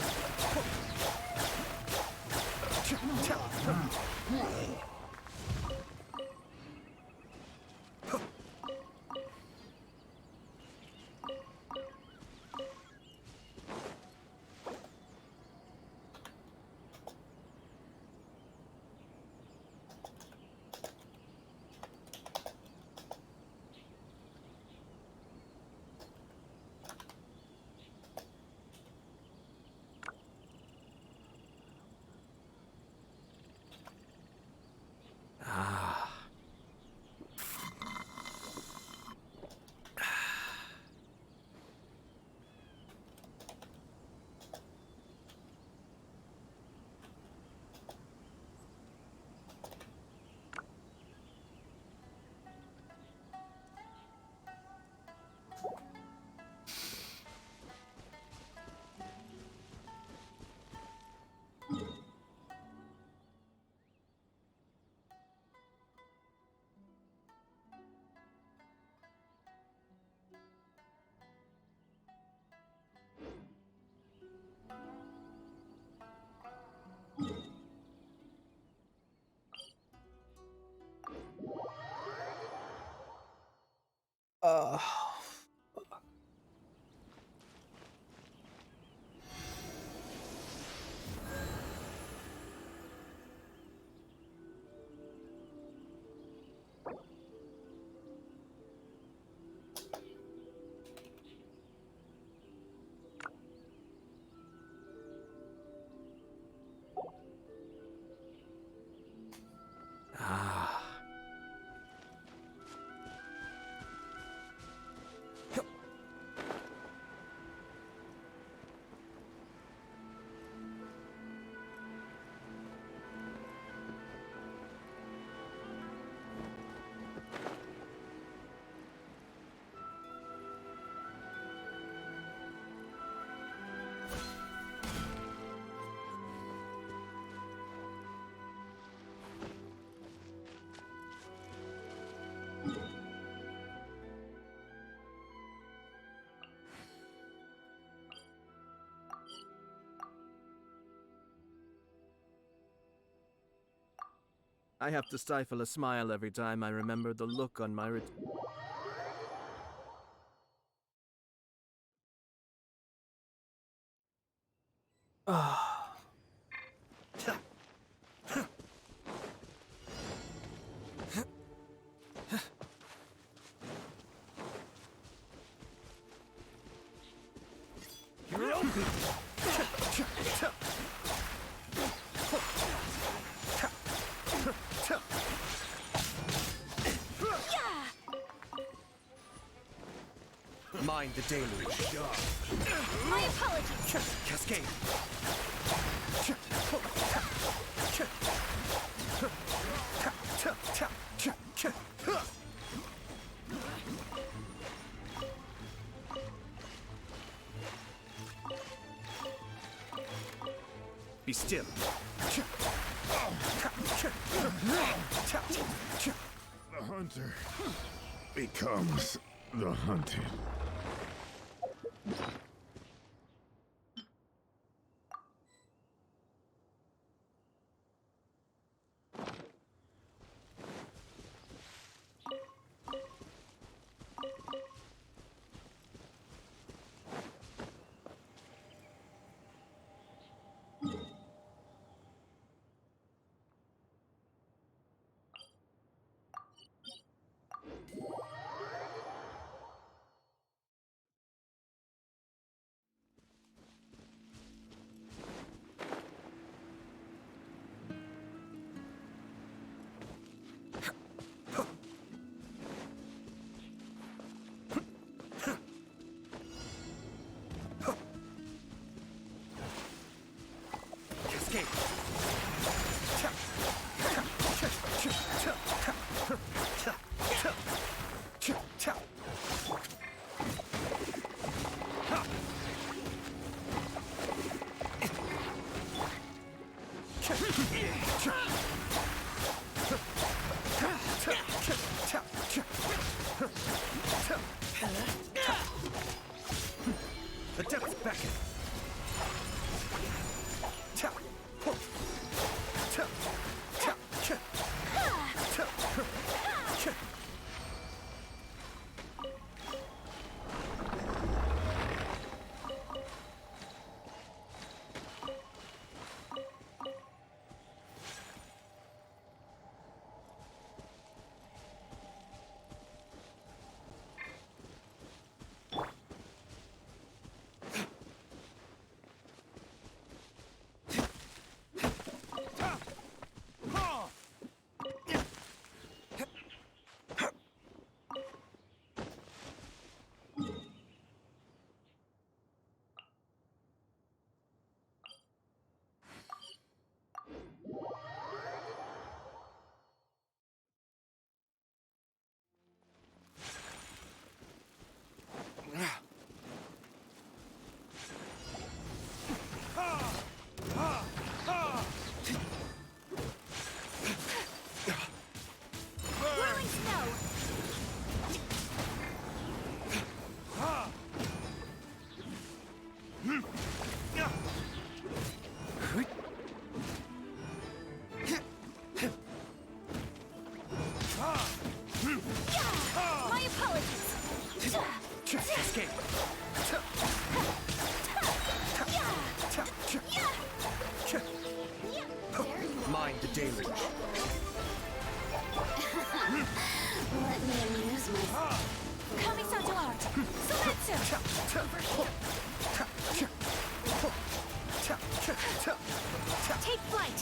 I have to stifle a smile every time I remember the look on my Mind the deluge. My apologies. Cascade. Be still. The hunter becomes the hunted. Cascade. The depths beckon. Whirling snow. My apologies. Cascade. Mind the deluge. Let me amuse myself. Kami-santo art. Sometsu. Take flight.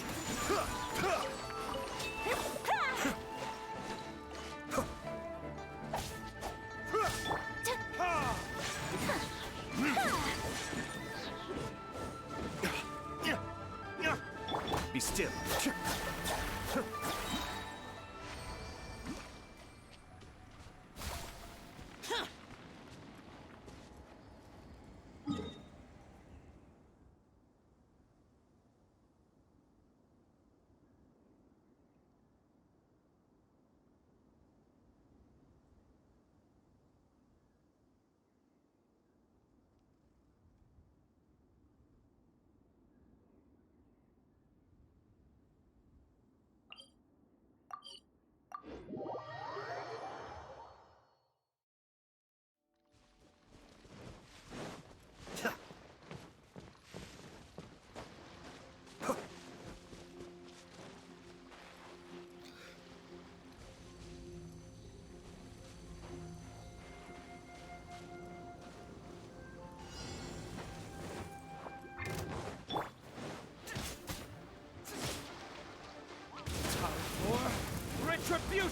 Be still.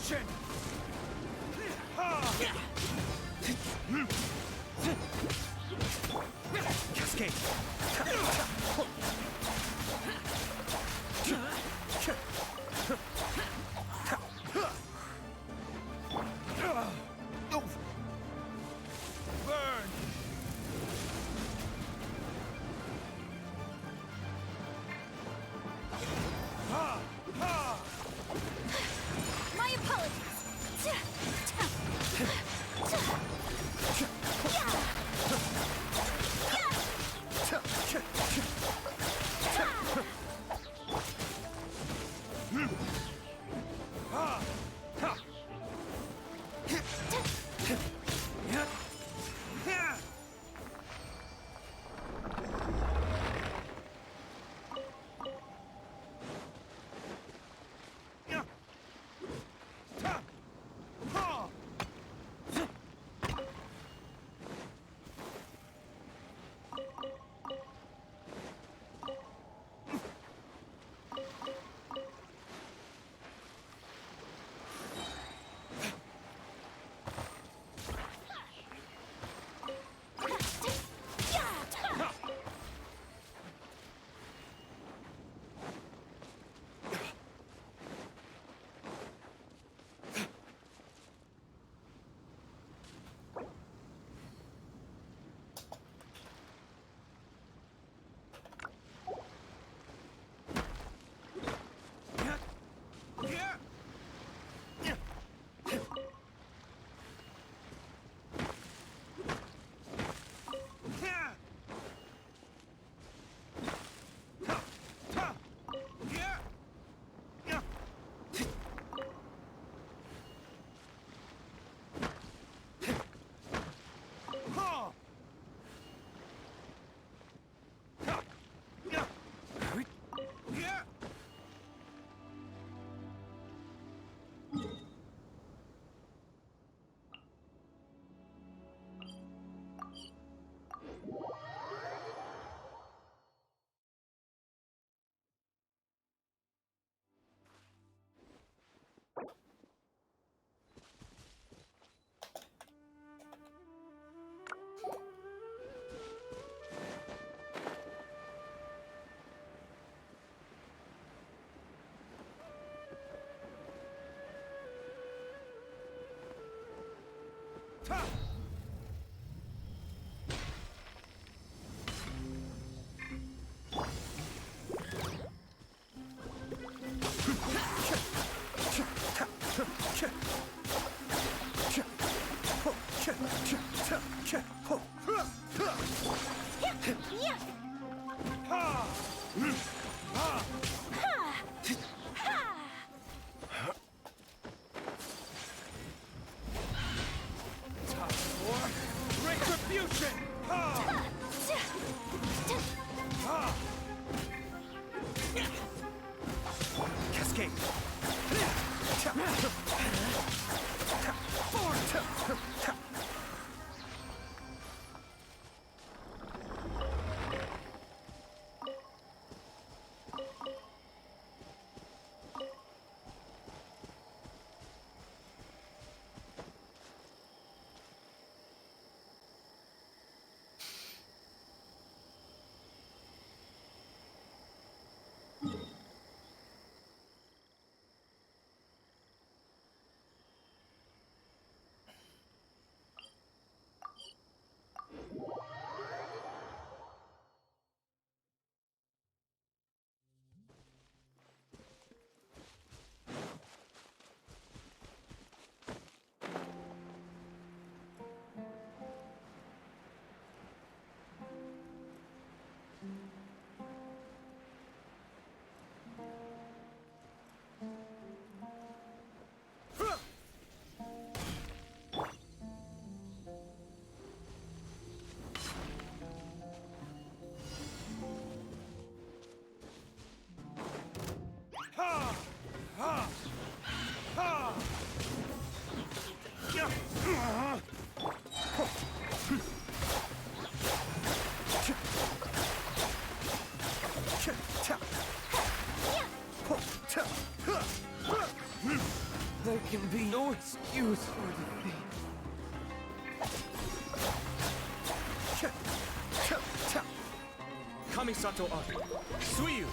Retribution! Cascade! Burn! My apologies. Retribution! Cascade! can be no excuse for defeat. Kamisato Ari, Suiyu!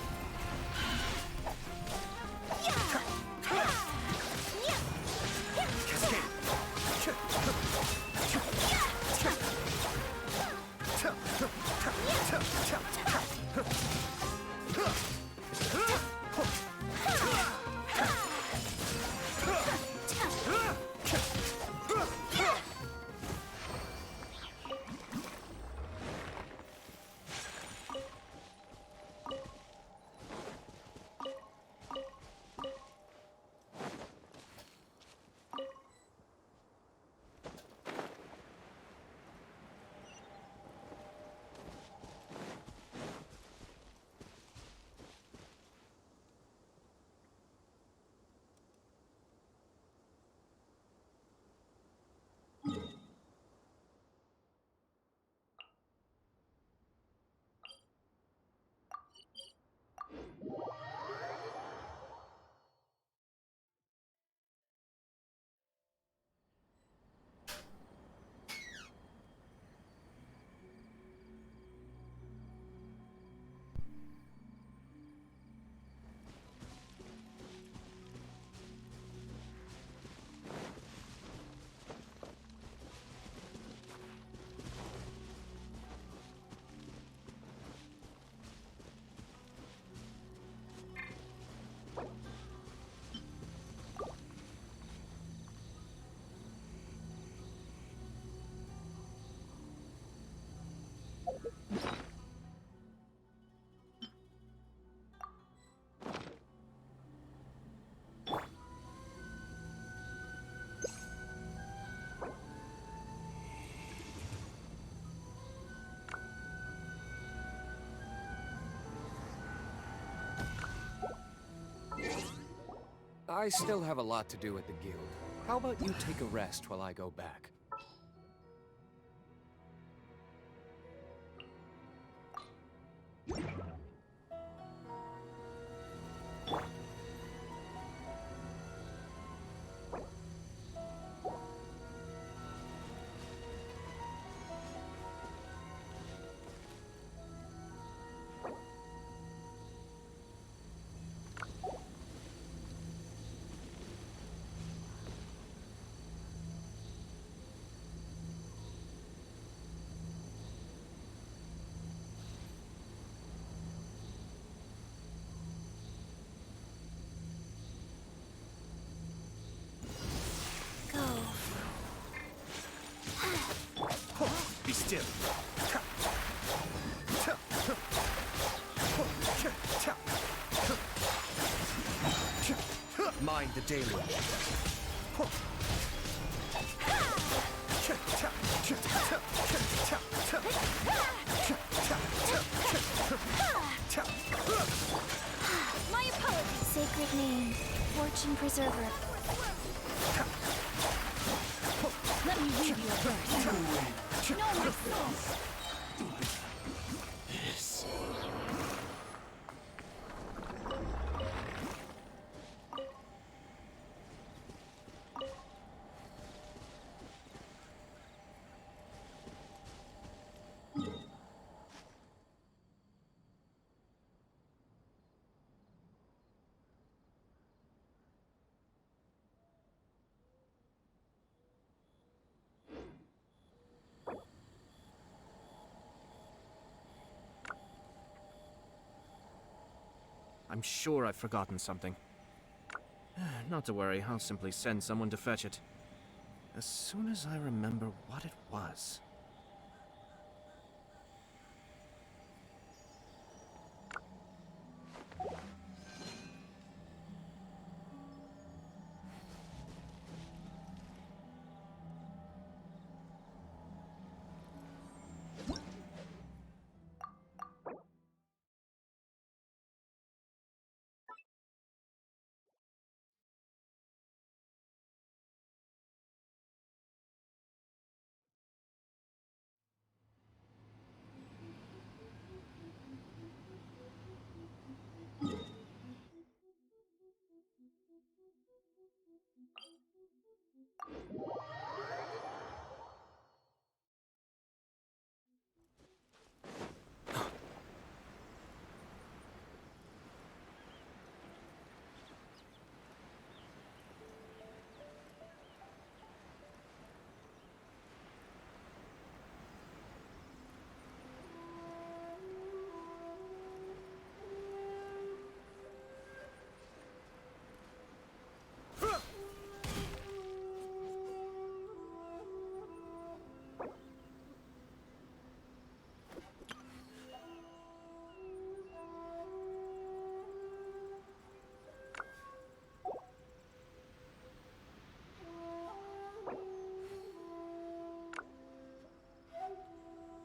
I still have a lot to do at the guild. How about you take a rest while I go back? Be still. Mind the deluge. My apologies. Sacred name, Fortune Preserver. Let me read you a verse. Know my soul. Yes. I'm sure I've forgotten something. Not to worry, I'll simply send someone to fetch it. As soon as I remember what it was.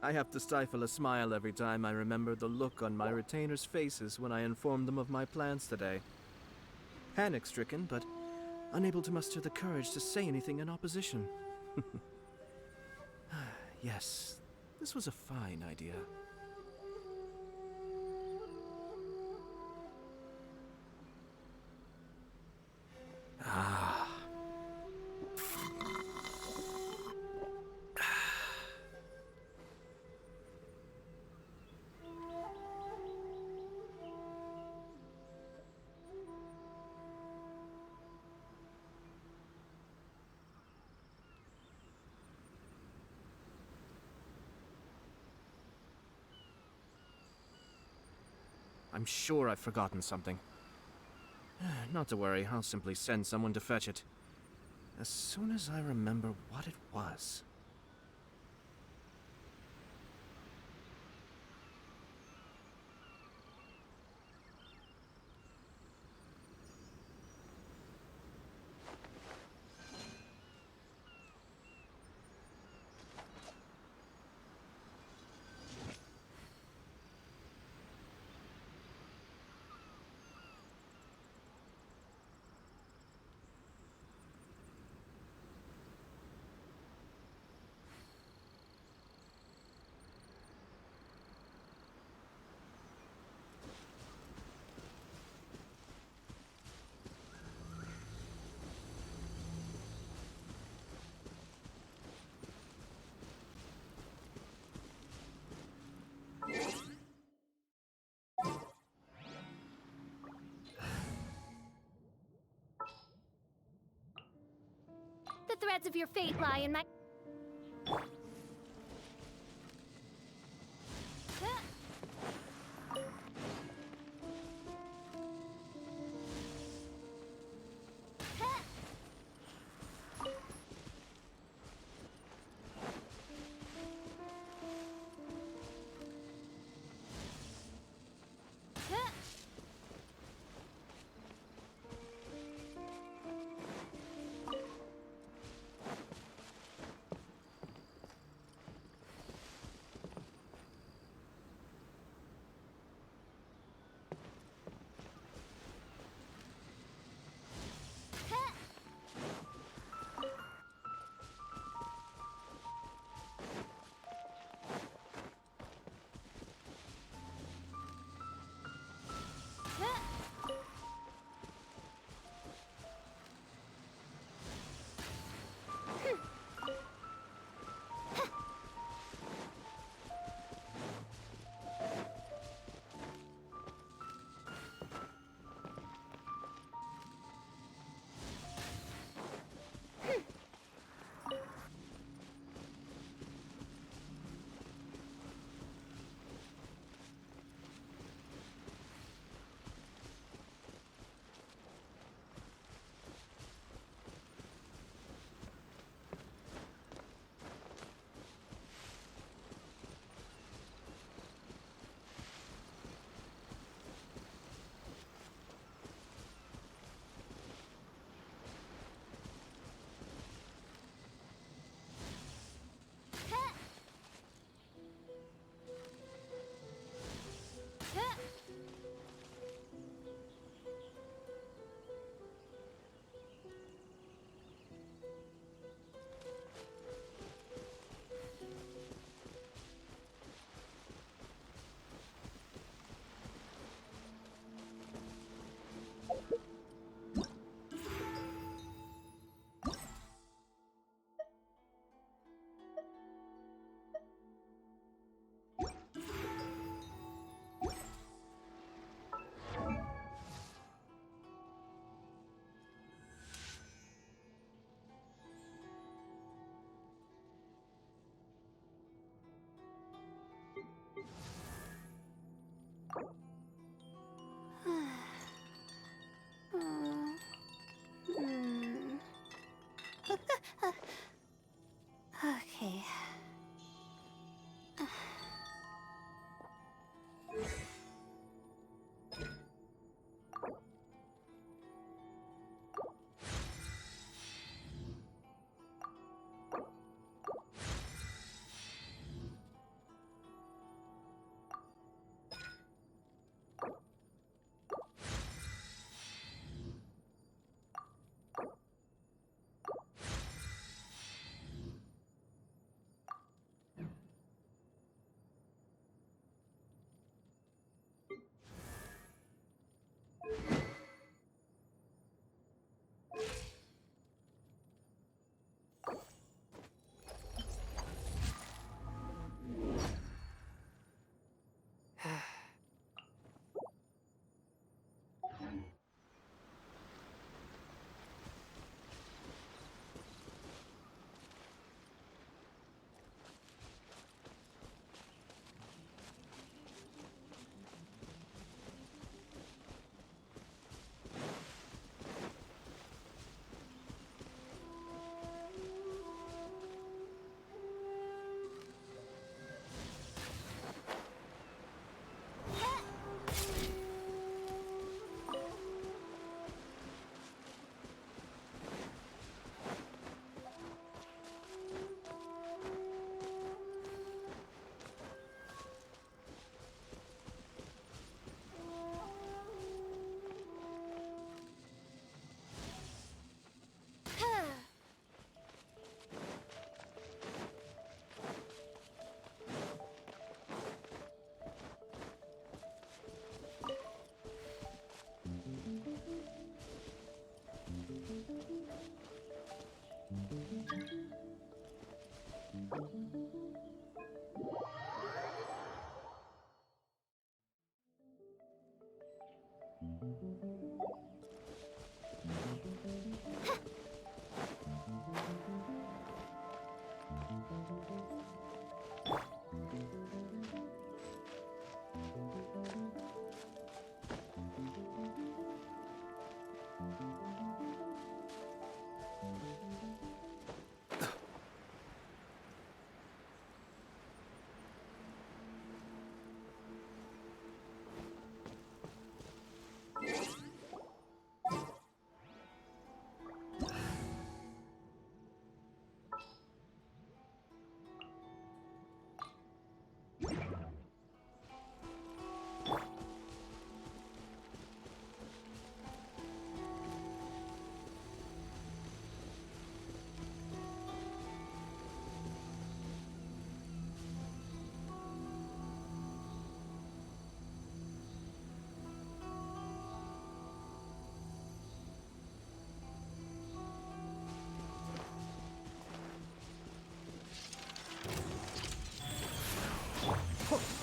I have to stifle a smile every time I remember the look on my retainers' faces when I informed them of my plans today. Panic-stricken, but unable to muster the courage to say anything in opposition. Yes, this was a fine idea. Ah. I'm sure I've forgotten something. Not to worry, I'll simply send someone to fetch it. As soon as I remember what it was. The threads of your fate lie in my...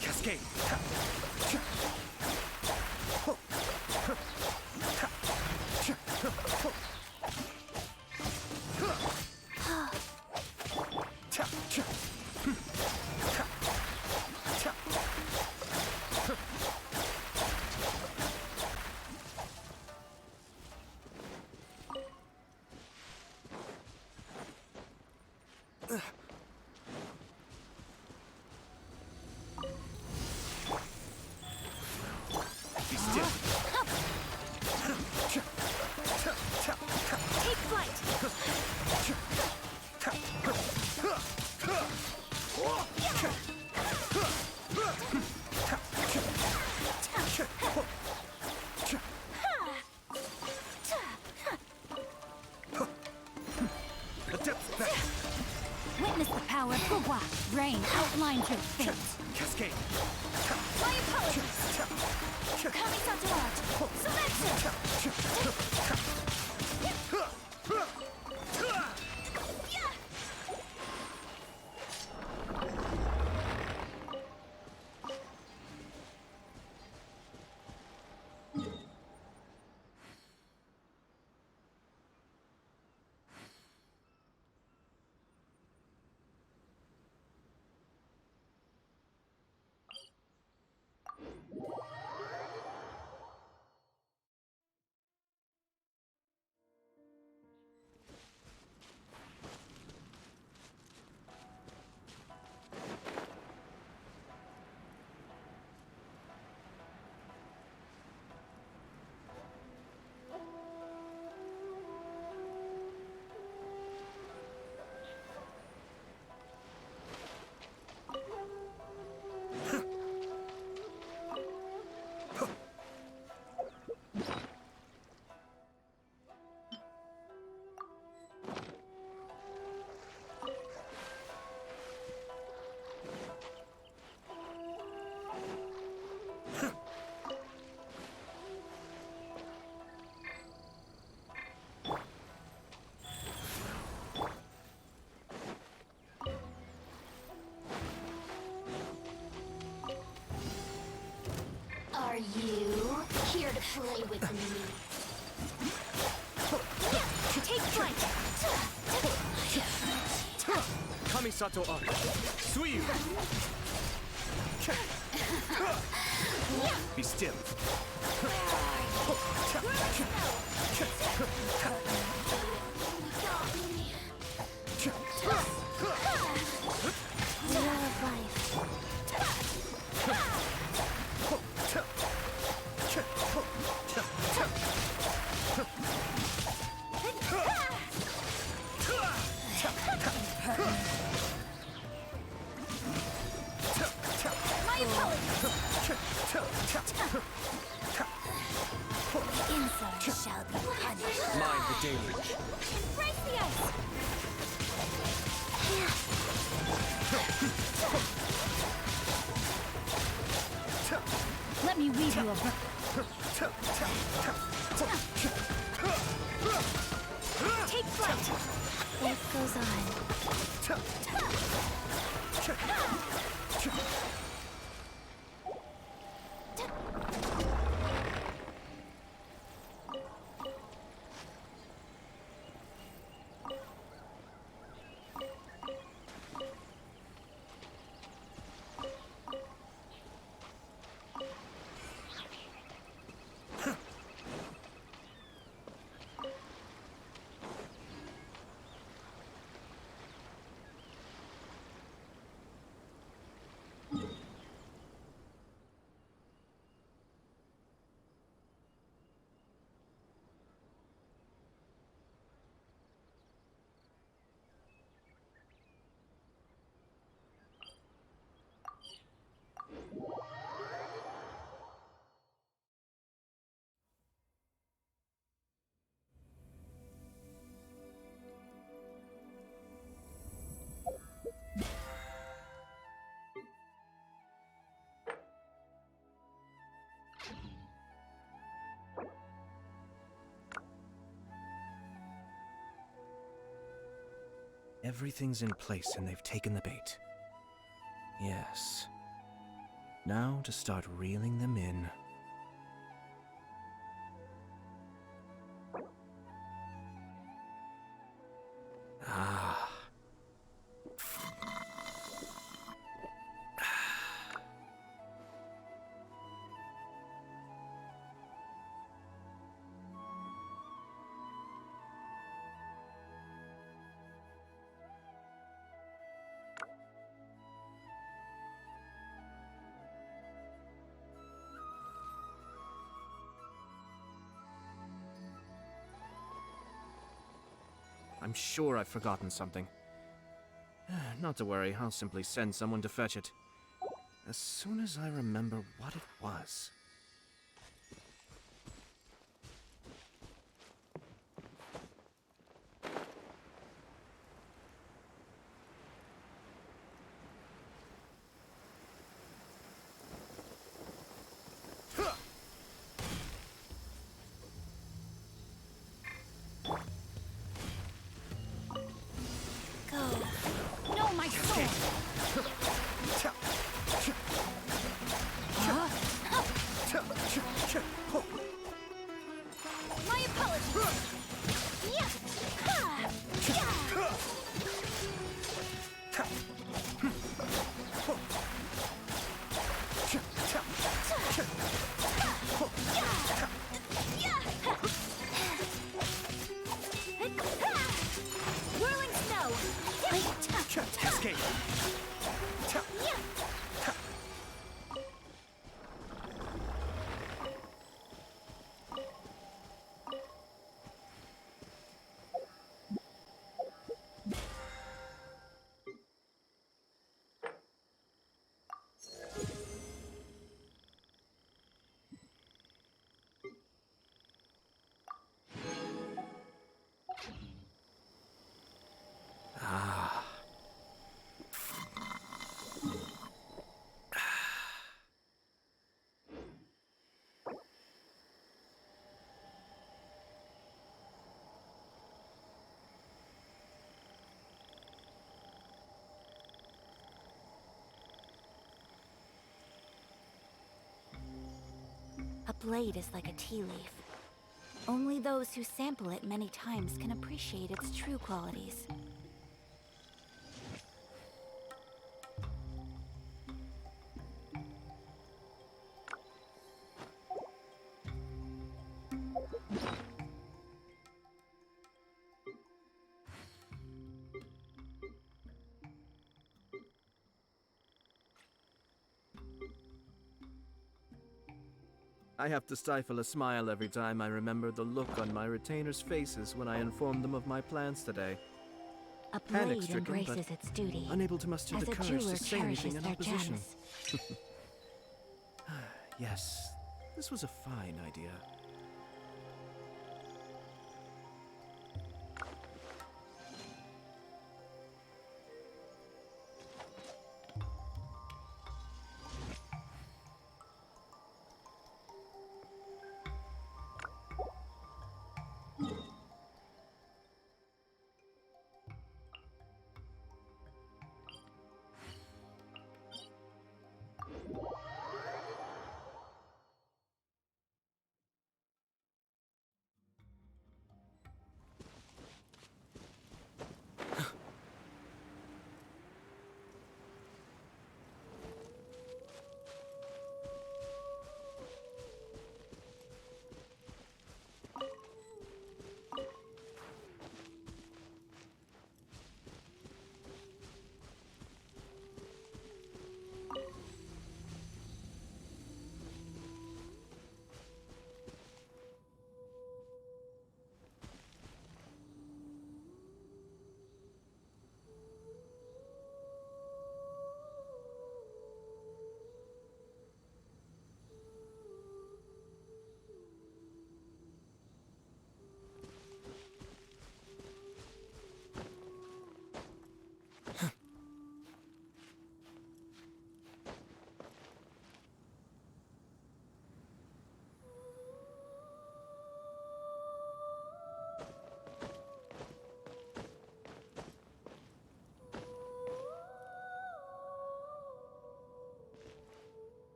Cascade! Be still. Take flight! Witness the power of Gugwa. Rain outlines your fate. Cascade! My apologies! Kamisato art! Are you here to play with me? Take flight! Kamisato Arc. Suiyu! Be still. My apologies! The inside shall be punished. Mind the deluge. Embrace the ice! Let me weave you a Take flight! Life goes on. Everything's in place and they've taken the bait. Yes. Now to start reeling them in. Ah. I'm sure I've forgotten something. Not to worry, I'll simply send someone to fetch it. As soon as I remember what it was. No, my sword! blade is like a tea leaf. Only those who sample it many times can appreciate its true qualities. I have to stifle a smile every time I remember the look on my retainers' faces when I informed them of my plans today. A blade Panic-stricken, embraces but its duty, unable to muster as the a courage jeweler to say anything cherishes in their opposition. gems. Yes, this was a fine idea.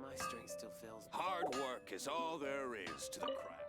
My strength still fails. Hard work is all there is to the craft.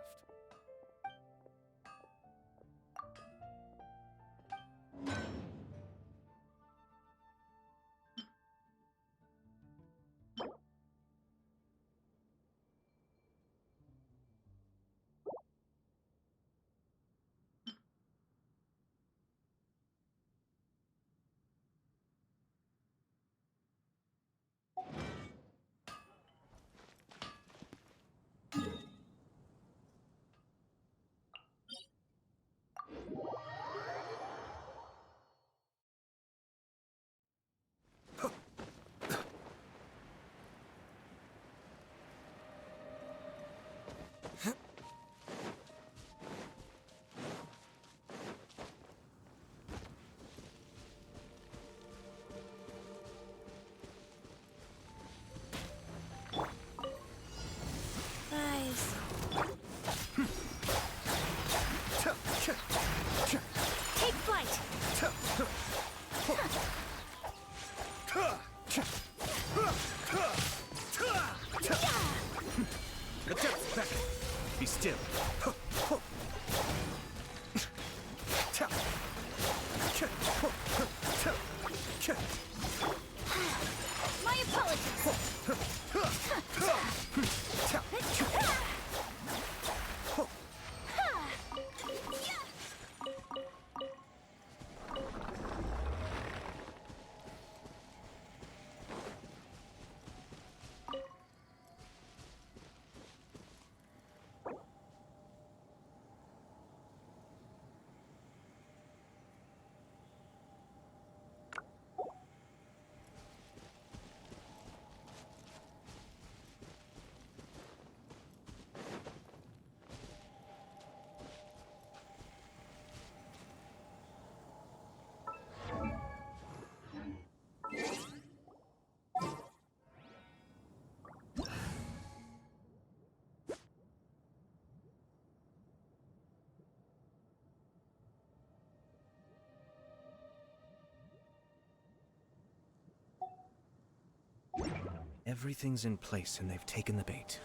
Everything's in place and they've taken the bait.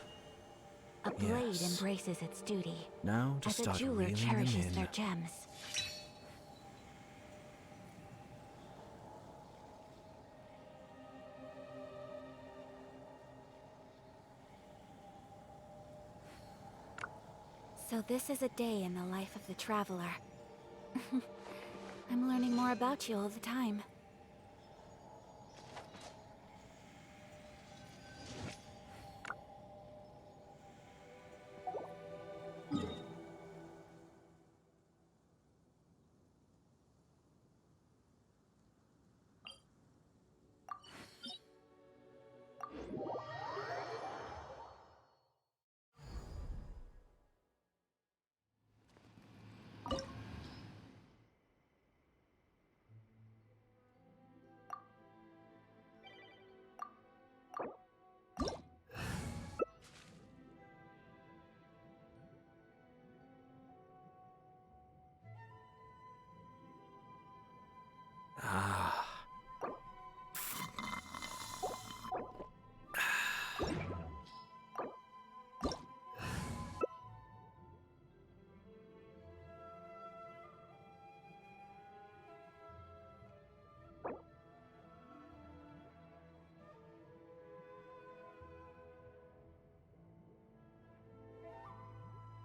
A blade Yes. embraces its duty. Now to as a start jeweler reeling them cherishes in. their gems. So this is a day in the life of the traveler. I'm learning more about you all the time. Ah.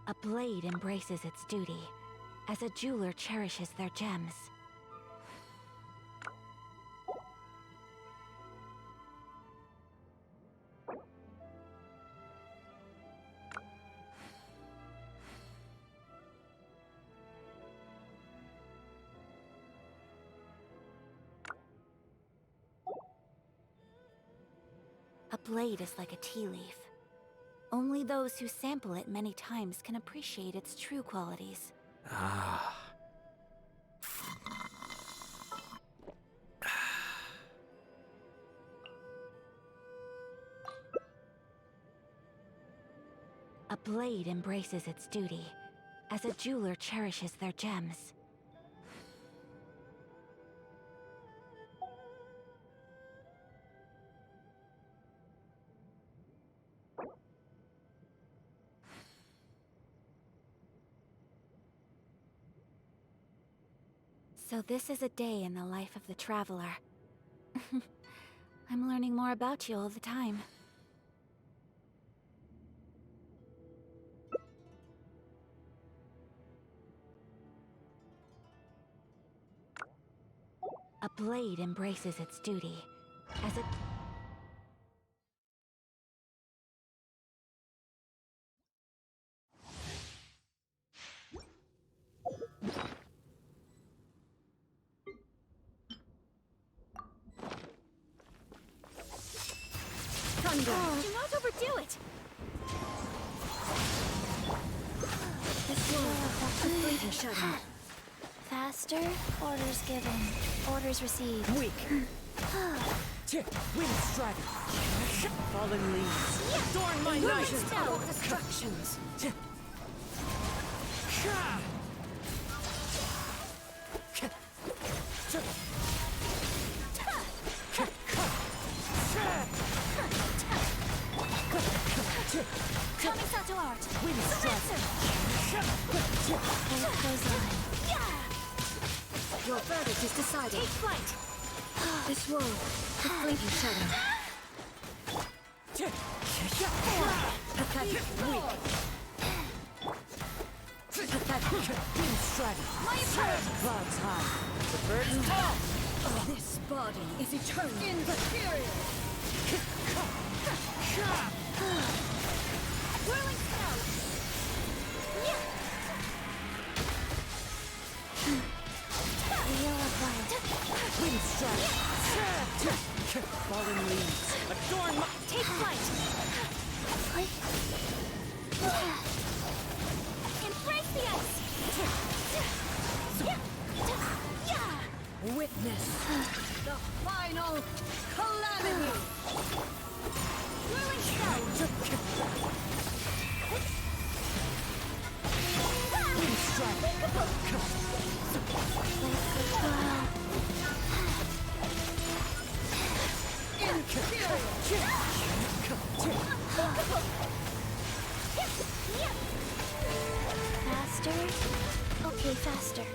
A blade embraces its duty, as a jeweler cherishes their gems. A blade is like a tea leaf. Only those who sample it many times can appreciate its true qualities. Ah. A blade embraces its duty, as a jeweler cherishes their gems. So this is a day in the life of the traveler. I'm learning more about you all the time. A blade embraces its duty, as it... Thunder! Do not overdo it! This will complete your shadow. Faster, orders given. Orders received. Weak. Wind strike. Fallen leaves. Adorn my night. Spell. Distractions. Kamisato art. Wind strike. Hold clothesline. Your verdict is decided. Take flight. This will complete your shadow. Pathetic. Weak. Pathetic. Wind strike. My approach. Clouds high. The birds fall. This body is eternal. Inferior. Whirling spell. Wheel of light. Wind strike. Fallen leaves. Adorn my... Take flight. Embrace the ice. Witness the final calamity. Whirling spell. Wind strike. Inferior. Faster? Okay, faster.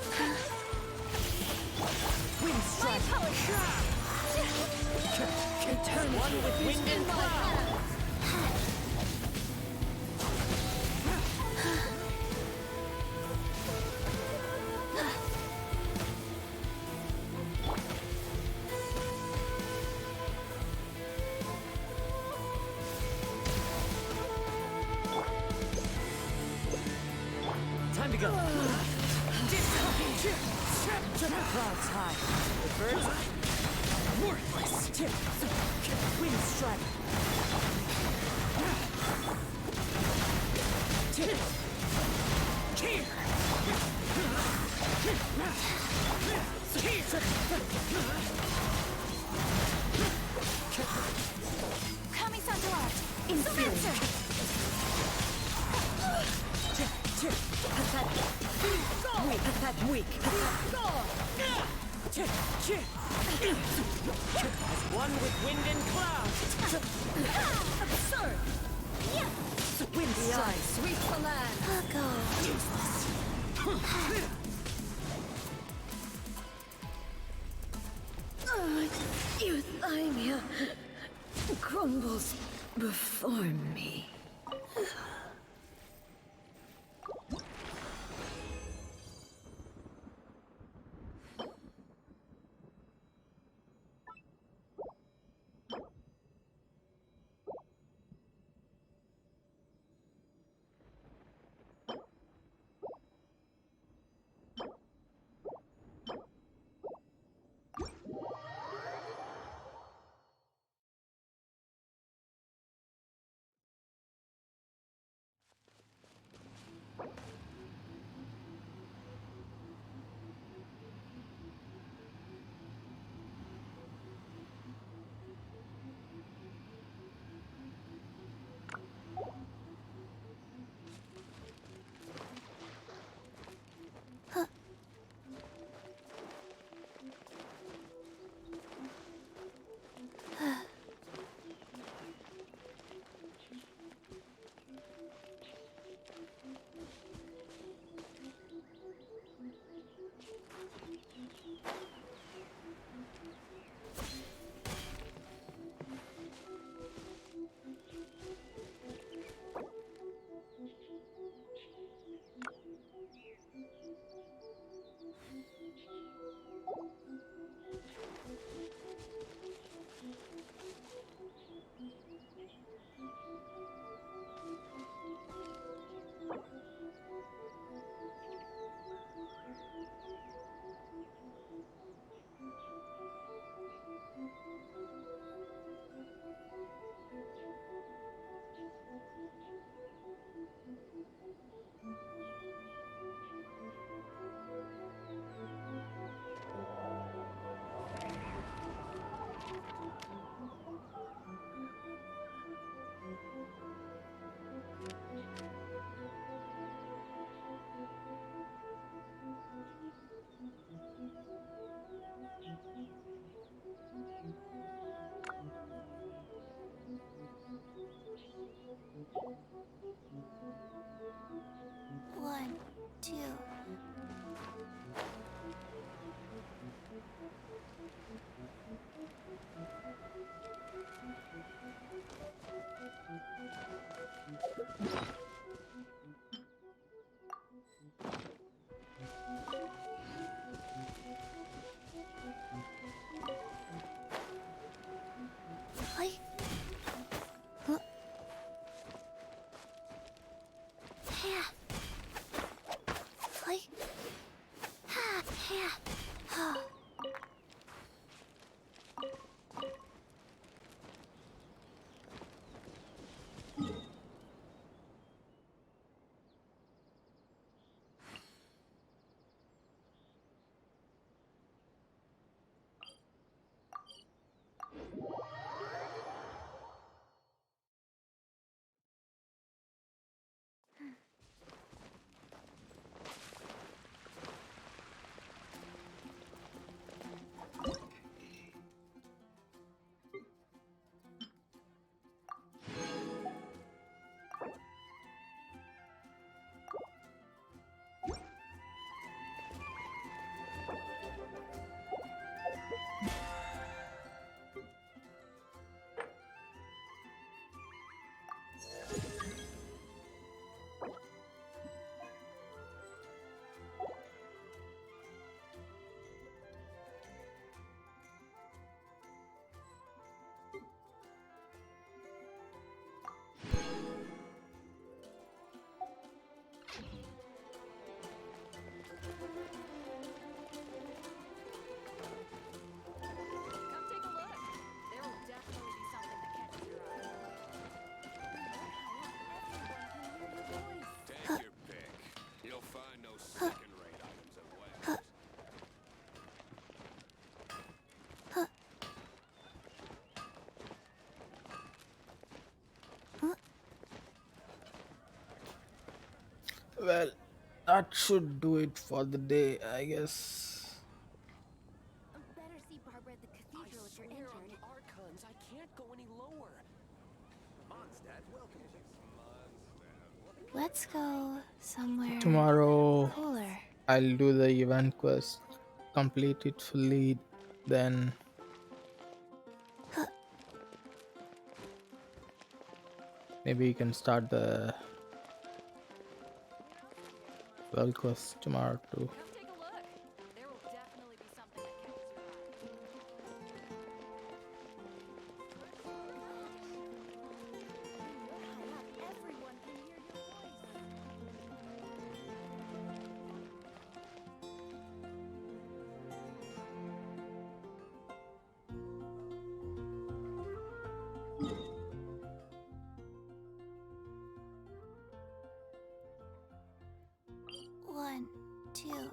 Wind strike! One with wind and cloud! Time to go! Clouds high. The birds worthless. Wind strike. Kami-san's art! Surrender! Pathetic. Weak. One with wind and cloud! Absurd! Wind strike. Sweep the land! Fuck off. Euthymia crumbles before me. Well, that should do it for the day, I guess. Better see Barbara at the cathedral if you're injured. Archons, I can't go any lower. Mondstadt, welcome. Let's go somewhere Tomorrow, cooler. I'll do the event quest, complete it fully, then maybe you can start the world quest tomorrow too. Come take a look. There will definitely be something that catches your eye. Everyone can hear your voice. One, two,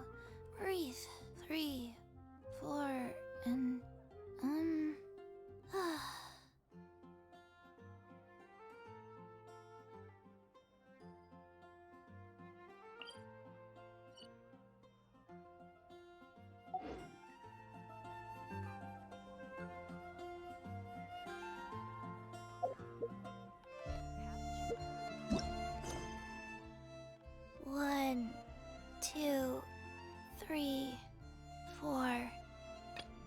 breathe. 3, 4, and One, two, 3, 4,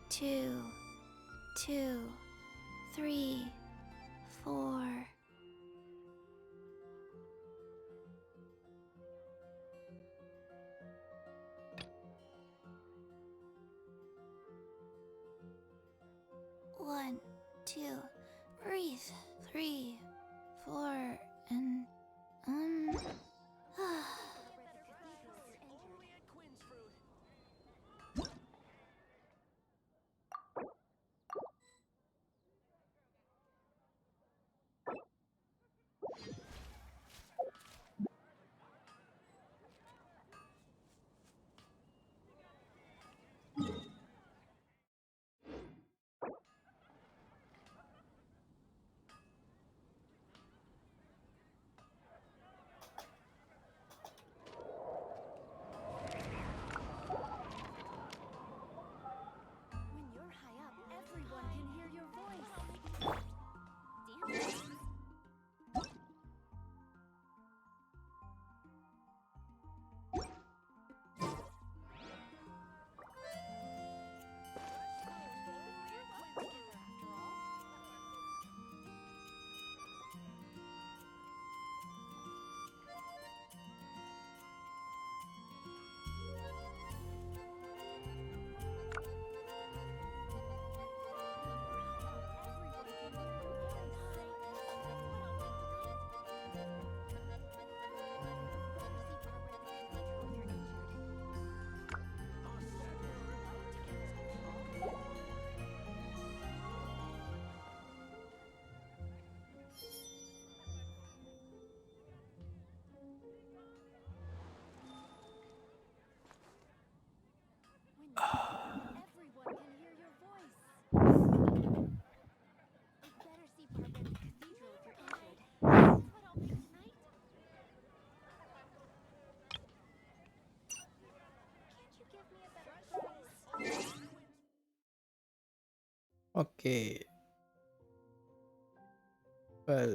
2, 2, 3, 4. One, two, breathe. 3, 4, and When you're high up, everyone can hear your voice. Damn it. Everyone can hear your voice. Better see Barbara at the cathedral if you're injured. That's what I'll pick tonight. Can't you give me a better price? Okay, well,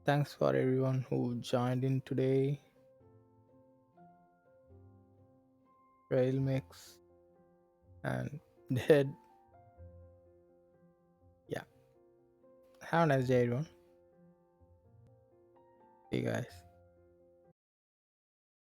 thanks for everyone who joined in today. Trail Mix and Dead. Yeah, have a nice day, everyone. See you guys.